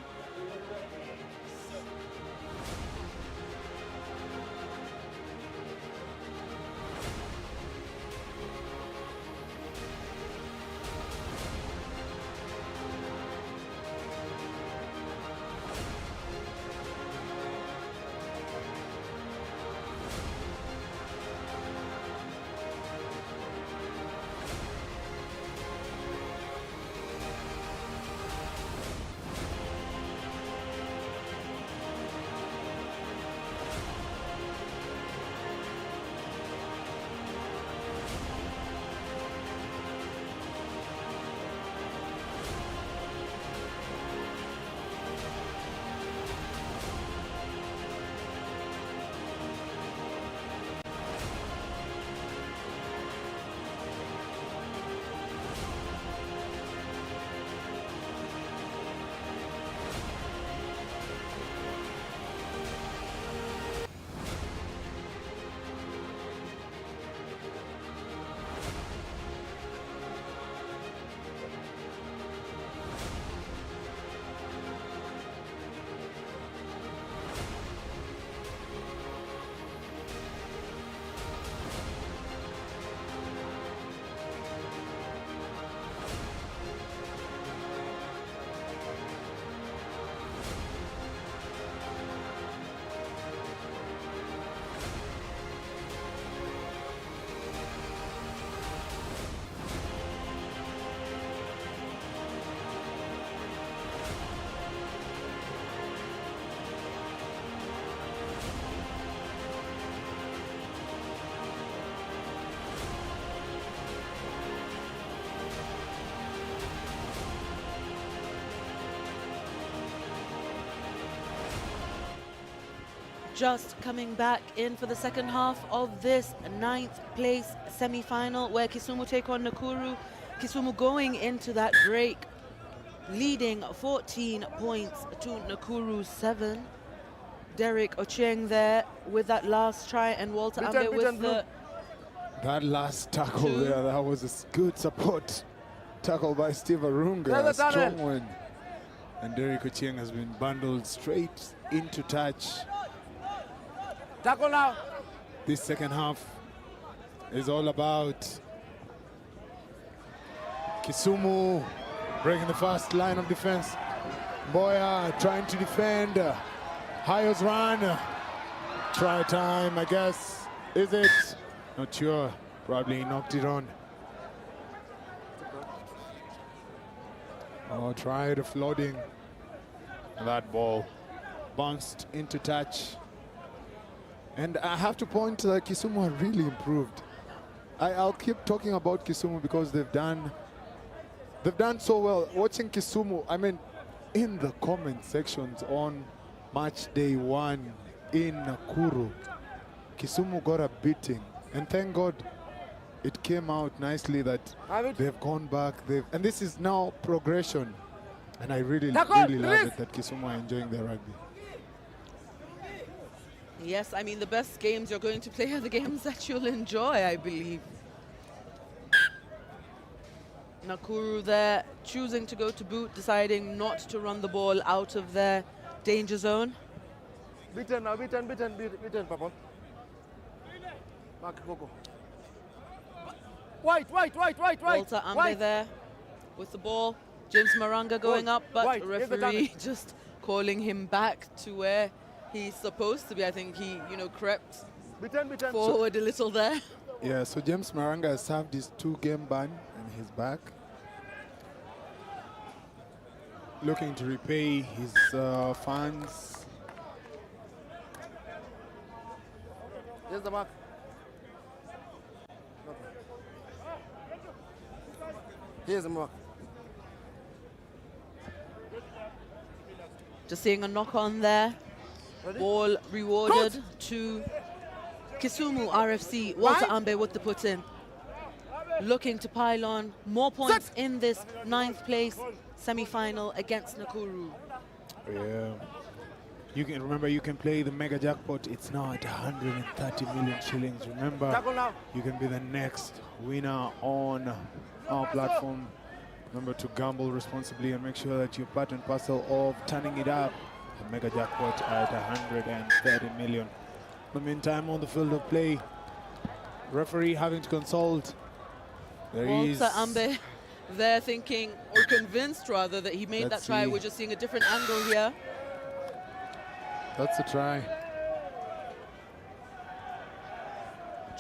B: just coming back in for the second half of this 9th place semi-final where Kisumu take on Nakuru. Kisumu going into that break leading 14 points to Nakuru 7. Derek Ochieng there with that last try, and Walter Ambe with the...
R: That last tackle there, that was a good support tackle by Steve Arunga, a strong one. And Derek Ochieng has been bundled straight into touch.
V: Tackle now.
R: This second half is all about Kisumu breaking the first line of defense. Boya trying to defend. Hayo's run. Try time, I guess. Is it? Not sure. Probably knocked it on. Oh, tried flooding. That ball bounced into touch. And I have to point that Kisumu have really improved. I'll keep talking about Kisumu because they've done so well. Watching Kisumu, I mean, in the comment sections on match day 1 in Nakuru, Kisumu got a beating. And thank God it came out nicely that they've gone back. And this is now progression. And I really love it that Kisumu are enjoying their rugby.
B: Yes, I mean, the best games you're going to play are the games that you'll enjoy, I believe. Nakuru there choosing to go to boot, deciding not to run the ball out of their danger zone.
V: Beaten now, beaten, Papa. Mark Coco. White.
B: Walter Ambe there with the ball. James Maranga going up, but referee just calling him back to where he's supposed to be. I think he, crept forward a little there.
R: Yeah, so James Maranga has served his 2-game ban and he's back. Looking to repay his fans.
V: Here's the mark. Here's the mark.
B: Just seeing a knock on there. Ball rewarded to Kisumu RFC. Walter Ambe with the put in. Looking to pile on more points in this 9th place semi-final against Nakuru.
R: Yeah. You can play the mega jackpot. It's now at 130 million shillings. Remember, you can be the next winner on our platform. Remember to gamble responsibly and make sure that you're part and parcel of turning it up. The mega jackpot at 130 million. In the meantime, on the field of play, referee having to consult.
B: Walter Ambe there thinking, or convinced rather, that he made that try. We're just seeing a different angle here.
R: That's a try.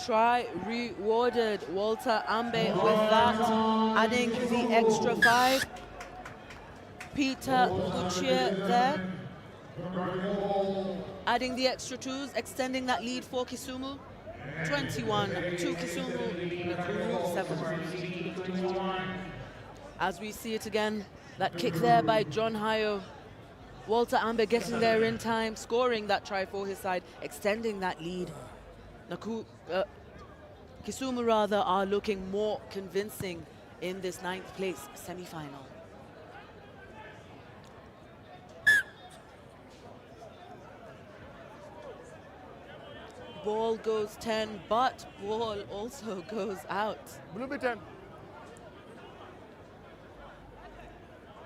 B: Try rewarded. Walter Ambe with that, adding the extra 5. Peter Uche there, adding the extra 2s, extending that lead for Kisumu. 21 to Kisumu, Nakuru 7. As we see it again, that kick there by John Hayo. Walter Ambe getting there in time, scoring that try for his side, extending that lead. Kisumu rather are looking more convincing in this 9th place semi-final. Ball goes 10, but ball also goes out.
V: Blue 10.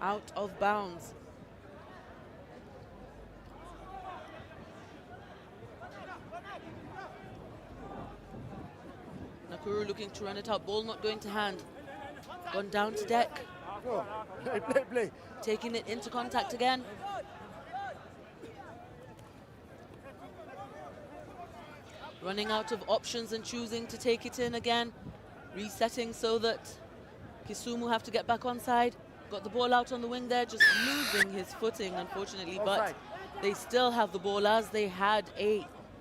B: Out of bounds. Nakuru looking to run it out. Ball not going to hand. Gone down to deck.
V: Play.
B: Taking it into contact again. Running out of options and choosing to take it in again. Resetting so that Kisumu have to get back on side. Got the ball out on the wing there, just losing his footing, unfortunately. But they still have the ball as they had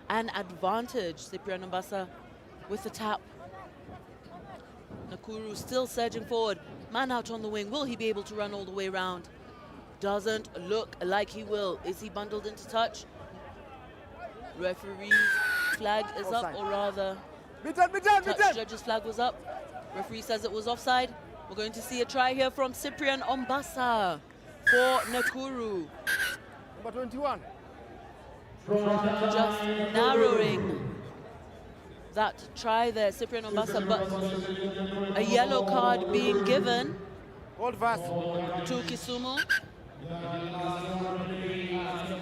B: an advantage. Cyprian Mbasa with the tap. Nakuru still surging forward. Man out on the wing. Will he be able to run all the way around? Doesn't look like he will. Is he bundled into touch? Referee's flag is up, or rather, judge's flag was up. Referee says it was offside. We're going to see a try here from Cyprian Ombasa for Nakuru.
H: Number 21.
B: Just narrowing that try there, Cyprian Ombasa, but a yellow card being given to Kisumu.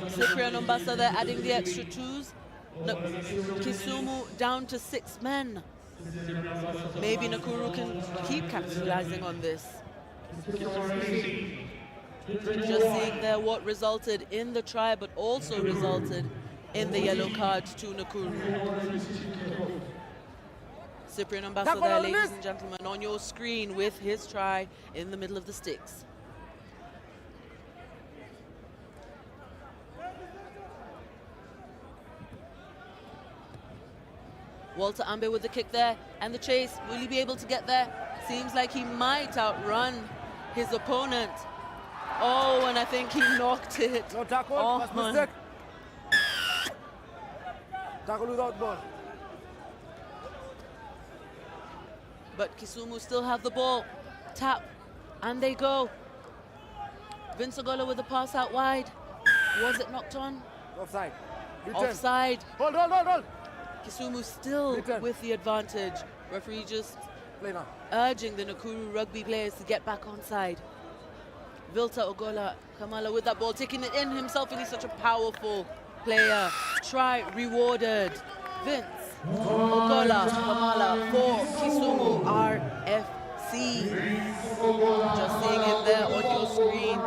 B: Cyprian Ombasa there adding the extra twos. Kisumu down to 6 men. Maybe Nakuru can keep capitalizing on this. Just seeing there what resulted in the try, but also resulted in the yellow card to Nakuru. Cyprian Ombasa there, ladies and gentlemen, on your screen with his try in the middle of the sticks. Walter Ambe with the kick there, and the chase. Will he be able to get there? Seems like he might outrun his opponent. Oh, and I think he knocked it.
H: No tackle,
B: on.
H: mistake. Tackle without ball.
B: But Kisumu still have the ball. Tap, and they go. Vince Ogola with the pass out wide. Was it knocked on?
H: Offside.
B: Offside.
H: Hold.
B: Kisumu still with the advantage. Referee just urging the Nakuru rugby players to get back on side. Vilta Ogola Kamala with that ball, taking it in himself, and he's such a powerful player. Try rewarded. Vince Ogola Kamala for Kisumu RFC. Just seeing it there on your screen.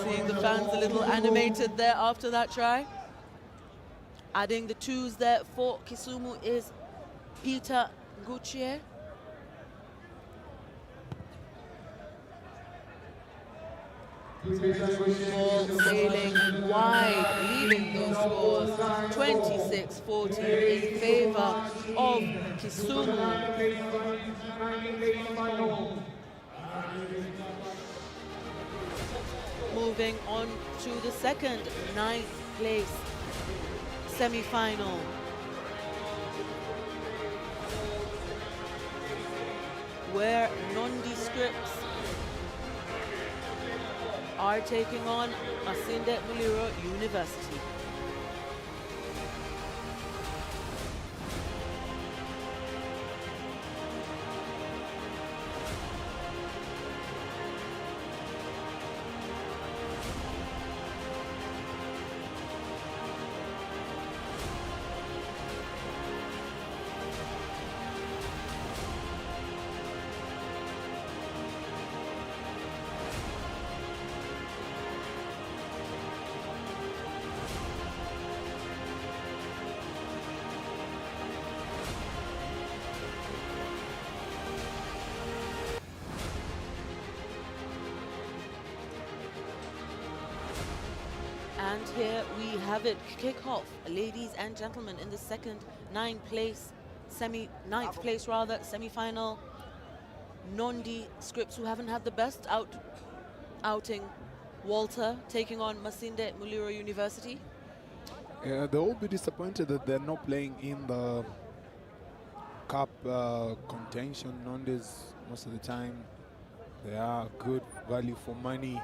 B: Seeing the fans a little animated there after that try. Adding the twos there for Kisumu is Peter Guccier. Ball sailing wide, leaving those scores 26-14 in favor of Kisumu. Moving on to the second 9th place semi-final. Where Nondescripts are taking on Masinde Muliro University. And here we have it, kick-off, ladies and gentlemen, in the second 9th place semi-final. Nondescripts, who haven't had the best outing. Walter taking on Masinde Muliro University.
R: Yeah, they will be disappointed that they're not playing in the cup contention. Nondes, most of the time, they are good value for money.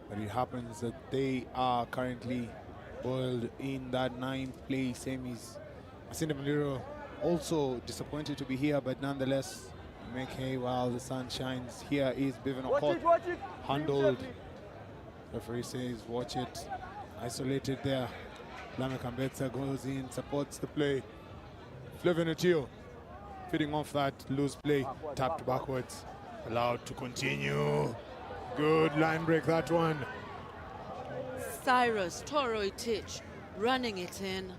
R: But it happens that they are currently boiled in that 9th place semis. Masinde Muliro also disappointed to be here, but nonetheless, make hay while the sun shines. Here is Bevan Okot, handled. Referee says, watch it. Isolated there. Lame Kambetsa goes in, supports the play. Flavian Otio feeding off that loose play, tapped backwards, allowed to continue. Good line break, that one.
B: Cyrus Toroitich running it in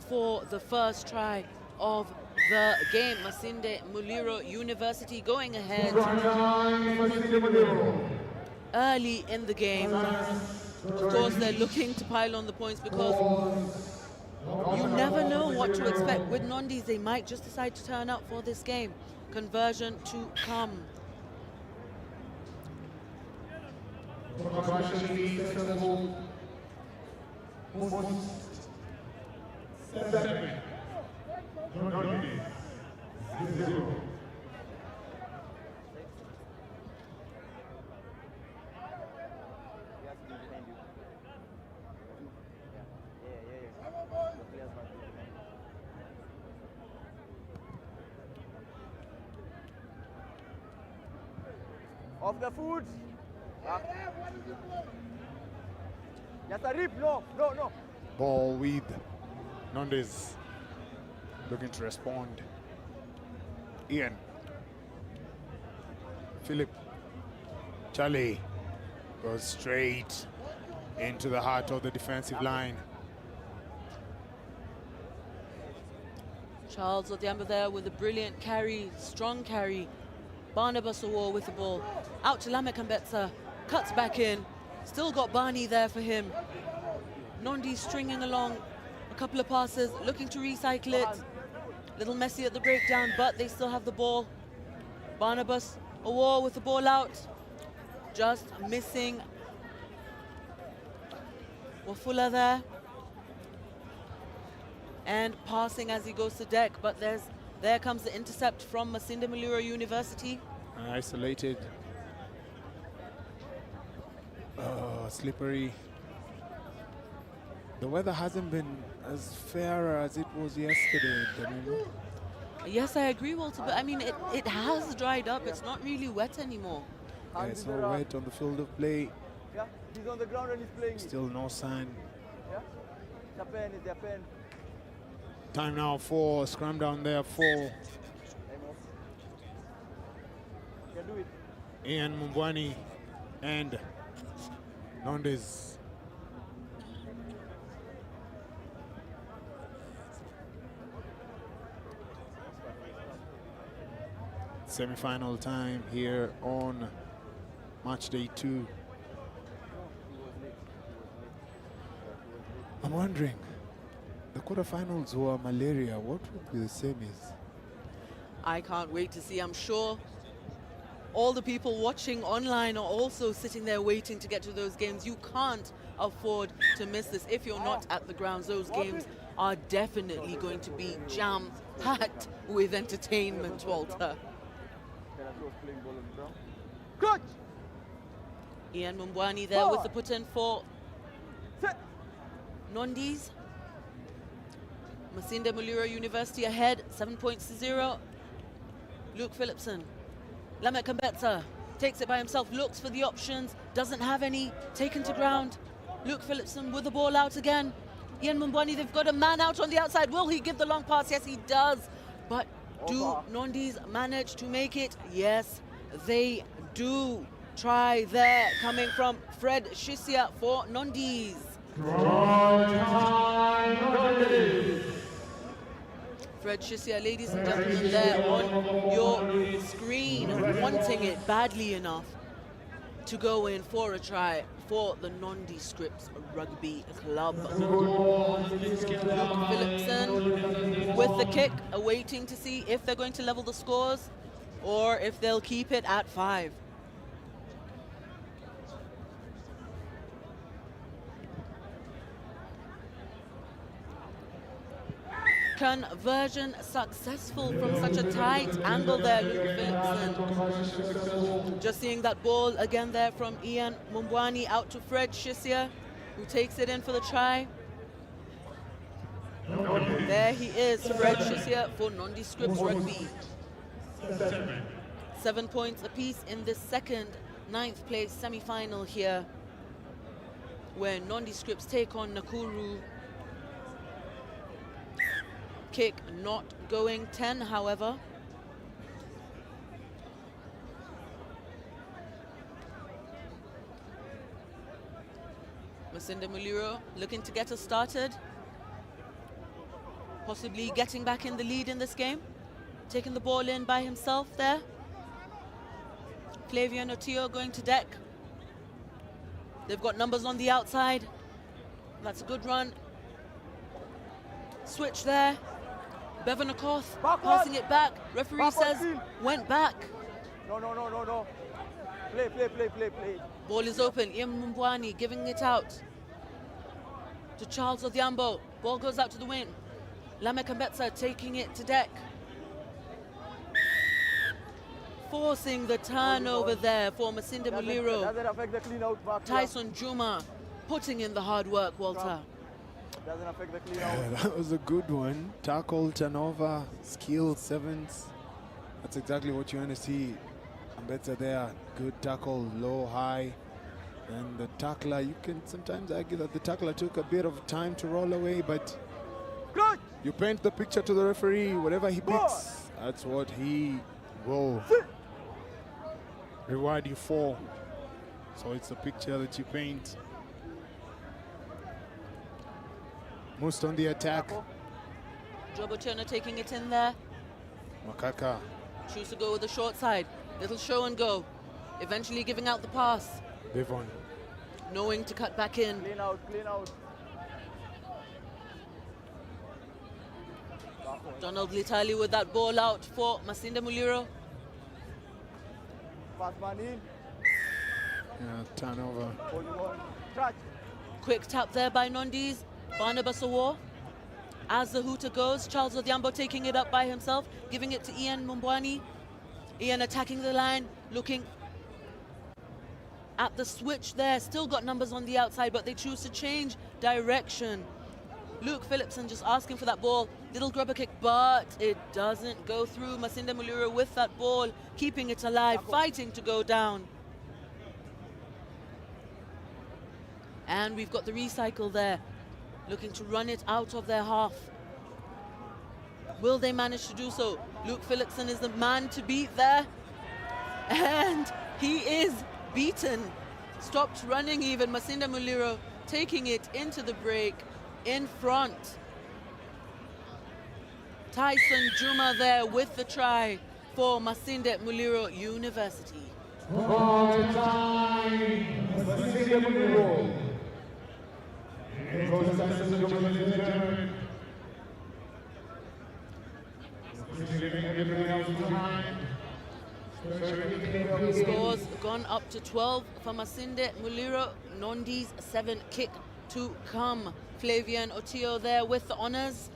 B: for the first try of the game. Masinde Muliro University going ahead early in the game. Of course, they're looking to pile on the points because you never know what to expect. With Nondis, they might just decide to turn up for this game. Conversion to come.
C: Off the foot. Yes, a rip. No.
R: Ball with Nondes looking to respond. Ian. Philip. Charlie goes straight into the heart of the defensive line.
B: Charles Odhiambo there with a brilliant carry, strong carry. Barnabas Awar with the ball. Out to Lamek Ambetsa, cuts back in. Still got Barney there for him. Nondi stringing along a couple of passes, looking to recycle it. Little messy at the breakdown, but they still have the ball. Barnabas Awar with the ball out. Just missing Wafula there. And passing as he goes to deck, but there comes the intercept from Masinde Muliro University.
R: Isolated. Slippery. The weather hasn't been as fair as it was yesterday, Danilo.
B: Yes, I agree, Walter, but I mean, it has dried up. It's not really wet anymore.
R: Yeah, it's not wet on the field of play.
C: Yeah, he's on the ground and he's playing.
R: Still no sign.
C: Yeah, it's a pen, it's a pen.
R: Time now for scrum down there for
C: Can do it.
R: Ian Mumbwani and Nondes. Semi-final time here on match day 2. I'm wondering, the quarterfinals were malaria. What would be the semis?
B: I can't wait to see. I'm sure all the people watching online are also sitting there waiting to get to those games. You can't afford to miss this. If you're not at the grounds, those games are definitely going to be jam-packed with entertainment, Walter.
C: Coach!
B: Ian Mumbwani there with the put-in for Nondis. Masinde Muliro University ahead, 7 points to 0. Luke Phillipson. Lamek Ambetsa takes it by himself, looks for the options, doesn't have any, taken to ground. Luke Phillipson with the ball out again. Ian Mumbwani, they've got a man out on the outside. Will he give the long pass? Yes, he does. But do Nondis manage to make it? Yes, they do. Try there, coming from Fred Shisia for Nondis. Fred Shisia, ladies and gentlemen, there on your screen, wanting it badly enough to go in for a try for the Nondescripts Rugby Club. Luke Phillipson with the kick, awaiting to see if they're going to level the scores or if they'll keep it at 5. Conversion successful from such a tight angle there, Luke Phillipson. Just seeing that ball again there from Ian Mumbwani out to Fred Shisia, who takes it in for the try. There he is, Fred Shisia for Nondescripts Rugby. 7 points apiece in this second 9th place semi-final here, where Nondescripts take on Nakuru. Kick not going 10, however. Masinde Muliro looking to get us started. Possibly getting back in the lead in this game. Taking the ball in by himself there. Flavian Otio going to deck. They've got numbers on the outside. That's a good run. Switch there. Bevan Okoth passing it back. Referee says went back.
C: No. Play.
B: Ball is open. Ian Mumbwani giving it out. to Charles Odhiambo. Ball goes out to the wing. Lamekambetsa taking it to deck. Forcing the turnover there for Masinde Muliro.
C: Doesn't affect the clean out back.
B: Tyson Juma putting in the hard work, Walter.
C: Doesn't affect the clean out.
R: Yeah, that was a good one. Tackle, turnover, skill, sevens. That's exactly what you want to see. Ambetsa there, good tackle, low, high. And the tackler, you can sometimes argue that the tackler took a bit of time to roll away, but you paint the picture to the referee, whatever he picks, that's what he will reward you for. So it's a picture that you paint. Most on the attack.
B: Jobo Turner taking it in there.
R: Makaka.
B: Choose to go with the short side. Little show and go. Eventually giving out the pass.
R: Devon.
B: Knowing to cut back in.
C: Clean out, clean out.
B: Donald Litali with that ball out for Masinde Muliro.
C: Pass man in.
R: Yeah, turnover.
C: Holding on. Touch.
B: Quick tap there by Nondi's. Barnabas Awo. As the hooter goes, Charles Odhiambo taking it up by himself, giving it to Ian Mumbwani. Ian attacking the line, looking at the switch there. Still got numbers on the outside, but they choose to change direction. Luke Phillipson just asking for that ball. Little grubber kick, but it doesn't go through. Masinde Muliro with that ball, keeping it alive, fighting to go down. And we've got the recycle there, looking to run it out of their half. Will they manage to do so? Luke Phillipson is the man to beat there. And he is beaten. Stopped running even. Masinde Muliro taking it into the break in front. Tyson Juma there with the try for Masinde Muliro University. Scores gone up to 12 for Masinde Muliro. Nondi's 7 kick to come. Flavian Otio there with the honors.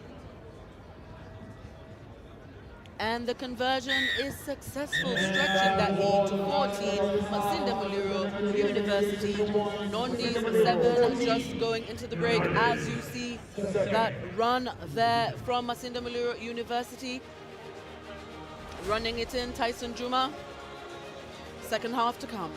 B: And the conversion is successful, stretching that lead to 14. Masinde Muliro University. Nondi's 7 just going into the break. As you see that run there from Masinde Muliro University. Running it in, Tyson Juma. Second half to come.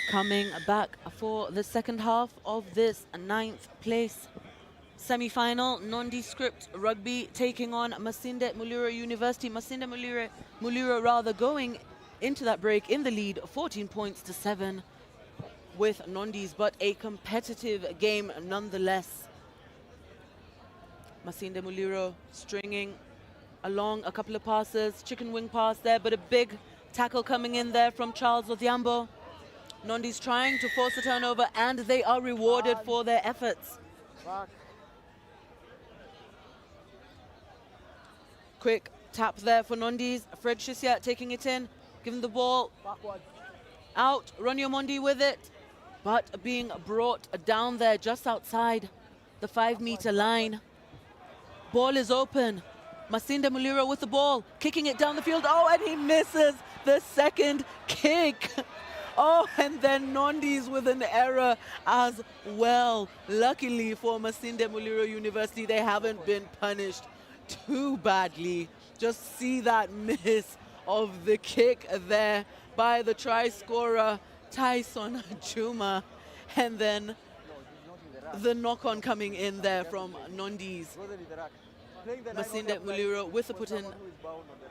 B: Coming back for the second half of this 9th place semi-final, Nondi Script Rugby taking on Masinde Muliro University. Masinde Muliro going into that break in the lead, 14 points to 7 with Nondi's, but a competitive game nonetheless. Masinde Muliro stringing along a couple of passes, chicken wing pass there, but a big tackle coming in there from Charles Odhiambo. Nondi's trying to force a turnover, and they are rewarded for their efforts.
C: Back.
B: Quick tap there for Nondi's. Fred Shisia taking it in, giving the ball
C: Backwards.
B: out. Ronnie Omondi with it, but being brought down there just outside the 5-meter line. Ball is open. Masinde Muliro with the ball, kicking it down the field. Oh, and he misses the second kick. Oh, and then Nondi's with an error as well. Luckily for Masinde Muliro University, they haven't been punished too badly. Just see that miss of the kick there by the try scorer, Tyson Juma. And then the knock-on coming in there from Nondi's. Masinde Muliro with the put-in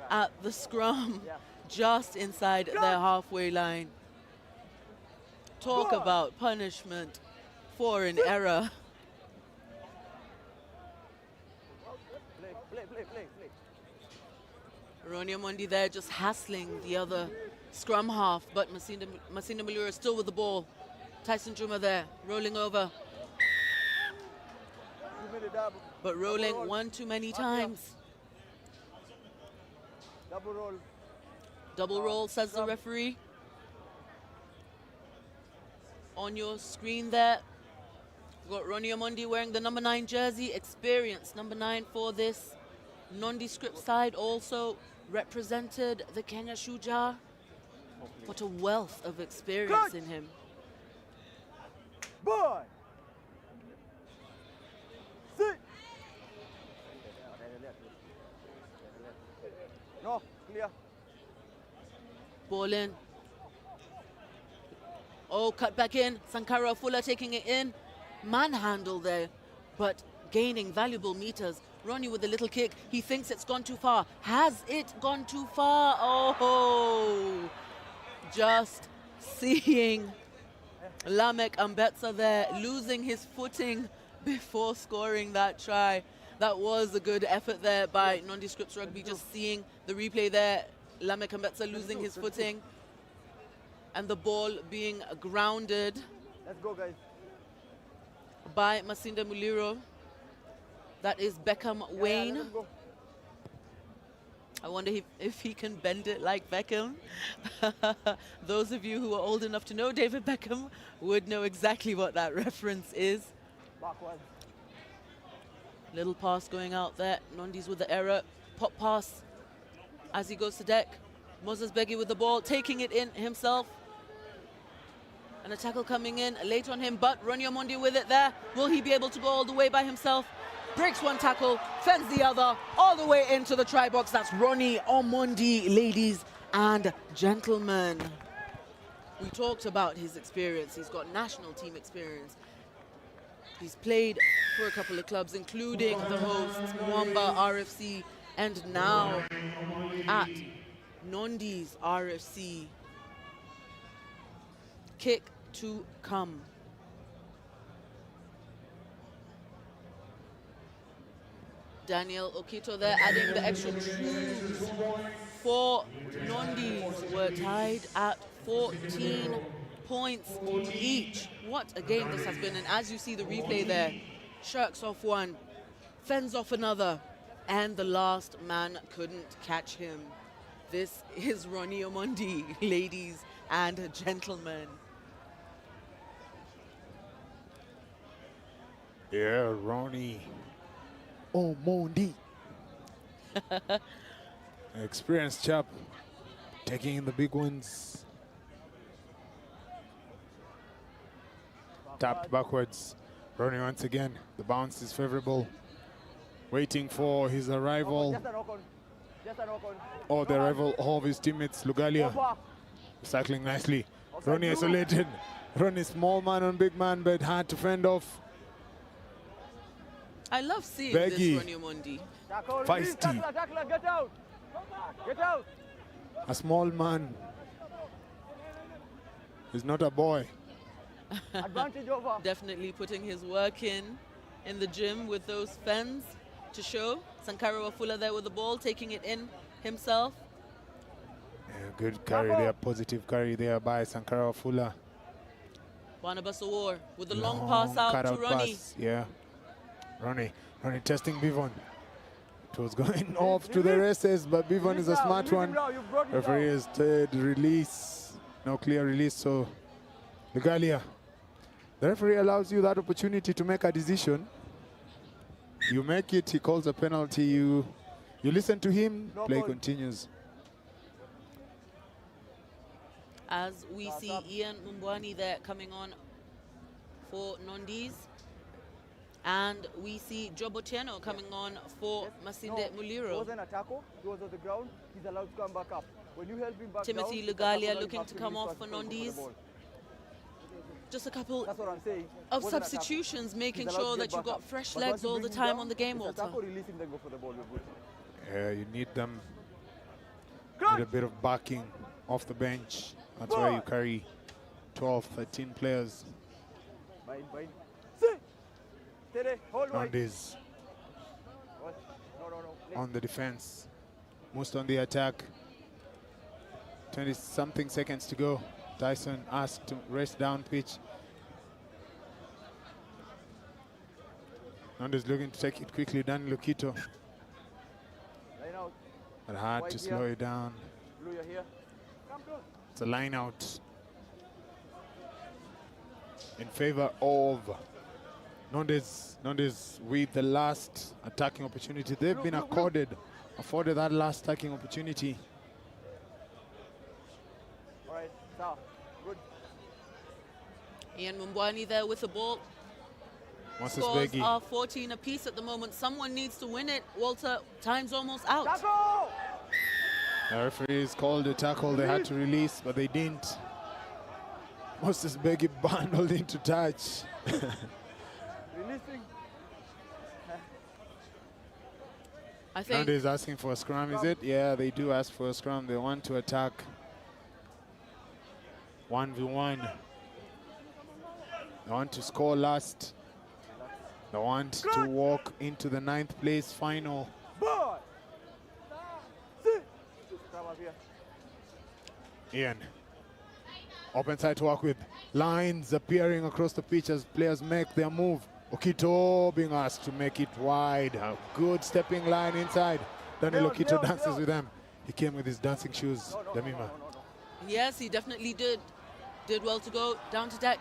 B: at the scrum, just inside their halfway line. Talk about punishment for an error. Ronnie Omondi there just hassling the other scrum half, but Masinde Muliro still with the ball. Tyson Juma there, rolling over. But rolling one too many times.
C: Double roll.
B: Double roll, says the referee. On your screen there, we've got Ronnie Omondi wearing the number 9 jersey. Experience, number 9 for this nondescript side. Also represented the Kenya Shujaa. What a wealth of experience in him.
C: Boy! Sit! No, clear.
B: Ball in. Oh, cut back in. Sankara Fuller taking it in. Manhandle there, but gaining valuable meters. Ronnie with a little kick. He thinks it's gone too far. Has it gone too far? Oh, just seeing Lamek Ambetsa there losing his footing before scoring that try. That was a good effort there by Nondescripts Rugby, just seeing the replay there. Lamek Ambetsa losing his footing and the ball being grounded.
C: Let's go, guys.
B: By Masinde Muliro. That is Beckham Wayne. I wonder if he can bend it like Beckham. Those of you who are old enough to know David Beckham would know exactly what that reference is.
C: Backwards.
B: Little pass going out there. Nondi's with the error. Pop pass as he goes to deck. Moses Begi with the ball, taking it in himself. And a tackle coming in late on him, but Ronnie Omondi with it there. Will he be able to go all the way by himself? Breaks one tackle, fends the other, all the way into the try box. That's Ronnie Omondi, ladies and gentlemen. We talked about his experience. He's got national team experience. He's played for a couple of clubs, including the hosts, Mwamba RFC, and now at Nondi's RFC. Kick to come. Daniel Okito there adding the extra twos for Nondi's. Were tied at 14 points each. What a game this has been. And as you see the replay there, shirks off one, fends off another, and the last man couldn't catch him. This is Ronnie Omondi, ladies and gentlemen.
R: Yeah, Ronnie Omondi. Experienced chap, taking in the big ones. Tapped backwards. Ronnie once again. The bounce is favorable. Waiting for his arrival.
C: Just a knock on. Just a knock on.
R: Or the arrival of his teammates, Lugalia. Cycling nicely. Ronnie isolated. Ronnie small man on big man, but hard to fend off.
B: I love seeing
R: Beggy.
B: this Ronnie Omondi.
R: Feisty.
C: Tackler, get out. Get out.
R: A small man. He's not a boy.
C: Advantage over.
B: Definitely putting his work in the gym with those fens. to show. Sankara Wafula there with the ball, taking it in himself.
R: Yeah, good carry there, positive carry there by Sankara Wafula.
B: Barnabas Awar with the long pass out to Ronnie.
R: Pass. Yeah, Ronnie testing Bivon. It was going off to the races, but Bivon is a smart one. Referee has said release, no clear release, so Lugalia. The referee allows you that opportunity to make a decision. You make it, he calls a penalty, you listen to him, play continues.
B: As we see Ian Mumbwani there coming on for Nondis. And we see Jobo Cheno coming on for Masinde Muliro.
C: He wasn't a tackle, he was on the ground, he's allowed to come back up. When you help him back
B: Timothy
C: down,
B: Lugalia looking to come off for Nondis. Just a couple of substitutions, making sure that you've got fresh legs all the time on the game, Walter.
R: Yeah, you need them. Need a bit of backing off the bench. That's why you carry 12, 13 players. Nondis on the defense, most on the attack. 20-something seconds to go. Tyson asked to rest down pitch. Nondis looking to take it quickly. Daniel Lokito. But hard to slow it down. It's a line out in favor of Nondis with the last attacking opportunity. They've been afforded that last attacking opportunity.
C: All right, so good.
B: Ian Mumbwani there with the ball.
R: Moses
B: Scores
R: Begi.
B: are 14 apiece at the moment. Someone needs to win it. Walter, time's almost out.
C: Tackle!
R: The referees called a tackle. They had to release, but they didn't. Moses Begi bundled into touch.
C: Releasing.
B: I think
R: Nondis asking for a scrum, is it? Yeah, they do ask for a scrum. They want to attack 1v1. They want to score last. They want to walk into the 9th place final. Ian. Open side to work with. Lines appearing across the pitch as players make their move. Okito being asked to make it wide. A good stepping line inside. Daniel Okito dances with them. He came with his dancing shoes. Damima.
B: yes, he definitely did. Did well to go down to deck.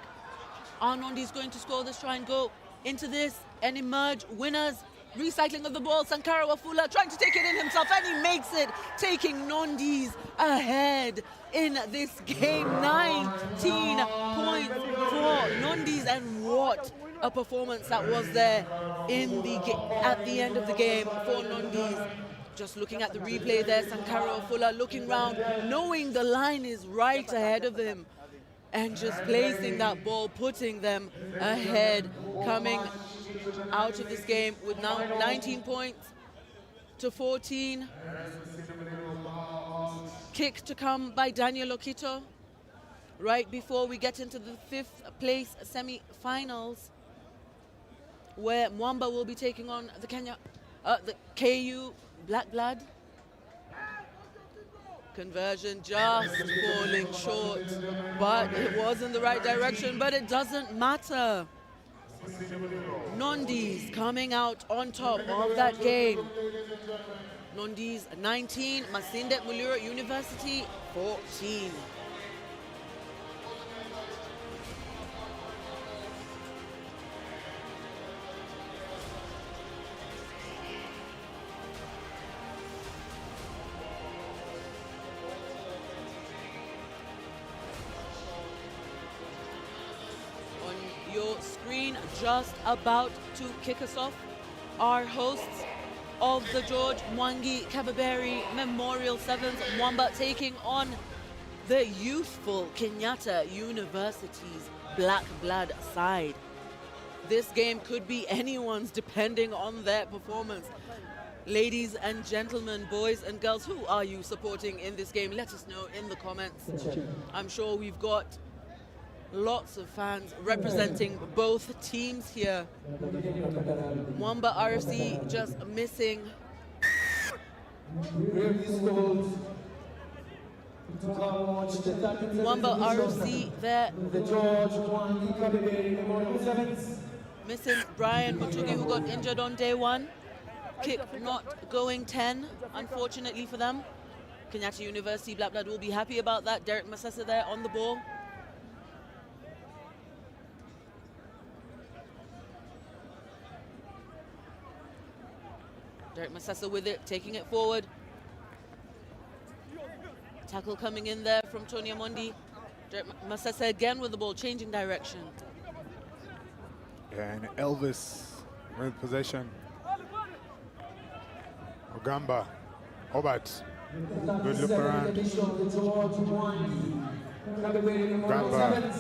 B: Arnold is going to score this, try and go into this and emerge winners. Recycling of the ball, Sankara Wafula trying to take it in himself, and he makes it, taking Nondis ahead in this game. 19 points for Nondis, and what a performance that was there in the at the end of the game for Nondis. Just looking at the replay there, Sankara Wafula looking round, knowing the line is right ahead of him, and just placing that ball, putting them ahead, coming out of this game with now 19 points to 14. Kick to come by Daniel Okito right before we get into the 5th place semi-finals, where Mwamba will be taking on the KU Black Blood. Conversion just falling short, but it was in the right direction, but it doesn't matter. Nondis coming out on top of that game. Nondis 19, Masinde Muliro University 14. Your screen just about to kick us off. Our hosts of the George Mwangi Kabeberi Memorial Sevens, Mwamba taking on the youthful Kenyatta University's Black Blood side. This game could be anyone's depending on their performance. Ladies and gentlemen, boys and girls, who are you supporting in this game? Let us know in the comments. I'm sure we've got Lots of fans representing both teams here. Mwamba RFC just missing. Mwamba RFC there. Missing Brian Mutugi, who got injured on day one. Kick not going 10, unfortunately for them. Kenyatta University Black Blood will be happy about that. Derek Masesa there on the ball. Derek Masesa with it, taking it forward. Tackle coming in there from Tony Amondi. Derek Masesa again with the ball, changing direction.
R: Yeah, and Elvis with possession. Ogamba, Hobart, good look around. Ogamba,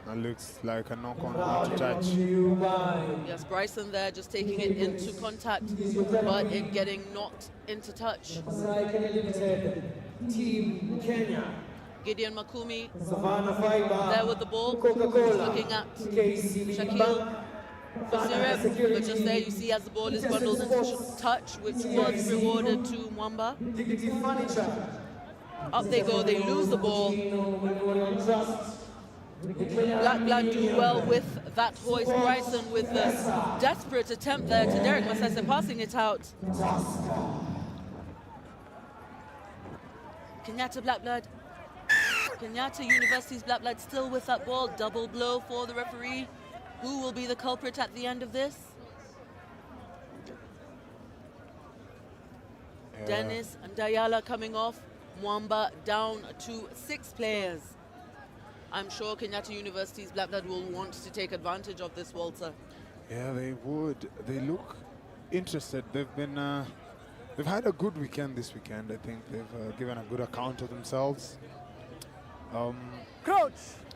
R: that looks like a knock on to touch.
B: Yes, Bryson there just taking it into contact, but it getting knocked into touch.
H: Team Kenya.
B: Gideon Makumi
H: Savannah Fiber.
B: there with the ball,
H: Coca-Cola.
B: looking at
H: KCB
B: Shaquille Basirem, but just there you see as the ball is bundled into touch, which was rewarded to Mwamba. Up they go, they lose the ball. Black Blood do well with that hoist. Bryson with the desperate attempt there to Derek Masesa, passing it out. Kenyatta Black Blood. Kenyatta University's Black Blood still with that ball. Double blow for the referee. Who will be the culprit at the end of this? Dennis and Dayala coming off. Mwamba down to 6 players. I'm sure Kenyatta University's Black Blood will want to take advantage of this, Walter.
R: Yeah, they would. They look interested. They've had a good weekend this weekend. I think they've given a good account of themselves.
C: Crouch.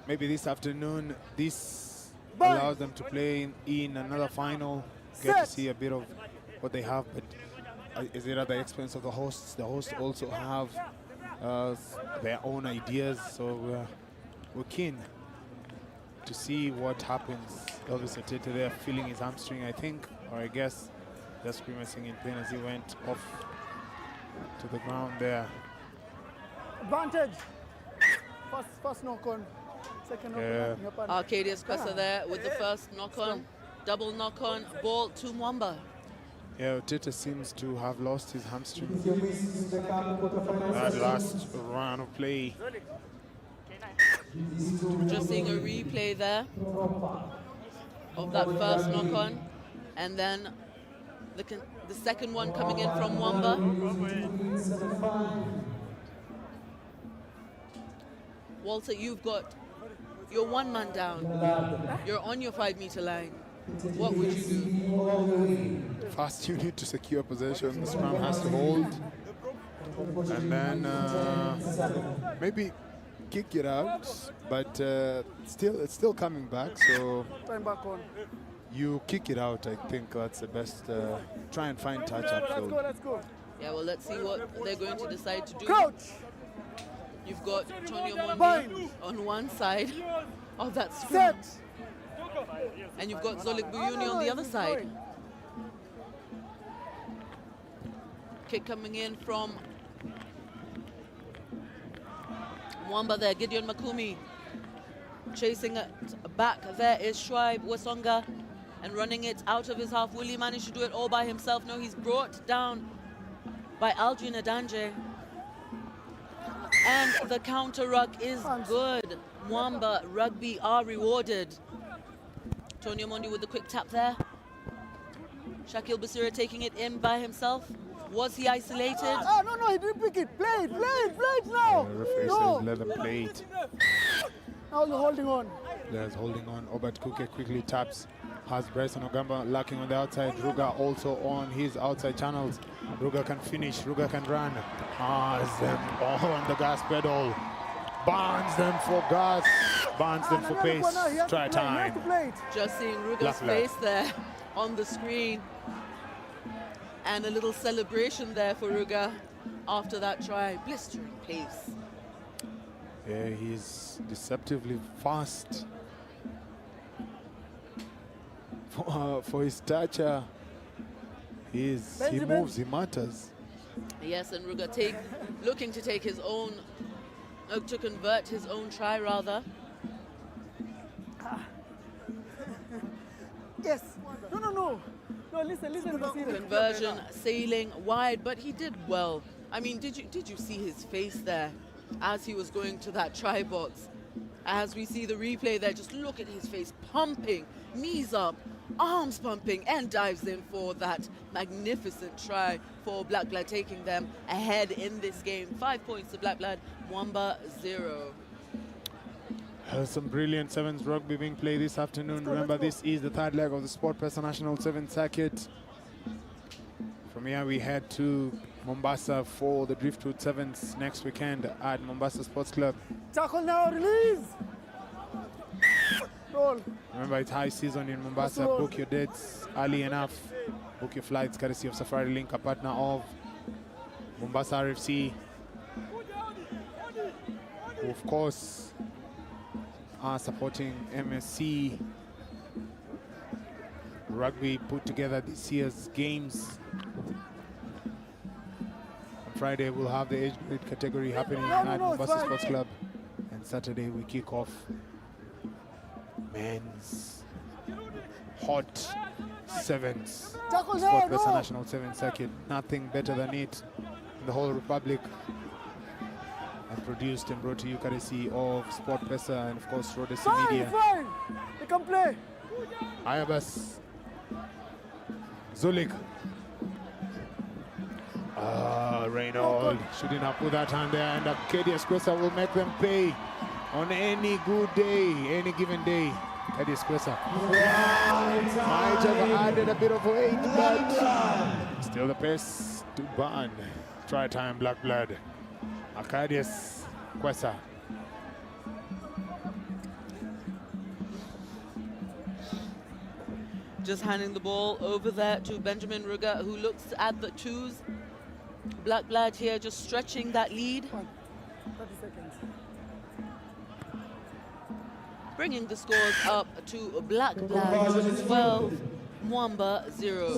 R: Maybe this afternoon, this allows them to play in another final, get to see a bit of what they have, but is it at the expense of the hosts? The hosts also have their own ideas, so we're keen to see what happens. Elvis Atete there feeling his hamstring, I think, or I guess just grimacing in pain as he went off to the ground there.
C: Advantage. First knock on. Second knock on.
B: Arcadius Kwesa there with the first knock on. Double knock on, ball to Mwamba.
R: Yeah, Tete seems to have lost his hamstring. That last round of play.
B: Just seeing a replay there of that first knock on, and then the second one coming in from Mwamba. Walter, you've got your one man down. You're on your 5-meter line. What would you do?
R: First, you need to secure possession. The scrum has to hold, and then maybe kick it out. But it's still coming back. So
C: Time back on.
R: you kick it out. I think that's the best. Try and find touch upfield.
C: Let's go.
B: Yeah, well, let's see what they're going to decide to do.
C: Crouch.
B: You've got Tony Omondi on one side of that scrum. And you've got Zolik Buyuni on the other side. Kick coming in from Mwamba there. Gideon Makumi chasing it back. There is Shwaib Wasonga, and running it out of his half. Will he manage to do it all by himself? No, he's brought down by Aldrin Adanje. And the counter ruck is good. Mwamba Rugby are rewarded. Tony Omondi with the quick tap there. Shakil Basira taking it in by himself. Was he isolated?
C: No, he didn't pick it. Play it now.
R: The referee says let them play it.
C: Now you're holding on.
R: There's holding on. Obert Kuke quickly taps. Has Bryson Ogamba lacking on the outside. Ruga also on his outside channels. Ruga can finish. Ruga can run. Has them all on the gas pedal. Burns them for gas. Burns them for pace. Try time.
B: Just seeing Ruga's face there on the screen. And a little celebration there for Ruga after that try. Blistering pace.
R: Yeah, he's deceptively fast. For his stature, he moves, he matters.
B: Yes, and Ruga looking to take his own, to convert his own try rather.
H: Yes. No. No, listen to the
B: Conversion sailing wide, but he did well. I mean, did you see his face there as he was going to that try box? As we see the replay there, just look at his face pumping, knees up, arms pumping, and dives in for that magnificent try for Black Blood, taking them ahead in this game. 5 points to Black Blood, Mwamba 0.
R: Some brilliant sevens rugby being played this afternoon. Remember, this is the third leg of the SportPesa National Sevens Circuit. From here, we head to Mombasa for the Driftwood Sevens next weekend at Mombasa Sports Club.
H: Tackle now, release! Roll.
R: Remember, it's high season in Mombasa. Book your dates early enough. Book your flights courtesy of Safari Link, a partner of Mombasa RFC, who of course are supporting MSC Rugby put together this year's games. On Friday, we'll have the age grade category happening at Mombasa Sports Club. And Saturday, we kick off men's hot sevens. SportPesa National Sevens Circuit. Nothing better than it in the whole Republic. And produced and brought to you courtesy of SportPesa and of course Rodesi Media.
H: They can play.
R: Ayabas. Zulik. Reynolds shooting up with that hand there, and Arcadius Kwesa will make them pay on any good day, any given day. Arcadius Kwesa might have added a bit of weight, but still the pace to burn. Try time, Black Blood. Arcadius Kwesa.
B: Just handing the ball over there to Benjamin Ruga, who looks at the twos. Black Blood here just stretching that lead.
H: 30 seconds.
B: Bringing the scores up to Black Blood 12, Mwamba 0.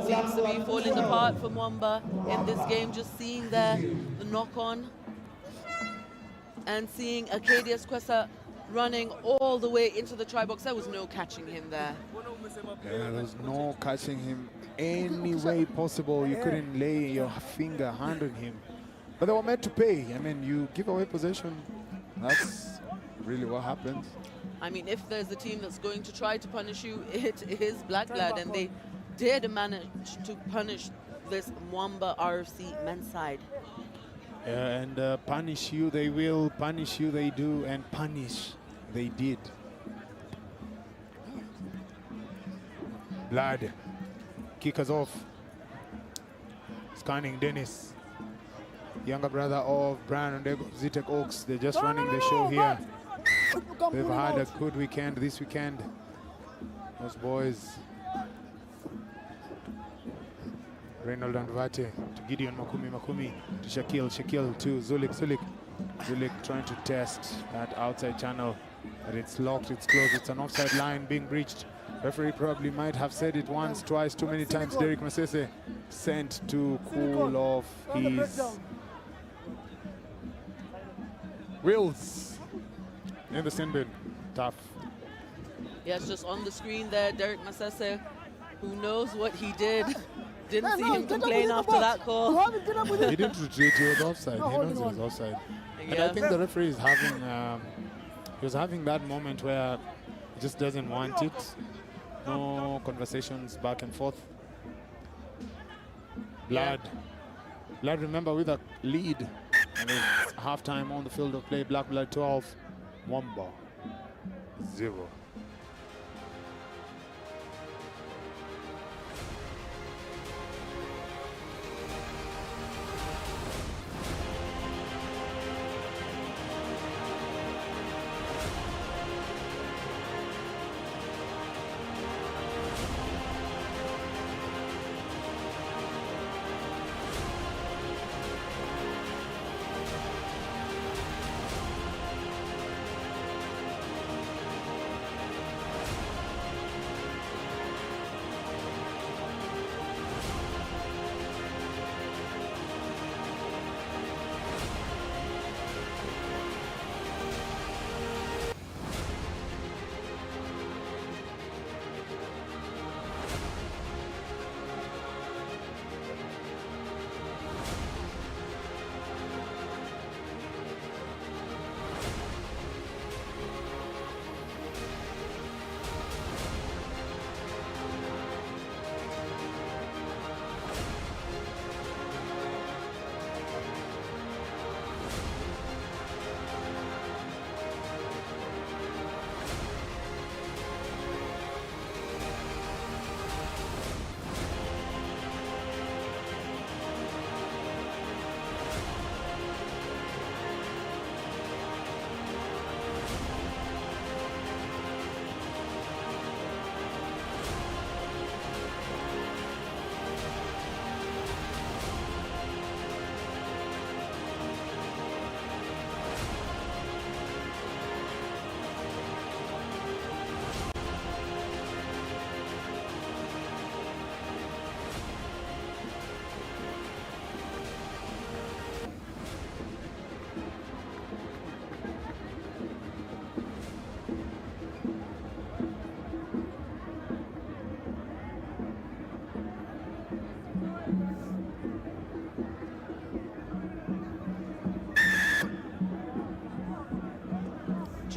B: Seems to be falling apart for Mwamba in this game. Just seeing there the knock-on and seeing Arcadius Kwesa running all the way into the try box. There was no catching him there.
R: Yeah, there was no catching him any way possible. You couldn't lay your hand on him. But they were meant to pay. I mean, you give away possession. That's really what happens.
B: I mean, if there's a team that's going to try to punish you, it is Black Blood, and they did manage to punish this Mwamba RFC men's side.
R: And punish you they will, punish you they do, and punish they did. Blood, kick us off. Scanning Dennis, younger brother of Brian and Zitek Oaks. They're just running the show here. They've had a good weekend this weekend. Those boys. Reynold and Vate to Gideon Makumi to Shakil to Zulik trying to test that outside channel, but it's locked, it's closed, it's an offside line being breached. Referee probably might have said it once, twice, too many times. Derek Masese sent to cool off his wheels in the sin bin. Tough.
B: Yes, just on the screen there, Derek Masese, who knows what he did. Didn't see him complain after that call.
R: He didn't retreat, he was offside. He knows he was offside.
B: Yeah.
R: And I think the referee is having, he was having that moment where he just doesn't want it. No conversations back and forth. Blood, remember, with a lead, and it's halftime on the field of play. Black Blood 12, Mwamba 0.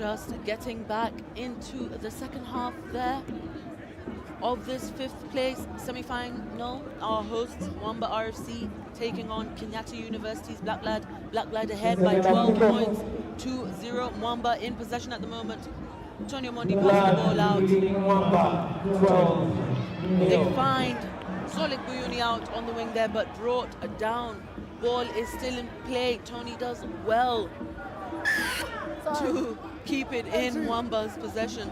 B: just getting back into the second half there of this 5th place semi-final. Our hosts, Mwamba RFC, taking on Kenyatta University's Black Lad. Black Lad ahead by 12 points, 2-0. Mwamba in possession at the moment. Tony Omondi passing the ball out. They find Solik Buyuni out on the wing there, but brought down. Ball is still in play. Tony does well to keep it in Mwamba's possession.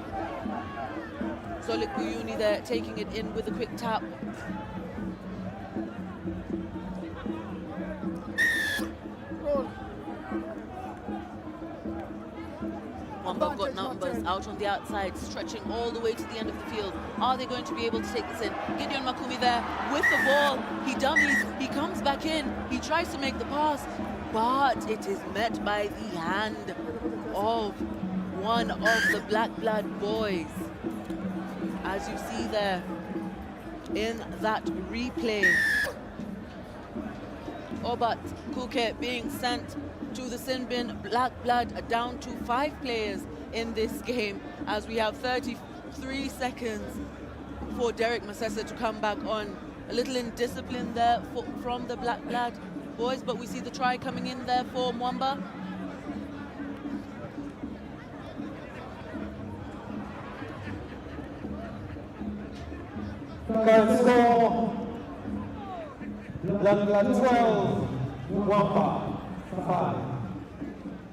B: Solik Buyuni there, taking it in with a quick tap. Mwamba have got numbers out on the outside, stretching all the way to the end of the field. Are they going to be able to take this in? Gideon Makumi there with the ball. He dummies, he comes back in, he tries to make the pass, but it is met by the hand of one of the Black Blood boys. As you see there in that replay, Obat Kuke being sent to the sin bin. Black Blood down to 5 players in this game, as we have 33 seconds for Derek Masese to come back on. A little indiscipline there from the Black Blood boys, but we see the try coming in there for Mwamba.
H: Score Black Blood 12, Mwamba 5.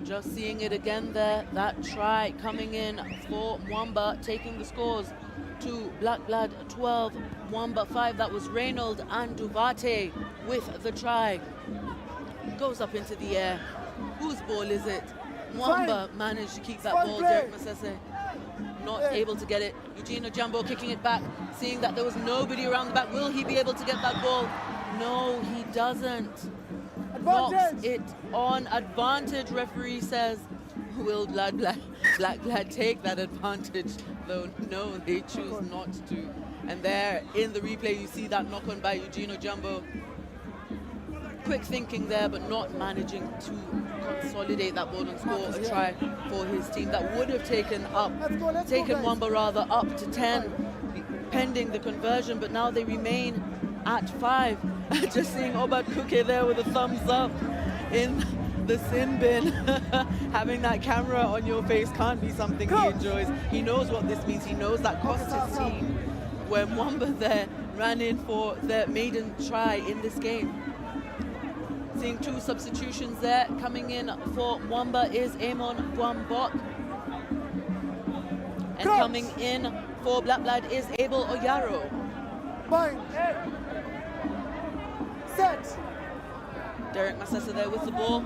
B: Just seeing it again there, that try coming in for Mwamba, taking the scores to Black Blood 12, Mwamba 5. That was Reynolds and Duvate with the try. Goes up into the air. Whose ball is it? Mwamba managed to keep that ball. Derek Masese not able to get it. Eugene Jumbo kicking it back, seeing that there was nobody around the back. Will he be able to get that ball? No, he doesn't. Knocks it on. Advantage, referee says. Will Black Blood take that advantage? Though no, they choose not to. And there in the replay you see that knock on by Eugene Jumbo. Quick thinking there, but not managing to consolidate that ball and score a try for his team. That would have taken Mwamba rather up to 10, pending the conversion, but now they remain at 5. Just seeing Obad Kuke there with a thumbs up in the sin bin. Having that camera on your face can't be something he enjoys. He knows what this means. He knows that cost his team, where Mwamba there ran in for their maiden try in this game. Seeing 2 substitutions there. Coming in for Mwamba is Amon Gwambok. And coming in for Black Blood is Abel Oyaro.
H: Bind. Set.
B: Derek Masese there with the ball.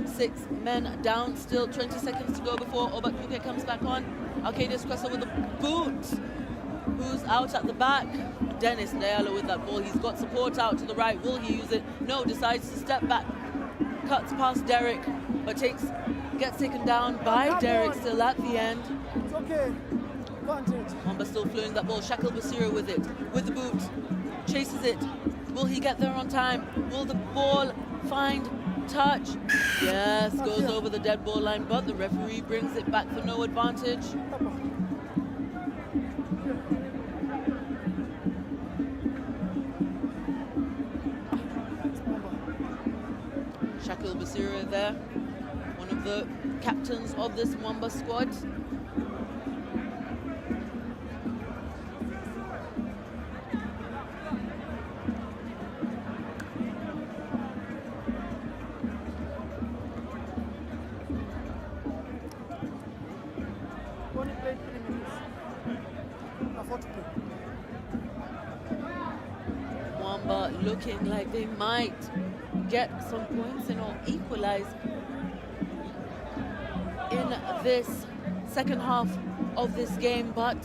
B: 6 men down, still 20 seconds to go before Obat Kuke comes back on. Arcadius Kwesa with the boot. Who's out at the back? Dennis Ndayalo with that ball. He's got support out to the right. Will he use it? No, decides to step back. Cuts past Derek, but gets taken down by Derek still at the end.
H: It's okay.
B: Mwamba still flowing that ball. Shackle Basira with it. With the boot. Chases it. Will he get there on time? Will the ball find touch? Yes, goes over the dead ball line, but the referee brings it back for no advantage. Shakil Basira there, one of the captains of this Mwamba squad. Mwamba looking like they might get some points and or equalize in this second half of this game, but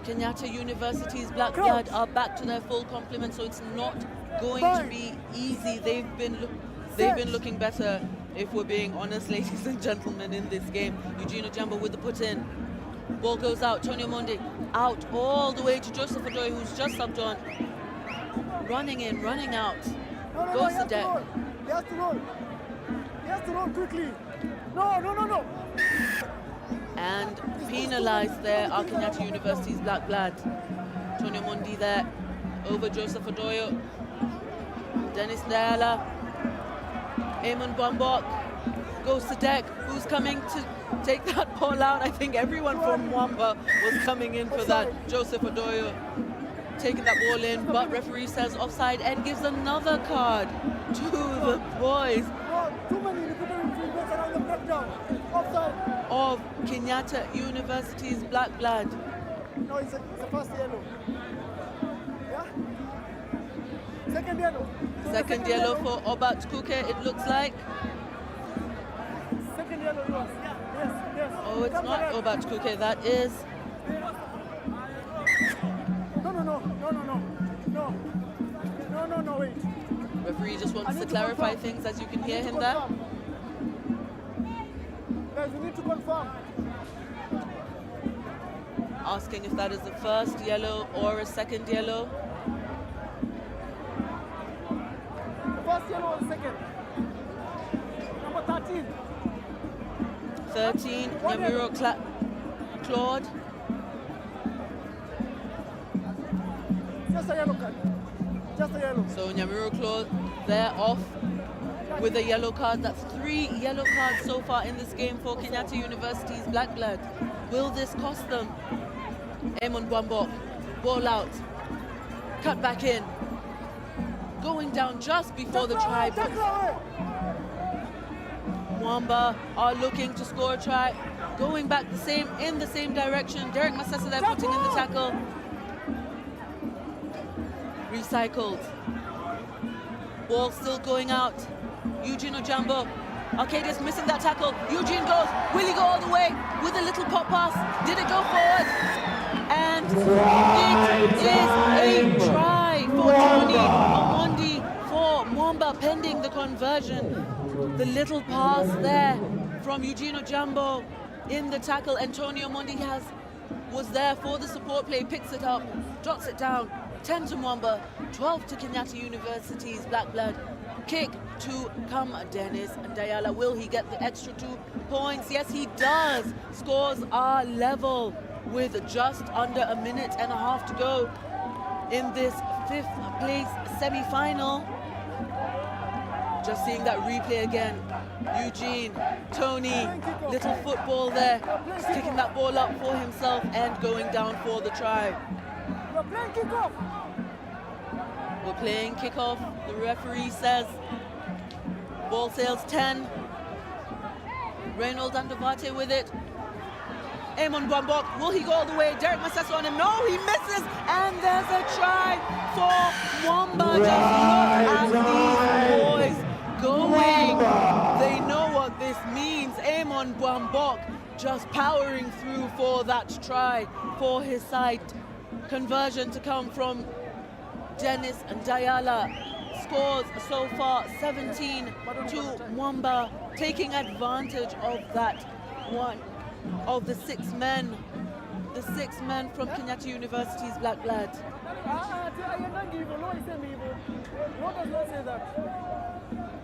B: Kenyatta University's Black Blood are back to their full complement, so it's not going to be easy. They've been looking better, if we're being honest, ladies and gentlemen, in this game. Eugene Ojambo with the put in. Ball goes out. Tony Omondi out all the way to Joseph Adoy, who's just subbed on. Running in, running out. Goes to deck.
H: He has to roll. He has to roll quickly. No.
B: And penalised there are Kenyatta University's Black Blood. Tonio Mundi there over Joseph Odoyo. Dennis Dala. Eamon Bombok goes to deck. Who's coming to take that ball out? I think everyone from Mwamba was coming in for that. Joseph Odoyo taking that ball in, but referee says offside and gives another card to the boys of Kenyatta University's Black Blood.
H: No, it's a first yellow. Yeah? Second yellow.
B: Second yellow for Obat Kuke, it looks like.
H: Second yellow, yes.
B: Oh, it's not Obat Kuke, that is.
H: No, wait.
B: Referee just wants to clarify things, as you can hear him there.
H: Guys, we need to confirm.
B: Asking if that is the first yellow or a second yellow.
H: First yellow or second? Number 13.
B: 13, Nyamiro Claude.
H: Just a yellow card. Just a yellow.
B: So Nyamiro Claude, they're off with a yellow card. That's 3 yellow cards so far in this game for Kenyatta University's Black Blood. Will this cost them? Eamon Bombok, ball out, cut back in, going down just before the try. Mwamba are looking to score a try, going back in the same direction. Derek Masesa there putting in the tackle. Recycled. Ball still going out. Eugene Ojambo. Arcadius missing that tackle. Eugene goes. Will he go all the way with a little pop pass? Did it go forward? And it is a try for Tony Omondi for Mwamba, pending the conversion. The little pass there from Eugene Ojambo in the tackle. Antonio Omondi was there for the support play, picks it up, drops it down. 10 to Mwamba, 12 to Kenyatta University's Black Blood. Kick to come Dennis Dayala. Will he get the extra 2 points? Yes, he does. Scores are level with just under a minute and a half to go in this 5th place semi-final. Just seeing that replay again. Eugene, Tony, little football there, just kicking that ball up for himself and going down for the try.
H: We're playing kickoff.
B: We're playing kickoff. The referee says ball sails 10. Reynold Andavate with it. Eamon Bombok, will he go all the way? Derek Masesa on him. No, he misses. And there's a try for Mwamba. Just look at these boys going. They know what this means. Eamon Bombok just powering through for that try for his side. Conversion to come from Dennis and Dayala. Scores so far 17 to Mwamba, taking advantage of that one of the 6 men. The 6 men from Kenyatta University's Black Blood.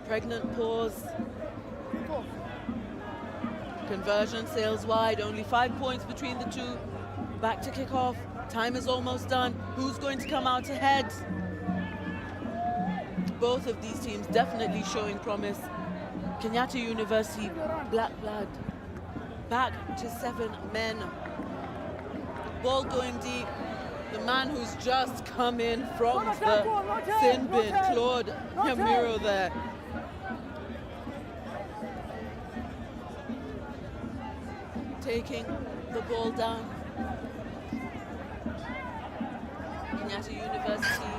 B: Pregnant pause. Conversion sails wide, only 5 points between the two. Back to kick off. Time is almost done. Who's going to come out ahead? Both of these teams definitely showing promise. Kenyatta University, Black Blood, back to 7 men. Ball going deep. The man who's just come in from the sin bin, Claude Nyamiro there. Taking the ball down. Kenyatta University.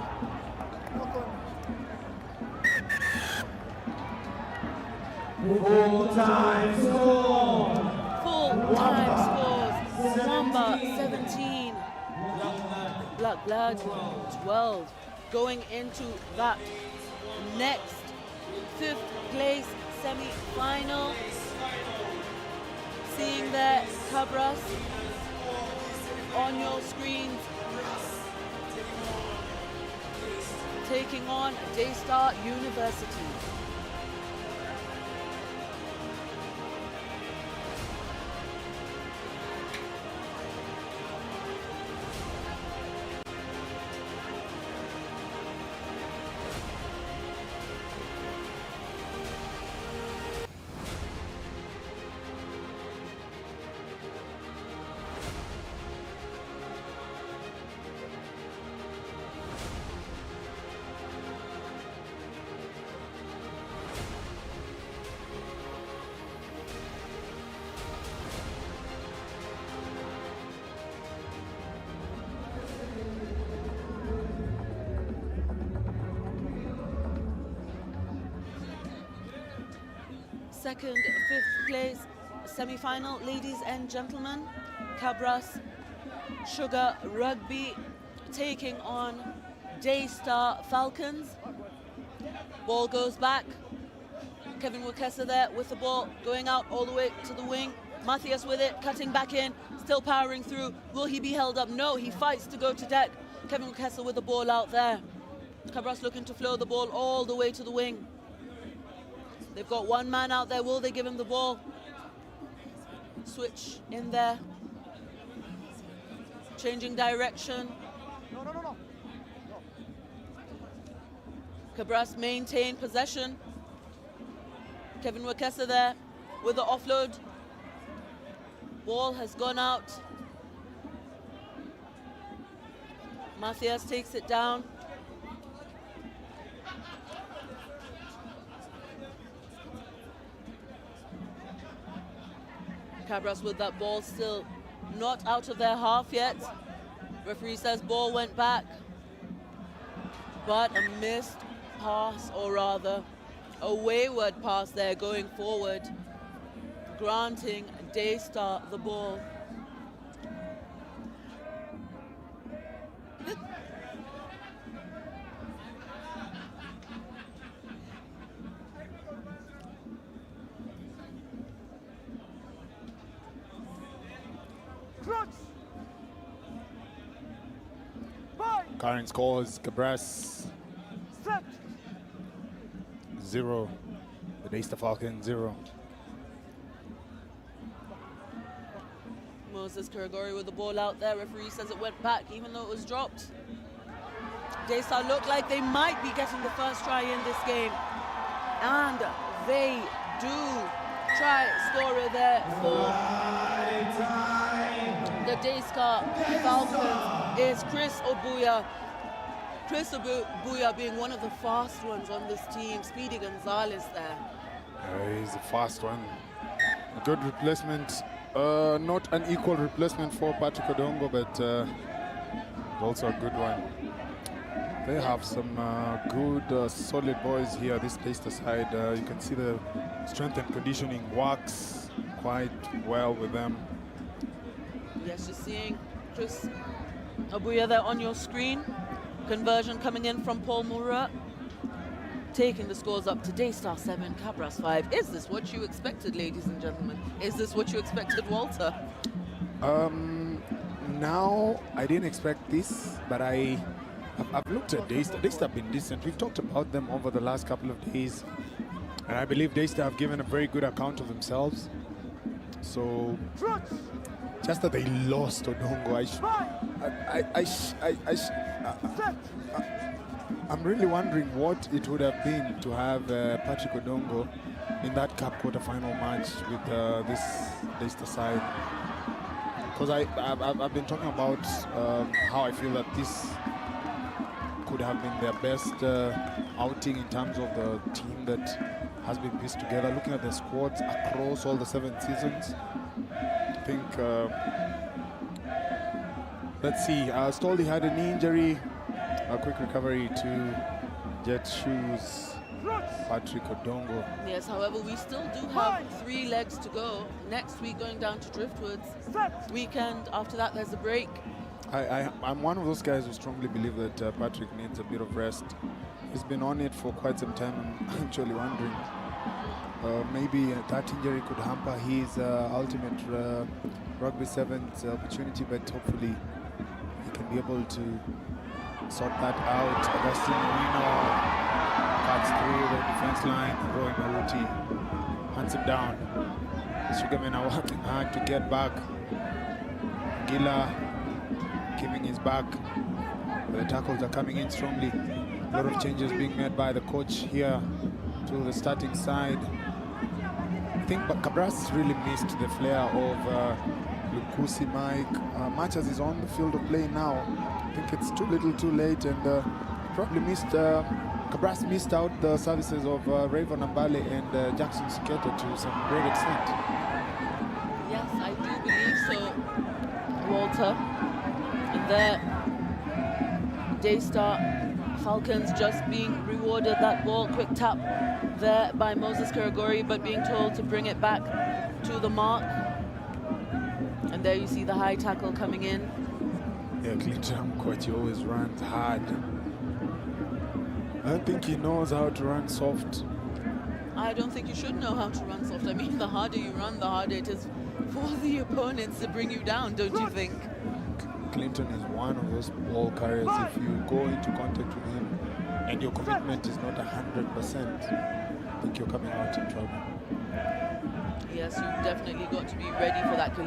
H: Full-time score.
B: Full-time scores. Mwamba 17. Black Blood 12. Going into that next 5th place semi-final. Seeing there Cabras on your screens. Taking on Daystar University. second, fifth place semi-final, ladies and gentlemen. Cabras Sugar Rugby taking on Daystar Falcons. Ball goes back. Kevin Wakesa there with the ball, going out all the way to the wing. Matthias with it, cutting back in, still powering through. Will he be held up? No, he fights to go to deck. Kevin Wakesa with the ball out there. Cabras looking to flow the ball all the way to the wing. They've got one man out there. Will they give him the ball? Switch in there. Changing direction.
C: No.
B: Cabras maintain possession. Kevin Wakesa there with the offload. Ball has gone out. Matthias takes it down. Cabras with that ball still not out of their half yet. Referee says ball went back, but a missed pass, or rather a wayward pass there going forward, granting Daystar the ball.
R: Current scores, Cabras 0, the Daystar Falcons 0.
B: Moses Kirigori with the ball out there. Referee says it went back even though it was dropped. Daystar look like they might be getting the first try in this game. And they do. Try scorer there for the Daystar Falcons is Chris Obuya. Chris Obuya being one of the fast ones on this team. Speedy Gonzalez there.
R: He's a fast one. A good replacement. Not an equal replacement for Patrick Odongo, but also a good one. They have some good, solid boys here, this Daystar side. You can see the strength and conditioning works quite well with them.
B: Yes, you're seeing Chris Obuya there on your screen. Conversion coming in from Paul Mura, taking the scores up to Daystar 7, Cabras 5. Is this what you expected, ladies and gentlemen? Is this what you expected, Walter?
R: Now, I didn't expect this, but I've looked at Daystar. Daystar have been decent. We've talked about them over the last couple of days, and I believe Daystar have given a very good account of themselves. So, just that they lost Odongo, I'm really wondering what it would have been to have Patrick Odongo in that cup quarter-final match with this Daystar side. Because I've been talking about how I feel that this could have been their best outing in terms of the team that has been pieced together. Looking at the squads across all the 7 seasons, I think, let's see, Stoldy had a knee injury, a quick recovery to Jet Shoes, Patrick Odongo.
B: Yes, however, we still do have 3 legs to go. Next week going down to Driftwoods. Weekend after that there's a break.
R: I'm one of those guys who strongly believe that Patrick needs a bit of rest. He's been on it for quite some time. I'm actually wondering maybe that injury could hamper his ultimate Rugby Sevens opportunity, but hopefully he can be able to sort that out. Augustine Marino cuts through the defense line. Roy Maruti hunts him down. The Sugarmen are working hard to get back. Gila keeping his back. The tackles are coming in strongly. A lot of changes being made by the coach here to the starting side. I think Cabras really missed the flair of Lukusi Mike. Much as he's on the field of play now, I think it's too little too late, and probably missed, Cabras missed out the services of Rayvon Ambale and Jackson Siketo to some great extent.
B: Yes, I do believe so, Walter. And there, Daystar Falcons just being rewarded that ball. Quick tap there by Moses Kirigori, but being told to bring it back to the mark. And there you see the high tackle coming in.
R: Yeah, Clinton Mkwachi always runs hard. I don't think he knows how to run soft.
B: I don't think you should know how to run soft. I mean, the harder you run, the harder it is for the opponents to bring you down, don't you think?
R: Clinton is one of those ball carriers. If you go into contact with him and your commitment is not 100%, I think you're coming out in trouble.
B: Yes, you've definitely got to be ready for that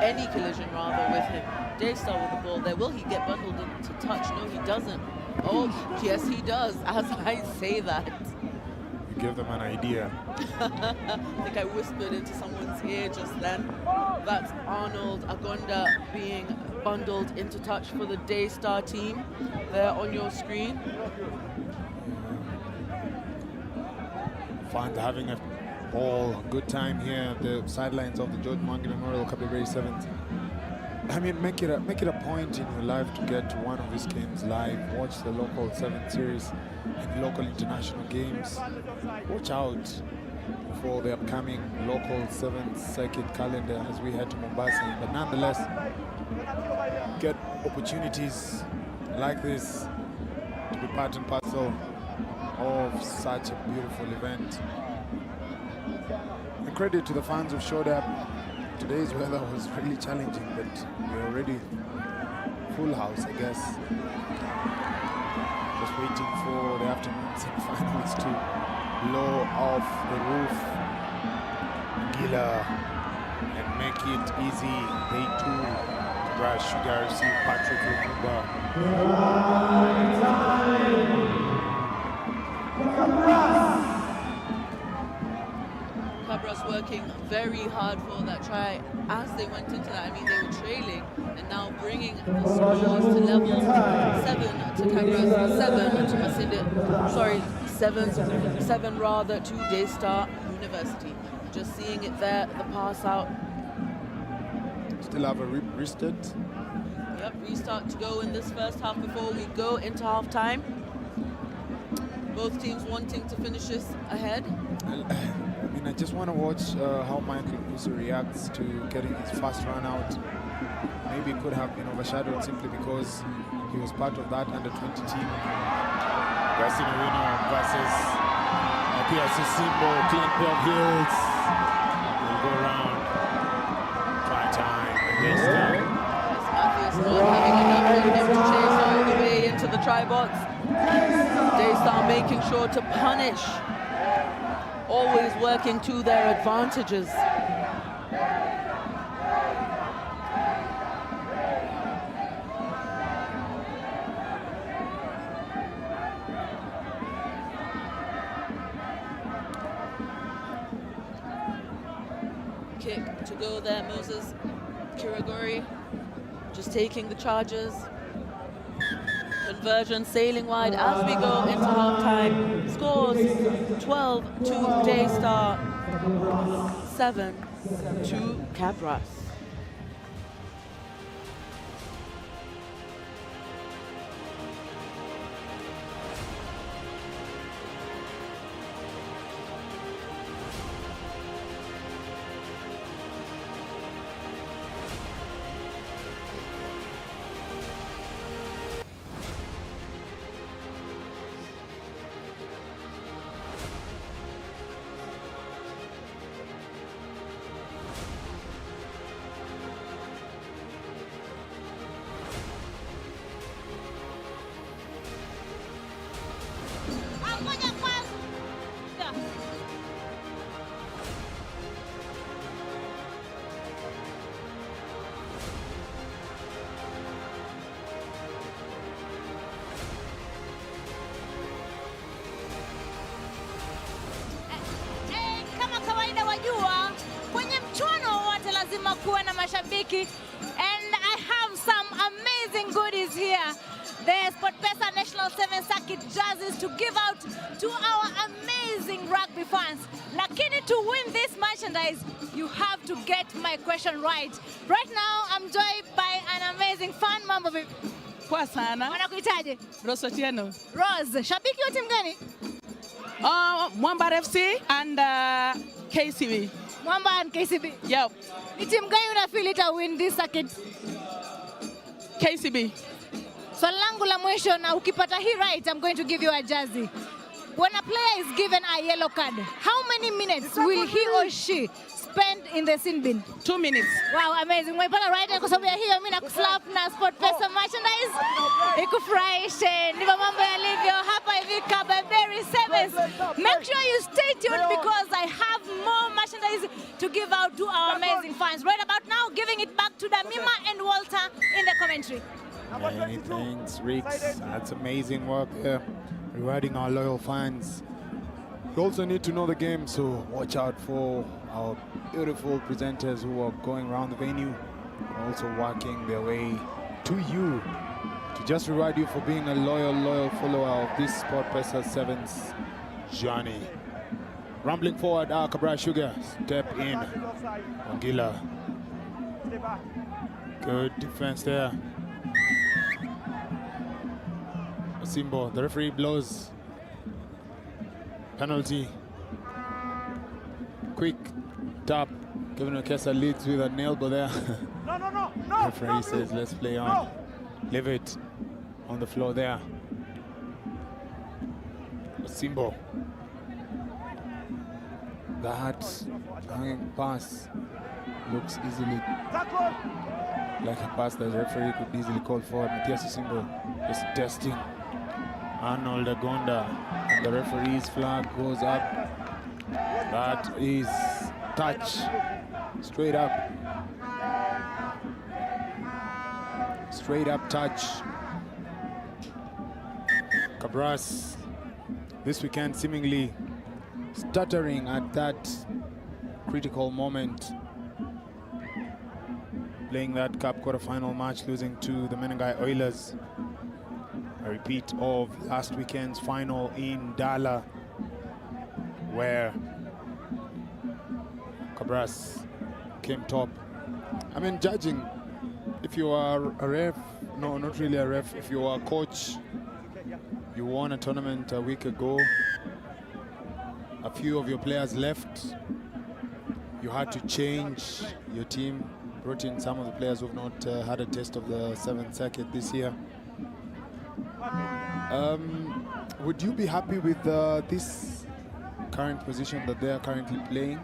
B: any collision rather with him. Daystar with the ball there. Will he get bundled into touch? No, he doesn't. Oh, yes, he does, as I say that.
R: You give them an idea.
B: I think I whispered into someone's ear just then. That's Arnold Agonda being bundled into touch for the Daystar team there on your screen.
R: Fun having a ball, good time here at the sidelines of the George Mwangi Memorial Kabeberi 7th. I mean, make it a point in your life to get to one of these games live. Watch the local 7th series and local international games. Watch out for the upcoming local 7th circuit calendar as we head to Mombasa. But nonetheless, get opportunities like this to be part and parcel of such a beautiful event. And credit to the fans who've showed up. Today's weather was really challenging, but we're already full house, I guess. Just waiting for the afternoon semi-finals to blow off the roof, Gila, and make it easy. Day 2, Brush, Sugar, RC, Patrick,
B: Cabras working very hard for that try as they went into that. I mean, they were trailing and now bringing the scores to level 7 to Cabras, 7 to Masinde, sorry, 7 rather to Daystar University. Just seeing it there, the pass out.
R: Still have a restart.
B: Yep, restart to go in this first half before we go into half time. Both teams wanting to finish this ahead.
R: I just want to watch how Michael Kusu reacts to getting his first run out. Maybe it could have been overshadowed simply because he was part of that under-20 team. Gaston Arena versus PSC Simbo, clean pair of heels. We'll go around. Try time.
B: Matthias not having enough in him to chase all the way into the try box. Daystar making sure to punish. Always working to their advantages. Kick to go there, Moses Kirigori just taking the charges. Conversion sailing wide as we go into halftime. Scores 12 to Daystar, 7 to Cabras.
G: kuwa na mashabiki, and I have some amazing goodies here. The SportPesa National Sevens Circuit jerseys to give out to our amazing rugby fans. Lakini to win this merchandise, you have to get my question right. Right now, I'm joined by an amazing fan. Mambo vipi?
B: Poa sana.
G: Wanakuitaje?
B: Rose Otieno.
G: Rose, shabiki wa timu gani?
B: Mwamba FC and KCB.
G: Mwamba and KCB.
B: Yep.
G: Ni timu gani una feel ita win this circuit?
B: KCB.
G: Swali langu la mwisho, na ukipata hii right, I'm going to give you a jersey. When a player is given a yellow card, how many minutes will he or she spend in the sin bin?
B: 2 minutes.
G: Wow, amazing. Umepata right, kwa sababu ya hiyo mimi nakuslap na SportPesa merchandise. Ikufurahishe. Ndivyo mambo yalivyo hapa hivi Kabeberi Sevens. Make sure you stay tuned because I have more merchandise to give out to our amazing fans. Right about now, giving it back to Damima and Walter in the commentary.
R: Many thanks, Rix. That's amazing work there, rewarding our loyal fans. We also need to know the game, so watch out for our beautiful presenters who are going around the venue, also working their way to you to just reward you for being a loyal follower of this SportPesa Sevens journey. Rambling forward, Cabra Sugar, step in. Wangila. Good defense there. Simbo, the referee blows penalty. Quick tap. Kevin Okesa leads with an elbow there.
C: No.
R: Referee says, let's play on. Leave it on the floor there. Simbo. That hanging pass looks easily like a pass that the referee could easily call for. Matthias Simbo is testing Arnold Agonda. The referee's flag goes up. That is touch. Straight up. Straight up touch. Cabras this weekend seemingly stuttering at that critical moment. Playing that Cup quarterfinal match, losing to the Menengai Oilers. A repeat of last weekend's final in Dala, where Cabras came top. I mean, judging, if you are a ref, no, not really a ref, if you are a coach, you won a tournament a week ago, a few of your players left, you had to change your team, brought in some of the players who have not had a taste of the 7th circuit this year. Would you be happy with this current position that they are currently playing?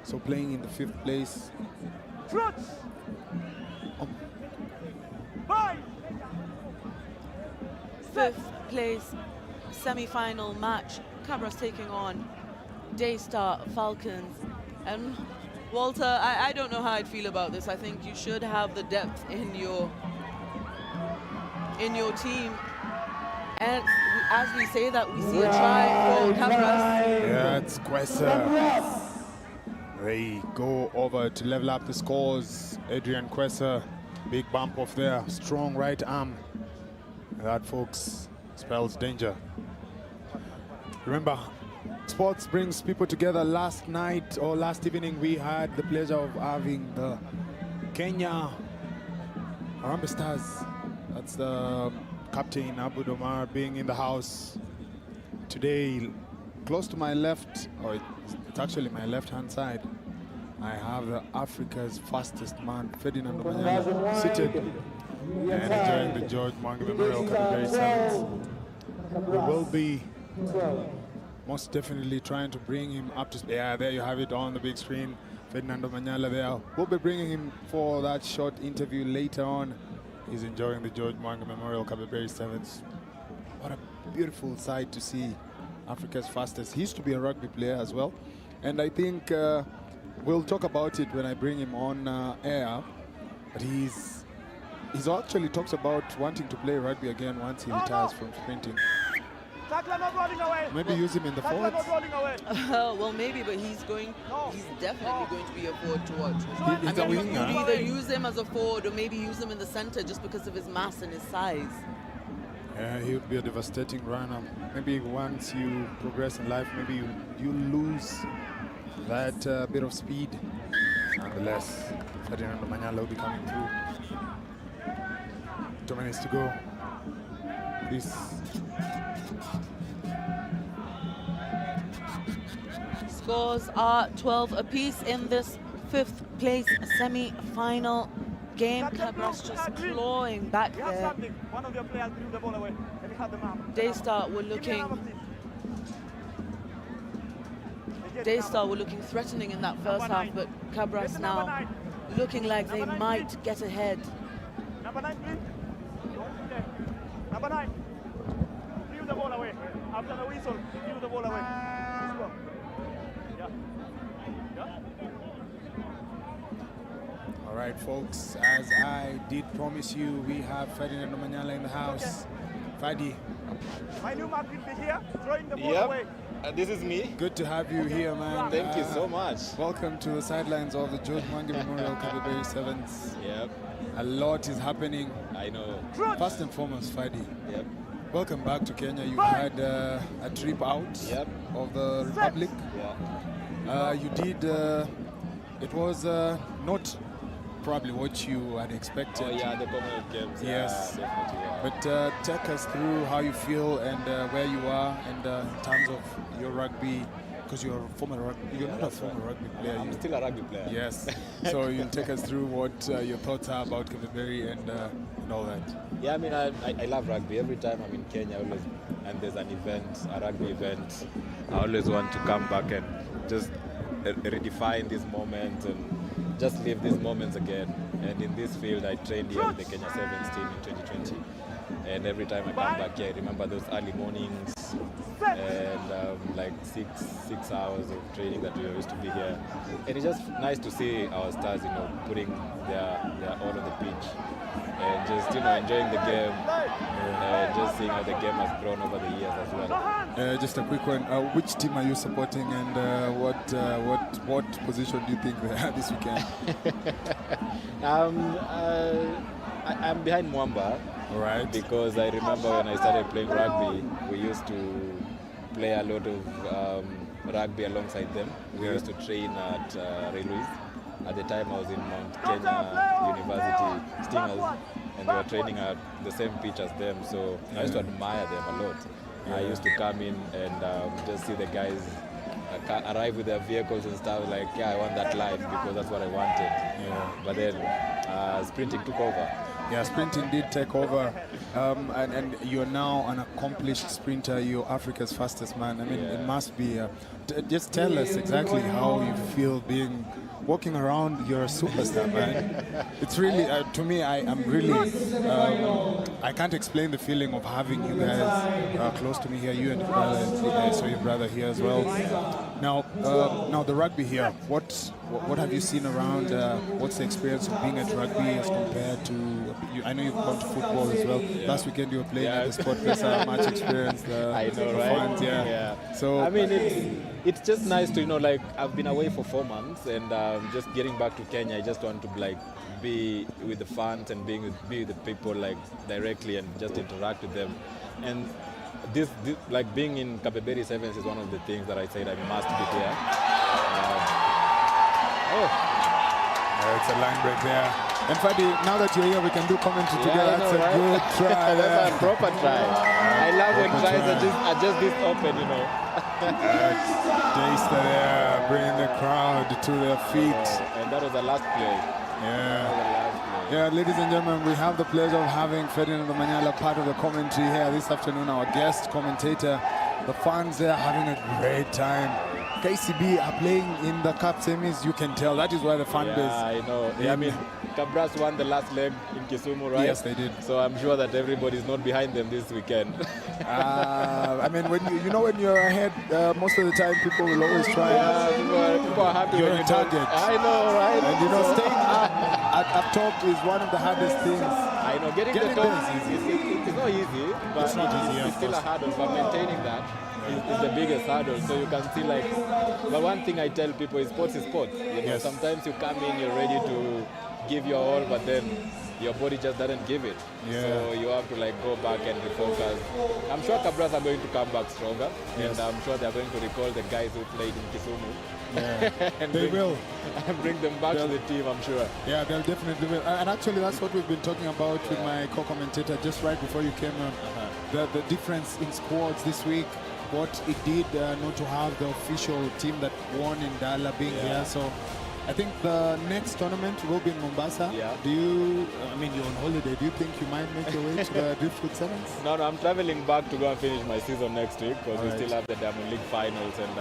R: So playing in the 5th place.
B: Fifth place semi-final match. Cabras taking on Daystar Falcons. And Walter, I don't know how I'd feel about this. I think you should have the depth in your team. And as we say that, we see a try for Cabras.
R: Yeah, it's Kwesa. They go over to level up the scores. Adrian Kwesa, big bump off there, strong right arm. That, folks, spells danger. Remember, sports brings people together. Last night or last evening, we had the pleasure of having the Kenya Rugby Stars. That's the captain, Abu Domar, being in the house. Today, close to my left, or it's actually my left-hand side, I have the Africa's fastest man, Ferdinand Omanyala, seated and enjoying the George Mwangi Memorial Kabeberi Sevens. We will be most definitely trying to bring him up to speed. Yeah, there you have it on the big screen. Ferdinando Manyala there. We'll be bringing him for that short interview later on. He's enjoying the George Mwangi Memorial Kabeberi Sevens. What a beautiful sight to see. Africa's fastest. He used to be a rugby player as well. And I think we'll talk about it when I bring him on air. But he actually talks about wanting to play rugby again once he retires from sprinting. Maybe use him in the forwards.
B: Well, maybe, but he's definitely going to be a forward to watch.
R: He's a winger.
B: You'd either use him as a forward or maybe use him in the center just because of his mass and his size.
R: Yeah, he would be a devastating runner. Maybe once you progress in life, maybe you lose that bit of speed. Nonetheless, Ferdinand Manyala will be coming through. 2 minutes to go. This
B: Scores are 12 apiece in this 5th place semi-final game. Cabras just clawing back there. Daystar were looking threatening in that first half, but Cabras now looking like they might get ahead.
H: Number 9, please. Number 9. Give the ball away. After the whistle, give the ball away. Let's go. Yeah. Yeah.
R: All right, folks, as I did promise you, we have Ferdinand Manyala in the house. Fadi.
H: My new mark will be here, throwing the ball away.
F: This is me.
R: Good to have you here, man.
F: Thank you so much.
R: Welcome to the sidelines of the George Mwangi Memorial Kabeberi Sevens.
F: Yep.
R: A lot is happening.
F: I know.
R: First and foremost, Fadi.
F: Yep.
R: Welcome back to Kenya. You had a trip out of the Republic.
F: Yeah.
R: You did. It was not probably what you had expected.
F: Oh yeah, the Commonwealth Games.
R: Yes.
F: Yeah, definitely. Yeah.
R: But take us through how you feel and where you are, and in terms of your rugby, because you're a former rugby. You're not a former rugby player.
F: I'm still a rugby player.
R: Yes. So you'll take us through what your thoughts are about Kabeberi and all that.
F: Yeah, I mean, I love rugby. Every time I'm in Kenya, and there's an event, a rugby event, I always want to come back and just redefine these moments and just live these moments again. And in this field, I trained here with the Kenya Sevens team in 2020. And every time I come back here, I remember those early mornings and like six hours of training that we used to be here. And it's just nice to see our stars, putting their all on the pitch and just, enjoying the game and just seeing how the game has grown over the years as well.
R: Just a quick one. Which team are you supporting, and what position do you think they are this weekend?
F: I'm behind Mwamba.
R: All right.
F: Because I remember when I started playing rugby, we used to play a lot of rugby alongside them. We used to train at Railways. At the time I was in Mount Kenya University Stingers, and they were training at the same pitch as them. So I used to admire them a lot. I used to come in and just see the guys arrive with their vehicles and stuff, like, yeah, I want that life because that's what I wanted.
R: Yeah.
F: But then sprinting took over.
R: Yeah, sprinting did take over, and you're now an accomplished sprinter. You're Africa's fastest man. I mean, it must be. Just tell us exactly how you feel walking around. You're a superstar, man. It's really, to me, I'm really, I can't explain the feeling of having you guys close to me here. You and your brother, I saw your brother here as well. Now the rugby here. What have you seen around? What's the experience of being at rugby as compared to? I know you've gone to football as well. Last weekend you were playing at the SportPesa match experience.
F: I know, right?
R: Fans, yeah. So
F: I mean, it's just nice to like I've been away for 4 months and just getting back to Kenya. I just want to be with the fans and be with the people directly and just interact with them. And this like being in Kabeberi Sevens is one of the things that I said I must be here.
R: It's a line break there. And Fadi, now that you're here, we can do commentary together. That's a good try.
F: That's a proper try. I love when tries are just this open,
R: Daystar there, bringing the crowd to their feet.
F: And that was the last play.
R: Yeah, ladies and gentlemen, we have the pleasure of having Ferdinand Manyala part of the commentary here this afternoon, our guest commentator. The fans there having a great time. KCB are playing in the cup semis, you can tell. That is why the fan base.
F: Yeah, I know. Yeah, I mean, Cabras won the last leg in Kisumu, right?
R: Yes, they did.
F: So I'm sure that everybody's not behind them this weekend.
R: I mean, when when you're ahead, most of the time people will always try.
F: People are happy
R: you're
F: when
R: a
F: you
R: target.
F: I know, right?
R: And staying up top is one of the hardest things.
F: I you know, getting the top it's not easy, but
R: It's not easy,
F: it's still a hurdle, but maintaining that is the biggest hurdle. So you can see, like, but one thing I tell people is sports is sport. You know, sometimes you come in, you're ready to give your all, but then your body just doesn't give it.
R: Yeah.
F: So you have to, like, go back and refocus. I'm sure Cabras are going to come back stronger, and I'm sure they're going to recall the guys who played in Kisumu.
R: Yeah.
F: and
R: They will.
F: And bring them back to the team, I'm sure.
R: Yeah, they'll definitely will. And actually, that's what we've been talking about with my co-commentator just right before you came on. The difference in squads this week, what it did not to have the official team that won in Dala being here. So I think the next tournament will be in Mombasa.
F: Yeah.
R: Do you, I mean, you're on holiday. Do you think you might make your way to the Driftwood Sevens?
F: No, I'm traveling back to go and finish my season next week because we
R: Alright.
F: still have the Diamond League finals and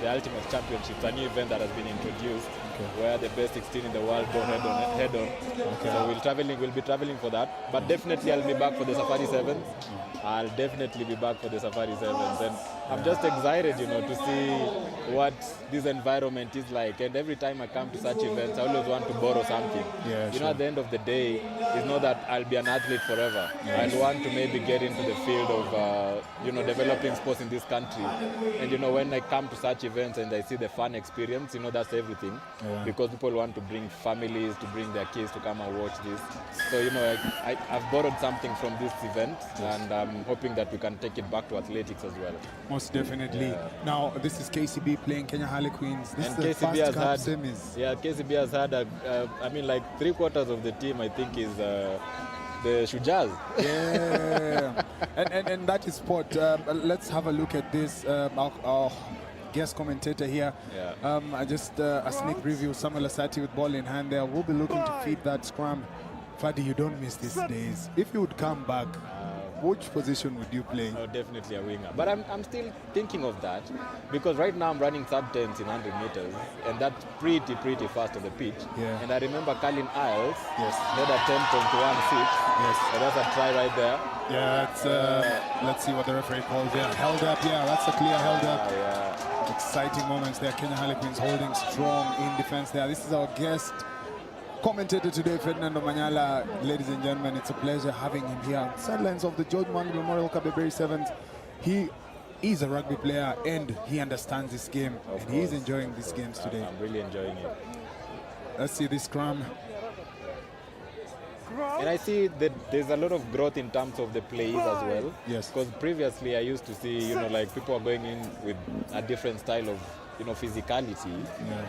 F: the Ultimate Championship, a new event that has been introduced where the best 16 in the world go head on. So we'll be traveling for that. But definitely I'll be back for the Safari Sevens. I'll definitely be back for the Safari Sevens. And I'm just excited, you know, to see what this environment is like. And every time I come to such events, I always want to borrow something.
R: Yeah,
F: you know, at the end of the day, it's not that I'll be an athlete forever.
R: Yes.
F: I'll want to maybe get into the field of, you know, developing sports in this country. And, you know, when I come to such events and I see the fun experience, you know, that's everything.
R: Yeah.
F: Because people want to bring families, to bring their kids to come and watch this. So, you know, I've borrowed something from this event, and I'm hoping that we can take it back to athletics as well.
R: Most definitely. Now, this is KCB playing Kenya Harlequins. This
F: And
R: is the
F: KCB
R: first
F: has
R: cup
F: had,
R: semis.
F: yeah, KCB has had, I mean, like 3/4 of the team, I think, is the Shujaz.
R: Yeah, and that is sport. Let's have a look at this. Our guest commentator here. Just a sneak preview. Samuel Asati with ball in hand there. We'll be looking to feed that scrum. Fadi, you don't miss these days. If you would come back, which position would you play?
F: Oh, definitely a winger. But I'm still thinking of that because right now I'm running sub-10s in 100 meters, and that's pretty fast on the pitch.
R: Yeah.
F: And I remember Carlin Isles led a 10.16.
R: Yes.
F: So that's a try right there.
R: Yeah, it's, let's see what the referee calls there. Held up, yeah, that's a clear held up.
F: Yeah.
R: Exciting moments there. Kenya Harlequins holding strong in defense there. This is our guest commentator today, Ferdinando Manyala. Ladies and gentlemen, it's a pleasure having him here on the sidelines of the George Mwangi Memorial Kabeberi Sevens. He is a rugby player and he understands this game, and he is enjoying these games today.
F: I'm really enjoying it.
R: Let's see this scrum.
F: And I see that there's a lot of growth in terms of the plays as well.
R: Yes.
F: Because previously I used to see, you know, like people are going in with a different style of, you know, physicality.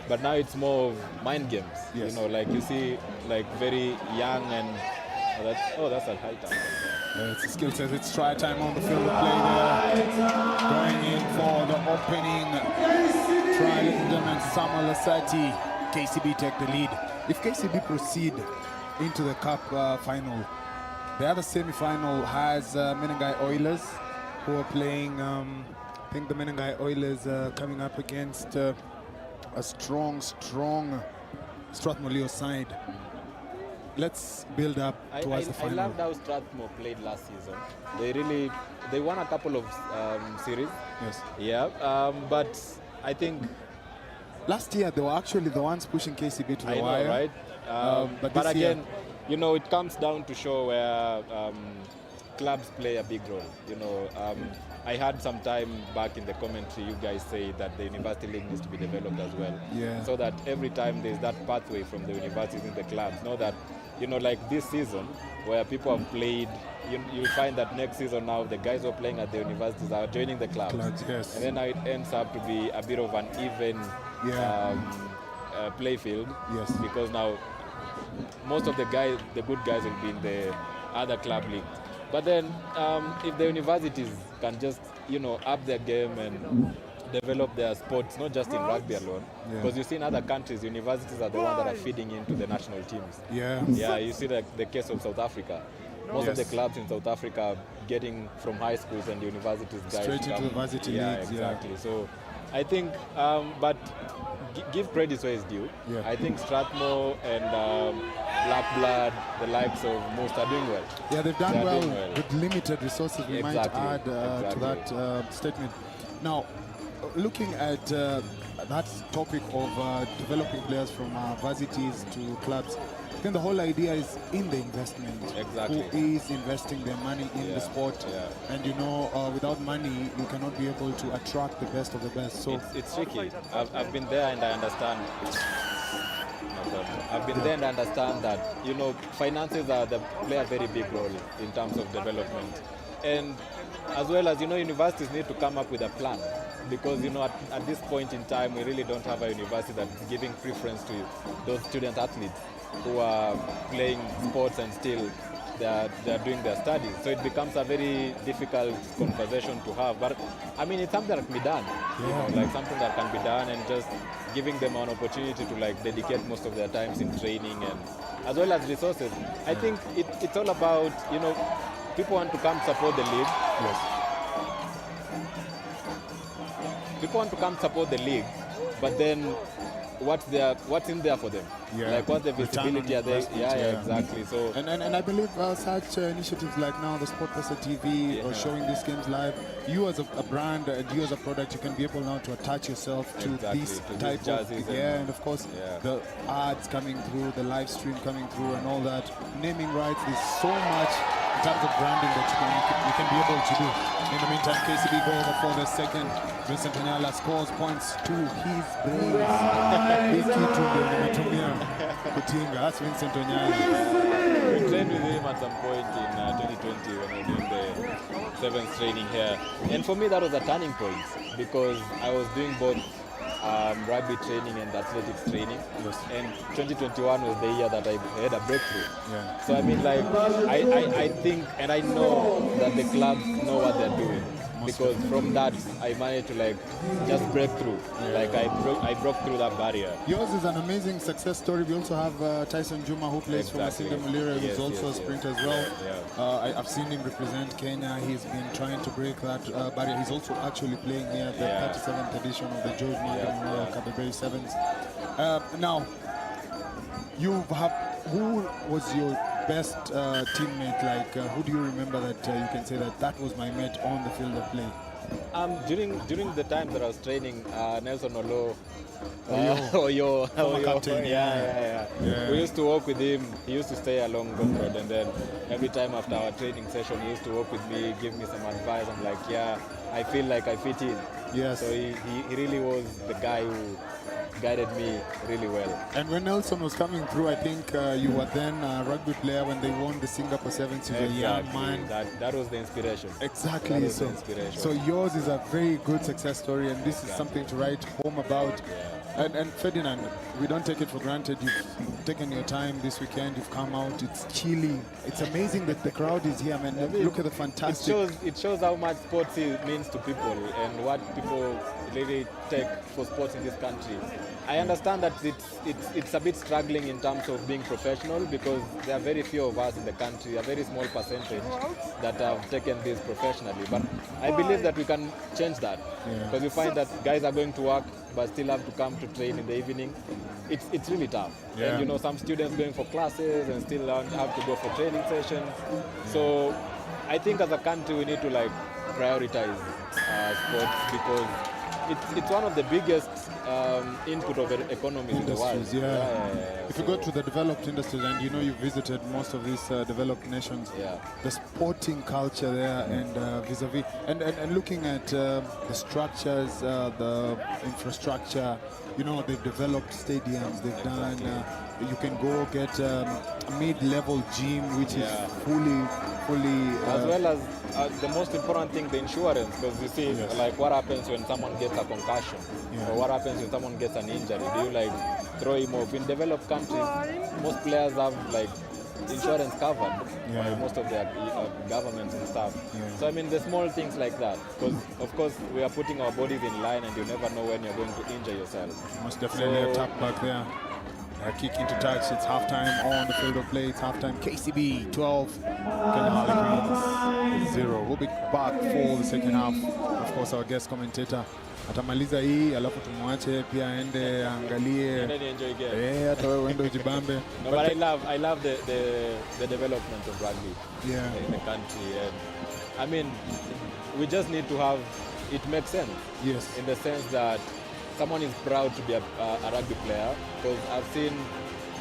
F: But now it's more of mind games.
R: Yes.
F: You know, like you see, like very young and that's a high time.
R: It's a skill set. It's try time on the field of play there. Going in for the opening try, ladies and gentlemen. Samuel Asati. KCB take the lead. If KCB proceed into the cup final, the other semi-final has Menengai Oilers, who are playing, I think the Menengai Oilers coming up against a strong Strathmore side. Let's build up towards the final.
F: I loved how Strathmore played last season. They won a couple of series.
R: Yes.
F: Yeah, but I think
R: last year they were actually the ones pushing KCB to the
F: I
R: wire.
F: know, right? But again, you know, it comes down to show where clubs play a big role. You know, I had some time back in the commentary, you guys say that the University League needs to be developed as well.
R: Yeah.
F: So that every time there's that pathway from the universities in the clubs, know that, you know, like this season where people have played, you'll find that next season now the guys who are playing at the universities are joining the clubs.
R: Yes.
F: And then now it ends up to be a bit of an even play field.
R: Yes.
F: Because now most of the good guys will be in the other club leagues. But then if the universities can just, you know, up their game and develop their sports, not just in rugby alone, because you see in other countries, universities are the ones that are feeding into the national teams.
R: Yeah.
F: Yeah, you see the case of South Africa. Most of the clubs in South Africa are getting from high schools and universities guys
R: straight into the varsity leagues.
F: Exactly. So I think, but give credit where it's due.
R: Yeah.
F: I think Strathmore and Black Blood, the likes of most, are doing well.
R: Yeah, they've done well with limited resources, we might add to that statement. Now, looking at that topic of developing players from varsities to clubs, I think the whole idea is in the investment.
F: Exactly.
R: Who is investing their money in the sport? And you know, without money, you cannot be able to attract the best of the best. So
F: it's tricky. I've been there and I understand. I've been there and I understand that, you know, finances play a very big role in terms of development. And as well as, you know, universities need to come up with a plan, because, you know, at this point in time, we really don't have a university that's giving preference to those student athletes who are playing sports and still they're doing their studies. So it becomes a very difficult conversation to have. But I mean, it's something that can be done, you know, like something that can be done, and just giving them an opportunity to like dedicate most of their times in training, and as well as resources. I think it's all about, you know, people want to come support the league. People want to come support the league, but then what's in there for them? Like what's the visibility? Are they? Exactly. So
R: and I believe such initiatives like now the SportPesa TV or showing these games live, you as a brand and you as a product, you can be able now to attach yourself to this type of and of course the ads coming through, the live stream coming through, and all that. Naming rights, there's so much in terms of branding that you can be able to do. In the meantime, KCB go over for the second. Vincent Onyala scores points to his brains. That's Vincent Onyala.
F: We trained with him at some point in 2020 when we were doing the sevens training here. And for me, that was a turning point, because I was doing both rugby training and athletics training. And 2021 was the year that I had a breakthrough. So I mean, like, I think and I know that the clubs know what they're doing, because from that I managed to like just break through. Like I broke through that barrier.
R: Yours is an amazing success story. We also have Tyson Juma, who plays for Masinda Mulira, who's also a sprinter as well. I've seen him represent Kenya. He's been trying to break that barrier. He's also actually playing here at the 37th edition of the George Morgan Memorial Kabeberi Sevens. Now, who was your best teammate? Like, who do you remember that you can say that was my mate on the field of play?
F: During the time that I was training, Nelson Olo,
R: former captain.
F: We used to walk with him. He used to stay along Ngong Road, and then every time after our training session, he used to walk with me, give me some advice. I'm like, I feel like I fit in. So he really was the guy who guided me really well.
R: And when Nelson was coming through, I think you were then a rugby player when they won the Singapore Sevens. You were a young man.
F: That was the inspiration.
R: Exactly. So yours is a very good success story, and this is something to write home about. And Ferdinand, we don't take it for granted. You've taken your time this weekend. You've come out. It's chilly. It's amazing that the crowd is here, man. Look at the fantastic.
F: It shows how much sports means to people and what people really take for sports in this country. I understand that it's a bit struggling in terms of being professional, because there are very few of us in the country, a very small percentage that have taken this professionally. But I believe that we can change that, because you find that guys are going to work but still have to come to train in the evening. It's really tough. And you know, some students going for classes and still have to go for training sessions. So I think as a country we need to like prioritize sports, because it's one of the biggest input of economies in the world.
R: If you go to the developed industries, and you know you visited most of these developed nations, the sporting culture there, and vis-a-vis, and looking at the structures, the infrastructure, you know, they've developed stadiums, they've done, you can go get a mid-level gym, which is fully
F: as well as the most important thing, the insurance, because you see, like, what happens when someone gets a concussion, or what happens when someone gets an injury? Do you like throw him off? In developed countries, most players have like insurance covered by most of their governments and stuff. So I mean, the small things like that, because of course we are putting our bodies in line, and you never know when you're going to injure yourself.
R: Most definitely a tap back there. Kick into touch. It's halftime on the field of play. It's halftime. KCB 12, Kenya Harlequins 0. We'll be back for the second half. Of course, our guest commentator atamaliza hii, alafu tumwache pia aende angalie. Hata wewe uende ujibambe.
F: No, but I love the development of rugby in the country. And I mean, we just need to have, it makes sense. In the sense that someone is proud to be a rugby player, because I've seen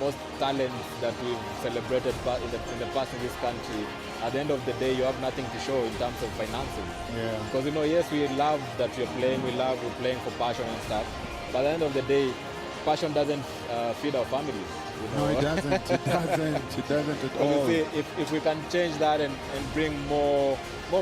F: most talents that we've celebrated in the past in this country. At the end of the day, you have nothing to show in terms of finances.
R: Yeah.
F: Because yes, we love that we're playing, we're playing for passion and stuff. But at the end of the day, passion doesn't feed our families.
R: No, it doesn't. It doesn't. It doesn't at all.
F: See, if we can change that and bring more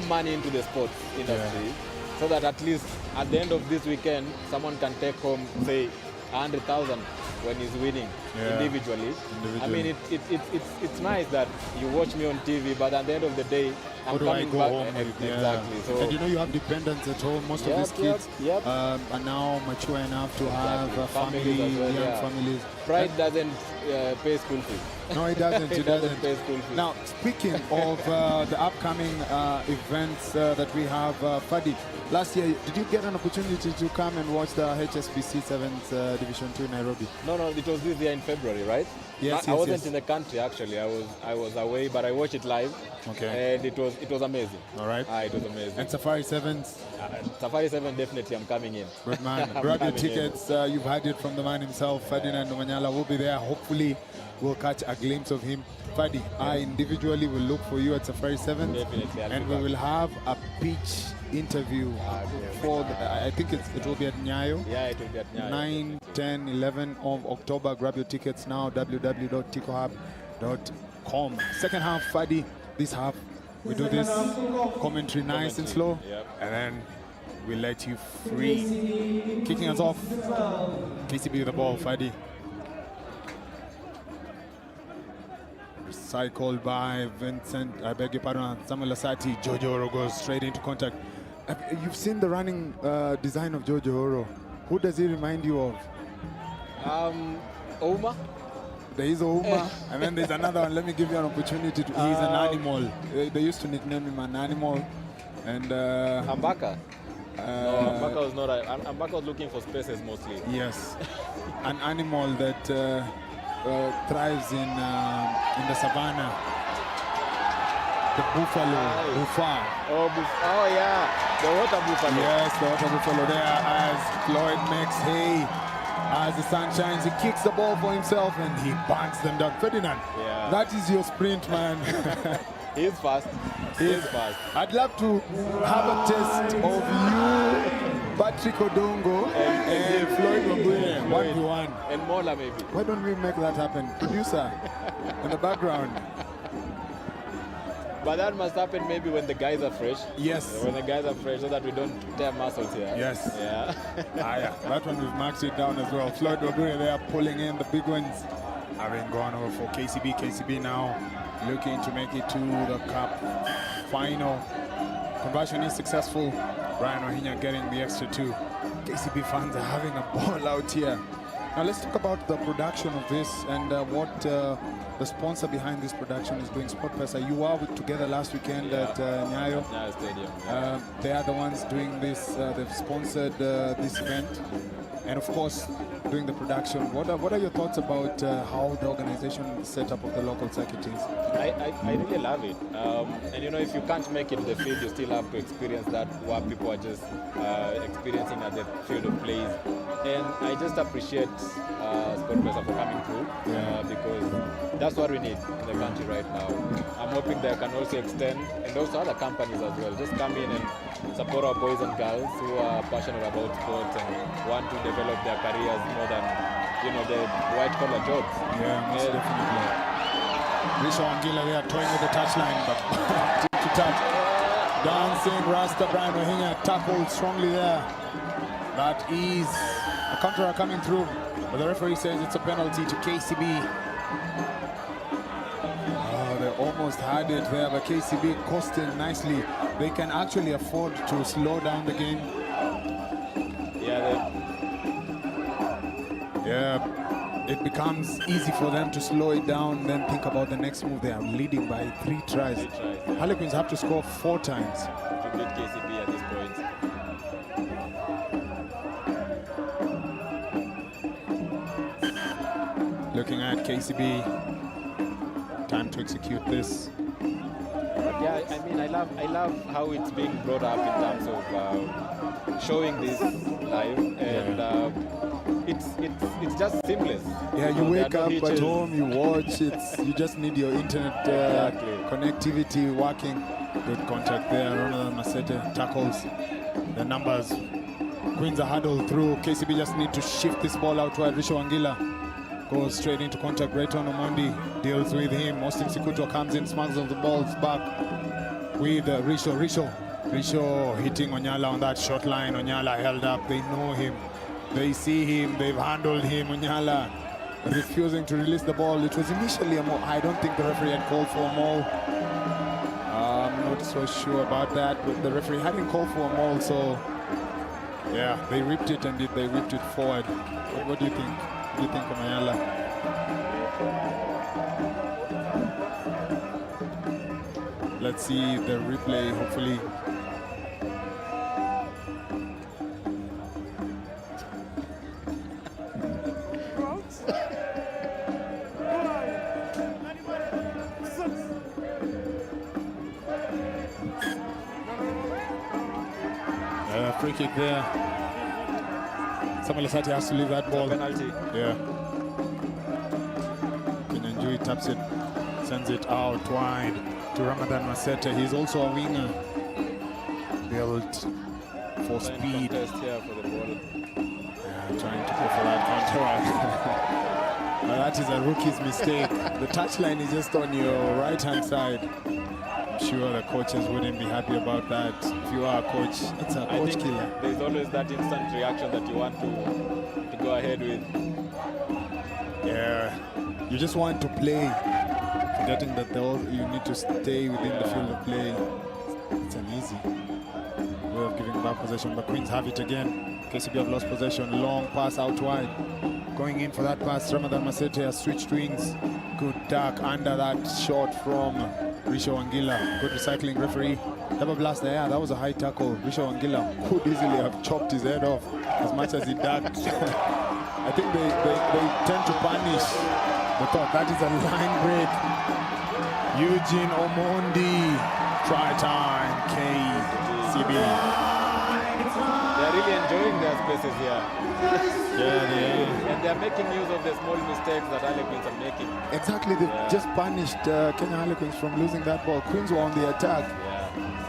F: money into the sports industry, so that at least at the end of this weekend, someone can take home, say, 100,000 when he's winning individually. I mean, it's nice that you watch me on TV, but at the end of the day, I'm coming back. Exactly. So,
R: and you have dependents at home. Most of these kids are now mature enough to have a family, young families.
F: Pride doesn't pay school fees.
R: No, it doesn't. It doesn't
F: pay school fees.
R: Now, speaking of the upcoming events that we have, Fadi, last year, did you get an opportunity to come and watch the HSBC Sevens Division 2 in Nairobi?
F: No, it was this year in February, right?
R: Yes,
F: I wasn't in the country actually. I was away, but I watched it live.
R: Okay.
F: And it was amazing.
R: All right.
F: It was amazing.
R: And Safari Sevens?
F: Safari 7, definitely, I'm coming in.
R: Good man. Grab your tickets. You've had it from the man himself. Ferdinand Omanyala will be there. Hopefully, we'll catch a glimpse of him. Fadi, I individually will look for you at Safari 7.
F: Definitely.
R: And we will have a pitch interview for, I think it will be at Nyayo.
F: Yeah, it will be at Nyayo.
R: 9, 10, 11 of October. Grab your tickets now, www.ticohub.com. Second half, Fadi, this half, we do this commentary nice and slow, and then we let you free. Kicking us off, KCB with the ball, Fadi. Recycled by Vincent, I beg your pardon, Samuel Asati. Jojo Oro goes straight into contact. You've seen the running design of Jojo Oro. Who does he remind you of?
F: Ouma.
R: There is Ouma, and then there's another one. Let me give you an opportunity to. He's an animal. They used to nickname him an animal. And
F: Ambaka. No, Ambaka was not. Ambaka was looking for spaces mostly.
R: Yes, an animal that thrives in the savannah. The buffalo, Bufa.
F: Oh yeah, the water buffalo.
R: Yes, the water buffalo there as Floyd makes hay. As the sun shines, he kicks the ball for himself and he bangs them down. Ferdinand, that is your sprint, man.
F: He is fast. He is fast.
R: I'd love to have a taste of you, Patrick Odongo, and Floyd Wabune, 1v1.
F: And Mola maybe.
R: Why don't we make that happen? Producer, in the background.
F: But that must happen maybe when the guys are fresh.
R: Yes.
F: When the guys are fresh, so that we don't tear muscles here.
R: Yes.
F: Yeah.
R: That one we've marked it down as well. Floyd Wabune there pulling in the big ones. Having gone over for KCB. KCB now looking to make it to the cup final. Conversion is successful. Brian Ohinya getting the extra 2. KCB fans are having a ball out here. Now let's talk about the production of this and what the sponsor behind this production is doing. SportPesa, you were together last weekend at Nyayo.
F: Nyayo Stadium.
R: They are the ones doing this. They've sponsored this event, and of course, doing the production. What are your thoughts about how the organization setup of the local circuit is?
F: I really love it. And you know, if you can't make it to the field, you still have to experience that what people are just experiencing at the field of plays. And I just appreciate SportPesa for coming through because that's what we need in the country right now. I'm hoping they can also extend, and also other companies as well, just come in and support our boys and girls who are passionate about sports and want to develop their careers more than, you know, the white-collar jobs.
R: Yeah, most definitely. Risha Wangila there toying with the touchline, but to touch. Dancing Rasta Brian Ohinya tackled strongly there. That is a counter coming through, but the referee says it's a penalty to KCB. Oh, they almost had it there, but KCB coasting nicely. They can actually afford to slow down the game. Yeah, it becomes easy for them to slow it down, then think about the next move. They are leading by 3 tries. Harlequins have to score 4 times.
F: To beat KCB at this point.
R: Looking at KCB, time to execute this.
F: Yeah, I mean, I love how it's being brought up in terms of showing this live, and it's just seamless.
R: Yeah, you
F: know,
R: wake
F: there are
R: up
F: no
R: at
F: hitches.
R: home, you watch. You just need your internet connectivity working. Good contact there. Ronald Masete tackles the numbers. Queens are huddled through. KCB just need to shift this ball out wide. Risho Wangila goes straight into contact. Rayton Omondi deals with him. Austin Sikutwa comes in, smuggles the balls back with Risho. Risho hitting Onyala on that short line. Onyala held up. They know him. They see him. They've handled him. Onyala refusing to release the ball. It was initially a maul. I don't think the referee had called for a maul. I'm not so sure about that, but the referee hadn't called for a maul, so yeah, they ripped it and they ripped it forward. What do you think? What do you think of Onyala? Let's see the replay, hopefully. Free kick there. Samuel Asati has to leave that ball.
F: Penalty.
R: Yeah. Kinyanjui taps it, sends it out wide to Ramadan Masete. He's also a winger. Built for speed.
F: Here for the ball.
R: Yeah, trying to go for that counter. That is a rookie's mistake. The touchline is just on your right-hand side. I'm sure the coaches wouldn't be happy about that. If you are a coach, it's a coach killer.
F: There's always that instant reaction that you want to go ahead with.
R: Yeah, you just want to play, forgetting that you need to stay within the field of play. It's an easy way of giving back possession, but Queens have it again. KCB have lost possession. Long pass out wide. Going in for that pass, Ramadan Masete has switched wings. Good duck under that shot from Risho Wangila. Good recycling referee. Double blast there. Yeah, that was a high tackle. Risho Wangila could easily have chopped his head off as much as he ducked. I think they tend to punish the thought. That is a line break. Eugene Omondi. Try time. KCB.
F: They're really enjoying their spaces here.
R: Yeah, they are.
F: And they're making use of the small mistakes that Harlequins are making.
R: Exactly, they just punished Kenya Harlequins from losing that ball. Queens were on the attack.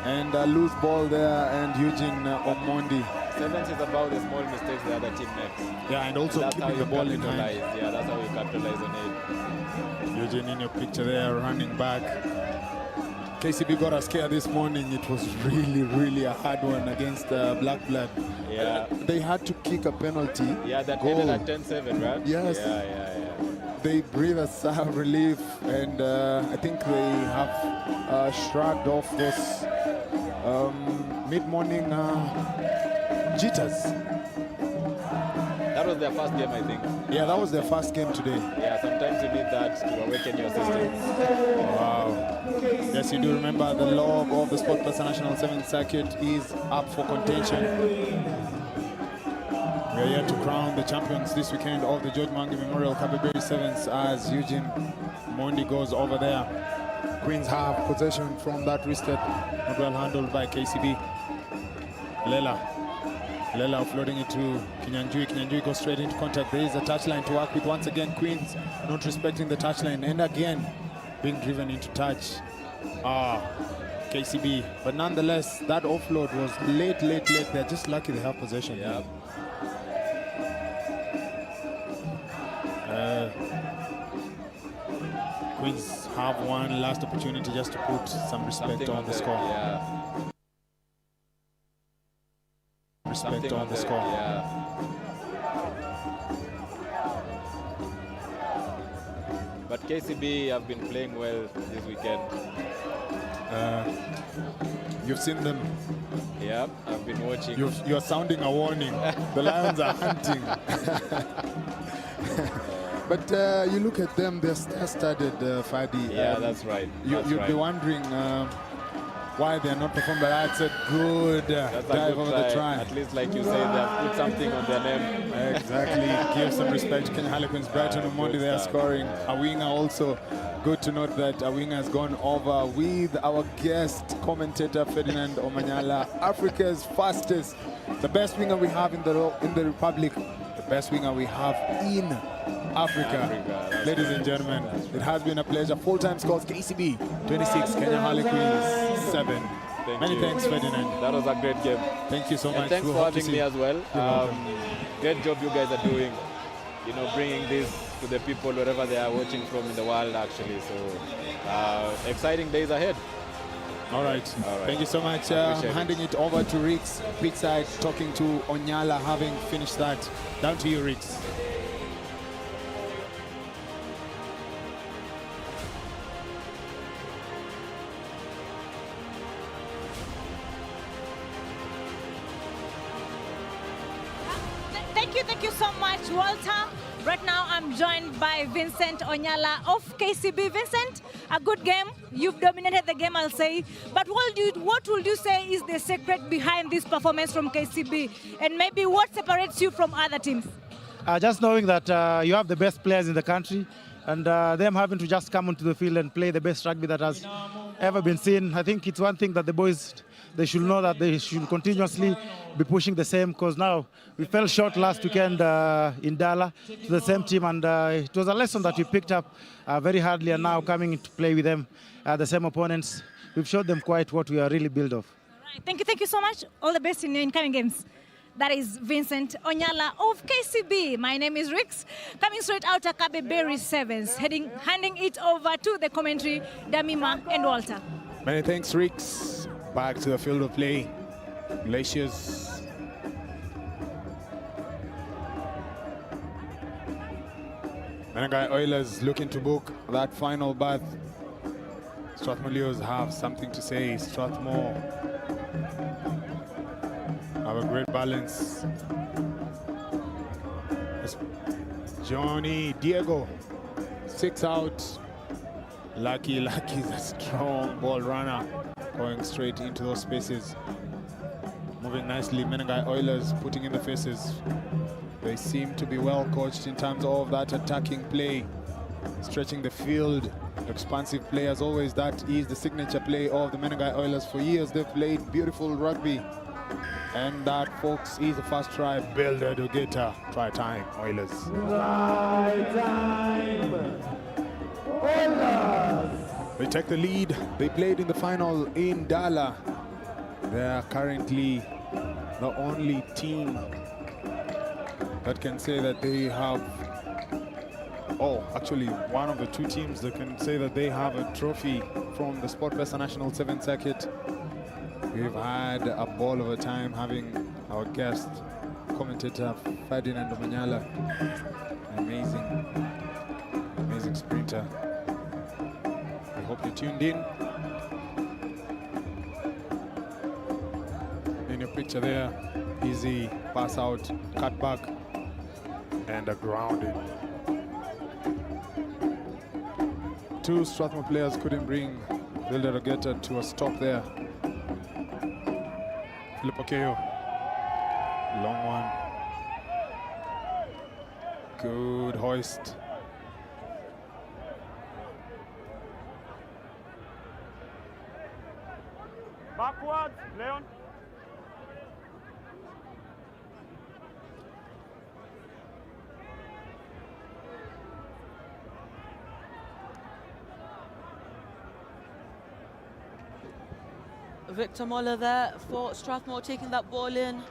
R: And loose ball there, and Eugene Omondi.
F: Sevens is about the small mistakes the other team makes.
R: Yeah, and also
F: that's
R: keeping the ball in hand.
F: Yeah, that's how you capitalize on it.
R: Eugene in your picture there, running back. KCB got a scare this morning. It was really a hard one against Black Blood.
F: Yeah.
R: They had to kick a penalty.
F: Yeah, that
R: goal.
F: ended at 10-7, right?
R: Yes.
F: Yeah.
R: They breathe a sigh of relief, and I think they have shrugged off those mid-morning jitters.
F: That was their first game, I think.
R: Yeah, that was their first game today.
F: Yeah, sometimes you need that to awaken your system.
R: Wow. Yes, you do remember the log of the SportPesa National Sevens Circuit is up for contention. We are here to crown the champions this weekend of the George Mangi Memorial Kabeberi Sevens as Eugene Mondi goes over there. Queens have possession from that wristed, not well handled by KCB. Lela offloading it to Kinyanjui. Kinyanjui goes straight into contact. There is a touchline to work with once again. Queens not respecting the touchline and again being driven into touch. KCB. But nonetheless, that offload was late. They're just lucky they have possession.
F: Yeah.
R: Queens have one last opportunity just to put some respect on the score.
F: Yeah.
R: Respect on the score.
F: Yeah. But KCB have been playing well this weekend.
R: You've seen them.
F: Yeah, I've been watching.
R: You're sounding a warning. The Lions are hunting. But you look at them, they're star-studded, Fadi.
F: Yeah, that's right.
R: You'd be wondering why they're not performing, but that's a good dive over the try.
F: At least, like you say, they've put something on their name.
R: Exactly. Give some respect to Kenya Harlequins. Brighton Omondi, they are scoring. A winger also Good to note that a winger has gone over with our guest commentator Ferdinand Omanyala, Africa's fastest, the best winger we have in the Republic, the best winger we have in Africa. Ladies and gentlemen, it has been a pleasure. Full-time scores: KCB 26, Kenya Harlequins 7. Many thanks, Ferdinand.
F: That was a great game.
R: Thank you so much.
F: Thanks for having me as well. Great job you guys are doing. You know, bringing this to the people wherever they are watching from in the world, actually. So, exciting days ahead.
R: All right. Thank you so much. Handing it over to Rix, pitchside, talking to Onyala, having finished that. Down to you, Rix.
G: Thank you so much, Walter. Right now, I'm joined by Vincent Onyala of KCB. Vincent, a good game. You've dominated the game, I'll say. But what would you say is the secret behind this performance from KCB? And maybe what separates you from other teams?
E: Just knowing that you have the best players in the country, and them having to just come onto the field and play the best rugby that has ever been seen. I think it's one thing that the boys, they should know that they should continuously be pushing the same, because now we fell short last weekend in Dala to the same team, and it was a lesson that we picked up very hardly, and now coming to play with them, the same opponents, we've showed them quite what we are really built of.
G: All right. Thank you so much. All the best in your incoming games. That is Vincent Onyala of KCB. My name is Rix, coming straight out of Kabeberi Sevens, handing it over to the commentary, Damima and Walter.
R: Many thanks, Rix. Back to the field of play. Glaciers. Menengai Oilers looking to book that final berth. Strathmore Leos have something to say. Strathmore have a great balance. Johnny Diego, 6 out. Lucky is a strong ball runner, going straight into those spaces. Moving nicely, Menengai Oilers putting in the faces. They seem to be well coached in terms of that attacking play, stretching the field, expansive play as always. That is the signature play of the Menengai Oilers. For years they've played beautiful rugby. And that, folks, is the first try. Builder Dogeta, try time, Oilers.
N: Try time, Oilers.
R: They take the lead. They played in the final in Dala. They are currently the only team that can say that they have, actually one of the two teams that can say that they have a trophy from the SportPesa National Sevens Circuit. We've had a ball of a time having our guest commentator Ferdinand Omanyala, amazing sprinter. I hope you tuned in. In your picture there, easy pass out, cut back, and a grounding. Two Strathmore players couldn't bring Wilder Ogeta to a stop there. Philip Okeyo, long one. Good hoist.
H: Backwards, Leon.
B: Victor Moller there for Strathmore, taking that ball in.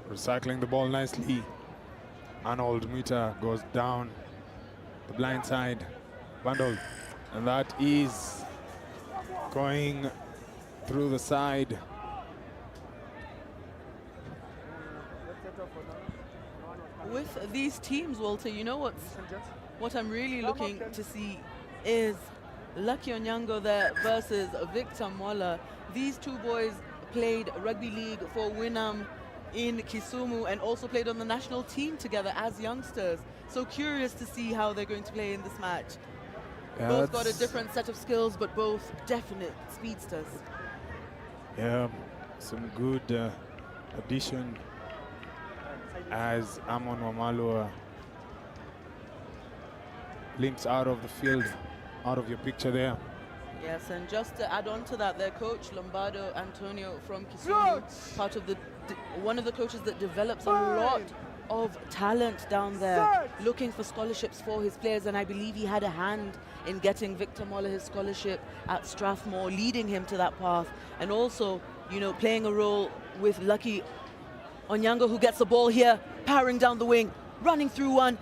R: Recycling the ball nicely. Arnold Muita goes down the blind side, bundled, and that is going through the side.
B: With these teams, Walter, you know what I'm really looking to see is Lucky Onyango there versus Victor Moller. These two boys played rugby league for Winam in Kisumu and also played on the national team together as youngsters. So curious to see how they're going to play in this match.
R: Yeah,
B: both got a different set of skills, but both definite speedsters.
R: Yeah, some good addition as Amon Wamalwa limps out of the field, out of your picture there.
B: Yes, and just to add on to that, their coach Lombardo Antonio from Kisumu, part of one of the coaches that develops a lot of talent down there, looking for scholarships for his players, and I believe he had a hand in getting Victor Moller his scholarship at Strathmore, leading him to that path, and also, you know, playing a role with Lucky Onyango, who gets the ball here, powering down the wing, running through one,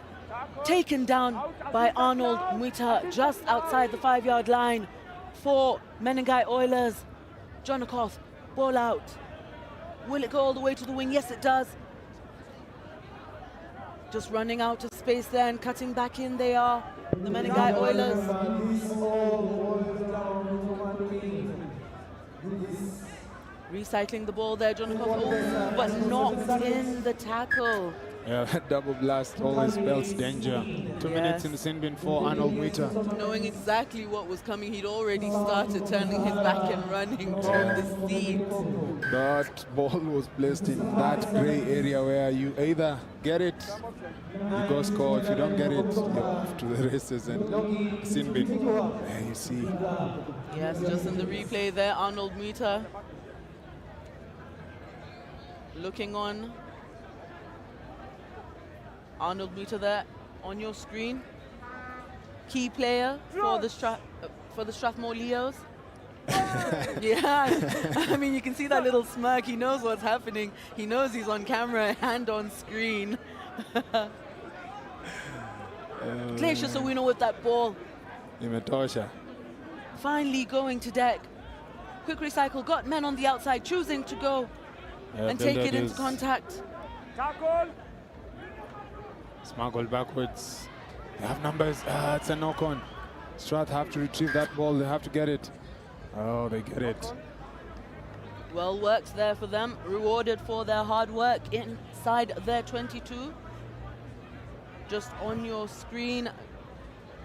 B: taken down by Arnold Mwita just outside the 5-yard line for Menengai Oilers. John Okoth, ball out. Will it go all the way to the wing? Yes, it does. Just running out of space there and cutting back in they are, the Menengai Oilers. Recycling the ball there, John Okoth, but not in the tackle.
R: Yeah, that double blast always spells danger. 2 minutes in the sin bin for Arnold Mwita.
B: Knowing exactly what was coming, he'd already started turning his back and running to the seat.
R: That ball was placed in that grey area where you either get it, you go score. If you don't get it, you're off to the races and sin bin. There you see.
B: Yes, just in the replay there, Arnold Mwita looking on. Arnold Mwita there on your screen. Key player for the Strathmore Leos. Yeah, I mean, you can see that little smirk. He knows what's happening. He knows he's on camera and on screen. Glacius Owino with that ball.
R: Imetosha.
B: Finally going to deck. Quick recycle, got men on the outside, choosing to go and take it into contact.
H: Tackle.
R: Smuggled backwards. They have numbers. It's a knock-on. Strath have to retrieve that ball. They have to get it. Oh, they get it.
B: Well worked there for them. Rewarded for their hard work inside their 22. Just on your screen,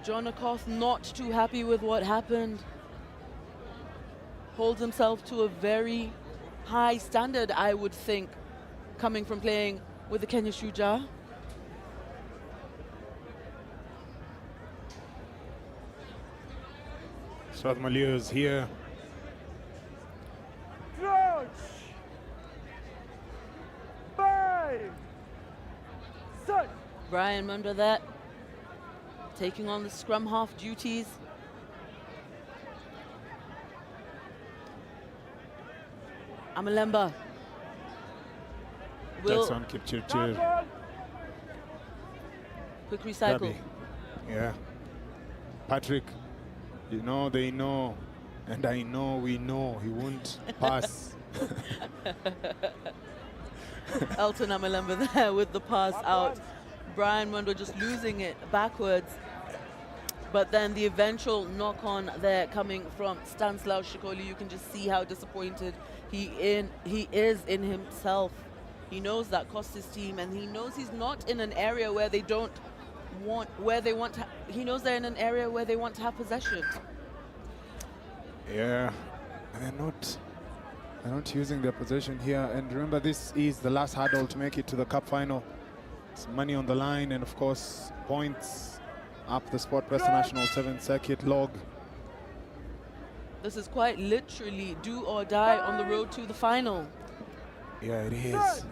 B: John Okoth not too happy with what happened. Holds himself to a very high standard, I would think, coming from playing with the Kenya Shujaa.
R: Strathmore Leos here.
H: George. 5. 6.
B: Brian Munda there, taking on the scrum half duties. Amalemba.
R: Jackson Kipchirchir.
B: Quick recycle.
R: Gabi. Yeah. Patrick, you know they know, and I know we know he won't pass.
B: Elton Amalemba there with the pass out. Brian Mundo just losing it backwards. But then the eventual knock-on there coming from Stanislaw Shikoli. You can just see how disappointed he is in himself. He knows that cost his team, and he knows he's not in an area where they don't want, he knows they're in an area where they want to have possession.
R: Yeah, they're not using their possession here. And remember, this is the last hurdle to make it to the cup final. It's money on the line, and of course, points up the SportPesa National Sevens Circuit log.
B: This is quite literally do or die on the road to the final.
R: Yeah, it is.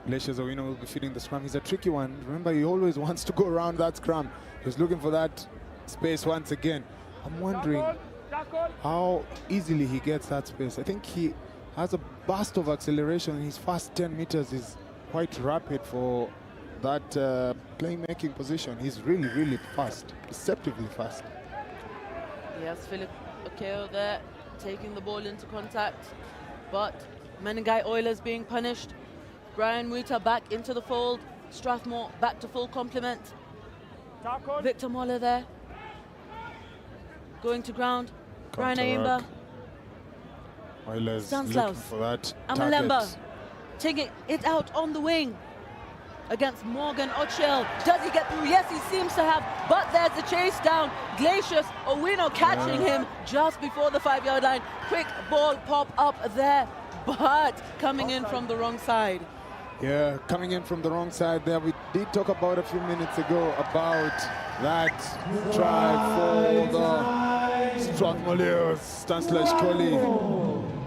R: Glacius Owino will be feeding the scrum. He's a tricky one. Remember, he always wants to go around that scrum. He's looking for that space once again. I'm wondering how easily he gets that space. I think he has a burst of acceleration. His first 10 meters is quite rapid for that playmaking position. He's really, really fast, deceptively fast.
B: Yes, Philip Okeo there, taking the ball into contact, but Menengai Oilers being punished. Brian Mwita back into the fold. Strathmore back to full complement. Victor Moller there, going to ground. Brian Ayimba.
R: Oilers looking for that
B: Amalemba
R: target.
B: taking it out on the wing against Morgan Ochel. Does he get through? Yes, he seems to have, but there's the chase down. Glacius Owino catching him just before the 5-yard line. Quick ball pop up there but coming in from the wrong side.
R: Yeah, coming in from the wrong side there. We did talk about a few minutes ago about that try for the Strathmore Leos. Stanislas Shkoli.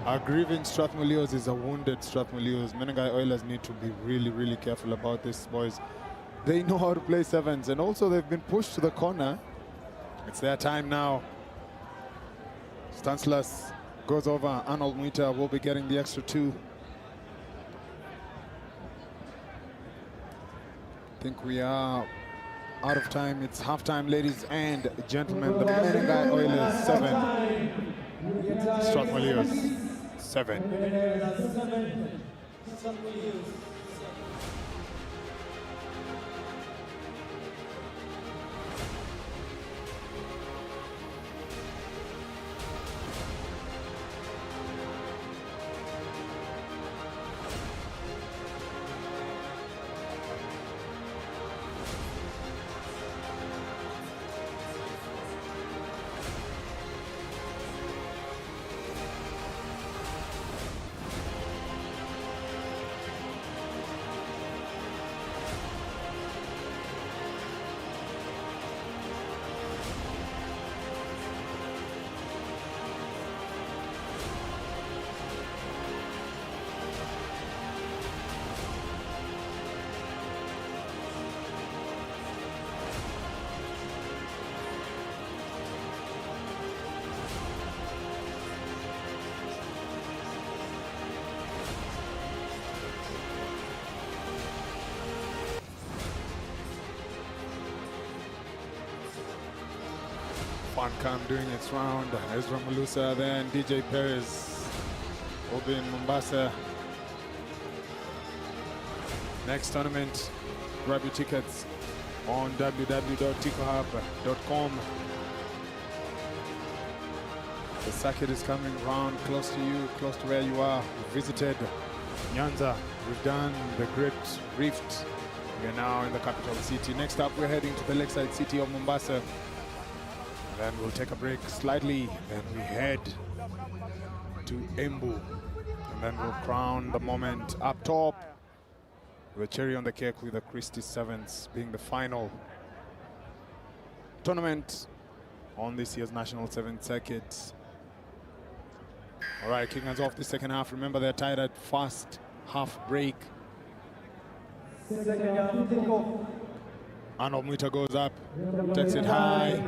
R: Our grieving Strathmore Leos is a wounded Strathmore Leos. Menengai Oilers need to be really, really careful about this, boys. They know how to play sevens, and also they've been pushed to the corner. It's their time now. Stanislas goes over. Arnold Muita will be getting the extra 2. I think we are out of time. It's halftime, ladies and gentlemen. The Menengai Oilers 7. Strathmore Leos 7. Fancam doing its round. Ezra Malusa, then DJ Perez will be in Mombasa. Next tournament, grab your tickets on www.ticohub.com. The circuit is coming around close to you, close to where you are. We've visited Nyanza, we've done the Great Rift. We are now in the capital city. Next up, we're heading to the lakeside city of Mombasa. Then we'll take a break slightly, then we head to Embu. And then we'll crown the moment up top with a cherry on the cake with the Christie Sevens being the final tournament on this year's National Sevens Circuit. All right, kicking us off the second half. Remember, they're tied at first half break. Arnold Muita goes up, takes it high.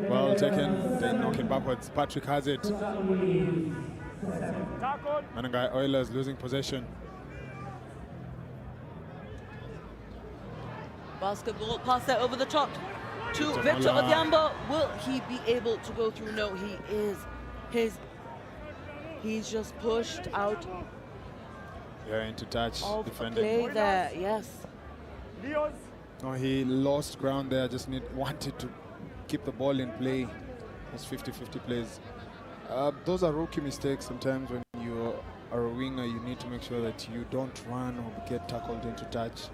R: Well taken, then knock it backwards. Patrick has it. Menengai Oilers losing possession.
B: Basketball pass there over the top to Victor Odhiambo. Will he be able to go through? No, he is. He's just pushed out.
R: Yeah, into touch, defending.
B: Play there, yes.
R: No, he lost ground there. Just wanted to keep the ball in play. Those 50-50 plays. Those are rookie mistakes. Sometimes when you are a winger, you need to make sure that you don't run or get tackled into touch.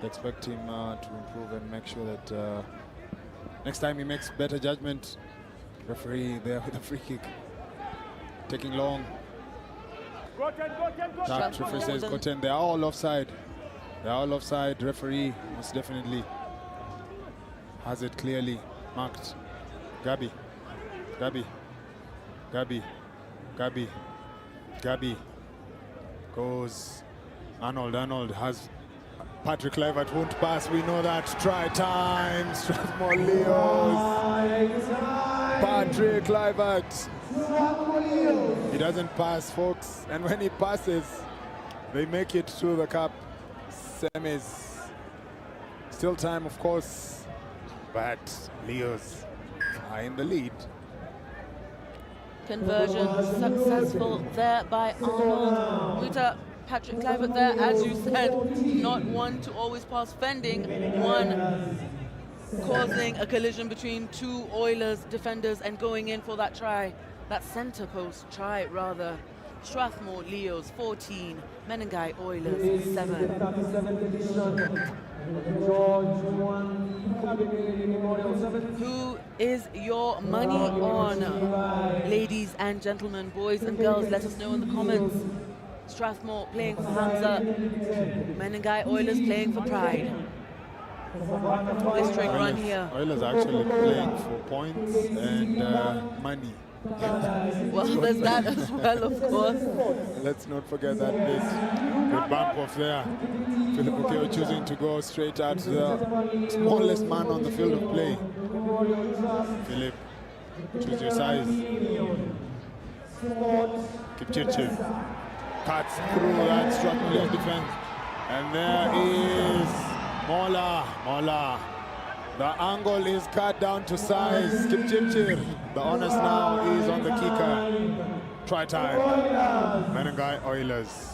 R: Expect him to improve and make sure that next time he makes better judgment. Referee there with a free kick. Taking long. That referee says go 10. They are all offside. They are all offside. Referee most definitely has it clearly marked. Gabi goes. Arnold has Patrick Clivert won't pass. We know that. Try time. Strathmore Leos. Patrick Clivert. He doesn't pass, folks. And when he passes, they make it to the cup semis. Still time, of course. But Leos are in the lead.
B: Conversion successful there by Arnold Muita. Patrick Clivert there, as you said, not one to always pass, fending, one causing a collision between two Oilers defenders and going in for that try, that centre post try rather. Strathmore Leos 14, Menengai Oilers 7. Who is your money on? Ladies and gentlemen, boys and girls, let us know in the comments. Strathmore playing for Hamza. Menengai Oilers playing for Pride. Blistering run here.
R: Oilers actually playing for points and money.
B: Well, there's that as well, of course.
R: Let's not forget that bit. Good bump off there. Philip Okeo choosing to go straight at the smallest man on the field of play. Philip, choose your size. Kipchirchir cuts through that Strathmore defense. And there is Mola. The angle is cut down to size. Kipchirchir. The onus now is on the kicker. Try time. Menengai Oilers.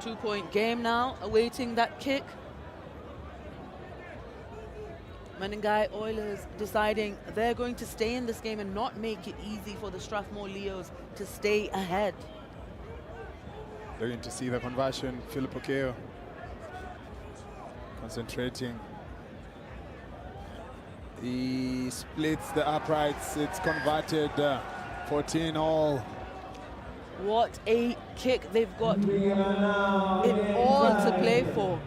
B: 2-point game now, awaiting that kick. Menengai Oilers deciding they're going to stay in this game and not make it easy for the Strathmore Leos to stay ahead.
R: Looking to see the conversion. Philip Okeo concentrating. He splits the uprights. It's converted. 14-all.
B: What a kick. They've got it all to play for.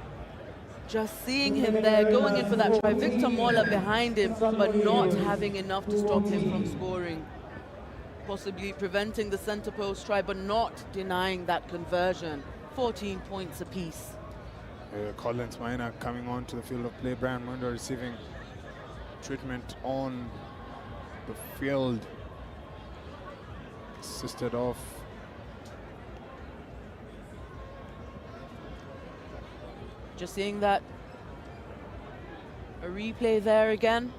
B: Just seeing him there, going in for that try. Victor Mola behind him, but not having enough to stop him from scoring. Possibly preventing the center post try, but not denying that conversion. 14 points apiece.
R: Collins Maina coming on to the field of play. Brian Mundo receiving treatment on the field. Assisted off.
B: Just seeing that a replay there again.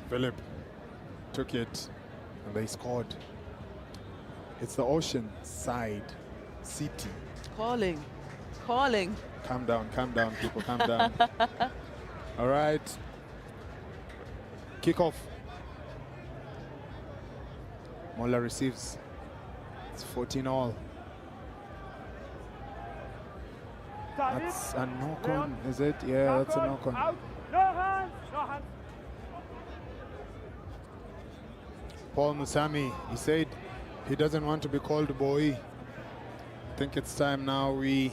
R: Philip took it and they scored. It's the ocean side city.
B: Calling.
R: Calm down, people, calm down. All right. Kickoff. Mola receives. It's 14-all. That's a knock-on, is it? Yeah, that's a knock-on.
H: No hands.
R: Paul Musami, he said he doesn't want to be called boy. I think it's time now we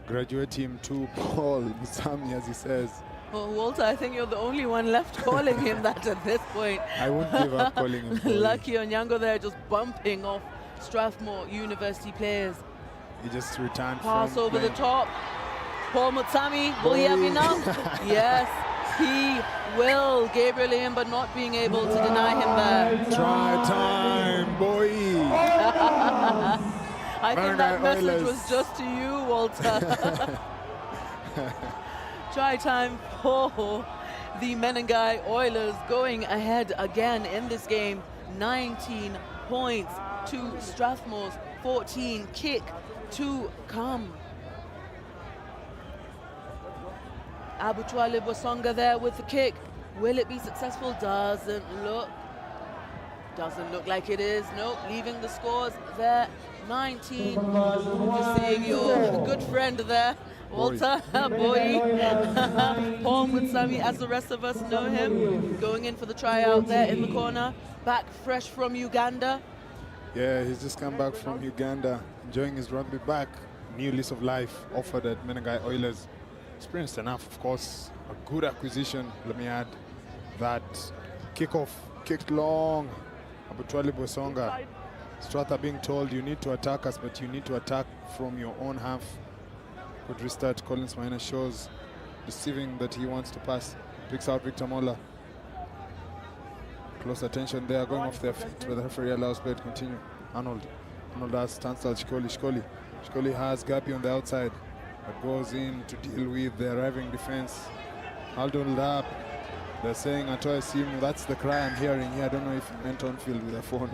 R: graduate him to Paul Musami, as he says.
B: Well, Walter, I think you're the only one left calling him that at this point.
R: I won't give up calling him boy.
B: Lucky Onyango there just bumping off Strathmore University players.
R: He just returned
B: Pass
R: from
B: over
R: playing.
B: the top. Paul Mutsami, will he have enough? Yes, he will. Gabriel Imba not being able to deny him there.
R: Try time, boy.
B: I think that message was just to you, Walter. Try time for the Menengai Oilers, going ahead again in this game. 19 points to Strathmore's 14. Kick to come. Abutwale Bosonga there with the kick. Will it be successful? Doesn't look like it is. Nope, leaving the scores there. 19. Just seeing your good friend there, Walter, boy. Paul Mutsami, as the rest of us know him, going in for the tryout there in the corner. Back fresh from Uganda.
R: Yeah, he's just come back from Uganda, enjoying his rugby back. New lease of life offered at Menengai Oilers. Experienced enough, of course. A good acquisition, let me add. That kickoff, kicked long. Abutwale Bosonga. Stratha being told you need to attack us, but you need to attack from your own half. Good restart. Collins Maina shows receiving that he wants to pass. Picks out Victor Mola. Close attention there, going off their feet, but the referee allows play to continue. Arnold has standstill. Shikoli has Gabi on the outside, but goes in to deal with the arriving defense. Huddled up. They're saying Atoya Simu. That's the cry I'm hearing here. I don't know if he meant on field with a phone.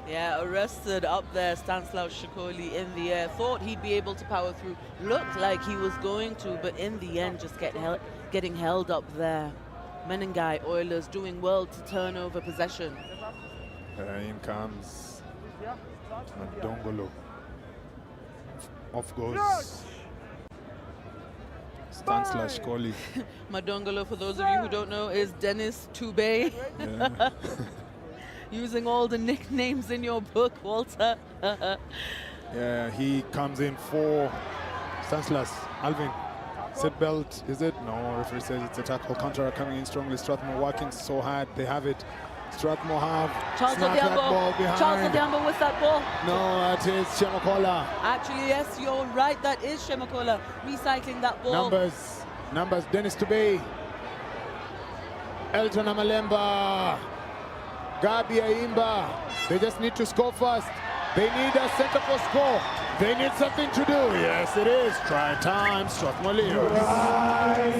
B: Yeah, arrested up there, Stanislav Shikoli in the air. Thought he'd be able to power through. Looked like he was going to, but in the end just getting held up there. Menengai Oilers doing well to turn over possession.
R: In comes Dongolo. Off goes Stanislav Shkoli.
B: Madongolo, for those of you who don't know, is Dennis Tubey.
R: Yeah.
B: Using all the nicknames in your book, Walter.
R: Yeah, he comes in for Stanislav. Alvin, seatbelt, is it? No, referee says it's a tackle. Counter coming in strongly. Strathmore working so hard. They have it. Strathmore have
B: Charles
R: snapped that ball
B: Odhiambo.
R: behind.
B: Charles Odhiambo with that ball.
R: No, that is Shemakola.
B: Actually, yes, you're right. That is Shemakola recycling that ball.
R: Numbers, Dennis Tubey. Elton Amalemba. Gabi Aimba. They just need to score first. They need a center for score. They need something to do. Yes, it is. Try time. Strathmore Leos.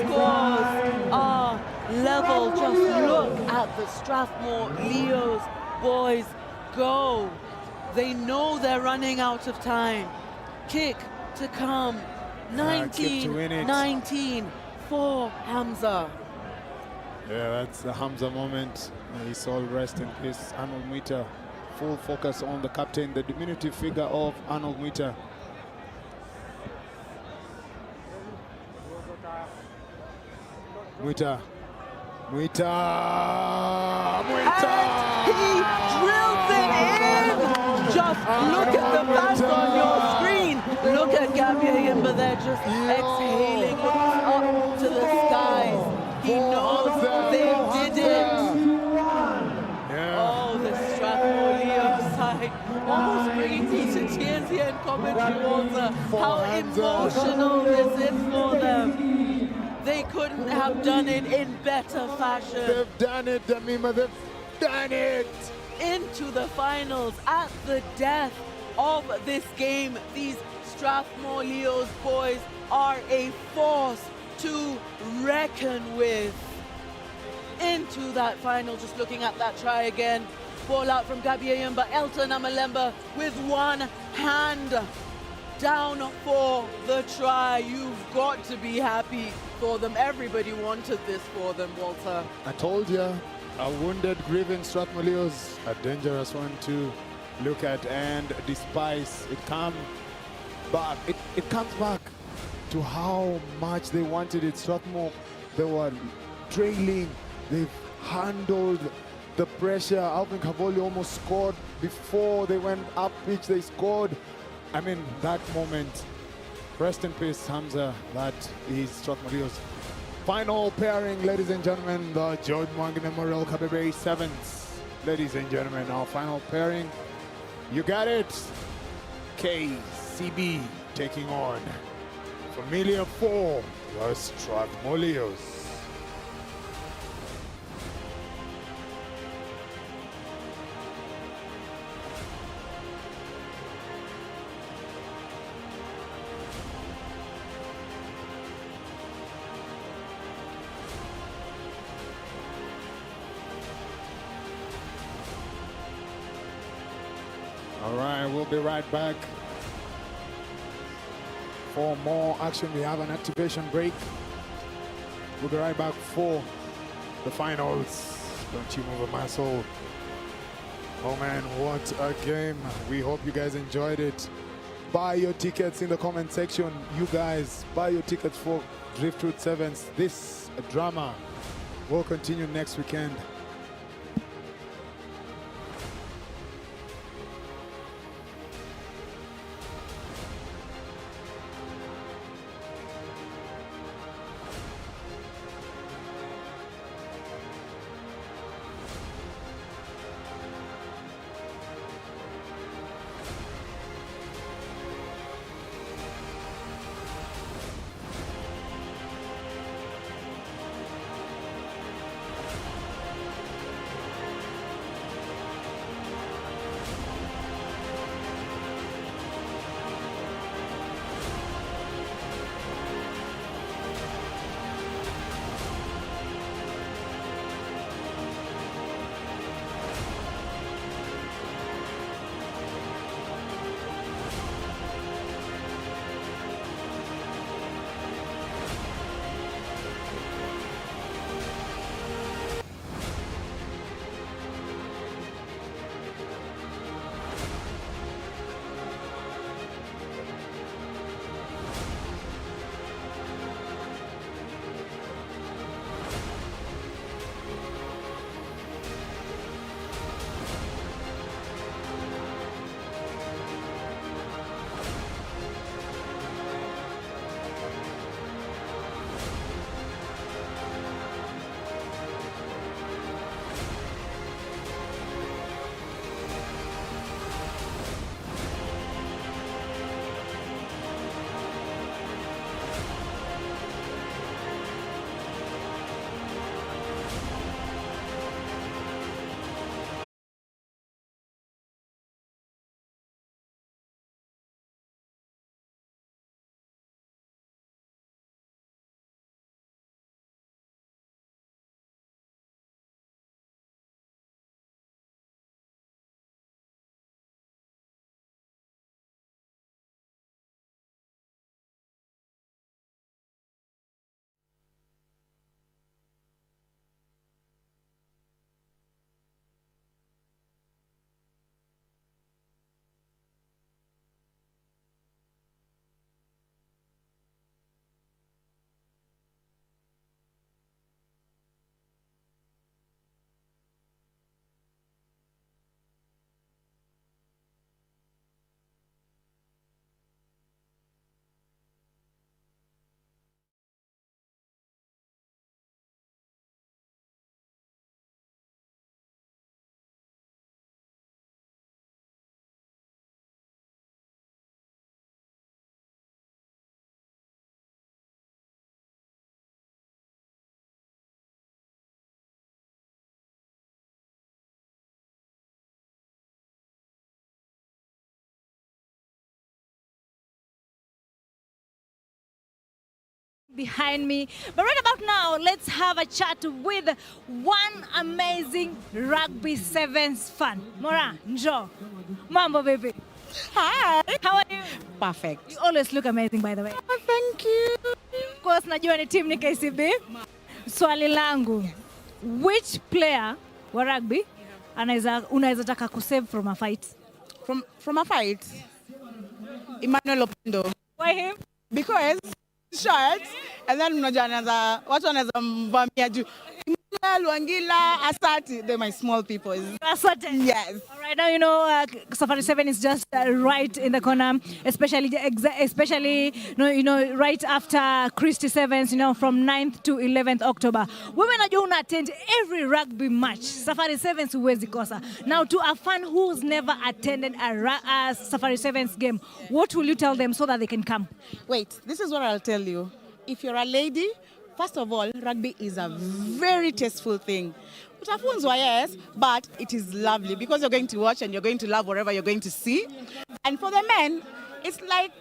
B: Scores are level. Just look at the Strathmore Leos. Boys, go. They know they're running out of time. Kick to come. 19-19 for Hamza.
R: Yeah, that's the Hamza moment. He's all rest in peace. Arnold Muita, full focus on the captain, the diminutive figure of Arnold Muita. Muita.
B: And he drills it in. Just look at the pass on your screen. Look at Gabi Ayimba there, just exhaling, looking up to the skies. He knows they did it. Oh, the Strathmore Leo side. Almost bringing me to tears here in commentary, Walter. How emotional this is for them. They couldn't have done it in better fashion.
R: They've done it, Damima, they've done it!
B: Into the finals at the death of this game. These Strathmore Leos boys are a force to reckon with. Into that final, just looking at that try again. Ball out from Gabi Ayimba, Elton Amalemba with one hand down for the try. You've got to be happy for them. Everybody wanted this for them, Walter.
R: I told you, a wounded, grieving Strathmore Leos, a dangerous one to look at and despise. It comes back. It comes back to how much they wanted it. Strathmore, they were trailing. They've handled the pressure. Alvin Cavoli almost scored before they went up pitch. They scored. I mean, that moment, rest in peace, Hamza. That is Strathmore Leos. Final pairing, ladies and gentlemen, the George Mwangi Memorial Kabeberi Sevens. Ladies and gentlemen, our final pairing. You got it. KCB taking on Familia 4, the Strathmore Leos. All right, we'll be right back for more action. We have an activation break. We'll be right back for the finals. Don't you move a muscle. Oh man, what a game. We hope you guys enjoyed it. Buy your tickets in the comment section. You guys, buy your tickets for Driftwood Sevens. This drama will continue next weekend.
G: behind me. But right about now, let's have a chat with one amazing rugby sevens fan. Mora, Njo. Mambo, baby. Hi. How are you?
D: Perfect.
G: You always look amazing, by the way.
D: Oh, thank you.
G: Of course, najua ni team ni KCB. Swali langu, which player wa rugby unaweza taka kusave from a fight?
D: From a fight? Emmanuel Opendo.
G: Why him?
D: Because short, and then watu wanaweza mvamia juu. Emmanuel, Wangila, Asati, they're my small people.
G: Asati?
D: Yes.
G: All right, now you know Safari 7 is just right in the corner, especially right after Christie Sevens, from 9th to 11th October. Women are attend every rugby match. Safari 7's huwezi kosa. Now, to a fan who's never attended a Safari 7's game, what will you tell them so that they can come?
D: Wait, this is what I'll tell you. If you're a lady, first of all, rugby is a very tasteful thing. Utafunzwa, yes, but it is lovely because you're going to watch and you're going to love whatever you're going to see. And for the men, it's like,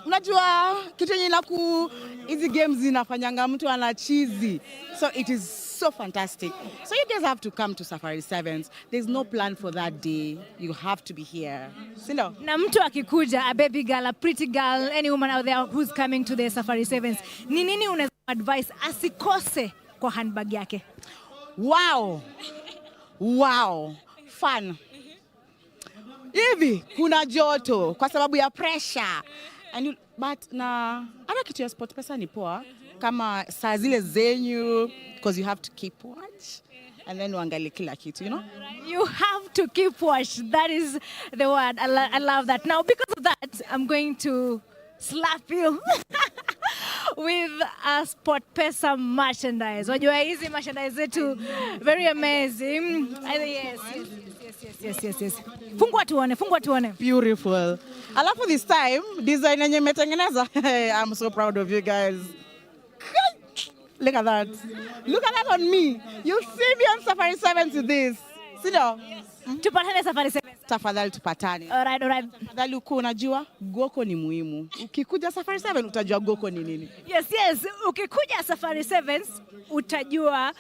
D: unajua kitu yenye hizi games zinafanyanga mtu ana cheesy. So it is so fantastic. So you guys have to come to Safari Sevens. There's no plan for that day. You have to be here. Sindo?
G: Na mtu akikuja, a baby girl, a pretty girl, any woman out there who's coming to the Safari Sevens, ni nini unaweza advise asikose kwa handbag yake? Wow.
D: Fun. Hivi kuna joto kwa sababu ya pressure. But hata kitu ya SportPesa ni poa kama saa zile zenyu, because you have to keep watch and then uangalie kila kitu,
G: You have to keep watch. That is the word. I love that. Now, because of that, I'm going to slap you with a SportPesa merchandise. Wajua hizi merchandise zetu very amazing. Yes. Fungua tuone.
D: Beautiful. Alafu this time, design yenye metengeneza. I'm so proud of you guys. Look at that. Look at that on me. You'll see me on Safari 7 with this. Sido?
G: Tupatane Safari 7.
D: Tafadhali tupatane.
G: Alright.
D: Tafadhali unajua goko ni muhimu. Ukikuja Safari 7 utajua goko ni nini.
G: Yes. Ukikuja Safari 7 utajua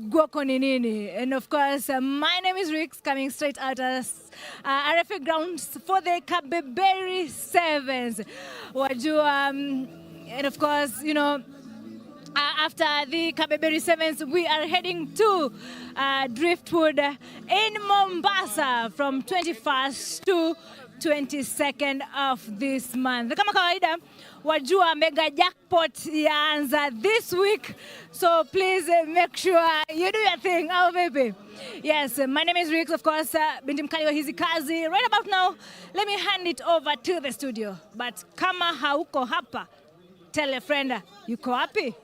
G: goko ni nini. And of course, my name is Rix, coming straight out of RFUEA Grounds for the Kabeberi Sevens. Wajua, and of course, after the Kabeberi Sevens, we are heading to Driftwood in Mombasa from 21st to 22nd of this month. Kama kawaida, wajua mega jackpot yaanza this week, so please make sure you do your thing. Oh, baby. Yes, my name is Rix, of course, binti mkali wa hizi kazi. Right about now, let me hand it over to the studio. But kama hauko hapa, tell a friend, yuko wapi?